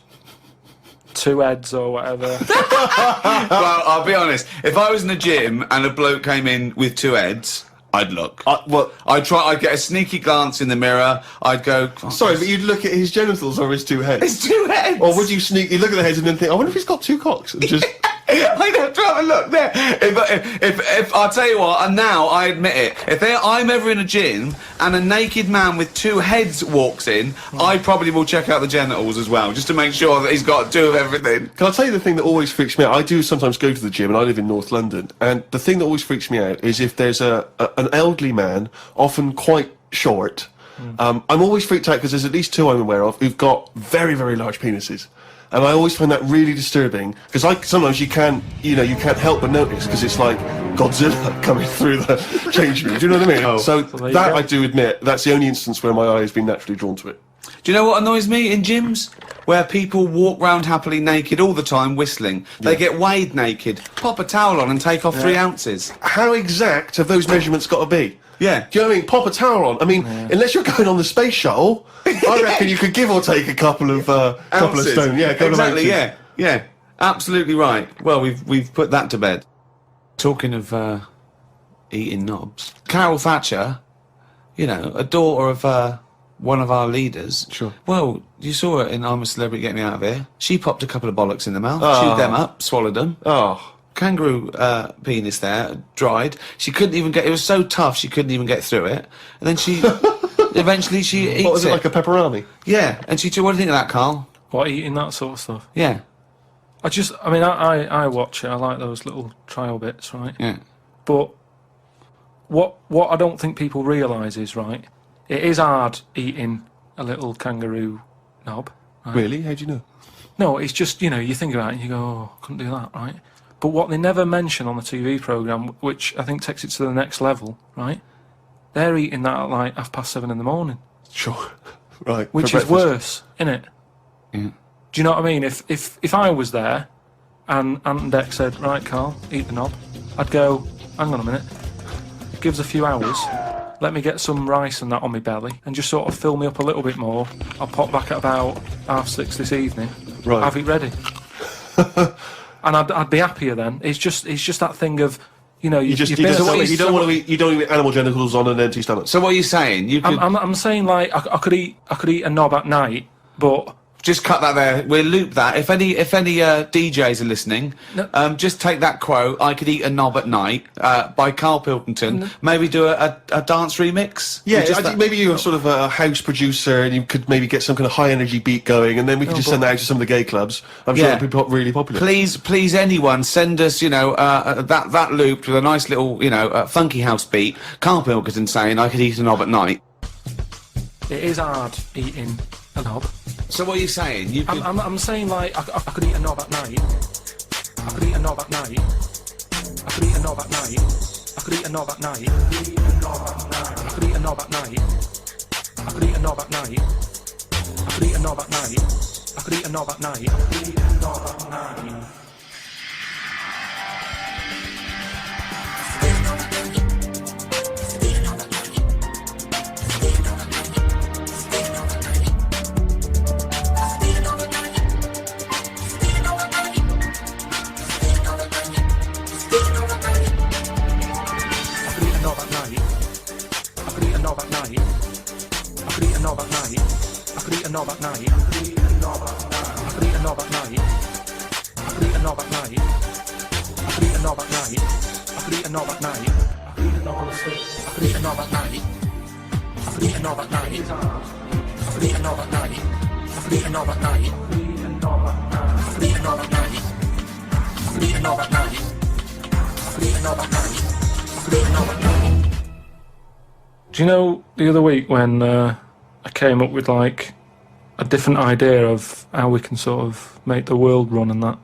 Speaker 2: 2 heads or whatever.
Speaker 3: Well, I'll be honest. If I was in a gym and a bloke came in with 2 heads, I'd look. I'd get a sneaky glance in the mirror. I'd go.
Speaker 1: Sorry, but you'd look at his genitals or his 2 heads.
Speaker 3: His 2 heads.
Speaker 1: Or would you sneaky look at the heads and then think, I wonder if he's got 2 cocks? And just.
Speaker 3: I'd have to have a look there. If I'll tell you what, and now I admit it, if I'm ever in a gym and a naked man with 2 heads walks in, I probably will check out the genitals as well, just to make sure that he's got 2 of everything.
Speaker 1: Can I tell you the thing that always freaks me out? I do sometimes go to the gym, and I live in North London, and the thing that always freaks me out is if there's an elderly man, often quite short. I'm always freaked out because there's at least 2 I'm aware of who've got very, very large penises. And I always find that really disturbing, because sometimes you can't help but notice, because it's like Godzilla coming through the change room. Do you know what I mean? So that I do admit, that's the only instance where my eye has been naturally drawn to it.
Speaker 3: Do you know what annoys me in gyms? Where people walk round happily naked all the time whistling. They get weighed naked, pop a towel on and take off 3 ounces.
Speaker 1: How exact have those measurements got to be?
Speaker 3: Yeah.
Speaker 1: Do you know what I mean? Pop a tower on. I mean, unless you're going on the space shuttle, I reckon you could give or take a couple of stone. Yeah,
Speaker 3: exactly. Yeah. Absolutely right. Well, we've put that to bed. Talking of eating knobs, Carol Thatcher, you know, a daughter of one of our leaders.
Speaker 1: Sure.
Speaker 3: Well, you saw her in I'm a Celebrity, Get Me Out of Here. She popped a couple of bollocks in the mouth,
Speaker 1: Oh.
Speaker 3: chewed them up, swallowed them.
Speaker 1: Oh.
Speaker 3: Kangaroo penis there, dried. She couldn't even get. It was so tough she couldn't even get through it. And then she, eventually she eats it.
Speaker 1: What was it, like a pepperoni?
Speaker 3: Yeah. And she. What do you think of that, Carl?
Speaker 2: What, eating that sort of stuff?
Speaker 3: Yeah.
Speaker 2: I mean, I watch it. I like those little trial bits, right?
Speaker 3: Yeah.
Speaker 2: But what I don't think people realise is, right, it is hard eating a little kangaroo knob. Right?
Speaker 1: Really? How do you know?
Speaker 2: No, it's just, you know, you think about it and you go, oh, couldn't do that, right? But what they never mention on the TV programme, which I think takes it to the next level, right, they're eating that at like 7:30 in the morning.
Speaker 1: Sure. Right.
Speaker 2: Which
Speaker 1: for
Speaker 2: is worse, innit?
Speaker 3: Yeah.
Speaker 2: Do you know what I mean? If I was there and Ant and Dec said, right, Carl, eat the knob, I'd go, hang on a minute, give us a few hours, let me get some rice and that on my belly and just sort of fill me up a little bit more. I'll pop back at about 6:30 this evening,
Speaker 1: Right.
Speaker 2: have it ready. And I'd be happier then. It's just that thing of, you know,
Speaker 1: You
Speaker 2: you've been at the-
Speaker 1: you don't want to eat animal genitals on an empty stomach.
Speaker 3: So what are you saying? You could
Speaker 2: I'm saying, like, I could eat a knob at night, but
Speaker 3: just cut that there. We'll loop that. If any DJs are listening,
Speaker 2: No.
Speaker 3: just take that quote. I could eat a knob at night by Carl Pilkington. Maybe do a dance remix.
Speaker 1: Yeah,
Speaker 3: Just
Speaker 1: I think maybe you're sort of a house producer and you could maybe get some kind of high energy beat going and then we could just send that out to some of the gay clubs. I'm sure
Speaker 3: Yeah.
Speaker 1: it'd be really popular.
Speaker 3: Please, anyone send us, you know, that looped with a nice little, you know, funky house beat. Carl Pilkington saying I could eat a knob at night.
Speaker 2: it is hard eating a knob.
Speaker 3: So what are you saying? You could.
Speaker 2: I'm saying, like, I could eat a knob at night. I could eat a knob at night. I could eat a knob at night. I could eat a knob at night. I could eat a knob at night. I could eat a knob at night. I could eat a knob at night. I could eat a knob at night. I could eat a knob at night. I could eat a knob at night. Knob at night. I could eat a knob at night. I could eat a knob at night. I could eat a knob at night. I could eat a knob at night. I could eat a knob at night. I could eat a knob on a stick. I could eat a knob at night. I could eat a knob at night. I could eat a knob at night. I could eat a knob at night. I could eat a knob at night. I could eat a knob at night. I could eat a knob at night. I could eat a knob at night. I could eat a knob at night. Do you know the other week when I came up with like a different idea of how we can sort of make the world run and that?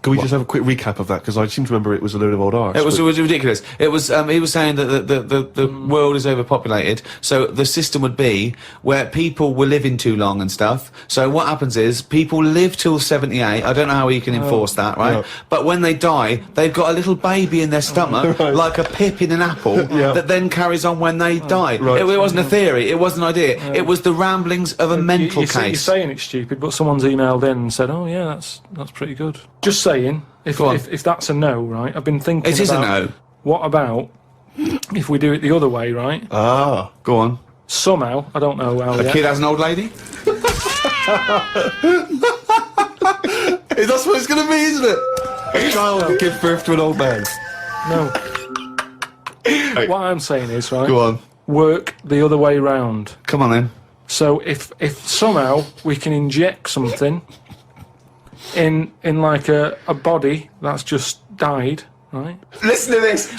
Speaker 1: Can we just have a quick recap of that? Because I seem to remember it was a load of old arse.
Speaker 3: It was ridiculous. It was. He was saying that the world is overpopulated, so the system would be where people were living too long and stuff. So what happens is people live till 78. I don't know how you can enforce that, right?
Speaker 1: Yeah.
Speaker 3: But when they die, they've got a little baby in their stomach,
Speaker 1: Right.
Speaker 3: like a pip in an apple,
Speaker 1: Yeah.
Speaker 3: that then carries on when they die.
Speaker 1: Right.
Speaker 3: It wasn't a theory. It was an idea. It was the ramblings of a mental
Speaker 2: You're
Speaker 3: case.
Speaker 2: saying it's stupid, but someone's emailed in and said, "Oh yeah, that's pretty good." Just saying. If that's a no, right? I've been thinking.
Speaker 3: It is a
Speaker 2: about,
Speaker 3: no.
Speaker 2: What about if we do it the other way, right?
Speaker 1: Ah.
Speaker 3: Go on.
Speaker 2: Somehow, I don't know how.
Speaker 3: A kid has an old lady.
Speaker 1: That's what it's going to be, isn't it? A child give birth to an old man.
Speaker 2: No. What I'm saying is, right?
Speaker 3: Go on.
Speaker 2: Work the other way round.
Speaker 3: Come on then.
Speaker 2: So if somehow we can inject something in like a body that's just died, right?
Speaker 3: Listen to this.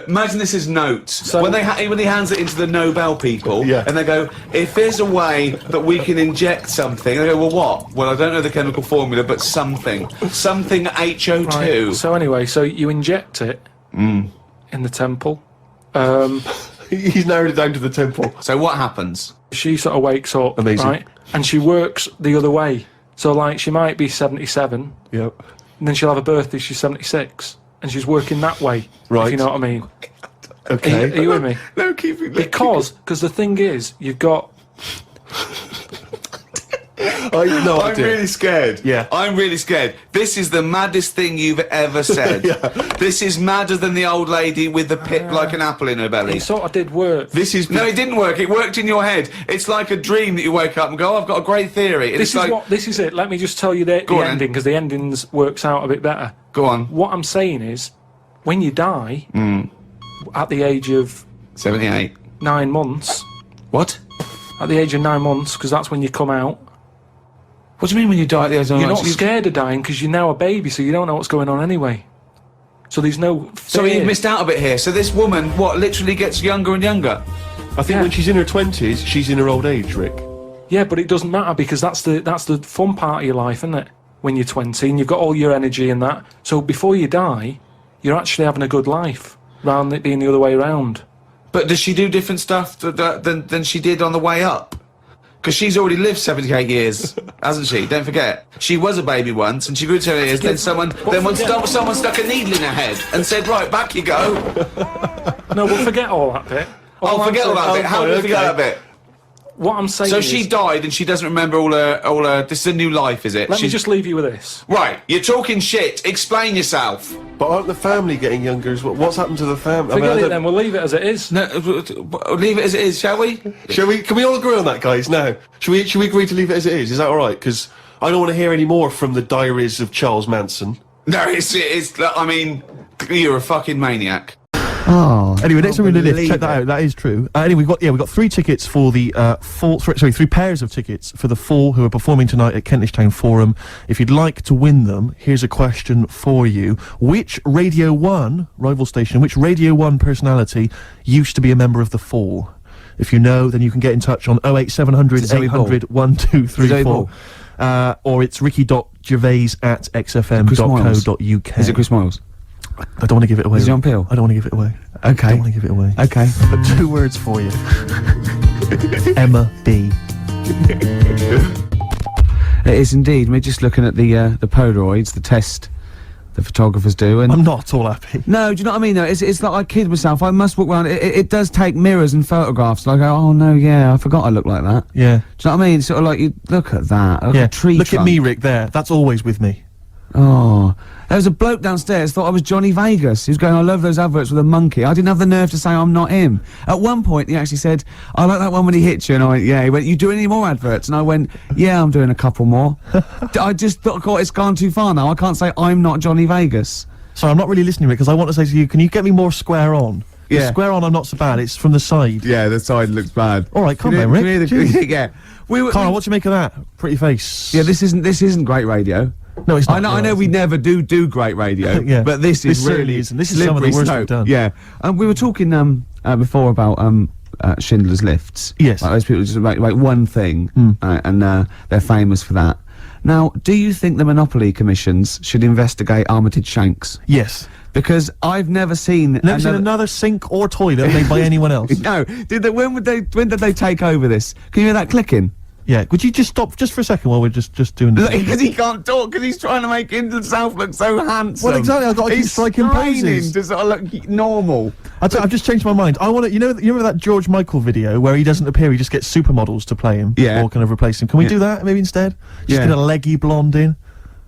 Speaker 3: Imagine this is notes.
Speaker 2: So-
Speaker 3: when he hands it into the Nobel people,
Speaker 1: Yeah.
Speaker 3: and they go, if there's a way that we can inject something, they go, well, what? Well, I don't know the chemical formula, but something HO2.
Speaker 2: Right. So anyway, so you inject it in the temple.
Speaker 1: He's narrowed it down to the temple.
Speaker 3: So what happens?
Speaker 2: She sort of wakes up,
Speaker 1: Amazing.
Speaker 2: right? And she works the other way. So, like, she might be 77,
Speaker 1: Yep.
Speaker 2: and then she'll have a birthday, she's 76, and she's working that way,
Speaker 1: Right.
Speaker 2: if you know what I mean.
Speaker 5: Okay.
Speaker 2: Are you with me?
Speaker 3: No, keep it.
Speaker 2: Because the thing is, you've got.
Speaker 3: I'm really scared.
Speaker 5: Yeah.
Speaker 3: I'm really scared. This is the maddest thing you've ever said. This is madder than the old lady with the pip like an apple in her belly.
Speaker 2: It sort of did work.
Speaker 3: No, it didn't work. It worked in your head. It's like a dream that you wake up and go, I've got a great theory. And
Speaker 2: This is it. Let me just tell you the ending, because the endings works out a bit better.
Speaker 3: Go on.
Speaker 2: What I'm saying is, when you die, at the age of
Speaker 3: 78.
Speaker 2: 9 months,
Speaker 3: What?
Speaker 2: at the age of 9 months, because that's when you come out,
Speaker 3: What do you mean when you die at the age of 9
Speaker 2: you're
Speaker 3: months?
Speaker 2: not scared of dying because you're now a baby, so you don't know what's going on anyway. So there's no fear.
Speaker 3: So you've missed out a bit here. So this woman, what, literally gets younger and younger?
Speaker 5: I think when she's in her 20s, she's in her old age, Rick.
Speaker 2: Yeah, but it doesn't matter, because that's the fun part of your life, isn't it? When you're 20 and you've got all your energy and that. So before you die, you're actually having a good life, rather than it being the other way around.
Speaker 3: But does she do different stuff than she did on the way up? Because she's already lived 78 years, hasn't she? Don't forget. She was a baby once, and she grew to 78 years, then someone stuck a needle in her head and said, right, back you go.
Speaker 2: No, we'll forget all that bit.
Speaker 3: Forget all that bit. How do we forget that bit?
Speaker 2: What I'm saying
Speaker 3: So
Speaker 2: is...
Speaker 3: she died and she doesn't remember all her... This is a new life, is it?
Speaker 2: Let me just leave you with this.
Speaker 3: Right, you're talking shit. Explain yourself.
Speaker 5: But aren't the family getting younger as well? What's happened to the family?
Speaker 2: Forget it then, we'll leave it as it is.
Speaker 3: No, leave it as it is, shall we?
Speaker 5: Can we all agree on that, guys, now? Should we agree to leave it as it is? Is that alright? Because I don't want to hear any more from the diaries of Charles Manson.
Speaker 3: No, it's I mean, you're a fucking maniac.
Speaker 7: Oh. Anyway, next time we're going to live, check that out. That is true. Anyway, we've got 3 tickets for the three pairs of tickets for the Fall who are performing tonight at Kentish Town Forum. If you'd like to win them, here's a question for you: which Radio 1 rival station, which Radio 1 personality used to be a member of the Fall? If you know, then you can get in touch on 08700 800 1234. Or it's ricky.gervais@xfm.co.uk.
Speaker 6: Is it Chris Miles?
Speaker 7: I don't want to give it away.
Speaker 6: Is John Peel?
Speaker 7: I don't want to give it away.
Speaker 6: Okay.
Speaker 7: I don't want to give it away.
Speaker 6: Okay.
Speaker 7: But 2 words for you. Emma B.
Speaker 6: It is indeed. We're just looking at the Polaroids, the test the photographers do, and
Speaker 7: I'm not all happy.
Speaker 6: no, do you know what I mean? Though it's like I kid myself. I must walk around. It does take mirrors and photographs. And I go, oh no, yeah, I forgot I look like that.
Speaker 7: Yeah.
Speaker 6: Do you know what I mean? Sort of like you look at that. Like a tree
Speaker 7: Look
Speaker 6: trunk.
Speaker 7: at me, Rick. There. That's always with me.
Speaker 6: Oh, there was a bloke downstairs thought I was Johnny Vegas. He was going, I love those adverts with a monkey. I didn't have the nerve to say I'm not him. At one point, he actually said, I like that one when he hits you. And I went, yeah. He went, you do any more adverts? And I went, yeah, I'm doing a couple more. I just thought, God, it's gone too far now. I can't say I'm not Johnny Vegas.
Speaker 7: Sorry, I'm not really listening, Rick, because I want to say to you, can you get me more square on?
Speaker 6: Yeah.
Speaker 7: Square on, I'm not so bad. It's from the side.
Speaker 6: Yeah, the side looks bad.
Speaker 7: All right, come on, Rick.
Speaker 6: Yeah.
Speaker 7: Carl, what do you make of that? Pretty face.
Speaker 6: Yeah, this isn't great radio.
Speaker 7: No, it's not.
Speaker 6: I know we never do great radio,
Speaker 7: Yeah.
Speaker 6: but this
Speaker 7: certainly
Speaker 6: really
Speaker 7: isn't. This is some of the worst we've done.
Speaker 6: Yeah, we were talking before about Schindler's Lists.
Speaker 7: Yes.
Speaker 6: Like those people just make one thing, and they're famous for that. Now, do you think the Monopoly commissions should investigate Armitage Shanks?
Speaker 7: Yes.
Speaker 6: Because I've never seen
Speaker 7: another sink or toilet made by anyone else.
Speaker 6: No. When did they take over this? Can you hear that clicking?
Speaker 7: Yeah, would you just stop just for a second while we're just doing this?
Speaker 6: Because he can't talk, because he's trying to make himself look so handsome.
Speaker 7: Well, exactly, I've got to keep striking poses.
Speaker 6: To sort of look normal.
Speaker 7: I've just changed my mind. I want to, you remember that George Michael video where he doesn't appear, he just gets supermodels to play him?
Speaker 6: Yeah.
Speaker 7: Or kind of replace him. Can we do that, maybe, instead? Just get a leggy blonde in?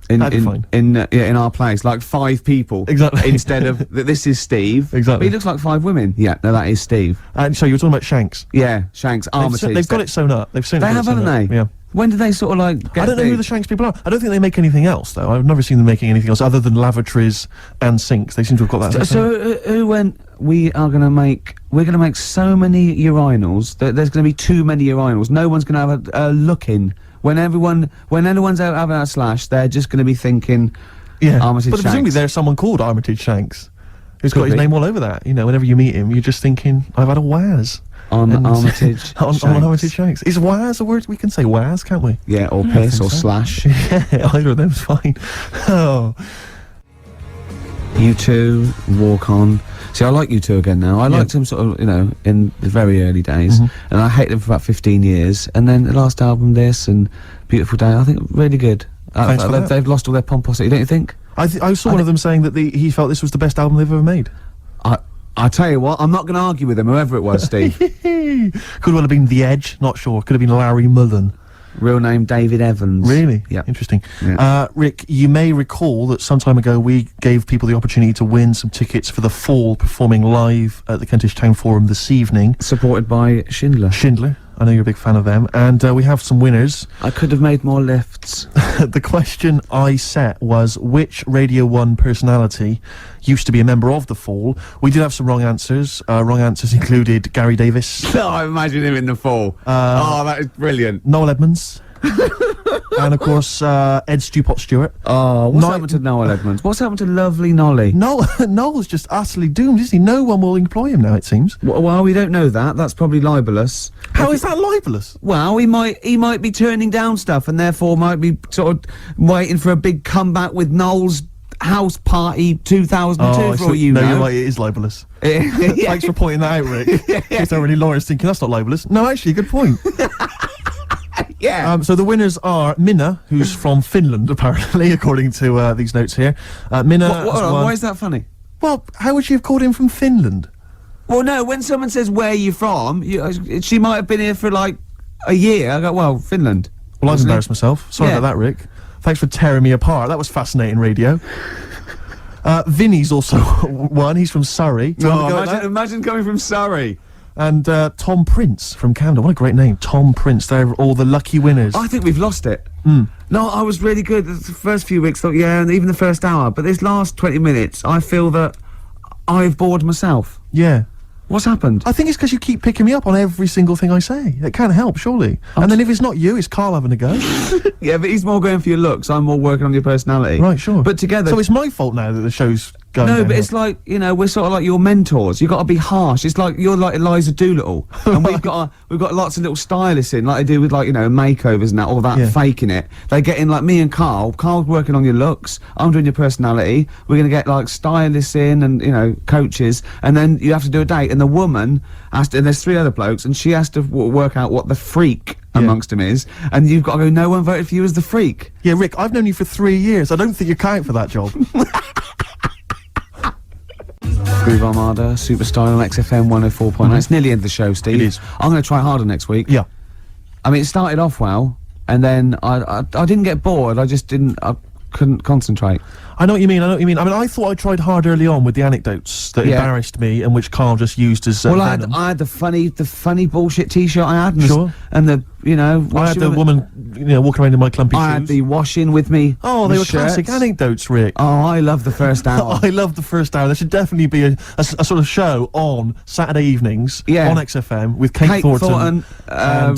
Speaker 7: That'd be fine.
Speaker 6: In our place, like 5 people.
Speaker 7: Exactly.
Speaker 6: Instead of, this is Steve.
Speaker 7: Exactly.
Speaker 6: But he looks like 5 women. Yeah, no, that is Steve.
Speaker 7: And so you were talking about Shanks?
Speaker 6: Yeah, Shanks, Armitage.
Speaker 7: They've got it sewn up. They've
Speaker 6: They have, haven't they?
Speaker 7: Yeah.
Speaker 6: When did they sort of like get
Speaker 7: I don't know who the Shanks people are. I don't think they make anything else, though. I've never seen them making anything else other than lavatories and sinks. They seem to have got that.
Speaker 6: So who went, we're going to make so many urinals that there's going to be too many urinals. No one's going to have a look in. When anyone's out having a slash, they're just going to be thinking, Armitage
Speaker 7: but
Speaker 6: Shanks.
Speaker 7: presumably there's someone called Armitage Shanks who's
Speaker 6: Could
Speaker 7: got his
Speaker 6: be.
Speaker 7: name all over that. Whenever you meet him, you're just thinking, I've had a Waz.
Speaker 6: On Armitage
Speaker 7: on Armitage Shanks. Is Waz a word? We can say Waz, can't we?
Speaker 6: Yeah, or piss or slash.
Speaker 7: Yeah, either of them's fine. Oh.
Speaker 6: U2, Walk On. See, I like U2 again now. I liked him sort of, in the very early days. And I hated him for about 15 years. And then the last album, this, and Beautiful Day, I think really good.
Speaker 7: Thanks for that.
Speaker 6: They've lost all their pomposity, don't you think?
Speaker 7: I saw one of them saying that he felt this was the best album they've ever made.
Speaker 6: I'll tell you what, I'm not going to argue with him, whoever it was, Steve.
Speaker 7: Could well have been The Edge, not sure. Could have been Larry Mullen.
Speaker 6: Real name David Evans.
Speaker 7: Really?
Speaker 6: Yeah.
Speaker 7: Interesting.
Speaker 6: Yeah.
Speaker 7: Rick, you may recall that some time ago we gave people the opportunity to win some tickets for the Fall performing live at the Kentish Town Forum this evening.
Speaker 6: Supported by Schindler.
Speaker 7: Schindler. I know you're a big fan of them. And we have some winners.
Speaker 6: I could have made more lifts.
Speaker 7: The question I set was, which Radio 1 personality used to be a member of the Fall? We did have some wrong answers. Wrong answers included Gary Davis.
Speaker 6: Oh, I imagine him in the Fall. Oh, that is brilliant.
Speaker 7: Noel Edmonds. And of course, Ed Stewpot Stewart.
Speaker 6: Oh, what's happened to Noel Edmonds? What's happened to lovely Nolly?
Speaker 7: Noel's just utterly doomed, isn't he? No one will employ him now, it seems.
Speaker 6: Well, we don't know that. That's probably libelous.
Speaker 7: How is that libelous?
Speaker 6: Well, he might be turning down stuff and therefore might be sort of waiting for a big comeback with Noel's House Party 2002 for all you know.
Speaker 7: No, you're right, it is libelous. Thanks for pointing that out, Rick. There's so many lawyers thinking that's not libelous. No, actually, good point.
Speaker 6: Yeah.
Speaker 7: So the winners are Minna, who's from Finland, apparently, according to these notes here. Minna.
Speaker 6: Why is that funny?
Speaker 7: Well, how would she have called him from Finland?
Speaker 6: Well, no, when someone says, where are you from, she might have been here for, like, a year. I go, well, Finland.
Speaker 7: Well, I've embarrassed myself. Sorry about that, Rick. Thanks for tearing me apart. That was fascinating radio. Vinny's also one. He's from Surrey.
Speaker 6: Imagine coming from Surrey.
Speaker 7: And Tom Prince from Camden. What a great name. Tom Prince. They're all the lucky winners.
Speaker 6: I think we've lost it. No, I was really good. The first few weeks, thought, yeah, and even the first hour. But this last 20 minutes, I feel that I've bored myself.
Speaker 7: Yeah.
Speaker 6: What's happened?
Speaker 7: I think it's because you keep picking me up on every single thing I say. It can't help, surely. And then if it's not you, it's Carl having a go.
Speaker 6: Yeah, but he's more going for your looks. I'm more working on your personality.
Speaker 7: Right, sure.
Speaker 6: But together...
Speaker 7: So it's my fault now that the show's going
Speaker 6: No, but
Speaker 7: downhill.
Speaker 6: it's like, you know, we're sort of like your mentors. You've got to be harsh. It's like, you're like Eliza Doolittle. And we've got lots of little stylists in, like they do with, like, you know, makeovers and that, all that, faking it. They get in, like me and Carl. Carl's working on your looks. I'm doing your personality. We're going to get, like, stylists in and, you know, coaches. And then you have to do a date. And the woman has to, and there's 3 other blokes, and she has to work out what the freak amongst them is. And you've got to go, no one voted for you as the freak.
Speaker 7: Yeah, Rick, I've known you for 3 years. I don't think you're count for that job.
Speaker 6: Groove Armada, Superstar on XFM 104.9. It's nearly the end of the show, Steve.
Speaker 7: It is.
Speaker 6: I'm going to try harder next week.
Speaker 7: Yeah.
Speaker 6: I mean, it started off well, and then I didn't get bored. I couldn't concentrate.
Speaker 7: I know what you mean. I mean, I thought I tried hard early on with the anecdotes that embarrassed me and which Carl just used as
Speaker 6: well,
Speaker 7: venom.
Speaker 6: I had the funny bullshit T-shirt I had, and the, you know,
Speaker 7: I had the woman, you know, walking around in my clumpy shoes.
Speaker 6: I had the washing with me.
Speaker 7: Oh, they were classic anecdotes, Rick.
Speaker 6: Oh, I love the first hour.
Speaker 7: I love the first hour. There should definitely be a sort of show on Saturday evenings on XFM with Kate Thornton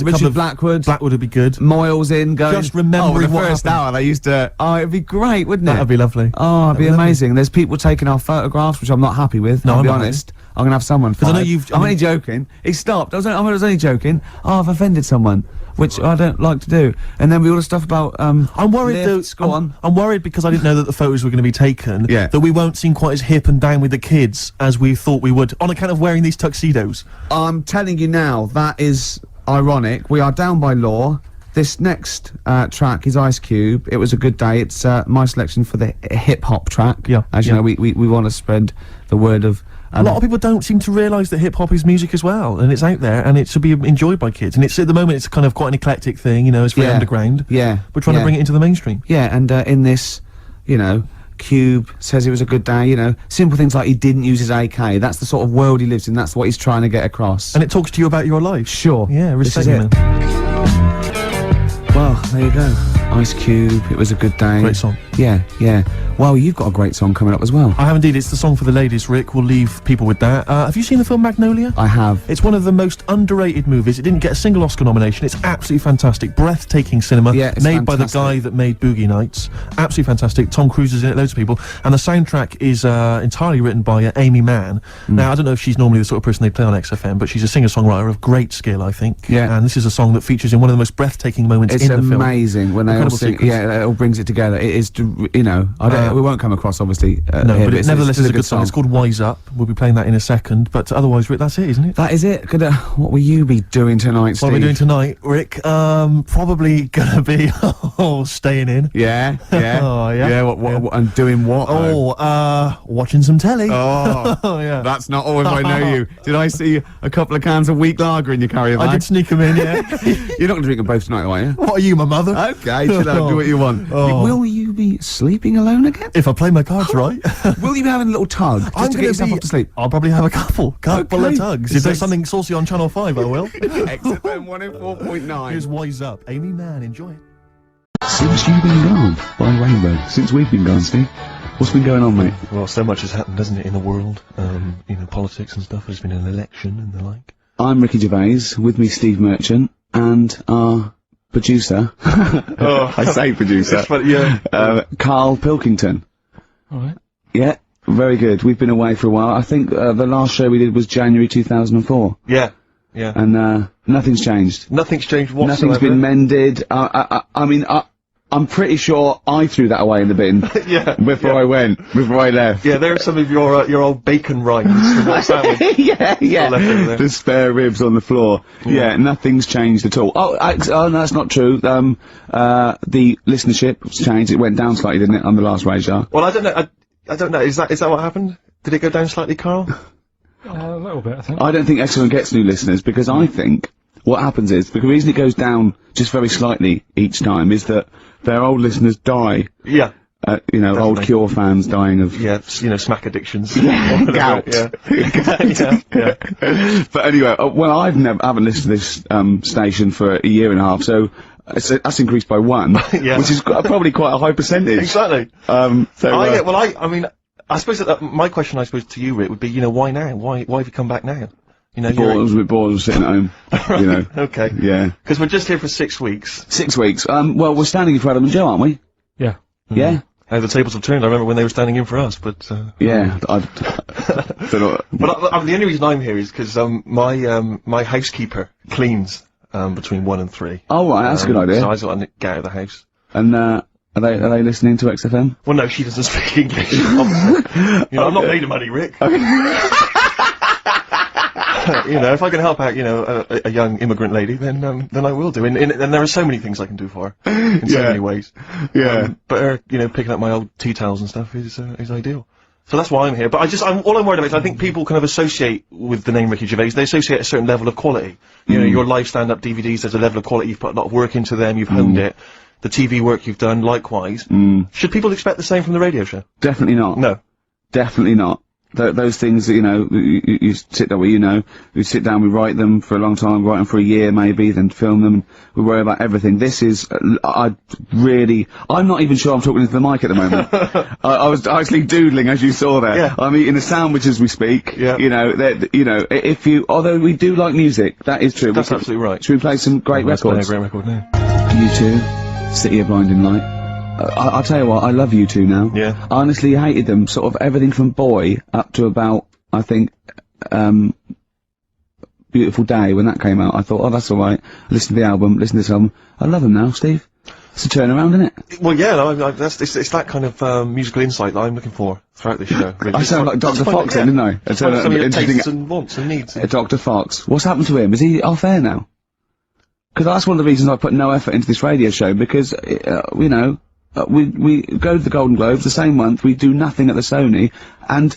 Speaker 6: Richard Blackwood.
Speaker 7: Blackwood would be good.
Speaker 6: Moyles in going.
Speaker 7: Just remembering
Speaker 6: the first hour they used to. Oh, it'd be great, wouldn't it?
Speaker 7: That'd be lovely.
Speaker 6: Oh, it'd be amazing. There's people taking our photographs, which I'm not happy with.
Speaker 7: No,
Speaker 6: I'll be honest. I'm gonna have someone.
Speaker 7: Because I know you've.
Speaker 6: I'm only joking. He stopped. I was only joking. Oh, I've offended someone, which I don't like to do. And then we all the stuff about.
Speaker 7: I'm worried I'm worried because I didn't know that the photos were going to be taken.
Speaker 6: Yeah.
Speaker 7: That we won't seem quite as hip and down with the kids as we thought we would on account of wearing these tuxedos.
Speaker 6: I'm telling you now, that is ironic. We are down by law. This next track is Ice Cube. It was a good day. It's my selection for the hip-hop track.
Speaker 7: Yeah.
Speaker 6: As you know, we want to spread the word of...
Speaker 7: a lot of people don't seem to realise that hip-hop is music as well, and it's out there, and it should be enjoyed by kids. And it's, at the moment, it's kind of quite an eclectic thing, you know, it's very underground.
Speaker 6: Yeah.
Speaker 7: We're trying to bring it into the mainstream.
Speaker 6: Yeah, and in this, you know, Cube says it was a good day, you know, simple things like he didn't use his AK. That's the sort of world he lives in. That's what he's trying to get across.
Speaker 7: And it talks to you about your life.
Speaker 6: Sure.
Speaker 7: Yeah, respect
Speaker 6: This is
Speaker 7: you, man.
Speaker 6: Well, there you go. Ice Cube, it was a good day.
Speaker 7: Great song.
Speaker 6: Yeah, yeah. Well, you've got a great song coming up as well.
Speaker 7: I have indeed. It's the song for the ladies, Rick. We'll leave people with that. Have you seen the film Magnolia?
Speaker 6: I have.
Speaker 7: It's one of the most underrated movies. It didn't get a single Oscar nomination. It's absolutely fantastic. Breathtaking cinema.
Speaker 6: Yeah, it's
Speaker 7: made by the
Speaker 6: fantastic.
Speaker 7: guy that made Boogie Nights. Absolutely fantastic. Tom Cruise is in it, loads of people. And the soundtrack is entirely written by Amy Mann. Now, I don't know if she's normally the sort of person they play on XFM, but she's a singer-songwriter of great skill, I think.
Speaker 6: Yeah.
Speaker 7: And this is a song that features in one of the most breathtaking moments in the film.
Speaker 6: It's amazing when they all sing. Yeah, it all brings it together. It is
Speaker 3: you know, we won't come across, obviously,
Speaker 7: no,
Speaker 3: here,
Speaker 7: but it nevertheless is a good song.
Speaker 3: song.
Speaker 7: It's called Wise Up. We'll be playing that in a second, but otherwise, Rick, that's it, isn't it?
Speaker 3: That is it. What will you be doing tonight, Steve?
Speaker 7: What are we doing tonight, Rick? Probably gonna be, staying in.
Speaker 3: Yeah, yeah.
Speaker 7: Oh, yeah.
Speaker 3: Yeah, what, and doing what?
Speaker 7: Watching some telly.
Speaker 3: Oh,
Speaker 7: yeah.
Speaker 3: That's not all if I know you. Did I see a couple of cans of weak lager in your carrier bag?
Speaker 7: I did sneak them in, yeah.
Speaker 3: You're not going to drink them both tonight, are you?
Speaker 7: What are you, my mother?
Speaker 3: Okay, chill out, do what you want. Will you be sleeping alone again?
Speaker 7: If I play my cards right.
Speaker 3: Will you be having a little tug just to get yourself off to sleep?
Speaker 7: I'll probably have a couple of tugs. If there's something saucy on Channel 5, I will.
Speaker 3: XFM 104.9.
Speaker 7: Here's Wise Up. Amy Mann, enjoy it.
Speaker 6: Since you've been gone, by Rainbow. Since we've been gone, Steve. What's been going on, mate?
Speaker 5: Well, so much has happened, hasn't it, in the world? You know, politics and stuff. There's been an election and the like.
Speaker 6: I'm Ricky Gervais, with me Steve Merchant, and our producer. I say producer.
Speaker 5: But yeah.
Speaker 6: KARL Pilkington.
Speaker 2: Alright.
Speaker 6: Yeah, very good. We've been away for a while. I think the last show we did was January 2004.
Speaker 5: Yeah. Yeah.
Speaker 6: And nothing's changed.
Speaker 5: Nothing's changed whatsoever.
Speaker 6: Nothing's been mended. I mean, I'm pretty sure I threw that away in the bin.
Speaker 5: Yeah.
Speaker 6: Before I left.
Speaker 5: Yeah, there are some of your old bacon rinds from that sandwich.
Speaker 6: yeah. The spare ribs on the floor. Yeah, nothing's changed at all. Oh, no, that's not true. The listenership changed. It went down slightly, didn't it, on the last radio?
Speaker 5: Well, I don't know. I don't know. Is that what happened? Did it go down slightly, KARL?
Speaker 2: A little bit, I think.
Speaker 6: I don't think Excellent gets new listeners, because I think what happens is, the reason it goes down just very slightly each time is that their old listeners die.
Speaker 5: Yeah.
Speaker 6: You know,
Speaker 5: Definitely.
Speaker 6: old Cure fans dying of...
Speaker 5: Yeah, you know, smack addictions.
Speaker 6: Yeah, gout.
Speaker 5: Yeah.
Speaker 6: But anyway, well, I haven't listened to this station for a year and a half, so that's increased by 1,
Speaker 5: Yeah.
Speaker 6: which is probably quite a high percentage.
Speaker 5: Exactly.
Speaker 6: I
Speaker 5: mean, I suppose that my question, I suppose, to you, Rick, would be, you know, why now? Why have you come back now? You know,
Speaker 6: I was a bit bored of sitting at home.
Speaker 5: Right,
Speaker 6: you know.
Speaker 5: Okay.
Speaker 6: Yeah.
Speaker 5: Because we're just here for 6 weeks.
Speaker 6: 6 weeks. Well, we're standing in for Adam and Joe, aren't we?
Speaker 2: Yeah.
Speaker 6: Yeah.
Speaker 5: The tables have turned. I remember when they were standing in for us, but
Speaker 6: yeah. I don't know.
Speaker 5: But the only reason I'm here is because my housekeeper cleans between 1 and 3.
Speaker 6: Oh right, that's a good idea.
Speaker 5: So I just got to get out of the house.
Speaker 6: And are they listening to XFM?
Speaker 5: Well, no, she doesn't speak English. You know, I'm not made of money, Rick. You know, if I can help out, you know, a young immigrant lady, then I will do. And there are so many things I can do for her in so many ways.
Speaker 6: Yeah.
Speaker 5: But her, you know, picking up my old tea towels and stuff is ideal. So that's why I'm here. But all I'm worried about is I think people kind of associate with the name Ricky Gervais. They associate a certain level of quality. You know, your live stand-up DVDs. There's a level of quality. You've put a lot of work into them. You've honed it. The TV work you've done, likewise. Should people expect the same from the radio show?
Speaker 6: Definitely not.
Speaker 5: No.
Speaker 6: Definitely not. Those things, you know, you sit down, well, you know, we sit down, we write them for a long time, write them for a year maybe, then film them, we worry about everything. This is, I'm not even sure I'm talking into the mic at the moment. I was actually doodling, as you saw there.
Speaker 5: Yeah.
Speaker 6: I'm eating a sandwich as we speak.
Speaker 5: Yeah.
Speaker 6: You know, although we do like music, that is true.
Speaker 5: That's absolutely right.
Speaker 6: Should we play some great records?
Speaker 5: Let's play a great record now.
Speaker 6: U2, City of Blinding Light. I'll tell you what, I love U2 now.
Speaker 5: Yeah.
Speaker 6: I honestly hated them, sort of everything from Boy up to about, I think, Beautiful Day, when that came out. I thought, oh, that's alright. Listen to the album, listen to this album. I love them now, Steve. It's a turnaround, isn't it?
Speaker 5: Well, yeah, it's that kind of musical insight that I'm looking for throughout this show. Really.
Speaker 6: I sound like Dr. Fox then, didn't I?
Speaker 5: Some of your tastes and wants and needs.
Speaker 6: Dr. Fox. What's happened to him? Is he off air now? Because that's one of the reasons I put no effort into this radio show, because, you know, we go to the Golden Globes the same month, we do nothing at the Sony, and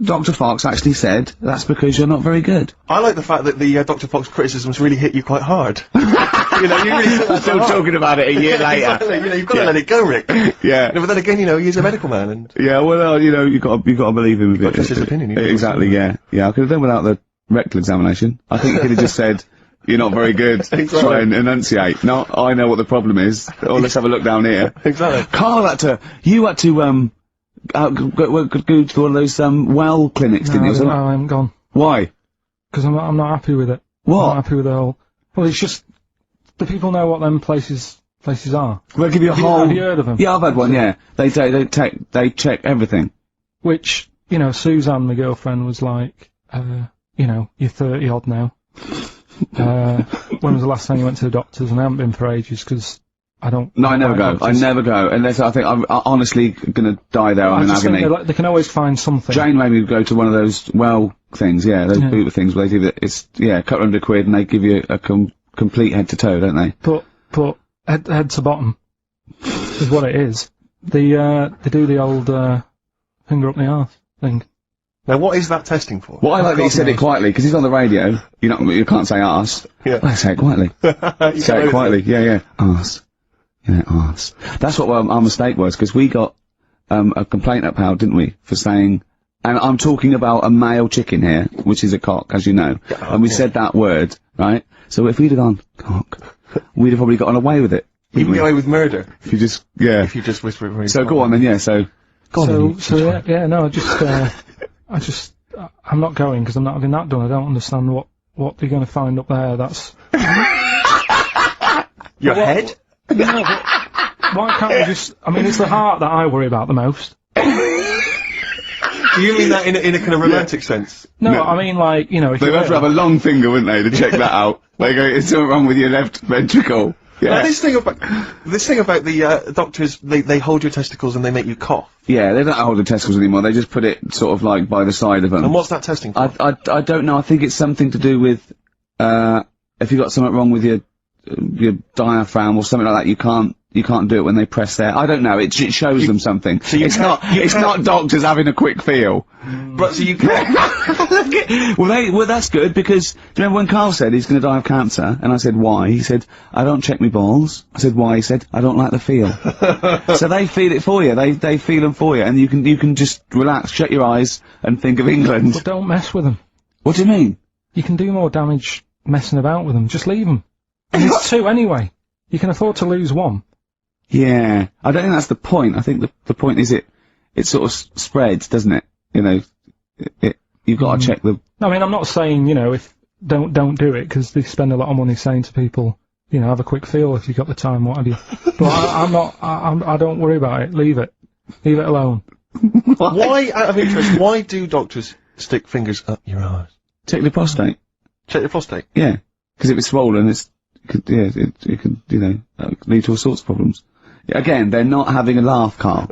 Speaker 6: Dr. Fox actually said, that's because you're not very good.
Speaker 5: I like the fact that the Dr. Fox criticisms really hit you quite hard. You know, you really took that
Speaker 6: Still talking about it a year later.
Speaker 5: Exactly, you know, you've got to let it go, Rick.
Speaker 6: Yeah.
Speaker 5: But then again, you know, he's a medical man, and...
Speaker 6: Yeah, well, you know, you've got to believe him a bit.
Speaker 5: That's his opinion.
Speaker 6: Exactly, yeah. Yeah, I could have done without the rectal examination. I think he could have just said, you're not very good.
Speaker 5: Exactly.
Speaker 6: Try and enunciate. No, I know what the problem is. Or let's have a look down here.
Speaker 5: Exactly.
Speaker 6: KARL had to go to one of those, well clinics, didn't you?
Speaker 2: No, I haven't gone.
Speaker 6: Why?
Speaker 2: Because I'm not happy with it.
Speaker 6: What?
Speaker 2: I'm not happy with the whole... Well, it's just... The people know what them places are.
Speaker 6: We'll give you a whole...
Speaker 2: Have you heard of them?
Speaker 6: Yeah, I've had one, yeah. They check everything.
Speaker 2: Which, you know, Suzanne, my girlfriend, was like, you know, you're 30 odd now. When was the last time you went to the doctors? And I haven't been for ages, because
Speaker 6: No, I never go. I never go unless I think I'm honestly gonna die there on an agony.
Speaker 2: They can always find something.
Speaker 6: Jane made me go to one of those things, those booter things where they do that. It's a couple £100 and they give you a complete head to toe, don't they?
Speaker 2: But head to bottom is what it is. They do the old finger up the arse thing.
Speaker 5: Now, what is that testing for?
Speaker 6: What I like that he said it quietly, because he's on the radio. You can't say arse.
Speaker 5: Yeah.
Speaker 6: I say it quietly. Say it quietly. Yeah. Arse. Yeah, arse. That's what our mistake was, because we got a complaint upheld, didn't we, for saying, and I'm talking about a male chicken here, which is a cock, as you know, and we said that word, right? So if we'd have gone cock, we'd have probably gotten away with it.
Speaker 5: You can get away with murder.
Speaker 6: If you just,
Speaker 5: If you just whisper it very
Speaker 6: So go on then,
Speaker 2: I'm not going because I'm not having that done. I don't understand what they're going to find up there. That's
Speaker 5: your head.
Speaker 2: No, but why can't we just? I mean, it's the heart that I worry about the most.
Speaker 5: Do you mean that in a kind of romantic sense?
Speaker 2: No, I mean like
Speaker 6: they'd have to have a long finger, wouldn't they, to check that out? They go, "Is something wrong with your left ventricle?" Yeah.
Speaker 5: Now, this thing about the doctors, they hold your testicles and they make you cough.
Speaker 6: Yeah, they don't hold the testicles anymore. They just put it sort of like by the side of them.
Speaker 5: And what's that testing for?
Speaker 6: I don't know. I think it's something to do with if you got something wrong with your diaphragm or something like that. You can't do it when they press there. I don't know. It shows them something. So it's not doctors having a quick feel.
Speaker 5: But so you can't.
Speaker 6: Well, that's good because do you remember when Carl said he's going to die of cancer, and I said why? He said I don't check my balls. I said why? He said I don't like the feel. So they feel it for you. They feel them for you, and you can just relax, shut your eyes, and think of England.
Speaker 2: But don't mess with them.
Speaker 6: What do you mean?
Speaker 2: You can do more damage messing about with them. Just leave them. And there's two anyway. You can afford to lose one.
Speaker 6: Yeah, I don't think that's the point. I think the point is it sort of spreads, doesn't it? You know, you've got to check the.
Speaker 2: I mean, I'm not saying if don't do it because they spend a lot of money saying to people, have a quick feel if you've got the time, what have you. But I don't worry about it. Leave it alone.
Speaker 5: Why, out of interest, why do doctors stick fingers up your arse?
Speaker 6: Check the prostate.
Speaker 5: Check the prostate.
Speaker 6: Yeah, because if it's swollen, it could lead to all sorts of problems. Again, they're not having a laugh, Carl.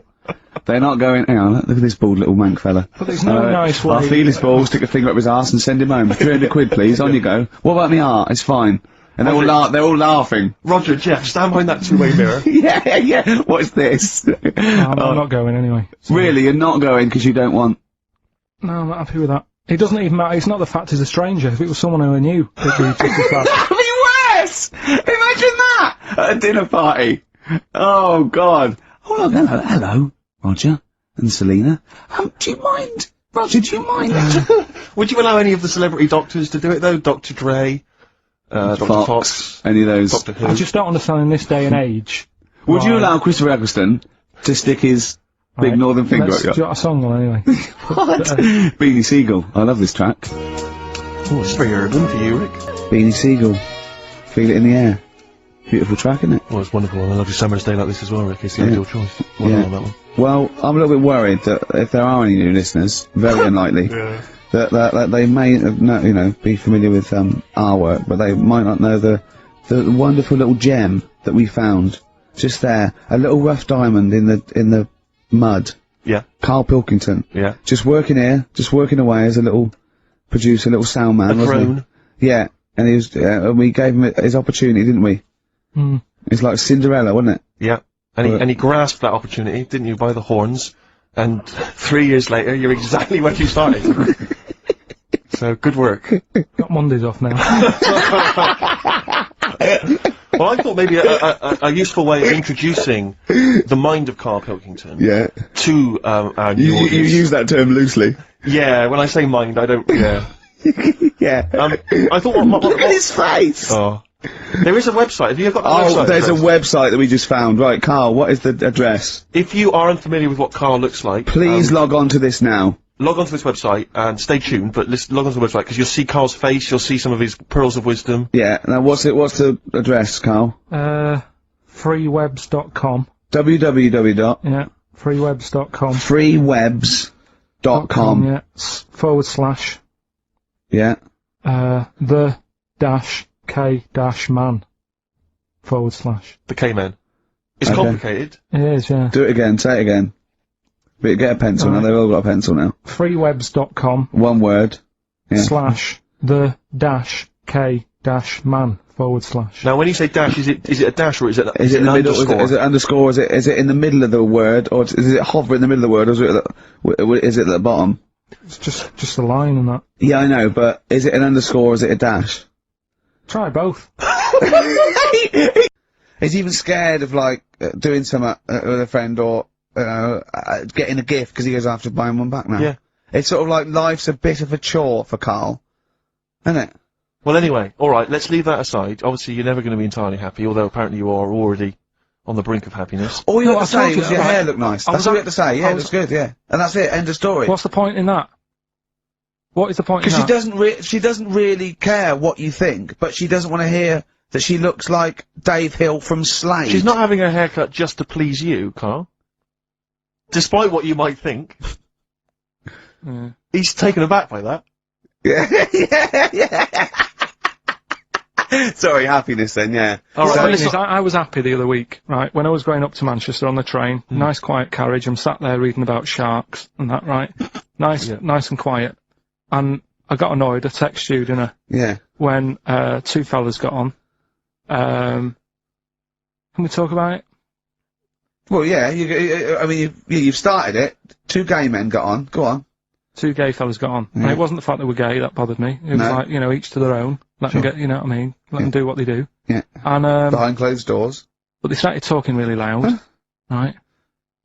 Speaker 6: They're not going, hang on, look at this bald little mank fella.
Speaker 2: But there's no nice way.
Speaker 6: I'll feel his balls, stick a finger up his arse and send him home. 300 quid, please, on you go. What about me art? It's fine. And they're all laughing.
Speaker 5: Roger, Jeff, stand behind that two-way mirror.
Speaker 6: yeah, what's this?
Speaker 2: I'm not going anyway. So.
Speaker 6: Really, you're not going because you don't want...
Speaker 2: No, I'm not happy with that. It doesn't even matter, it's not the fact he's a stranger. If it was someone who I knew, it'd be just as bad.
Speaker 6: That'd be worse! Imagine that! At a dinner party. Oh, God. Oh, look, hello, Roger and Selena. Do you mind? Roger, do you mind?
Speaker 5: Would you allow any of the celebrity doctors to do it, though? Dr. Dre, Dr. Fox,
Speaker 6: any of those.
Speaker 5: Doctor Who.
Speaker 2: I just don't understand in this day and age.
Speaker 6: Would you allow Christopher Eccleston to stick his big northern finger up your...
Speaker 2: Do you want a song on anyway?
Speaker 6: What? Beanie Siegel. I love this track.
Speaker 5: Oh, it's very urban for you, Rick.
Speaker 6: Beanie Siegel. Feel it in the air. Beautiful track, isn't it?
Speaker 5: Well, it's wonderful on a lovely summer's day like this as well, Rick. It's the ideal choice. On that one.
Speaker 6: Well, I'm a little bit worried that if there are any new listeners, very unlikely, that they may be familiar with our work, but they might not know the wonderful little gem that we found just there, a little rough diamond in the mud.
Speaker 5: Yeah.
Speaker 6: KARL Pilkington.
Speaker 5: Yeah.
Speaker 6: Just working here, just working away as a little producer, a little sound man, wasn't he? Yeah. And he was, and we gave him his opportunity, didn't we?
Speaker 2: Mm.
Speaker 6: It's like Cinderella, wasn't it?
Speaker 5: Yeah. And he grasped that opportunity, didn't you, by the horns, and 3 years later, you're exactly where you started. So, good work.
Speaker 2: Got Mondays off now.
Speaker 5: Well, I thought maybe a useful way of introducing the mind of KARL Pilkington to our new audience.
Speaker 6: You use that term loosely.
Speaker 5: Yeah, when I say mind, I don't,
Speaker 6: yeah.
Speaker 5: I thought,
Speaker 6: look at his face!
Speaker 5: Oh. There is a website. Have you got a website?
Speaker 6: Oh, there's a website that we just found. Right, Carl, what is the address?
Speaker 5: If you are unfamiliar with what KARL looks like...
Speaker 6: Please log on to this now.
Speaker 5: Log on to this website and stay tuned, but log on to the website because you'll see KARL's face, you'll see some of his pearls of wisdom.
Speaker 6: Yeah, now what's the address, Carl?
Speaker 2: Freewebs.com.
Speaker 6: www.
Speaker 2: Yeah, freewebs.com.
Speaker 6: Freewebs.com.
Speaker 2: Yeah, /
Speaker 6: Yeah.
Speaker 2: the -k-man /
Speaker 5: The K-Man.
Speaker 1: It's complicated.
Speaker 2: It is, yeah.
Speaker 6: Do it again, say it again. Get a pencil now, they've all got a pencil now.
Speaker 2: freewebs.com
Speaker 6: One word. Yeah.
Speaker 2: / the - K - man /
Speaker 5: Now, when you say dash, is it a dash or is it
Speaker 6: in the middle?
Speaker 5: underscore?
Speaker 6: Is it underscore? Is it in the middle of the word, or is it hover in the middle of the word, or is it at the bottom?
Speaker 2: It's just a line and that.
Speaker 6: Yeah, I know, but is it an underscore or is it a dash?
Speaker 2: Try both.
Speaker 6: He's even scared of, like, doing something with a friend or, getting a gift because he goes after buying one back now.
Speaker 5: Yeah.
Speaker 6: It's sort of like life's a bit of a chore for Carl. Isn't it?
Speaker 5: Well, anyway, alright, let's leave that aside. Obviously, you're never going to be entirely happy, although apparently you are already on the brink of happiness.
Speaker 6: All you
Speaker 2: No,
Speaker 6: had to
Speaker 2: I
Speaker 6: say
Speaker 2: told you
Speaker 6: was your
Speaker 2: that,
Speaker 6: hair
Speaker 2: right.
Speaker 6: looked nice.
Speaker 2: I
Speaker 6: That's
Speaker 2: was
Speaker 6: all you
Speaker 2: at-
Speaker 6: had to say, yeah, it looks good, yeah. And that's it, end of story.
Speaker 2: What's the point in that? What is the point in
Speaker 6: Because
Speaker 2: that?
Speaker 6: she doesn't really care what you think, but she doesn't want to hear that she looks like Dave Hill from Slade.
Speaker 5: She's not having her haircut just to please you, Carl. Despite what you might think.
Speaker 2: Yeah.
Speaker 5: He's taken aback by that.
Speaker 6: yeah. Sorry, happiness then, yeah.
Speaker 2: All right,
Speaker 5: So
Speaker 2: the
Speaker 5: it's
Speaker 2: thing is, I was happy the other week, right? When I was going up to Manchester on the train, nice quiet carriage, I'm sat there reading about sharks and that, right? Nice and quiet. And I got annoyed, I texted you, didn't I?
Speaker 6: Yeah.
Speaker 2: When, two fellas got on. Can we talk about it?
Speaker 6: Well, yeah, you've started it. Two gay men got on. Go on.
Speaker 2: Two gay fellas got on. And it wasn't the fact they were gay that bothered me. It was
Speaker 6: No.
Speaker 2: like, each to their own. Let them get, you know what I mean? Let them do what they do.
Speaker 6: Yeah.
Speaker 2: And,
Speaker 6: Behind closed doors.
Speaker 2: but they started talking really loud, right?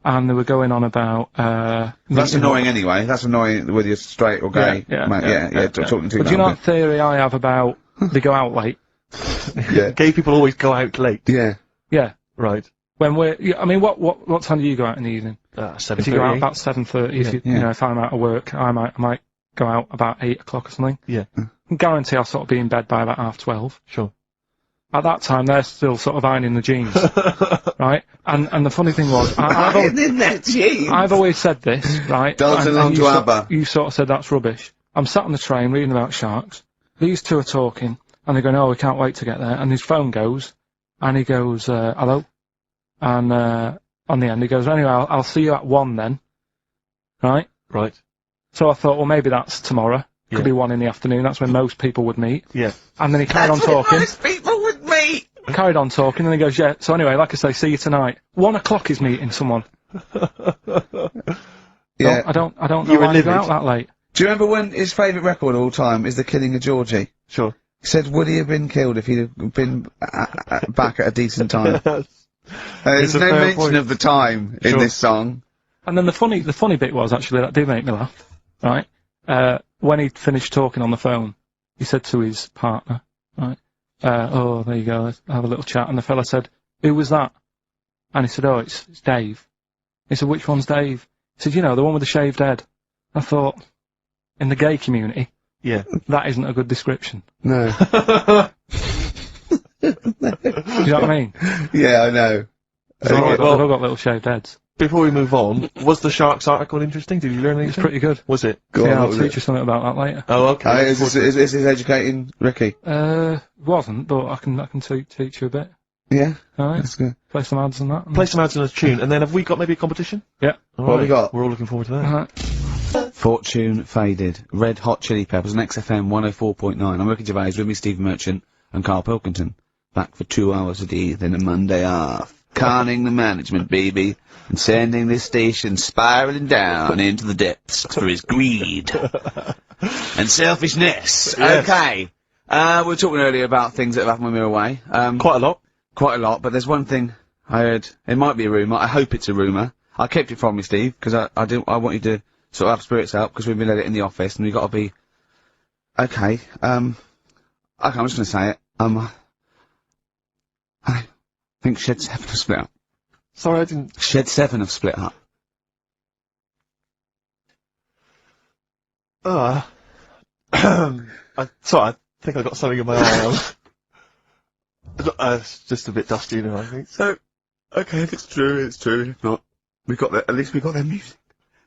Speaker 2: And they were going on about,
Speaker 6: That's annoying anyway. That's annoying whether you're straight or gay. Talking to
Speaker 2: But do you know that theory I have about they go out late?
Speaker 6: Yeah.
Speaker 5: Gay people always go out late.
Speaker 6: Yeah.
Speaker 2: Yeah.
Speaker 5: Right.
Speaker 2: When I mean, what time do you go out in the evening?
Speaker 5: 7:30.
Speaker 2: If you go out about 7:30, if you know, if I'm out of work, I might go out about 8 o'clock or something.
Speaker 5: Yeah.
Speaker 2: I can guarantee I'll sort of be in bed by about 12:30.
Speaker 5: Sure.
Speaker 2: At that time, they're still sort of ironing the jeans, right? And the funny thing was, I've always said this, right?
Speaker 6: Dancing along to ABBA.
Speaker 2: You sort of said that's rubbish. I'm sat on the train reading about sharks. These two are talking, and they're going, "Oh, we can't wait to get there." And his phone goes, and he goes, "Hello," and on the end he goes, "Anyway, I'll see you at 1 then," right?
Speaker 5: Right.
Speaker 2: So I thought, well, maybe that's tomorrow.
Speaker 5: Yeah.
Speaker 2: Could be 1 in the afternoon. That's when most people would meet.
Speaker 5: Yeah.
Speaker 2: And then he carried on talking.
Speaker 6: Most people would meet.
Speaker 2: Carried on talking, and he goes, "Yeah." So anyway, like I say, see you tonight. 1 o'clock he's meeting someone.
Speaker 6: Yeah.
Speaker 2: I don't know
Speaker 5: You were
Speaker 2: why you go
Speaker 5: livid.
Speaker 2: out that late.
Speaker 6: Do you remember when his favourite record of all time is The Killing of Georgie?
Speaker 5: Sure.
Speaker 6: He said, would he have been killed if he'd have been back at a decent time? There's
Speaker 5: a
Speaker 6: no
Speaker 5: fair
Speaker 6: mention
Speaker 5: point.
Speaker 6: of the time in
Speaker 5: Sure.
Speaker 6: this song.
Speaker 2: And then the funny bit was, actually, that did make me laugh, right? When he'd finished talking on the phone, he said to his partner, right, "Oh, there you go, let's have a little chat." And the fella said, "Who was that?" And he said, "Oh, it's Dave." He said, "Which one's Dave?" He said, "You know, the one with the shaved head." I thought, in the gay community,
Speaker 5: Yeah.
Speaker 2: that isn't a good description.
Speaker 6: No.
Speaker 2: Do you know what I mean?
Speaker 6: Yeah, I know.
Speaker 2: They've all,
Speaker 5: Right,
Speaker 2: they've all got little shaved heads.
Speaker 5: Before we move on, was the Sharks article interesting? Did you learn
Speaker 2: It's
Speaker 5: anything?
Speaker 2: pretty good.
Speaker 5: Was it?
Speaker 6: Go
Speaker 2: Yeah,
Speaker 6: on,
Speaker 2: I'll
Speaker 6: what was
Speaker 2: teach
Speaker 6: it?
Speaker 2: you something about that later.
Speaker 5: Oh, okay.
Speaker 6: Is this educating Ricky?
Speaker 2: Wasn't, but I can teach you a bit.
Speaker 6: Yeah,
Speaker 2: Alright?
Speaker 6: that's good.
Speaker 2: Play some ads and that.
Speaker 5: Play some ads and a tune, and then have we got maybe a competition?
Speaker 2: Yeah.
Speaker 5: All
Speaker 6: What have we got?
Speaker 5: We're all looking forward to that.
Speaker 2: Alright.
Speaker 6: Fortune Faded, Red Hot Chili Peppers, and XFM 104.9. I'm Ricky Gervais, with me Steve Merchant and Carl Pilkington. Back for 2 hours a day, then a Monday off. Conning the management, baby, and sending this station spiraling down into the depths for his greed and selfishness.
Speaker 5: Yes.
Speaker 6: Okay. We were talking earlier about things that have happened when we were away.
Speaker 5: Quite a lot.
Speaker 6: Quite a lot, but there's one thing I heard. It might be a rumour. I hope it's a rumour. I kept it from you, Steve, because I want you to sort of have spirits out, because we've been at it in the office, and we've got to be... Okay, I'm just going to say it. I think Shed 7 have split up.
Speaker 5: Sorry, I didn't...
Speaker 6: Shed 7 have split up.
Speaker 5: Sorry, I think I got something in my eye. It's just a bit dusty now, I think.
Speaker 6: So, okay, if it's true, it's true. If not, at least we got their music.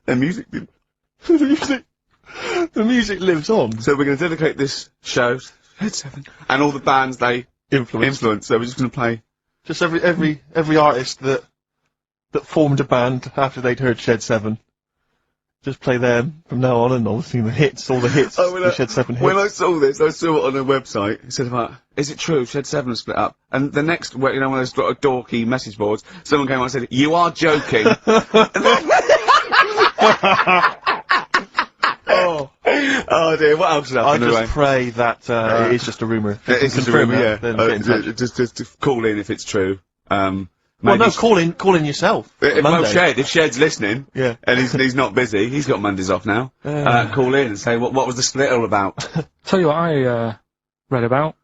Speaker 6: Their music did.
Speaker 5: The music lives on.
Speaker 6: So we're going to dedicate this show, Shed 7, and all the bands they influence. So we're just going to play
Speaker 5: Just every artist that formed a band after they'd heard Shed 7. Just play them from now on, and obviously the hits, all the hits, the Shed 7 hits.
Speaker 3: When I saw this, I saw it on a website. It said about, is it true Shed 7 split up? And the next, you know, one of those dorky message boards, someone came on and said, "You are joking." Oh dear, what else has happened?
Speaker 5: I just pray that it is just a rumour.
Speaker 3: It's just a rumour, yeah.
Speaker 5: Then get in touch.
Speaker 3: Just call in if it's true.
Speaker 5: Well, no, call in yourself.
Speaker 3: Well, Shed, if Shed's listening,
Speaker 5: yeah,
Speaker 3: and he's not busy, he's got Mondays off now. Call in and say what was the split all about?
Speaker 2: Tell you what I read about.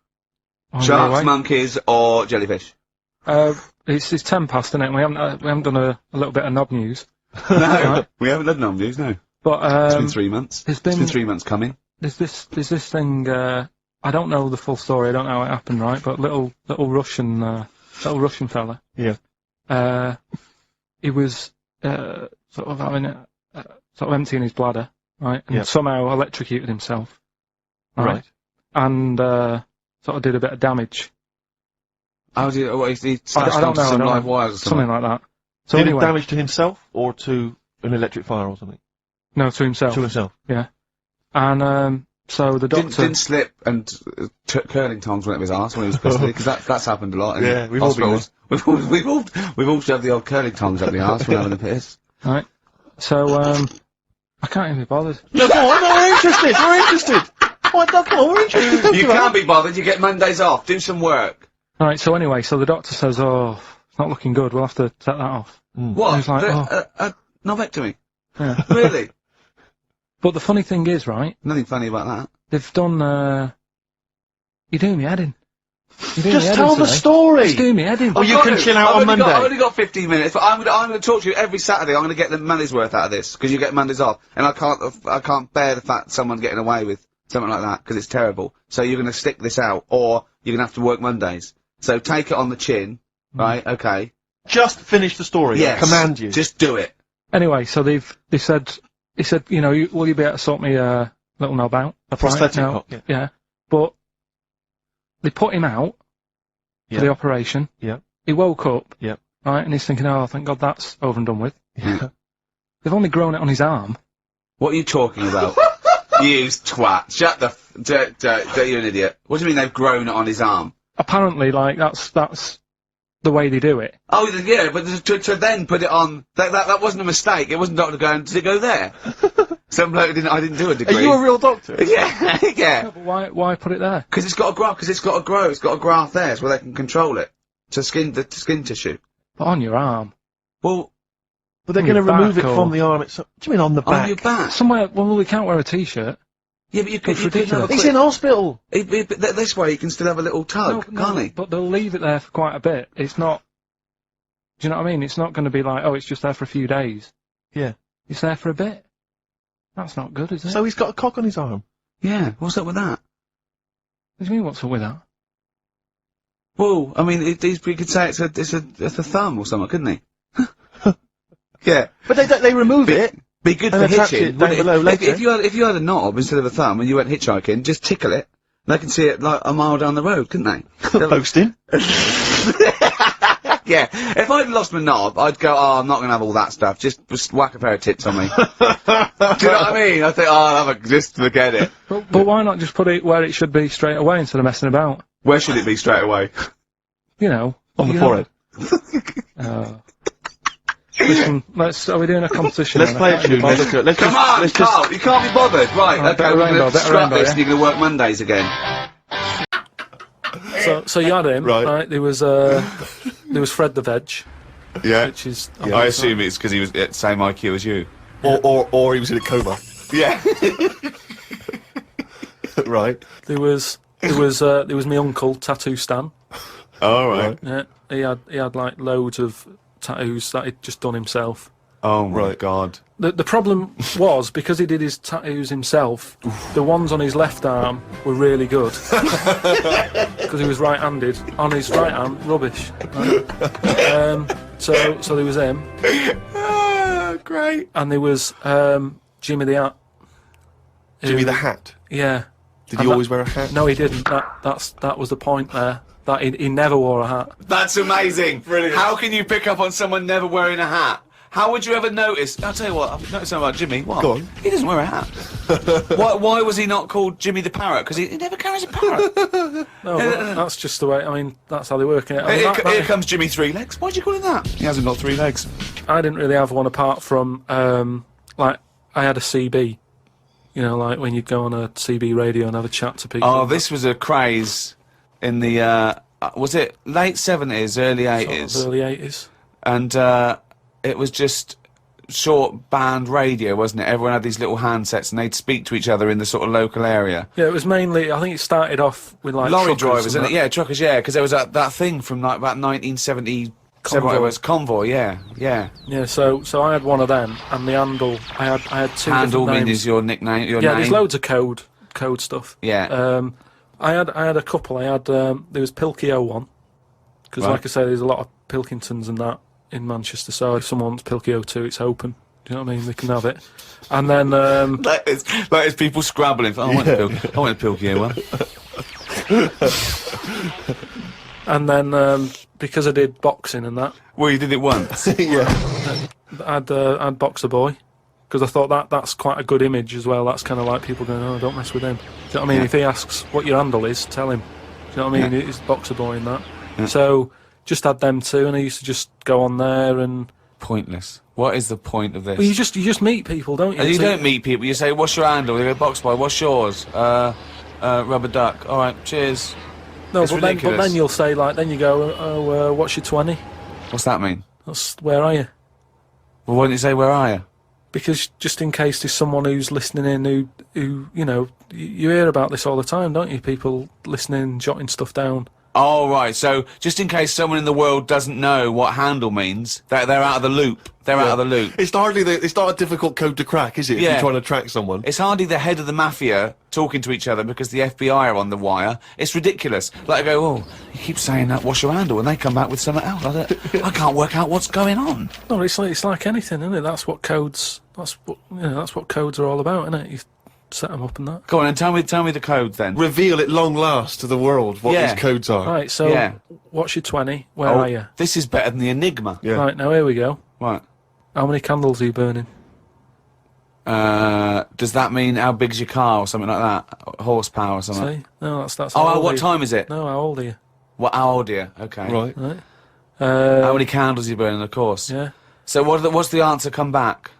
Speaker 3: Sharks, monkeys, or jellyfish?
Speaker 2: It's 10 past, isn't it? We haven't done a little bit of knob news.
Speaker 3: No, right? We haven't done knob news, no.
Speaker 2: But
Speaker 3: it's been 3 months. It's been 3 months coming.
Speaker 2: There's this thing. I don't know the full story. I don't know how it happened, right? But little Russian fella.
Speaker 5: Yeah.
Speaker 2: He was sort of having sort of emptying his bladder, right? And somehow electrocuted himself. Right. And sort of did a bit of damage.
Speaker 3: How did he slashed onto some live wires or
Speaker 2: something like that. So
Speaker 5: did
Speaker 2: anyway,
Speaker 5: damage to himself or to an electric fire or something?
Speaker 2: No, to himself.
Speaker 5: To himself.
Speaker 2: Yeah. And so the doctor
Speaker 3: didn't slip and curling tongs went up his arse when he was pissed, because that's happened a lot.
Speaker 5: Yeah, we've all been
Speaker 3: we've all shoved the old curling tongs up the arse when having a piss.
Speaker 2: Right. So I can't even be bothered.
Speaker 5: No, go on, we're interested. We're interested. Oh, no, come on, we're interested.
Speaker 3: You can't be bothered. You get Mondays off. Do some work.
Speaker 2: All right. So anyway, so the doctor says, "Oh, it's not looking good. We'll have to take that off."
Speaker 3: What?
Speaker 2: He's like,
Speaker 3: Novectomy?
Speaker 2: Yeah.
Speaker 3: Really?
Speaker 2: But the funny thing is, right?
Speaker 3: Nothing funny about that.
Speaker 2: They've done. You're doing me head in.
Speaker 5: Just tell the story.
Speaker 2: Just doing me head in.
Speaker 5: Oh, you can chill out on Monday.
Speaker 3: I've only got 15 minutes, but I'm going to talk to you every Saturday. I'm going to get the money's worth out of this, because you get Mondays off, and I can't bear the fact someone's getting away with something like that, because it's terrible. So you're going to stick this out, or you're going to have to work Mondays. So take it on the chin, right? Okay.
Speaker 5: Just finish the story.
Speaker 3: Yes.
Speaker 5: I command you.
Speaker 3: Just do it.
Speaker 2: Anyway, so he said, you know, will you be able to sort me a little knob out?
Speaker 5: A prosthetic
Speaker 2: cock, yeah. But they put him out for the operation.
Speaker 5: Yeah.
Speaker 2: He woke up.
Speaker 5: Yeah.
Speaker 2: Right, and he's thinking, oh, thank God that's over and done with.
Speaker 5: Yeah.
Speaker 2: They've only grown it on his arm.
Speaker 3: What are you talking about? You twat. Shut the... You're an idiot. What do you mean they've grown it on his arm?
Speaker 2: Apparently, like, that's the way they do it.
Speaker 3: Oh, yeah, but to then put it on... That wasn't a mistake. It wasn't doctor going, did it go there? Some bloke I didn't do a degree.
Speaker 5: Are you a real doctor?
Speaker 3: Yeah, yeah.
Speaker 2: No, but why put it there?
Speaker 3: Because it's got to grow. It's got a graft there, so they can control it. To the skin tissue.
Speaker 2: But on your arm.
Speaker 3: Well...
Speaker 5: But they're going to remove it from the arm itself. What do you mean on the back?
Speaker 3: On your back?
Speaker 2: Somewhere, well, we can't wear a t-shirt.
Speaker 3: Yeah, but you could...
Speaker 5: He's in hospital!
Speaker 3: This way he can still have a little tug, can't he?
Speaker 2: But they'll leave it there for quite a bit. It's not... Do you know what I mean? It's not going to be like, oh, it's just there for a few days.
Speaker 5: Yeah.
Speaker 2: It's there for a bit. That's not good, is it?
Speaker 5: So he's got a cock on his arm?
Speaker 3: Yeah, what's up with that?
Speaker 2: What do you mean, what's up with that?
Speaker 3: Well, I mean, we could say it's a thumb or something, couldn't he? Yeah.
Speaker 5: But they remove it.
Speaker 3: Be good for hitching. If you had a knob instead of a thumb and you went hitchhiking, just tickle it. They can see it like a mile down the road, couldn't they?
Speaker 5: Posting.
Speaker 3: Yeah. If I'd lost my knob, I'd go, oh, I'm not going to have all that stuff. Just whack a pair of tits on me. Do you know what I mean? I think, oh, just forget it.
Speaker 2: But why not just put it where it should be straight away instead of messing about?
Speaker 3: Where should it be straight away?
Speaker 2: You know.
Speaker 5: On the forehead.
Speaker 2: Listen, are we doing a competition?
Speaker 5: Let's play a tune.
Speaker 3: Come on, Carl, you can't be bothered. Right, okay, we're going to scrap this and you're going to work Mondays again.
Speaker 2: So you had him, right? There was Fred the Veg.
Speaker 3: Yeah.
Speaker 2: Which is...
Speaker 3: I assume it's because he was at the same IQ as you.
Speaker 5: Or he was in a coma.
Speaker 3: Yeah.
Speaker 5: Right.
Speaker 2: There was my uncle, Tattoo Stan.
Speaker 3: Oh, right.
Speaker 2: Yeah, he had like loads of tattoos that he'd just done himself.
Speaker 3: Oh my God.
Speaker 2: The problem was, because he did his tattoos himself, the ones on his left arm were really good. Because he was right-handed. On his right arm, rubbish. Right? So there was him.
Speaker 3: Great.
Speaker 2: And there was Jimmy the Hat.
Speaker 5: Jimmy the Hat?
Speaker 2: Yeah.
Speaker 5: Did he always wear a hat?
Speaker 2: No, he didn't. That was the point there. that he never wore a hat.
Speaker 3: That's amazing.
Speaker 5: Brilliant.
Speaker 3: How can you pick up on someone never wearing a hat? How would you ever notice? I'll tell you what, I've noticed something about Jimmy. What?
Speaker 5: Go on.
Speaker 3: He doesn't wear a hat. why was he not called Jimmy the Parrot? Because he never carries a parrot.
Speaker 2: No, that's just the way. I mean, that's how they work it. I mean,
Speaker 3: Here comes Jimmy Three Legs. Why'd you call him that? He hasn't got 3 legs.
Speaker 2: I didn't really have one apart from like I had a CB. You know, like when you'd go on a CB radio and have a chat to people.
Speaker 3: Oh, this was a craze in the was it late 70s, early 80s?
Speaker 2: Sort of early 80s.
Speaker 3: And it was just short band radio, wasn't it? Everyone had these little handsets and they'd speak to each other in the sort of local area.
Speaker 2: Yeah, it was mainly. I think it started off with like
Speaker 3: lorry
Speaker 2: truckers
Speaker 3: drivers,
Speaker 2: and
Speaker 3: isn't it?
Speaker 2: that.
Speaker 3: Yeah, truckers. Yeah, because there was that thing from like about 1970.
Speaker 2: Convoy.
Speaker 3: It was Convoy. Yeah.
Speaker 2: Yeah, so I had one of them, and the handle. I had 2
Speaker 3: Handle
Speaker 2: different names.
Speaker 3: means your nickname. Your
Speaker 2: Yeah,
Speaker 3: name.
Speaker 2: there's loads of code stuff.
Speaker 3: Yeah.
Speaker 2: I had a couple. I had there was Pilkio one, because
Speaker 3: Right.
Speaker 2: like I say, there's a lot of Pilkingtons and that in Manchester. So if someone wants Pilkio 2, it's open. Do you know what I mean? They can have it. And then
Speaker 3: Like it's people scrabbling. I want a Pilkio one.
Speaker 2: and then because I did boxing and that,
Speaker 3: Well, you did it once.
Speaker 2: I'd Boxer Boy, because I thought that's quite a good image as well. That's kind of like people going, oh, don't mess with him. Do you know what I mean?
Speaker 3: Yeah.
Speaker 2: If he asks what your handle is, tell him. Do you know what I mean?
Speaker 3: Yeah.
Speaker 2: It's Boxer Boy in that.
Speaker 3: Yeah.
Speaker 2: So just had them 2, and I used to just go on there and.
Speaker 3: Pointless. What is the point of this?
Speaker 2: Well, you just meet people, don't you?
Speaker 3: And you
Speaker 2: So-
Speaker 3: don't meet people. You say, "What's your handle?" They go, "Box Boy." What's yours? Rubber duck. All right, cheers.
Speaker 2: No,
Speaker 3: It's
Speaker 2: but then
Speaker 3: ridiculous.
Speaker 2: you'll say like, then you go, oh, what's your 20?
Speaker 3: What's that mean?
Speaker 2: That's where are you?
Speaker 3: Well, why don't you say, "Where are you?"
Speaker 2: Because just in case there's someone who's listening in who you know, you hear about this all the time, don't you? People listening, jotting stuff down.
Speaker 3: Oh, right. So, just in case someone in the world doesn't know what handle means, they're out of the loop. They're out of the loop.
Speaker 5: It's not a difficult code to crack, is it? If
Speaker 3: Yeah.
Speaker 5: you're trying to track someone.
Speaker 3: It's hardly the head of the mafia talking to each other because the FBI are on the wire. It's ridiculous. Like, I go, oh, you keep saying that, what's your handle? And they come back with something else. I can't work out what's going on.
Speaker 2: No, it's like anything, isn't it? That's what codes are all about, isn't it? You set them up and that.
Speaker 3: Go on, and tell me the code then.
Speaker 5: Reveal at long last to the world what
Speaker 3: Yeah.
Speaker 5: these codes are.
Speaker 2: Right, so
Speaker 3: Yeah.
Speaker 2: what's your 20? Where are you?
Speaker 3: This is better than the Enigma.
Speaker 5: Yeah.
Speaker 2: Right, now here we go.
Speaker 3: Right.
Speaker 2: How many candles are you burning?
Speaker 3: Does that mean how big's your car or something like that? Horsepower or something?
Speaker 2: See? No, that's
Speaker 3: Oh,
Speaker 2: how old
Speaker 3: what
Speaker 2: are you?
Speaker 3: time is it?
Speaker 2: No, how old are you?
Speaker 3: What, how old are you? Okay.
Speaker 5: Right.
Speaker 2: Right.
Speaker 3: How many candles are you burning, of course?
Speaker 2: Yeah.
Speaker 3: So what's the answer come back?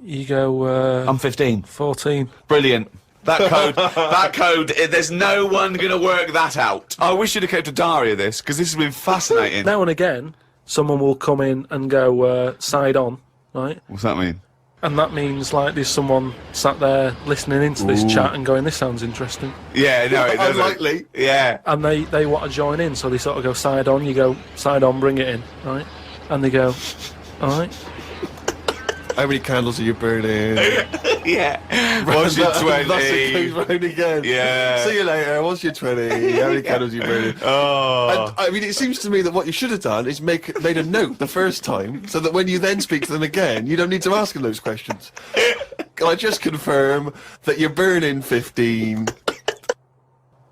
Speaker 2: You go,
Speaker 3: I'm 15.
Speaker 2: 14.
Speaker 3: Brilliant. That code, there's no one going to work that out. I wish you'd have kept a diary of this, because this has been fascinating.
Speaker 2: Now and again, someone will come in and go, side on, right?
Speaker 3: What's that mean?
Speaker 2: And that means, like, there's someone sat there listening into this chat and going, this sounds interesting.
Speaker 3: Yeah, no, it doesn't.
Speaker 5: Unlikely.
Speaker 3: Yeah.
Speaker 2: And they want to join in, so they sort of go side on, you go, side on, bring it in, right? And they go, all right.
Speaker 5: How many candles are you burning?
Speaker 3: Yeah. What's your 20?
Speaker 5: That's it, goes round again.
Speaker 3: Yeah.
Speaker 5: See you later. What's your 20? How many candles are you burning?
Speaker 3: Oh.
Speaker 5: And, I mean, it seems to me that what you should have done is made a note the first time, so that when you then speak to them again, you don't need to ask them those questions. Can I just confirm that you're burning 15?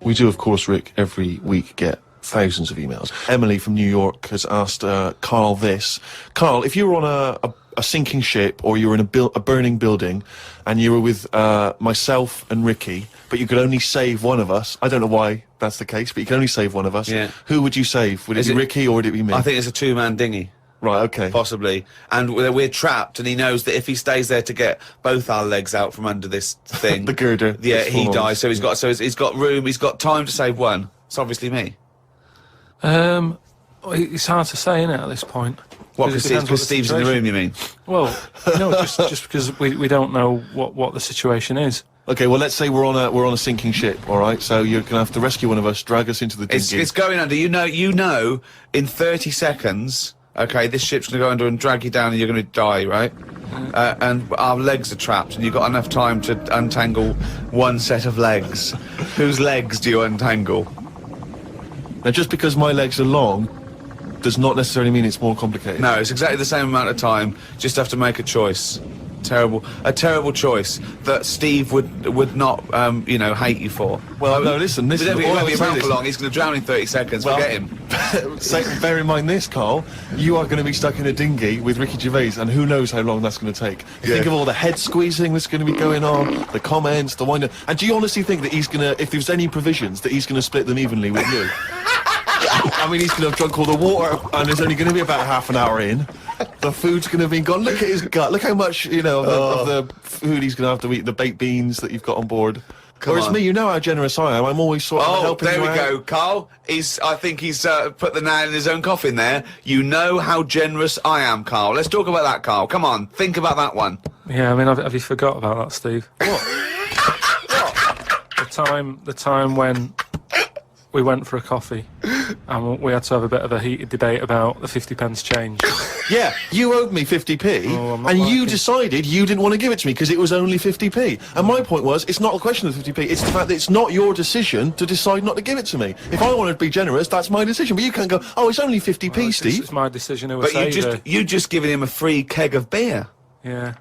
Speaker 5: We do, of course, Rick, every week get thousands of emails. Emily from New York has asked KARL this. KARL, if you were on a sinking ship, or you were in a burning building, and you were with myself and Ricky, but you could only save one of us. I don't know why that's the case, but you can only save one of us.
Speaker 3: Yeah.
Speaker 5: Who would you save? Would it
Speaker 3: Is
Speaker 5: be
Speaker 3: it-
Speaker 5: Ricky or would it be me?
Speaker 3: I think it's a 2-man dinghy.
Speaker 5: Right, okay.
Speaker 3: Possibly. And we're trapped, and he knows that if he stays there to get both our legs out from under this thing...
Speaker 5: The girder.
Speaker 3: Yeah,
Speaker 5: It's
Speaker 3: he
Speaker 5: full on.
Speaker 3: dies, so he's got room, he's got time to save one. It's obviously me.
Speaker 2: It's hard to say, isn't it, at this point?
Speaker 3: What,
Speaker 2: Because it depends
Speaker 3: because
Speaker 2: what the
Speaker 3: Steve's in the
Speaker 2: situation-
Speaker 3: room, you mean?
Speaker 2: Well, no, just because we don't know what the situation is.
Speaker 5: Okay, well, let's say we're on a sinking ship, all right? So you're gonna have to rescue one of us, drag us into the dinghy.
Speaker 3: It's going under. You know, in 30 seconds, okay, this ship's going to go under and drag you down and you're going to die, right? And our legs are trapped and you've got enough time to untangle one set of legs. Whose legs do you untangle?
Speaker 5: Now, just because my legs are long does not necessarily mean it's more complicated.
Speaker 3: No, it's exactly the same amount of time. Just have to make a choice. A terrible choice that Steve would not, you know, hate you for.
Speaker 1: Well, no, listen.
Speaker 3: He won't be around for long. He's going to drown in 30 seconds.
Speaker 1: Well,
Speaker 3: Forget him.
Speaker 1: Bear in mind this, Carl. You are going to be stuck in a dinghy with Ricky Gervais, and who knows how long that's going to take. Think of all the head squeezing that's going to be going on, the comments, the wind. And do you honestly think that he's going to, if there's any provisions, that he's going to split them evenly with you? I mean, he's going to have drunk all the water, and there's only going to be about half an hour in. The food's going to be gone. Look at his gut. Look how much, you know, of the food he's going to have to eat, the baked beans that you've got on board. Whereas me, you know how generous I am. I'm always sort of helping you out.
Speaker 3: Oh, there we go, Carl. I think he's put the nail in his own coffin there. You know how generous I am, Carl. Let's talk about that, Carl. Come on, think about that one.
Speaker 2: Yeah, I mean, have you forgot about that, Steve?
Speaker 3: What?
Speaker 2: The time when we went for a coffee and we had to have a bit of a heated debate about the 50p change.
Speaker 1: Yeah, you owed me 50p, and you decided you didn't want to give it to me because it was only 50p. And my point was, it's not a question of 50p, it's the fact that it's not your decision to decide not to give it to me. If I wanted to be generous, that's my decision. But you can't go, oh, it's only 50p, Steve.
Speaker 2: It's my decision.
Speaker 3: But you just given him a free keg of beer.
Speaker 2: Yeah.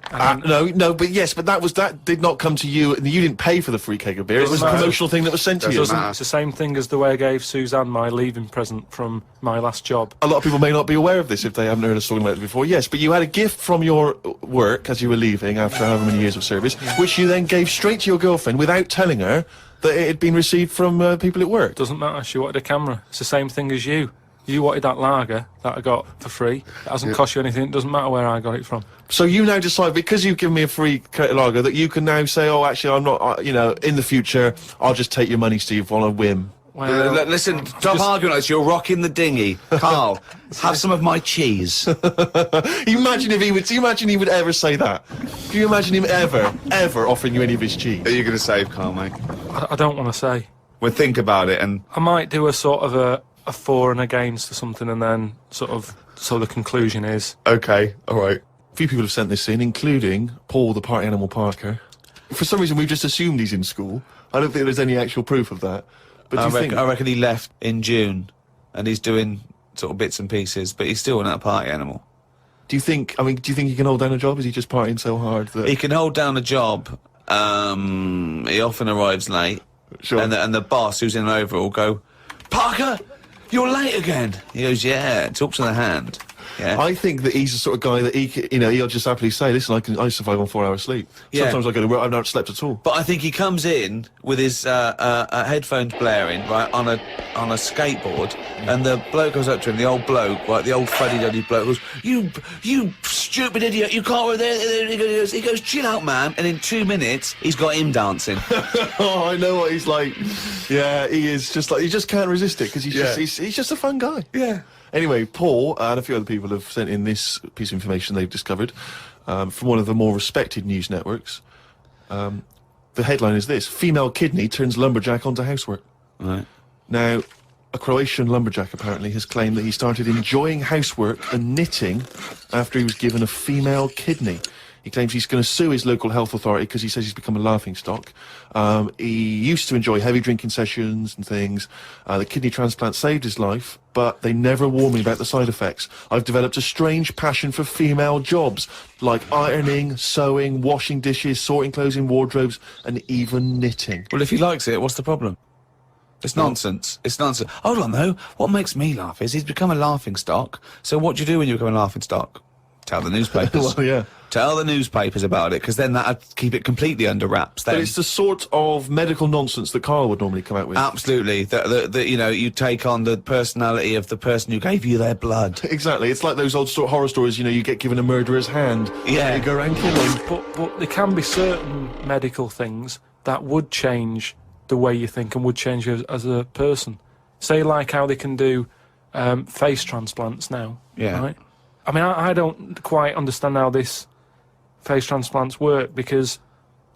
Speaker 1: No, but that did not come to you, and you didn't pay for the free keg of beer. It was a promotional thing that was sent to you.
Speaker 2: It's the same thing as the way I gave Suzanne my leaving present from my last job.
Speaker 1: A lot of people may not be aware of this if they haven't heard us talking about it before. Yes, but you had a gift from your work as you were leaving after however many years of service, which you then gave straight to your girlfriend without telling her that it had been received from people at work.
Speaker 2: Doesn't matter. She wanted a camera. It's the same thing as you. You wanted that lager that I got for free. It hasn't cost you anything. It doesn't matter where I got it from.
Speaker 1: So you now decide, because you've given me a free lager, that you can now say, oh, actually, I'm not, you know, in the future, I'll just take your money, Steve, on a whim.
Speaker 3: Well, listen, stop arguing like this. You're rocking the dinghy. Carl, have some of my cheese.
Speaker 1: Imagine if he would. Do you imagine he would ever say that? Do you imagine him ever offering you any of his cheese?
Speaker 3: Are you going to save Carl, mate?
Speaker 2: I don't want to say.
Speaker 3: Well, think about it, and
Speaker 2: I might do a sort of a for and against or something, and then sort of so the conclusion is
Speaker 3: okay, all right.
Speaker 1: A few people have sent this in, including Paul, the party animal Parker. For some reason, we've just assumed he's in school. I don't think there's any actual proof of that. But
Speaker 3: I reckon he left in June, and he's doing sort of bits and pieces, but he's still not a party animal.
Speaker 1: Do you think he can hold down a job? Is he just partying so hard that
Speaker 3: he can hold down a job? He often arrives late,
Speaker 1: sure.
Speaker 3: and the boss who's in over will go, Parker, you're late again. He goes, yeah, talk to the hand. Yeah.
Speaker 1: I think that he's the sort of guy that he'll just happily say, listen, I survive on 4 hours sleep.
Speaker 3: Yeah.
Speaker 1: Sometimes I go to work, I've not slept at all.
Speaker 3: But I think he comes in with his headphones blaring, right, on a skateboard, and the bloke goes up to him, the old bloke, right, the old fuddy-duddy bloke, goes, you stupid idiot, you can't... He goes, chill out, man, and in 2 minutes, he's got him dancing.
Speaker 1: Oh, I know what he's like. Yeah, he is just like, he just can't resist it, because he's just a fun guy.
Speaker 3: Yeah.
Speaker 1: Anyway, Paul and a few other people have sent in this piece of information they've discovered from one of the more respected news networks. The headline is this: female kidney turns lumberjack onto housework.
Speaker 3: Right.
Speaker 1: Now, a Croatian lumberjack apparently has claimed that he started enjoying housework and knitting after he was given a female kidney. He claims he's going to sue his local health authority because he says he's become a laughingstock. He used to enjoy heavy drinking sessions and things. The kidney transplant saved his life, but they never warned me about the side effects. I've developed a strange passion for female jobs, like ironing, sewing, washing dishes, sorting clothes in wardrobes, and even knitting.
Speaker 3: Well, if he likes it, what's the problem? It's nonsense. It's nonsense. Hold on, though. What makes me laugh is he's become a laughingstock. So what do you do when you become a laughingstock? Tell the newspapers.
Speaker 1: Well, yeah.
Speaker 3: Tell the newspapers about it, because then that'd keep it completely under wraps. Then.
Speaker 1: But it's the sort of medical nonsense that Carl would normally come out with.
Speaker 3: Absolutely. You know, you take on the personality of the person who gave you their blood.
Speaker 1: Exactly. It's like those old horror stories, you know, you get given a murderer's hand.
Speaker 3: Yeah.
Speaker 1: And you go around killing.
Speaker 2: But there can be certain medical things that would change the way you think and would change you as a person. Say, like how they can do face transplants now.
Speaker 3: Yeah.
Speaker 2: Right? I mean, I don't quite understand how this face transplants work, because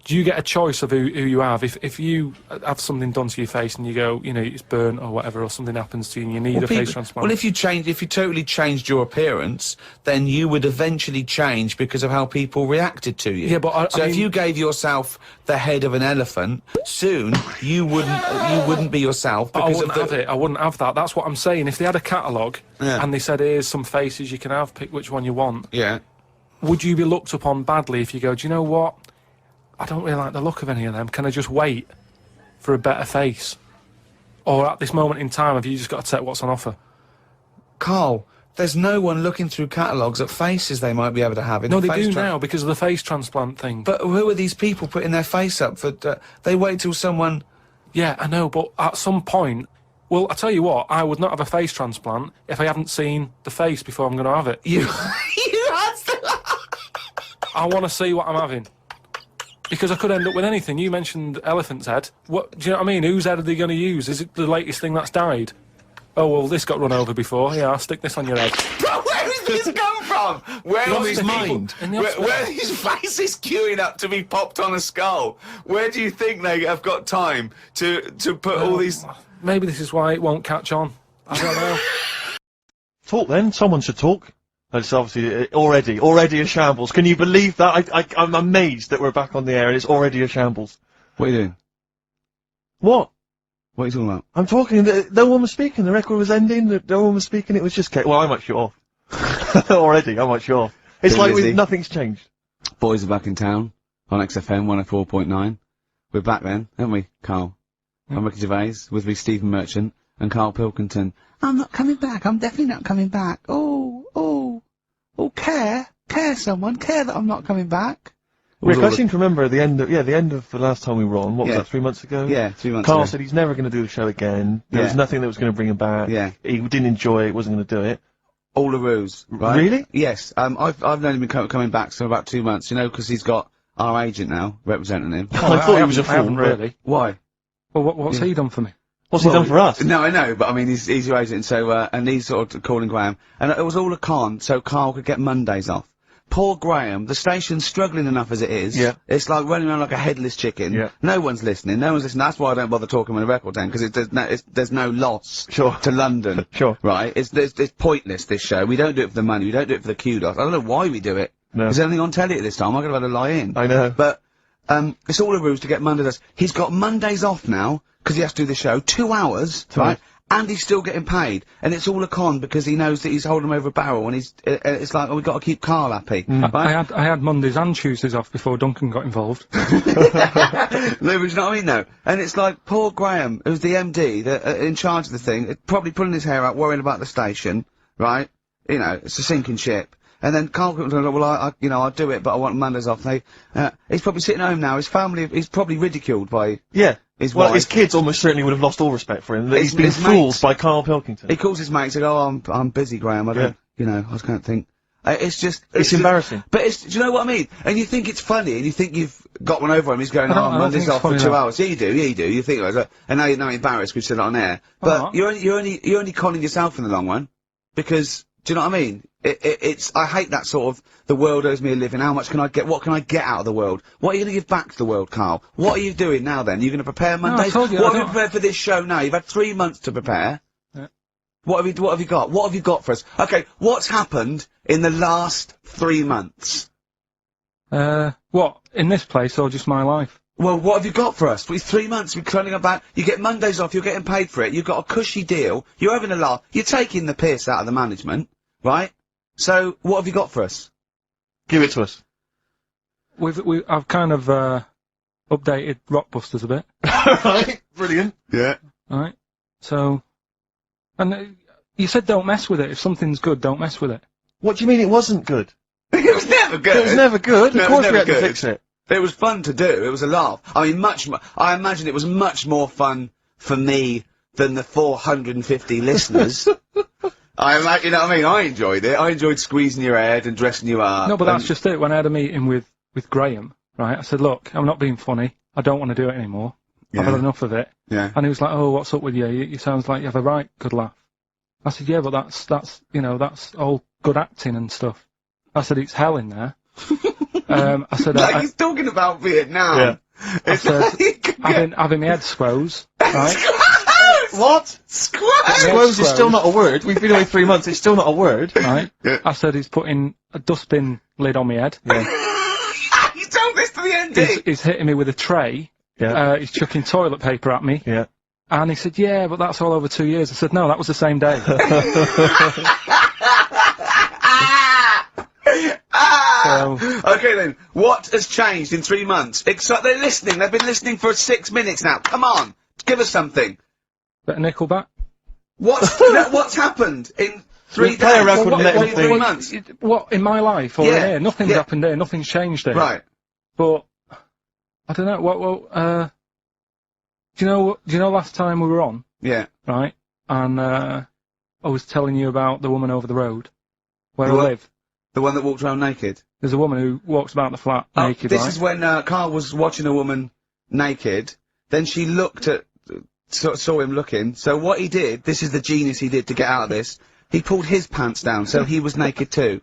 Speaker 2: do you get a choice of who you have? If you have something done to your face and you go, you know, it's burnt or whatever, or something happens to you and you need a face transplant.
Speaker 3: Well, if you totally changed your appearance, then you would eventually change because of how people reacted to you.
Speaker 2: Yeah, but
Speaker 3: if you gave yourself the head of an elephant, soon you wouldn't be yourself because
Speaker 2: I wouldn't have that. That's what I'm saying. If they had a catalogue
Speaker 3: Yeah.
Speaker 2: and they said, here's some faces you can have, pick which one you want.
Speaker 3: Yeah.
Speaker 2: would you be looked upon badly if you go, do you know what? I don't really like the look of any of them. Can I just wait for a better face? Or at this moment in time, have you just got to take what's on offer?
Speaker 3: Carl, there's no one looking through catalogues at faces they might be able to have.
Speaker 2: No, they do now because of the face transplant thing.
Speaker 3: But who are these people putting their face up for? They wait till someone...
Speaker 2: Yeah, I know, but at some point... Well, I tell you what, I would not have a face transplant if I hadn't seen the face before I'm going to have it.
Speaker 3: You have to...
Speaker 2: I want to see what I'm having. Because I could end up with anything. You mentioned elephant's head. What, do you know what I mean? Whose head are they going to use? Is it the latest thing that's died? Oh, well, this got run over before. Yeah, I'll stick this on your head.
Speaker 3: Bro, where has this come from? Where are these
Speaker 2: mind?
Speaker 3: Where are these faces queuing up to be popped on a skull? Where do you think they have got time to put all these...
Speaker 2: Maybe this is why it won't catch on. I don't know.
Speaker 7: Talk then. Someone should talk. It's obviously already a shambles. Can you believe that? I'm amazed that we're back on the air and it's already a shambles.
Speaker 3: What are you doing?
Speaker 7: What?
Speaker 3: What are you talking about?
Speaker 7: I'm talking. No one was speaking. The record was ending. No one was speaking. It was just. Well, I might shut off. Already, I might shut off. It's like nothing's changed.
Speaker 3: Boys are back in town on XFM 104.9. We're back then, haven't we, Carl? I'm Ricky Gervais, with me Stephen Merchant and Carl Pilkington. I'm not coming back. I'm definitely not coming back. Oh, care someone, care that I'm not coming back.
Speaker 7: Rick, I seem to remember the end of the last time we were on. What was that, 3 months ago?
Speaker 3: Yeah, 3 months ago.
Speaker 7: Carl said he's never going to do the show again. There was nothing that was going to bring him back.
Speaker 3: Yeah.
Speaker 7: He didn't enjoy it, wasn't going to do it.
Speaker 3: All a ruse, right?
Speaker 7: Really?
Speaker 3: Yes. I've known him coming back for about 2 months, you know, because he's got our agent now, representing him.
Speaker 7: I thought he was a fool.
Speaker 2: I haven't really.
Speaker 3: Why?
Speaker 2: Well, what's he done for me?
Speaker 7: What's he done for us?
Speaker 3: No, I know, but I mean, he's your agent, so, and he's sort of calling Graham. And it was all a con, so Carl could get Mondays off. Poor Graham, the station's struggling enough as it is.
Speaker 7: Yeah.
Speaker 3: It's like running around like a headless chicken.
Speaker 7: Yeah.
Speaker 3: No one's listening, That's why I don't bother talking on a record then, because there's no loss
Speaker 7: Sure.
Speaker 3: to London.
Speaker 7: Sure.
Speaker 3: Right? It's pointless, this show. We don't do it for the money, we don't do it for the kudos. I don't know why we do it.
Speaker 7: No.
Speaker 3: There's anything on telly at this time, I could have had a lie in.
Speaker 7: I know.
Speaker 3: But, it's all a ruse to get Mondays. He's got Mondays off now, because he has to do the show, 2 hours, right? And he's still getting paid, and it's all a con because he knows that he's holding him over a barrel, and it's like, oh, we've got to keep Carl happy. Right?
Speaker 2: I had Mondays and Tuesdays off before Duncan got involved.
Speaker 3: No, but you know what I mean, though? And it's like, poor Graham, who's the MD, in charge of the thing, probably pulling his hair out, worrying about the station, right? You know, it's a sinking ship. And then Carl comes along, well, I'll do it, but I want Mondays off. He's probably sitting home now, his family, he's probably ridiculed by...
Speaker 7: Yeah.
Speaker 3: His wife.
Speaker 7: His kids almost certainly would have lost all respect for him. He's been fooled by Carl Pilkington.
Speaker 3: He calls his mate, said, oh, I'm busy, Graham, I don't, I can't think. It's just...
Speaker 7: It's embarrassing.
Speaker 3: But do you know what I mean? And you think it's funny, and you think you've got one over him, he's going, oh, Monday's off for 2 hours. Yeah, you do, you think, and now you're not embarrassed, we've said it on air. But you're only conning yourself in the long run, because, do you know what I mean? I hate that sort of, the world owes me a living, what can I get out of the world? What are you going to give back to the world, Carl? What are you doing now then? You're going to prepare Mondays?
Speaker 2: What
Speaker 3: have you prepared for this show now? You've had 3 months to prepare.
Speaker 2: Yeah.
Speaker 3: What have you got? What have you got for us? Okay, what's happened in the last 3 months?
Speaker 2: What? In this place or just my life?
Speaker 3: Well, what have you got for us? With 3 months, we're turning about, you get Mondays off, you're getting paid for it, you've got a cushy deal, you're having a laugh, you're taking the piss out of the management, right? So, what have you got for us?
Speaker 7: Give it to us.
Speaker 2: I've kind of, updated Rockbusters a bit.
Speaker 7: Right, brilliant.
Speaker 3: Yeah.
Speaker 2: Right. So, and you said don't mess with it. If something's good, don't mess with it.
Speaker 7: What do you mean it wasn't good?
Speaker 3: It was never good.
Speaker 7: It was never good.
Speaker 3: No,
Speaker 7: of course we had to fix it.
Speaker 3: It was fun to do. It was a laugh. I mean, I imagine it was much more fun for me than the 450 listeners. You know what I mean? I enjoyed it. I enjoyed squeezing your head and dressing you up.
Speaker 2: No, but that's just it. When I had a meeting with Graham, right, I said, look, I'm not being funny. I don't want to do it anymore. I've had enough of it.
Speaker 3: Yeah.
Speaker 2: And he was like, oh, what's up with you? You sounds like you have a right good laugh. I said, yeah, but that's all good acting and stuff. I said, it's hell in there. I said,
Speaker 3: like he's talking about Vietnam.
Speaker 7: Yeah.
Speaker 2: I said, having my head squoze, right?
Speaker 7: What?
Speaker 3: Squoze!
Speaker 7: Squoze is still not a word. We've been away 3 months, it's still not a word.
Speaker 2: Right?
Speaker 3: Yeah.
Speaker 2: I said he's putting a dustbin lid on my head.
Speaker 7: Yeah.
Speaker 3: You told this to the MD!
Speaker 2: He's hitting me with a tray.
Speaker 7: Yeah.
Speaker 2: He's chucking toilet paper at me.
Speaker 7: Yeah.
Speaker 2: And he said, yeah, but that's all over 2 years. I said, no, that was the same day.
Speaker 6: Okay then, what has changed in 3 months? They're listening, they've been listening for 6 minutes now. Come on, give us something.
Speaker 2: Bit of Nickelback.
Speaker 6: What's happened in 3 days?
Speaker 2: Well,
Speaker 6: 3 months?
Speaker 2: What, in my life or in here? Nothing's happened here, nothing's changed here.
Speaker 6: Right.
Speaker 2: But, I don't know, do you know last time we were on?
Speaker 6: Yeah.
Speaker 2: Right? And, I was telling you about the woman over the road, where I live.
Speaker 6: The one that walked around naked?
Speaker 2: There's a woman who walks about the flat naked,
Speaker 6: This is when, Carl was watching a woman naked, then she looked at, saw him looking, so what he did, this is the genius he did to get out of this, he pulled his pants down, so he was naked too.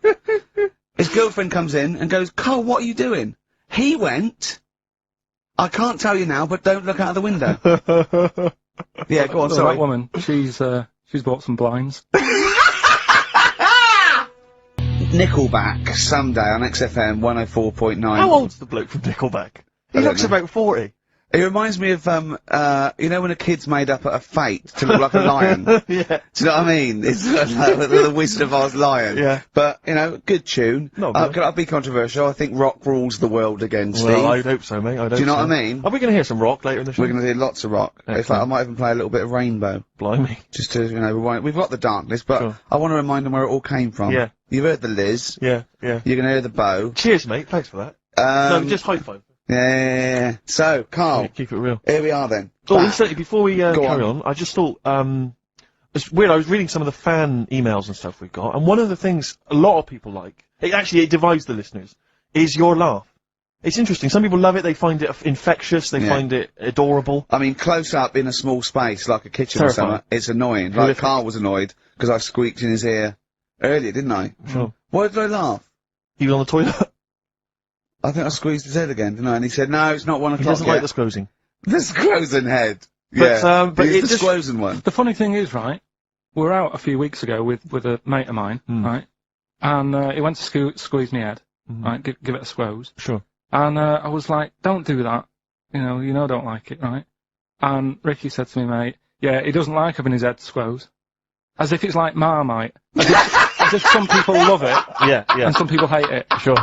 Speaker 6: His girlfriend comes in and goes, Carl, what are you doing? He went, I can't tell you now, but don't look out of the window. Yeah, go on, sorry.
Speaker 2: That woman, she's bought some blinds.
Speaker 6: Nickelback, Someday on XFM 104.9.
Speaker 7: How old's the bloke from Nickelback? He looks about 40.
Speaker 6: It reminds me of, you know when a kid's made up a fate to look like a lion?
Speaker 7: Yeah.
Speaker 6: Do you know what I mean? It's like the Wizard of Oz lion.
Speaker 7: Yeah.
Speaker 6: But, you know, good tune.
Speaker 7: No,
Speaker 6: I'll be controversial. I think rock rules the world again, Steve.
Speaker 7: Well, I'd hope so, mate. I'd hope so.
Speaker 6: Do you know what I mean?
Speaker 7: Are we going to hear some rock later in the show?
Speaker 6: We're going to hear lots of rock. In fact, I might even play a little bit of Rainbow.
Speaker 7: Blimey.
Speaker 6: Just to, you know, we've got the darkness, but
Speaker 7: Sure.
Speaker 6: I want to remind them where it all came from.
Speaker 7: Yeah.
Speaker 6: You've heard the Liz.
Speaker 7: Yeah, yeah.
Speaker 6: You're going to hear the Bow.
Speaker 7: Cheers, mate. Thanks for that. No, just high five.
Speaker 6: Yeah. So, Carl.
Speaker 7: Yeah, keep it real.
Speaker 6: Here we are then.
Speaker 7: Oh,
Speaker 6: Back.
Speaker 7: incidentally, before we carry
Speaker 6: on.
Speaker 7: on, I just thought, it's weird, I was reading some of the fan emails and stuff we've got, and one of the things a lot of people like, it divides the listeners, is your laugh. It's interesting. Some people love it, they find it infectious, they find it adorable.
Speaker 6: I mean, close up in a small space, like a kitchen
Speaker 7: Terrifying.
Speaker 6: or something, it's annoying. Like, Carl was annoyed, because I squeaked in his ear earlier, didn't I?
Speaker 7: Sure.
Speaker 6: Why did I laugh?
Speaker 7: He was on the toilet.
Speaker 6: I think I squeezed his head again, didn't I? And he said, no, it's not 1 o'clock
Speaker 7: He doesn't
Speaker 6: yet.
Speaker 7: like the squozing.
Speaker 6: The squozing head.
Speaker 7: But,
Speaker 6: Yeah.
Speaker 7: but
Speaker 6: He's
Speaker 7: it
Speaker 6: the squozing one.
Speaker 2: The funny thing is, right, we were out a few weeks ago with a mate of mine, right, and he went to squeeze my head, right, give it a squoze.
Speaker 7: Sure.
Speaker 2: And I was like, don't do that, you know I don't like it, right? And Ricky said to me, mate, yeah, he doesn't like having his head squoze. As if it's like Marmite. As if some people love it,
Speaker 7: Yeah, yeah.
Speaker 2: and some people hate it.
Speaker 7: Sure.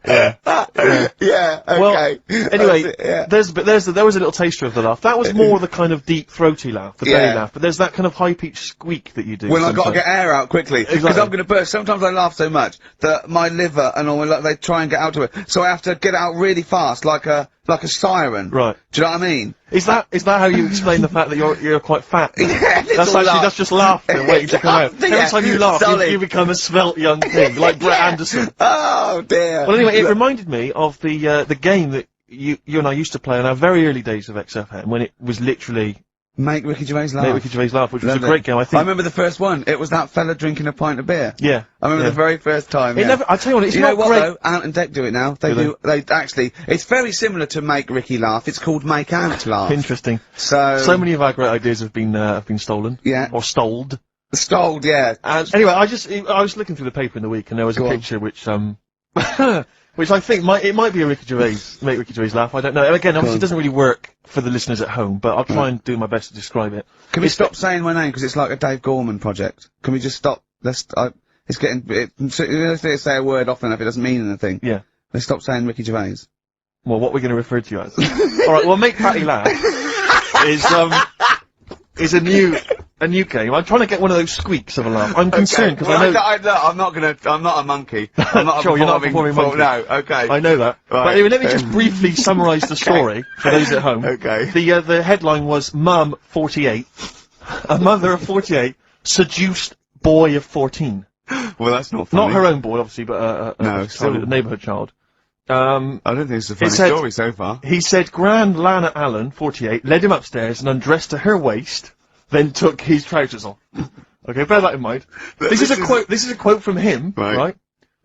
Speaker 6: Yeah, okay.
Speaker 7: Well, anyway,
Speaker 6: That's it,
Speaker 7: there was a little taster of the laugh. That was more the kind of deep, throaty laugh, the belly laugh. But there's that kind of high-pitched squeak that you do.
Speaker 6: When I've got to get air out quickly, because
Speaker 7: Exactly.
Speaker 6: I'm going to burst. Sometimes I laugh so much that my liver and all they try and get out of it, so I have to get it out really fast, like a siren.
Speaker 7: Right.
Speaker 6: Do you know what I mean?
Speaker 7: Is that how you explain the fact that you're quite fat?
Speaker 6: Yeah,
Speaker 7: That's just laughter waiting to come out.
Speaker 6: Yeah,
Speaker 7: Every time you laugh, you become a svelte young thing, like Brett Anderson.
Speaker 6: Oh dear.
Speaker 7: Well, anyway, it reminded me of the game that you and I used to play in our very early days of XFM, when it was literally
Speaker 6: Make Ricky Gervais laugh.
Speaker 7: Make Ricky Gervais laugh, which was a
Speaker 6: Lovely.
Speaker 7: great game. I think.
Speaker 6: I remember the first one. It was that fella drinking a pint of beer.
Speaker 7: Yeah.
Speaker 6: I remember the very first time.
Speaker 7: It never. I tell you what, it's not
Speaker 6: what
Speaker 7: great.
Speaker 6: though? Ant and Dec do it now. They actually. It's very similar to Make Ricky Laugh. It's called Make Ant Laugh.
Speaker 7: Interesting.
Speaker 6: So
Speaker 7: many of our great ideas have been stolen.
Speaker 6: Yeah.
Speaker 7: Or stoled.
Speaker 6: Stoled, yeah.
Speaker 7: And anyway, I was looking through the paper in the week, and there was a picture which which I think might be a Ricky Gervais, make Ricky Gervais laugh. I don't know. And again, obviously, it doesn't really work for the listeners at home, but I'll try and do my best to describe it.
Speaker 6: Can we stop saying my name because it's like a Dave Gorman project? Can we just stop? It's getting. Let's say a word often enough, it doesn't mean anything.
Speaker 7: Yeah.
Speaker 6: Let's stop saying Ricky Gervais.
Speaker 7: Well, what we're going to refer to you as. All right. Well, Make Patty Laugh is a new game. I'm trying to get one of those squeaks of a laugh. I'm concerned because I know.
Speaker 6: I'm not a monkey. I'm not
Speaker 7: Sure, you're not a performing monkey.
Speaker 6: No, okay.
Speaker 7: I know that.
Speaker 6: Right.
Speaker 7: But anyway, let me just briefly summarise the story for those at home.
Speaker 6: Okay.
Speaker 7: The headline was Mum 48, a mother of 48 seduced boy of 14.
Speaker 6: Well, that's not funny.
Speaker 7: Not her own boy, obviously, but
Speaker 6: still
Speaker 7: a neighbourhood child.
Speaker 6: I don't think it's a funny story so far.
Speaker 7: He said Grand Lana Allen, 48, led him upstairs and undressed to her waist, then took his trousers off. Okay, bear that in mind. This is a quote from him, right?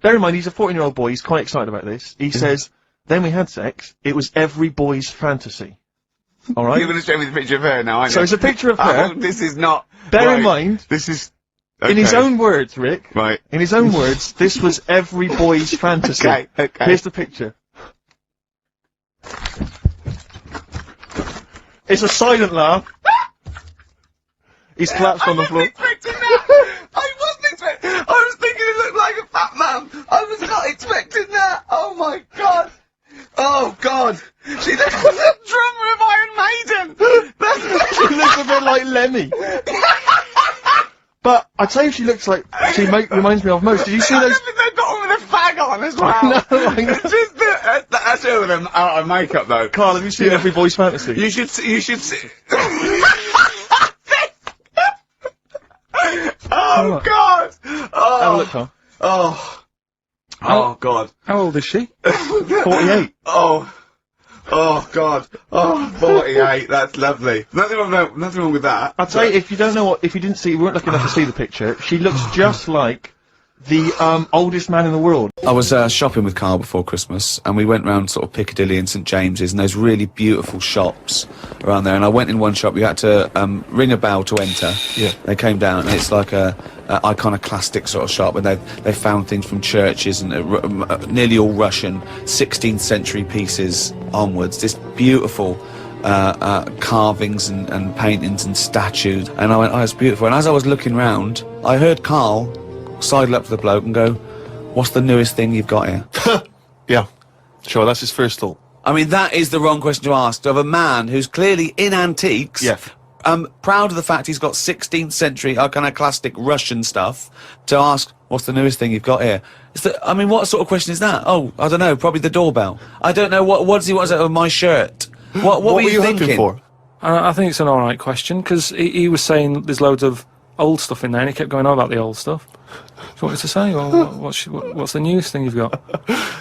Speaker 7: Bear in mind, he's a 14-year-old boy, he's quite excited about this. He says, then we had sex, it was every boy's fantasy. Alright?
Speaker 6: You're going to show me the picture of her now, aren't you?
Speaker 7: So it's a picture of her.
Speaker 6: Oh, this is not...
Speaker 7: Bear in mind...
Speaker 6: This is...
Speaker 7: In his own words, Rick.
Speaker 6: Right.
Speaker 7: In his own words, this was every boy's fantasy.
Speaker 6: Okay.
Speaker 7: Here's the picture. It's a silent laugh. He's collapsed on the floor.
Speaker 6: I wasn't expecting. I was thinking it looked
Speaker 5: I'd tell you she looks like, she reminds me of most. Did you see those?
Speaker 3: They've got one with a fag on as well.
Speaker 5: No, I know.
Speaker 3: It's just that's it with them out of makeup though.
Speaker 5: Carl, have you seen Every Boy's Fantasy?
Speaker 3: You should see. Oh God!
Speaker 2: Have a
Speaker 3: Oh,
Speaker 2: look, Carl.
Speaker 3: oh God!
Speaker 2: How old is she?
Speaker 5: 48.
Speaker 3: Oh God! Oh, 48. That's lovely. Nothing wrong with that.
Speaker 5: I'd say if you don't know if you didn't see, you weren't lucky enough to see the picture. She looks just like the oldest man in the world.
Speaker 3: I was shopping with Carl before Christmas, and we went round sort of Piccadilly and St James's, and those really beautiful shops around there. And I went in one shop. You had to ring a bell to enter.
Speaker 5: Yeah.
Speaker 3: They came down, and it's like a iconoclastic sort of shop, and they found things from churches and nearly all Russian 16th century pieces onwards. This beautiful carvings and paintings and statues. And I went, oh, it's beautiful. And as I was looking round, I heard Carl sidle up to the bloke and go, what's the newest thing you've got here?
Speaker 1: Yeah. Sure, that's his first thought.
Speaker 3: I mean, that is the wrong question to ask of a man who's clearly in antiques.
Speaker 1: Yeah.
Speaker 3: Proud of the fact he's got 16th century iconoclastic Russian stuff, to ask, what's the newest thing you've got here? I mean, what sort of question is that? Oh, I don't know, probably the doorbell. I don't know, what does he want out of my shirt? What were you thinking?
Speaker 1: hoping for?
Speaker 2: I think it's an alright question, because he was saying there's loads of old stuff in there, and he kept going on about the old stuff. So what was to say? Well, what's the newest thing you've got?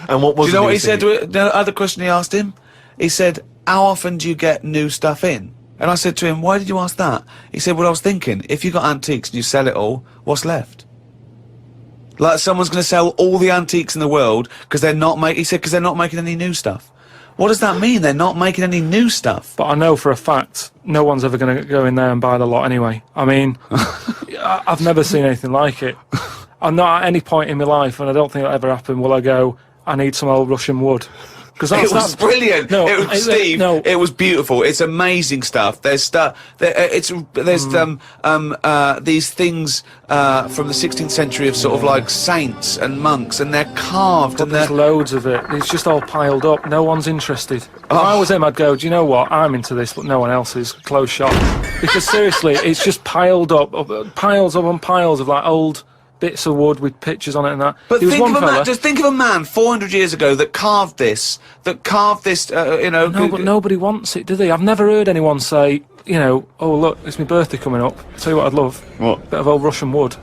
Speaker 1: And what was
Speaker 3: Do you know what he said? The other question he asked him? He said, how often do you get new stuff in? And I said to him, why did you ask that? He said, well, I was thinking, if you got antiques and you sell it all, what's left? Like someone's going to sell all the antiques in the world because they're not making. He said, because they're not making any new stuff. What does that mean? They're not making any new stuff.
Speaker 2: But I know for a fact no one's ever going to go in there and buy the lot anyway. I mean, I've never seen anything like it. I'm not at any point in my life, and I don't think it'll ever happen, will I go, I need some old Russian wood. Because
Speaker 3: it was brilliant.
Speaker 2: No,
Speaker 3: it was, Steve.
Speaker 2: No.
Speaker 3: It was beautiful. It's amazing stuff. There's stuff. There's these things from the 16th century of sort of like saints and monks, and they're carved.
Speaker 2: But
Speaker 3: and
Speaker 2: there's loads of it. It's just all piled up. No one's interested. If I was him, I'd go, do you know what? I'm into this, but no one else is. Close shop. Because seriously, it's just piled up, piles upon piles of like old bits of wood with pictures on it and that.
Speaker 3: But just think of a man 400 years ago that carved this, you know...
Speaker 2: No, but nobody wants it, do they? I've never heard anyone say, you know, oh, look, it's my birthday coming up. I'll tell you what I'd love.
Speaker 3: What?
Speaker 2: A bit of old Russian wood.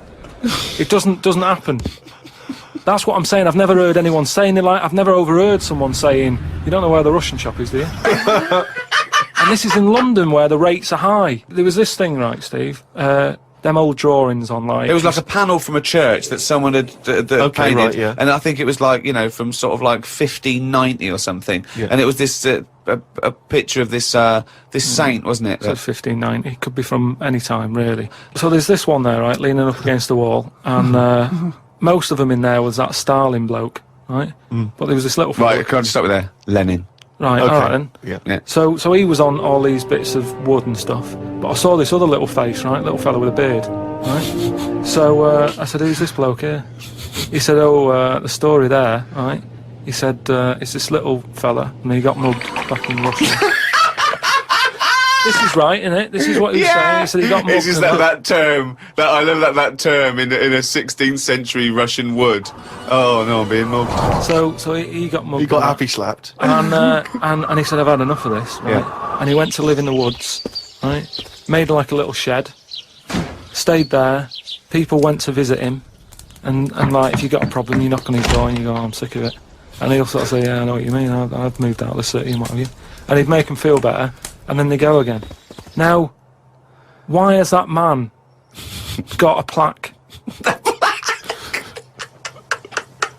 Speaker 2: It doesn't happen. That's what I'm saying. I've never heard anyone saying it. Like, I've never overheard someone saying, you don't know where the Russian shop is, do you? And this is in London, where the rates are high. There was this thing, right, Steve? Them old drawings on, like...
Speaker 3: It was like a panel from a church that someone had painted,
Speaker 1: right, yeah.
Speaker 3: and I think it was like, you know, from sort of like 1590 or something,
Speaker 1: yeah.
Speaker 3: And it was this, a picture of this, this saint, wasn't it?
Speaker 2: So 1590, it could be from any time, really. So there's this one there, right, leaning up against the wall, and most of them in there was that Stalin bloke, right? But there was this little...
Speaker 3: Right, can I just start with there? Lenin.
Speaker 2: Right,
Speaker 1: Okay.
Speaker 2: alright then.
Speaker 3: Yeah.
Speaker 2: So he was on all these bits of wood and stuff, but I saw this other little face, right, little fella with a beard, right? So I said, who's this bloke here? He said, oh, the story there, right? He said, it's this little fella, and he got mugged back in Russia. This is right, isn't it? This is what he was saying. He said he got mugged.
Speaker 3: It's just that term, I love that term in a 16th century Russian wood. Oh no, I'm being mugged.
Speaker 2: So he got mugged.
Speaker 1: He got happy slapped.
Speaker 2: And he said, I've had enough of this, right?
Speaker 1: Yeah.
Speaker 2: And he went to live in the woods, right? Made like a little shed, stayed there. People went to visit him, and like, if you got a problem, you knock on his door and you go, oh, I'm sick of it. And he'll sort of say, yeah, I know what you mean, I've moved out of the city and what have you. And he'd make them feel better, and then they go again. Now, why has that man got a plaque?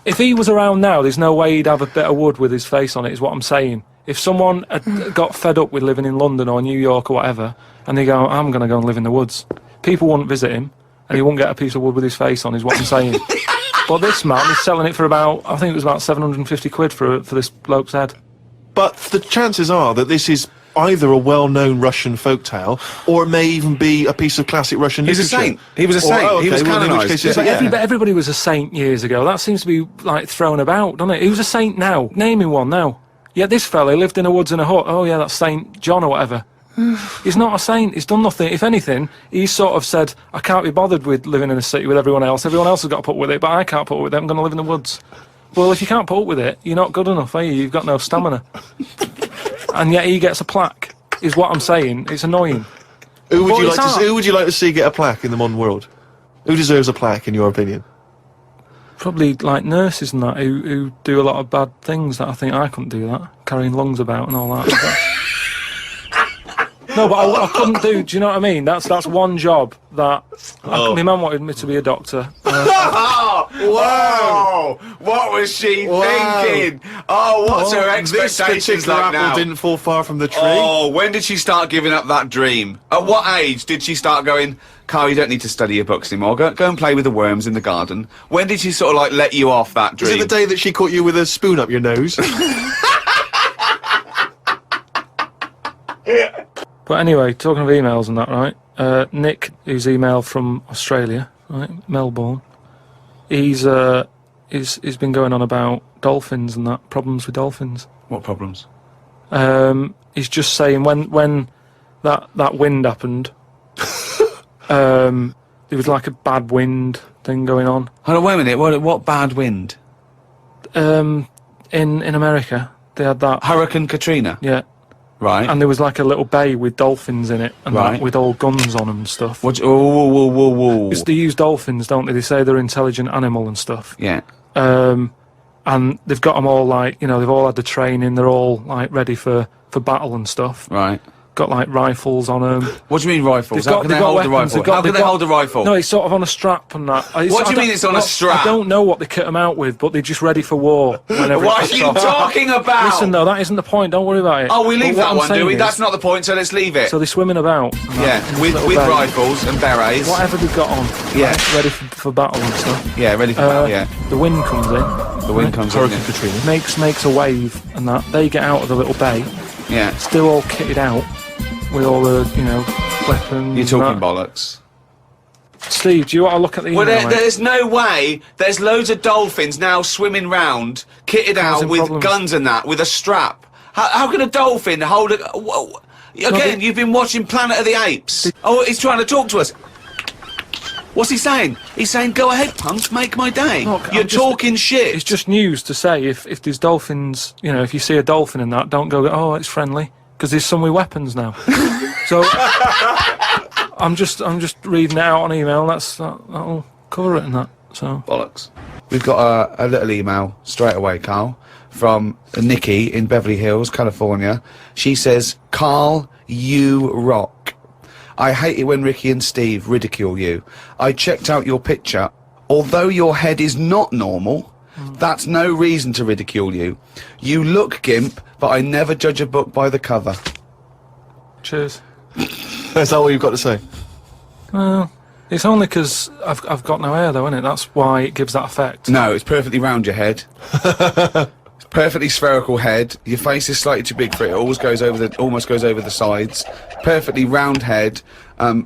Speaker 2: If he was around now, there's no way he'd have a bit of wood with his face on it, is what I'm saying. If someone had got fed up with living in London or New York or whatever, and they go, I'm going to go and live in the woods, people wouldn't visit him, and he wouldn't get a piece of wood with his face on, is what I'm saying. But this man is selling it for about, I think it was about 750 quid for this bloke's head.
Speaker 1: But the chances are that this is either a well-known Russian folktale, or it may even be a piece of classic Russian
Speaker 3: He's
Speaker 1: literature.
Speaker 3: a saint. He was a saint.
Speaker 1: Okay,
Speaker 3: He was
Speaker 1: well, in which
Speaker 3: canonised.
Speaker 1: case,
Speaker 2: But everybody was a saint years ago. That seems to be, like, thrown about, doesn't it? Who's a saint now? Name him one now. Yeah, this fella lived in the woods in a hut. Oh, yeah, that's Saint John or whatever. He's not a saint. He's done nothing. If anything, he's sort of said, I can't be bothered with living in a city with everyone else. Everyone else has got to put up with it, but I can't put up with it. I'm going to live in the woods. Well, if you can't put up with it, you're not good enough, are you? You've got no stamina. And yet he gets a plaque, is what I'm saying. It's annoying.
Speaker 5: Who would you like to see get a plaque in the modern world? Who deserves a plaque, in your opinion?
Speaker 2: Probably like nurses and that who do a lot of bad things that I think I couldn't do that, carrying lungs about and all that. No, but I couldn't do. Do you know what I mean? That's one job that my mum wanted me to be a doctor.
Speaker 3: Whoa! What was she thinking? Oh, what's her expectations like now?
Speaker 5: Apple didn't fall far from the tree.
Speaker 3: Oh, when did she start giving up that dream? At what age did she start going, Carl, you don't need to study your books anymore. Go and play with the worms in the garden. When did she sort of like let you off that dream?
Speaker 5: Is it the day that she caught you with a spoon up your nose?
Speaker 2: But anyway, talking of emails and that, right? Nick, who's emailed from Australia, right, Melbourne, he's been going on about dolphins and that, problems with dolphins.
Speaker 3: What problems?
Speaker 2: He's just saying when that wind happened, there was like a bad wind thing going on.
Speaker 3: Hold on, wait a minute. What bad wind?
Speaker 2: In America, they had that
Speaker 3: Hurricane Katrina.
Speaker 2: Yeah.
Speaker 3: Right.
Speaker 2: And there was like a little bay with dolphins in it, and
Speaker 3: right.
Speaker 2: that, with all guns on them and stuff.
Speaker 3: What? Whoa.
Speaker 2: They use dolphins, don't they? They say they're an intelligent animal and stuff.
Speaker 3: Yeah.
Speaker 2: And they've got them all like, you know, they've all had the training. They're all like ready for battle and stuff.
Speaker 3: Right.
Speaker 2: Got like rifles on them.
Speaker 3: What do you mean rifles? How can they hold a rifle? How can they hold a rifle?
Speaker 2: No, it's sort of on a strap and that.
Speaker 3: What do you mean it's on a strap?
Speaker 2: I don't know what they kit them out with, but they're just ready for war. Whenever
Speaker 3: what are you talking about?
Speaker 2: Listen though, that isn't the point. Don't worry about it.
Speaker 3: Oh, we leave that one, do we? That's not the point, so let's leave it.
Speaker 2: So they're swimming about.
Speaker 3: Yeah, with rifles and berets.
Speaker 2: Whatever they've got on.
Speaker 3: Yeah.
Speaker 2: Right, ready for battle and stuff.
Speaker 3: Yeah, ready for battle, yeah.
Speaker 2: The wind comes in.
Speaker 3: The wind comes in.
Speaker 5: Hurricane Katrina.
Speaker 2: Makes a wave and that. They get out of the little bay.
Speaker 3: Yeah.
Speaker 2: Still all kitted out. With all the, you know, weapons.
Speaker 3: You're talking bollocks.
Speaker 2: Steve, do you want to look at the email?
Speaker 3: Well, there's no way. There's loads of dolphins now swimming round, kitted out with guns and that, with a strap. How can a dolphin hold a... Whoa, again, you've been watching Planet of the Apes. Oh, he's trying to talk to us. What's he saying? He's saying, go ahead, punks, make my day. Look, you're talking shit.
Speaker 2: It's just news to say if there's dolphins, you know, if you see a dolphin in that, don't go, oh, it's friendly. Because there's some with weapons now. So I'm just reading it out on email. That'll cover it and that. So
Speaker 3: bollocks. We've got a little email straight away, Carl, from Nikki in Beverly Hills, California. She says, Carl, you rock. I hate it when Ricky and Steve ridicule you. I checked out your picture. Although your head is not normal, that's no reason to ridicule you. You look gimp, but I never judge a book by the cover.
Speaker 2: Cheers.
Speaker 5: That's all you've got to say?
Speaker 2: Well, it's only because I've got no hair, though, isn't it? That's why it gives that effect.
Speaker 3: No, it's perfectly round your head. It's perfectly spherical head. Your face is slightly too big for it. It almost goes over the sides. Perfectly round head.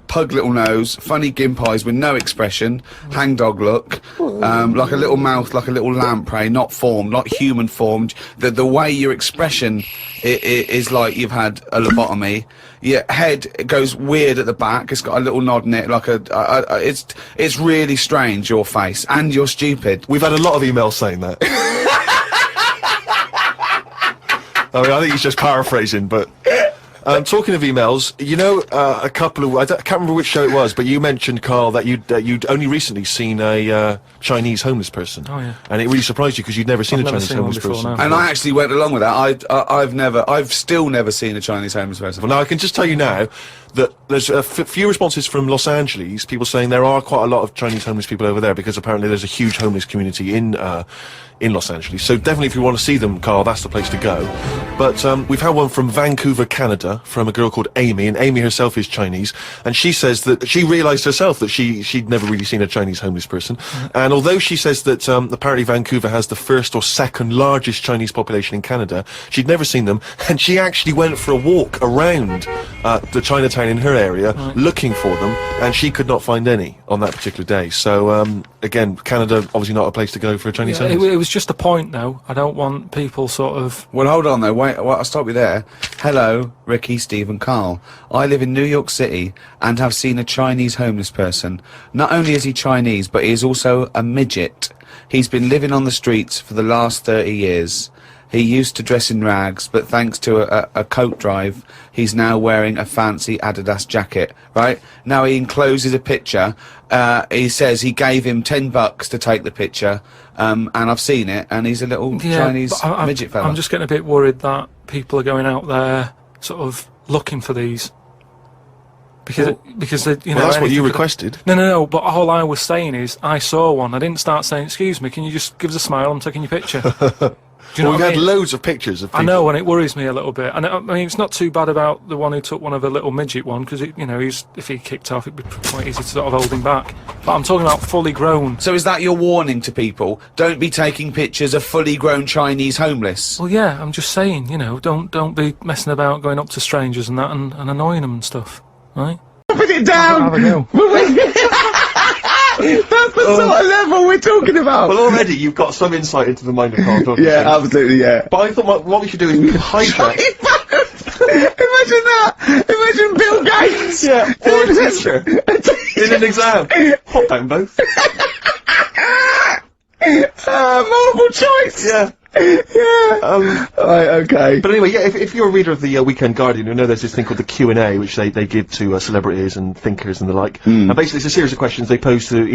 Speaker 3: Pug little nose, funny gimp eyes with no expression, hangdog look, like a little mouth, like a little lamprey, not formed, not human formed. The way your expression is like you've had a lobotomy. Your head goes weird at the back. It's got a little nod in it, like it's really strange, your face, and you're stupid.
Speaker 5: We've had a lot of emails saying that. I mean, I think he's just paraphrasing, but... talking of emails, you know, a couple of... I can't remember which show it was, but you mentioned, Carl, that you'd only recently seen a Chinese homeless person.
Speaker 2: Oh, yeah.
Speaker 5: And it really surprised you, because you'd never seen a Chinese homeless person.
Speaker 3: And I actually went along with that. I've still never seen a Chinese homeless person.
Speaker 5: Well, now, I can just tell you now that there's a few responses from Los Angeles, people saying there are quite a lot of Chinese homeless people over there, because apparently there's a huge homeless community in Los Angeles. So definitely, if you want to see them, Carl, that's the place to go. But we've had one from Vancouver, Canada, from a girl called Amy, and Amy herself is Chinese, and she says that she realised herself that she'd never really seen a Chinese homeless person. And although she says that apparently Vancouver has the first or second largest Chinese population in Canada, she'd never seen them, and she actually went for a walk around the Chinatown in her
Speaker 1: area looking for them, and she could not find any on that particular day. So, again, Canada, obviously not a place to go for a Chinese homeless.
Speaker 2: It was just a point, though. I don't want people sort of...
Speaker 3: Well, hold on, though. Wait, I'll stop you there. Hello, Ricky, Steve and Carl. I live in New York City and have seen a Chinese homeless person. Not only is he Chinese, but he is also a midget. He's been living on the streets for the last 30 years. He used to dress in rags, but thanks to a coat drive, he's now wearing a fancy Adidas jacket, right? Now he encloses a picture. He says he gave him $10 to take the picture, and I've seen it, and he's a little Chinese midget fella.
Speaker 2: I'm just getting a bit worried that people are going out there sort of looking for these. Because you know,
Speaker 1: that's what you requested.
Speaker 2: No, but all I was saying is, I saw one. I didn't start saying, excuse me, can you just give us a smile, I'm taking your picture. Do you know
Speaker 1: we've
Speaker 2: what I
Speaker 1: had
Speaker 2: mean?
Speaker 1: loads of pictures of people.
Speaker 2: I know, and it worries me a little bit. And I mean, it's not too bad about the one who took one of a little midget one, because, you know, if he kicked off, it'd be quite easy to sort of hold him back. But I'm talking about fully grown.
Speaker 3: So is that your warning to people? Don't be taking pictures of fully grown Chinese homeless?
Speaker 2: Well, yeah, I'm just saying, you know, don't be messing about going up to strangers and that and annoying them and stuff, right?
Speaker 4: Put it down!
Speaker 2: Have a go.
Speaker 4: That's the sort of level we're talking about!
Speaker 5: Well, already you've got some insight into the mind of Carl, don't you?
Speaker 4: Yeah, absolutely, yeah.
Speaker 5: But I thought what we should do is we could hijack...
Speaker 4: Imagine that! Imagine Bill Gates!
Speaker 5: Yeah, or a teacher in an exam. Pop down both.
Speaker 4: Multiple choice!
Speaker 5: Yeah.
Speaker 4: Yeah. Right, okay.
Speaker 5: But anyway, yeah, if you're a reader of the Weekend Guardian, you know there's this thing called the Q&A, which they give to celebrities and thinkers and the like. And basically it's a series of questions they pose to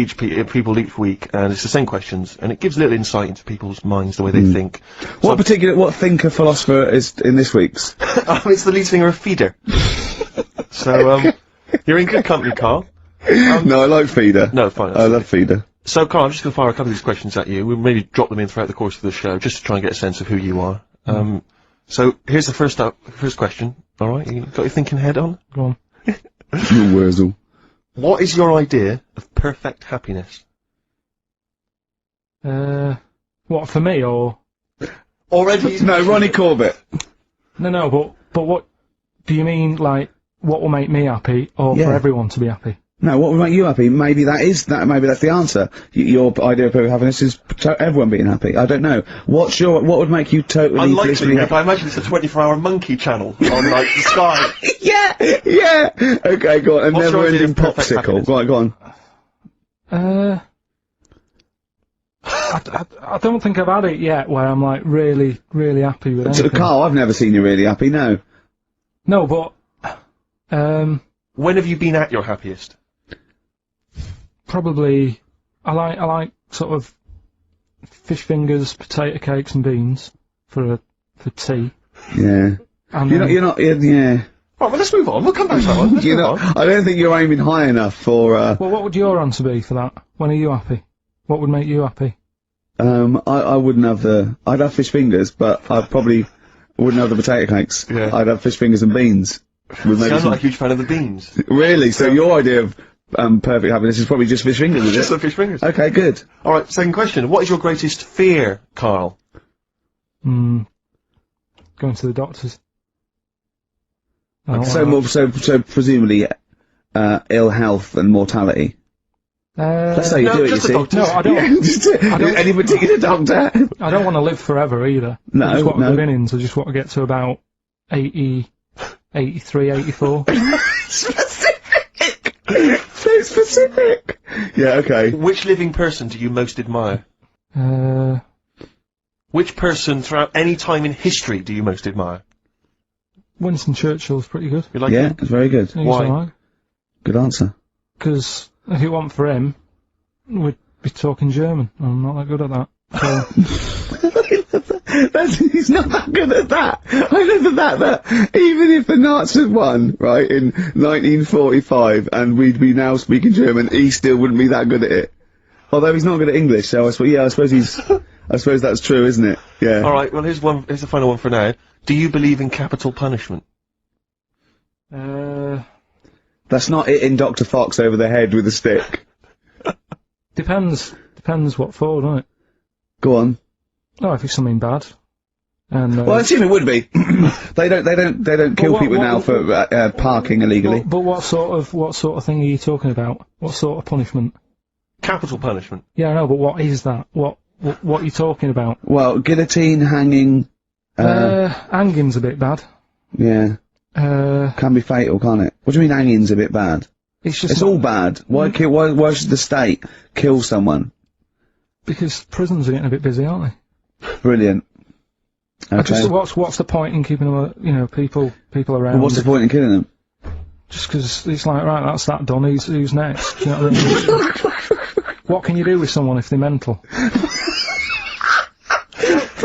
Speaker 5: people each week, and it's the same questions, and it gives little insight into people's minds, the way they think. So
Speaker 4: What thinker, philosopher is in this week's?
Speaker 5: it's the lead singer of Feeder. So, you're in good company, Carl.
Speaker 4: No, I like Feeder.
Speaker 5: No, fine.
Speaker 4: I love Feeder.
Speaker 5: So, Carl, I'm just going to fire a couple of these questions at you. We'll maybe drop them in throughout the course of the show, just to try and get a sense of who you are. So, here's the first question. All right, you got your thinking head on?
Speaker 2: Go on.
Speaker 4: You Wurzel.
Speaker 5: What is your idea of perfect happiness?
Speaker 2: What, for me, or...?
Speaker 5: Already...
Speaker 4: No, Ronnie Corbett.
Speaker 2: No, but what... Do you mean, like, what will make me happy, or for everyone to be happy?
Speaker 4: No, what would make you happy? Maybe maybe that's the answer. Your idea of perfect happiness is everyone being happy. I don't know. What would make you totally blissfully happy?
Speaker 5: I imagine it's a 24-hour monkey channel on, like, the sky.
Speaker 4: Yeah! Okay, go on. A
Speaker 5: What's your idea
Speaker 4: never-ending
Speaker 5: of perfect
Speaker 4: popsicle. Right, go on.
Speaker 2: I don't think I've had it yet where I'm, like, really, really happy with anything.
Speaker 4: Carl, I've never seen you really happy, no.
Speaker 2: No, but...
Speaker 5: When have you been at your happiest?
Speaker 2: Probably, I like sort of fish fingers, potato cakes and beans for tea.
Speaker 4: Yeah.
Speaker 2: And
Speaker 4: you're not, yeah.
Speaker 5: Right, well, let's move on. We'll come back to that one. Let's move on.
Speaker 4: I don't think you're aiming high enough for,
Speaker 2: Well, what would your answer be for that? When are you happy? What would make you happy?
Speaker 4: I wouldn't have I'd have fish fingers, but I probably wouldn't have the potato cakes.
Speaker 5: Yeah.
Speaker 4: I'd have fish fingers and beans.
Speaker 5: I'm not a huge fan of the beans.
Speaker 4: Really? So your idea of perfect happiness is probably just fish fingers, is it?
Speaker 5: Just the fish fingers.
Speaker 4: Okay, good.
Speaker 5: Alright, second question. What is your greatest fear, Carl?
Speaker 2: Going to the doctors.
Speaker 4: So presumably, ill health and mortality. That's how you do it, you see.
Speaker 2: No, I don't.
Speaker 4: Any particular doctor?
Speaker 2: I don't want to live forever either.
Speaker 4: No,
Speaker 2: I just want
Speaker 4: no.
Speaker 2: to live innings. I just want to get to about 80, 83, 84.
Speaker 4: Specific! So specific! Yeah, okay.
Speaker 5: Which living person do you most admire? Which person throughout any time in history do you most admire?
Speaker 2: Winston Churchill's pretty good.
Speaker 5: You like
Speaker 4: Yeah,
Speaker 5: him?
Speaker 4: it's very good.
Speaker 5: Why?
Speaker 4: Good answer.
Speaker 2: Because if it wasn't for him, we'd be talking German. I'm not that good at that. So.
Speaker 4: He's not that good at that. I love that even if the Nazis won, right, in 1945, and we'd be now speaking German, he still wouldn't be that good at it. Although he's not good at English, so I suppose that's true, isn't it? Yeah.
Speaker 5: Alright, well here's the final one for now. Do you believe in capital punishment?
Speaker 4: That's not it in Dr. Fox over the head with a stick.
Speaker 2: Depends what for, doesn't it?
Speaker 4: Go on.
Speaker 2: Oh, if it's something bad. And
Speaker 6: well, I assume it would be. they don't kill people now for parking illegally.
Speaker 2: But what sort of thing are you talking about? What sort of punishment?
Speaker 5: Capital punishment.
Speaker 2: Yeah, I know, but what is that? What are you talking about?
Speaker 6: Well, guillotine, hanging.
Speaker 2: Hanging's a bit bad.
Speaker 6: Yeah. Can be fatal, can't it? What do you mean hanging's a bit bad? It's all bad. Why should the state kill someone?
Speaker 2: Because prisons are getting a bit busy, aren't they?
Speaker 6: Brilliant. Okay.
Speaker 2: What's the point in keeping them, people around?
Speaker 6: Well, what's the point in killing them?
Speaker 2: Just because it's like, right, that's that done, who's next? You know what I mean? What can you do with someone if they're mental?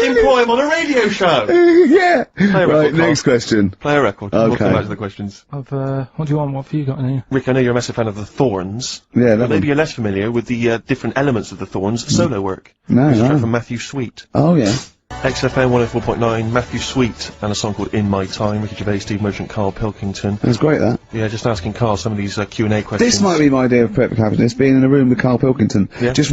Speaker 5: Employ him on a radio show!
Speaker 6: Yeah! Right, next question.
Speaker 5: Play a record.
Speaker 6: Okay.
Speaker 5: We'll come back to the questions.
Speaker 2: What do you want? What have you got in here?
Speaker 5: Rick, I know you're a massive fan of the Thorns.
Speaker 6: Yeah,
Speaker 5: but maybe you're less familiar with the different elements of the Thorns' solo work.
Speaker 6: No,
Speaker 5: It's from Matthew Sweet.
Speaker 6: Oh, yeah.
Speaker 5: XFM 104.9, Matthew Sweet, and a song called In My Time, Ricky Gervais, Steve Merchant, Carl Pilkington.
Speaker 6: That's great, that.
Speaker 5: Yeah, just asking Carl some of these Q&A questions.
Speaker 6: This might be my idea of perfect happiness, being in a room with Carl Pilkington.
Speaker 5: Yeah.
Speaker 6: I just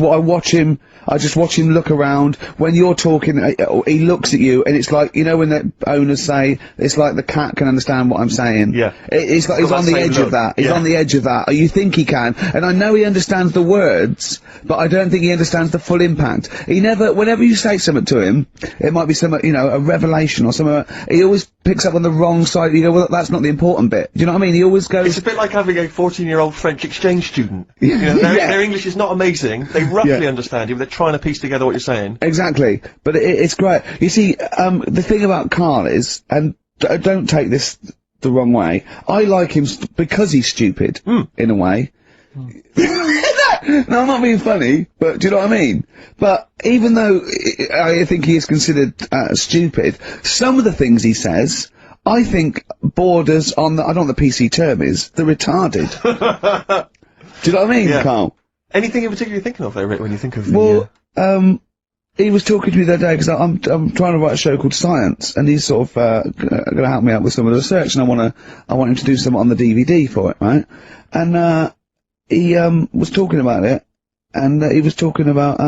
Speaker 6: watch him look around. When you're talking, he looks at you, and it's like, you know when the owners say, it's like the cat can understand what I'm saying.
Speaker 5: Yeah.
Speaker 6: It's like he's on the edge of that. He's on the edge of that. You think he can. And I know he understands the words, but I don't think he understands the full impact. Whenever you say something to him, it might be something, a revelation or something, he always picks up on the wrong side. You go, well, that's not the important bit. Do you know what I mean? He always goes...
Speaker 5: It's a bit like having a 14-year-old French exchange student. Their English is not amazing. They roughly understand you, but they're trying to piece together what you're saying.
Speaker 6: Exactly. But it's great. You see, the thing about Karl is, and don't take this the wrong way, I like him because he's stupid, in a way. No, I'm not being funny, but do you know what I mean? But even though I think he is considered stupid, some of the things he says, I think borders on I don't know what the PC term is, the retarded. Do you know what I mean, Karl?
Speaker 5: Anything in particular you're thinking of there, Rick, when you think of the...
Speaker 6: Well, he was talking to me the other day, because I'm trying to write a show called Science, and he's sort of going to help me out with some of the research, and I want him to do some on the DVD for it, right? And he was talking about it, and he was talking about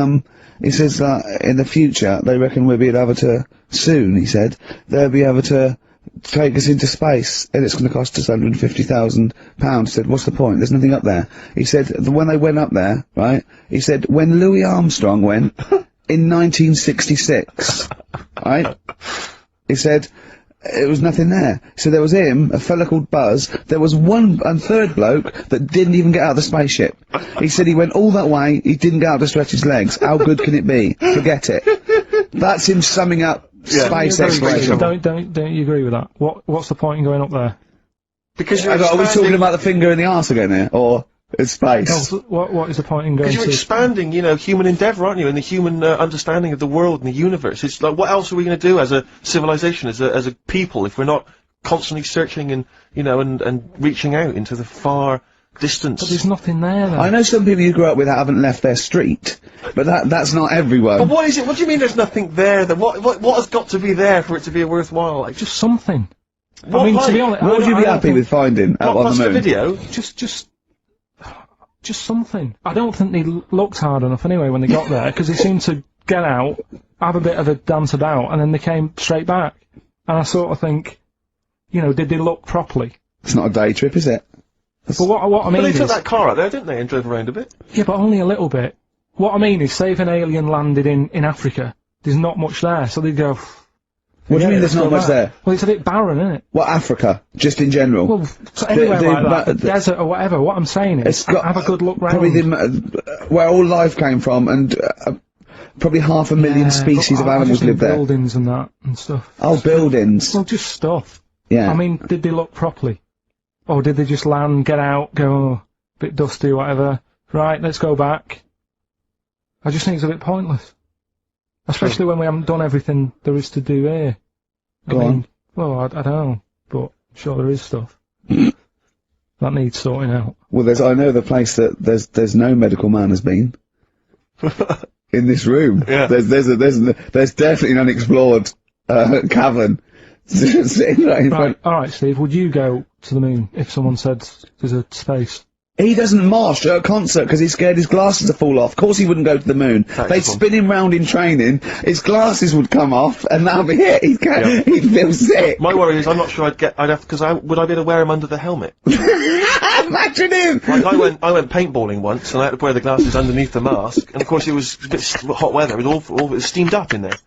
Speaker 6: he says that in the future they reckon we'll be able to soon. He said they'll be able to take us into space, and it's going to cost us £150,000. He said, what's the point? There's nothing up there. He said when they went up there, right? He said when Louis Armstrong went in 1966, right? He said. It was nothing there. So there was him, a fella called Buzz, there was one third bloke that didn't even get out of the spaceship. He said he went all that way, he didn't get out to stretch his legs. How good can it be? Forget it. That's him summing up space exploration.
Speaker 2: Don't you agree with that? What's the point in going up there?
Speaker 5: Because you're
Speaker 6: are we talking about the finger in the arse again here? Or it's space?
Speaker 2: No, what is the point in going
Speaker 5: Because you're expanding, human endeavour, aren't you, and the human understanding of the world and the universe. It's like, what else are we going to do as a civilization, as a people, if we're not constantly searching and, and reaching out into the far distance?
Speaker 2: But there's nothing there, though.
Speaker 6: I know some people you grew up with that haven't left their street, but that's not everyone.
Speaker 5: But what is it? What do you mean there's nothing there? What has got to be there for it to be worthwhile? Like,
Speaker 2: just something.
Speaker 5: What,
Speaker 2: I mean,
Speaker 5: like?
Speaker 2: to be honest,
Speaker 6: what would you be happy with finding out on the moon?
Speaker 5: Video?
Speaker 2: Just something. I don't think they looked hard enough anyway when they got there, because they seemed to get out, have a bit of a dance about, and then they came straight back. And I sort of think, did they look properly?
Speaker 6: It's not a day trip, is it?
Speaker 2: But what I mean is...
Speaker 5: But they took that car out there, didn't they, and drove around a bit?
Speaker 2: Yeah, but only a little bit. What I mean is, say if an alien landed in Africa, there's not much there, so they'd go...
Speaker 6: What do you mean there's not much there?
Speaker 2: Well, it's a bit barren, isn't it?
Speaker 6: What, Africa? Just in general?
Speaker 2: Well, so anywhere like that, the desert or whatever, what I'm saying is, have a good look round.
Speaker 6: Probably where all life came from, and probably 500,000 species of animals live there.
Speaker 2: Buildings and that, and stuff.
Speaker 6: Oh, buildings.
Speaker 2: Well, just stuff.
Speaker 6: Yeah.
Speaker 2: I mean, did they look properly? Or did they just land, get out, go, a bit dusty, whatever, right, let's go back? I just think it's a bit pointless. Especially when we haven't done everything there is to do here. I mean, well, I don't know, but I'm sure there is stuff that needs sorting out.
Speaker 6: Well, I know the place that there's no medical man has been in this room.
Speaker 5: Yeah.
Speaker 6: There's definitely an unexplored cavern sitting right in front.
Speaker 2: All right, Steve. Would you go to the moon if someone said there's a space?
Speaker 6: He doesn't march at a concert because he's scared his glasses will fall off. Of course he wouldn't go to the moon. They'd spin him round in training, his glasses would come off, and that'll be it. He'd feel sick.
Speaker 5: My worry is I'm not sure would I be able to wear him under the helmet?
Speaker 6: Imagine him!
Speaker 5: Like, I went paintballing once, and I had to wear the glasses underneath the mask, and of course it was a bit hot weather, it was it was steamed up in there.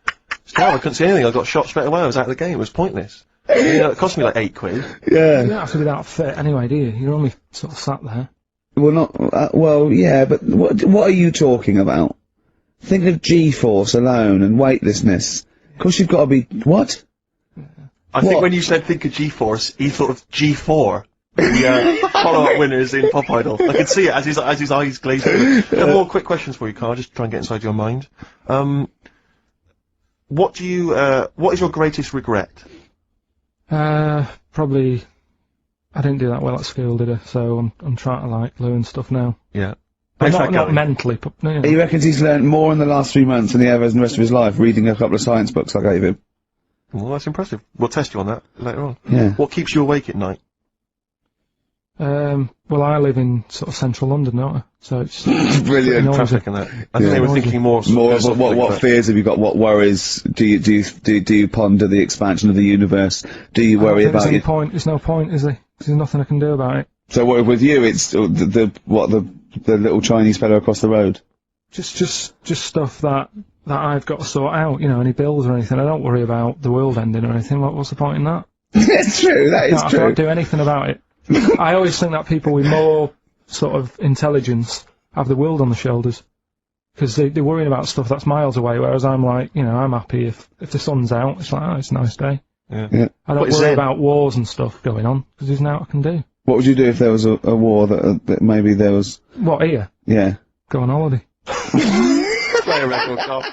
Speaker 5: I couldn't see anything, I got shot straight away, I was out of the game, it was pointless. You know, it cost me like £8.
Speaker 6: Yeah.
Speaker 2: You don't have to be that fit anyway, do you? You're only sort of sat there.
Speaker 6: Well, not, well, yeah, but what are you talking about? Think of G-force alone and weightlessness. Of course you've got to be, what?
Speaker 5: I think when you said think of G-force, he thought of G4. The follow-up winners in Pop Idol. I could see it as his eyes glazed over. A couple more quick questions for you, Karl, just try and get inside your mind. What is your greatest regret?
Speaker 2: Probably, I didn't do that well at school, did I? So I'm trying to, like, learn stuff now.
Speaker 5: Yeah.
Speaker 2: But not mentally, but, you know.
Speaker 6: He reckons he's learned more in the last 3 months than he ever has in the rest of his life, reading a couple of science books I gave him.
Speaker 5: Well, that's impressive. We'll test you on that later on.
Speaker 6: Yeah.
Speaker 5: What keeps you awake at night?
Speaker 2: Well, I live in sort of central London, don't I? So it's
Speaker 6: brilliant.
Speaker 5: Traffic and that. I think they were thinking more of
Speaker 6: what fears have you got? What worries do you ponder the expansion of the universe? Do you worry about it?
Speaker 2: There's no point, is there? There's nothing I can do about it.
Speaker 6: So what, with you, it's the little Chinese fellow across the road?
Speaker 2: Just stuff that I've got to sort out. You know, any bills or anything. I don't worry about the world ending or anything. What's the point in that?
Speaker 6: It's true. That is true.
Speaker 2: I can't do anything about it. I always think that people with more sort of intelligence have the world on their shoulders, because they're worrying about stuff that's miles away, whereas I'm like, you know, I'm happy if the sun's out, it's like, oh, it's a nice day.
Speaker 6: Yeah.
Speaker 2: I don't worry about wars and stuff going on, because there's nothing I can do.
Speaker 6: What would you do if there was a war that maybe there was...
Speaker 2: What, here?
Speaker 6: Yeah.
Speaker 2: Go on holiday.
Speaker 5: Play a record, Karl.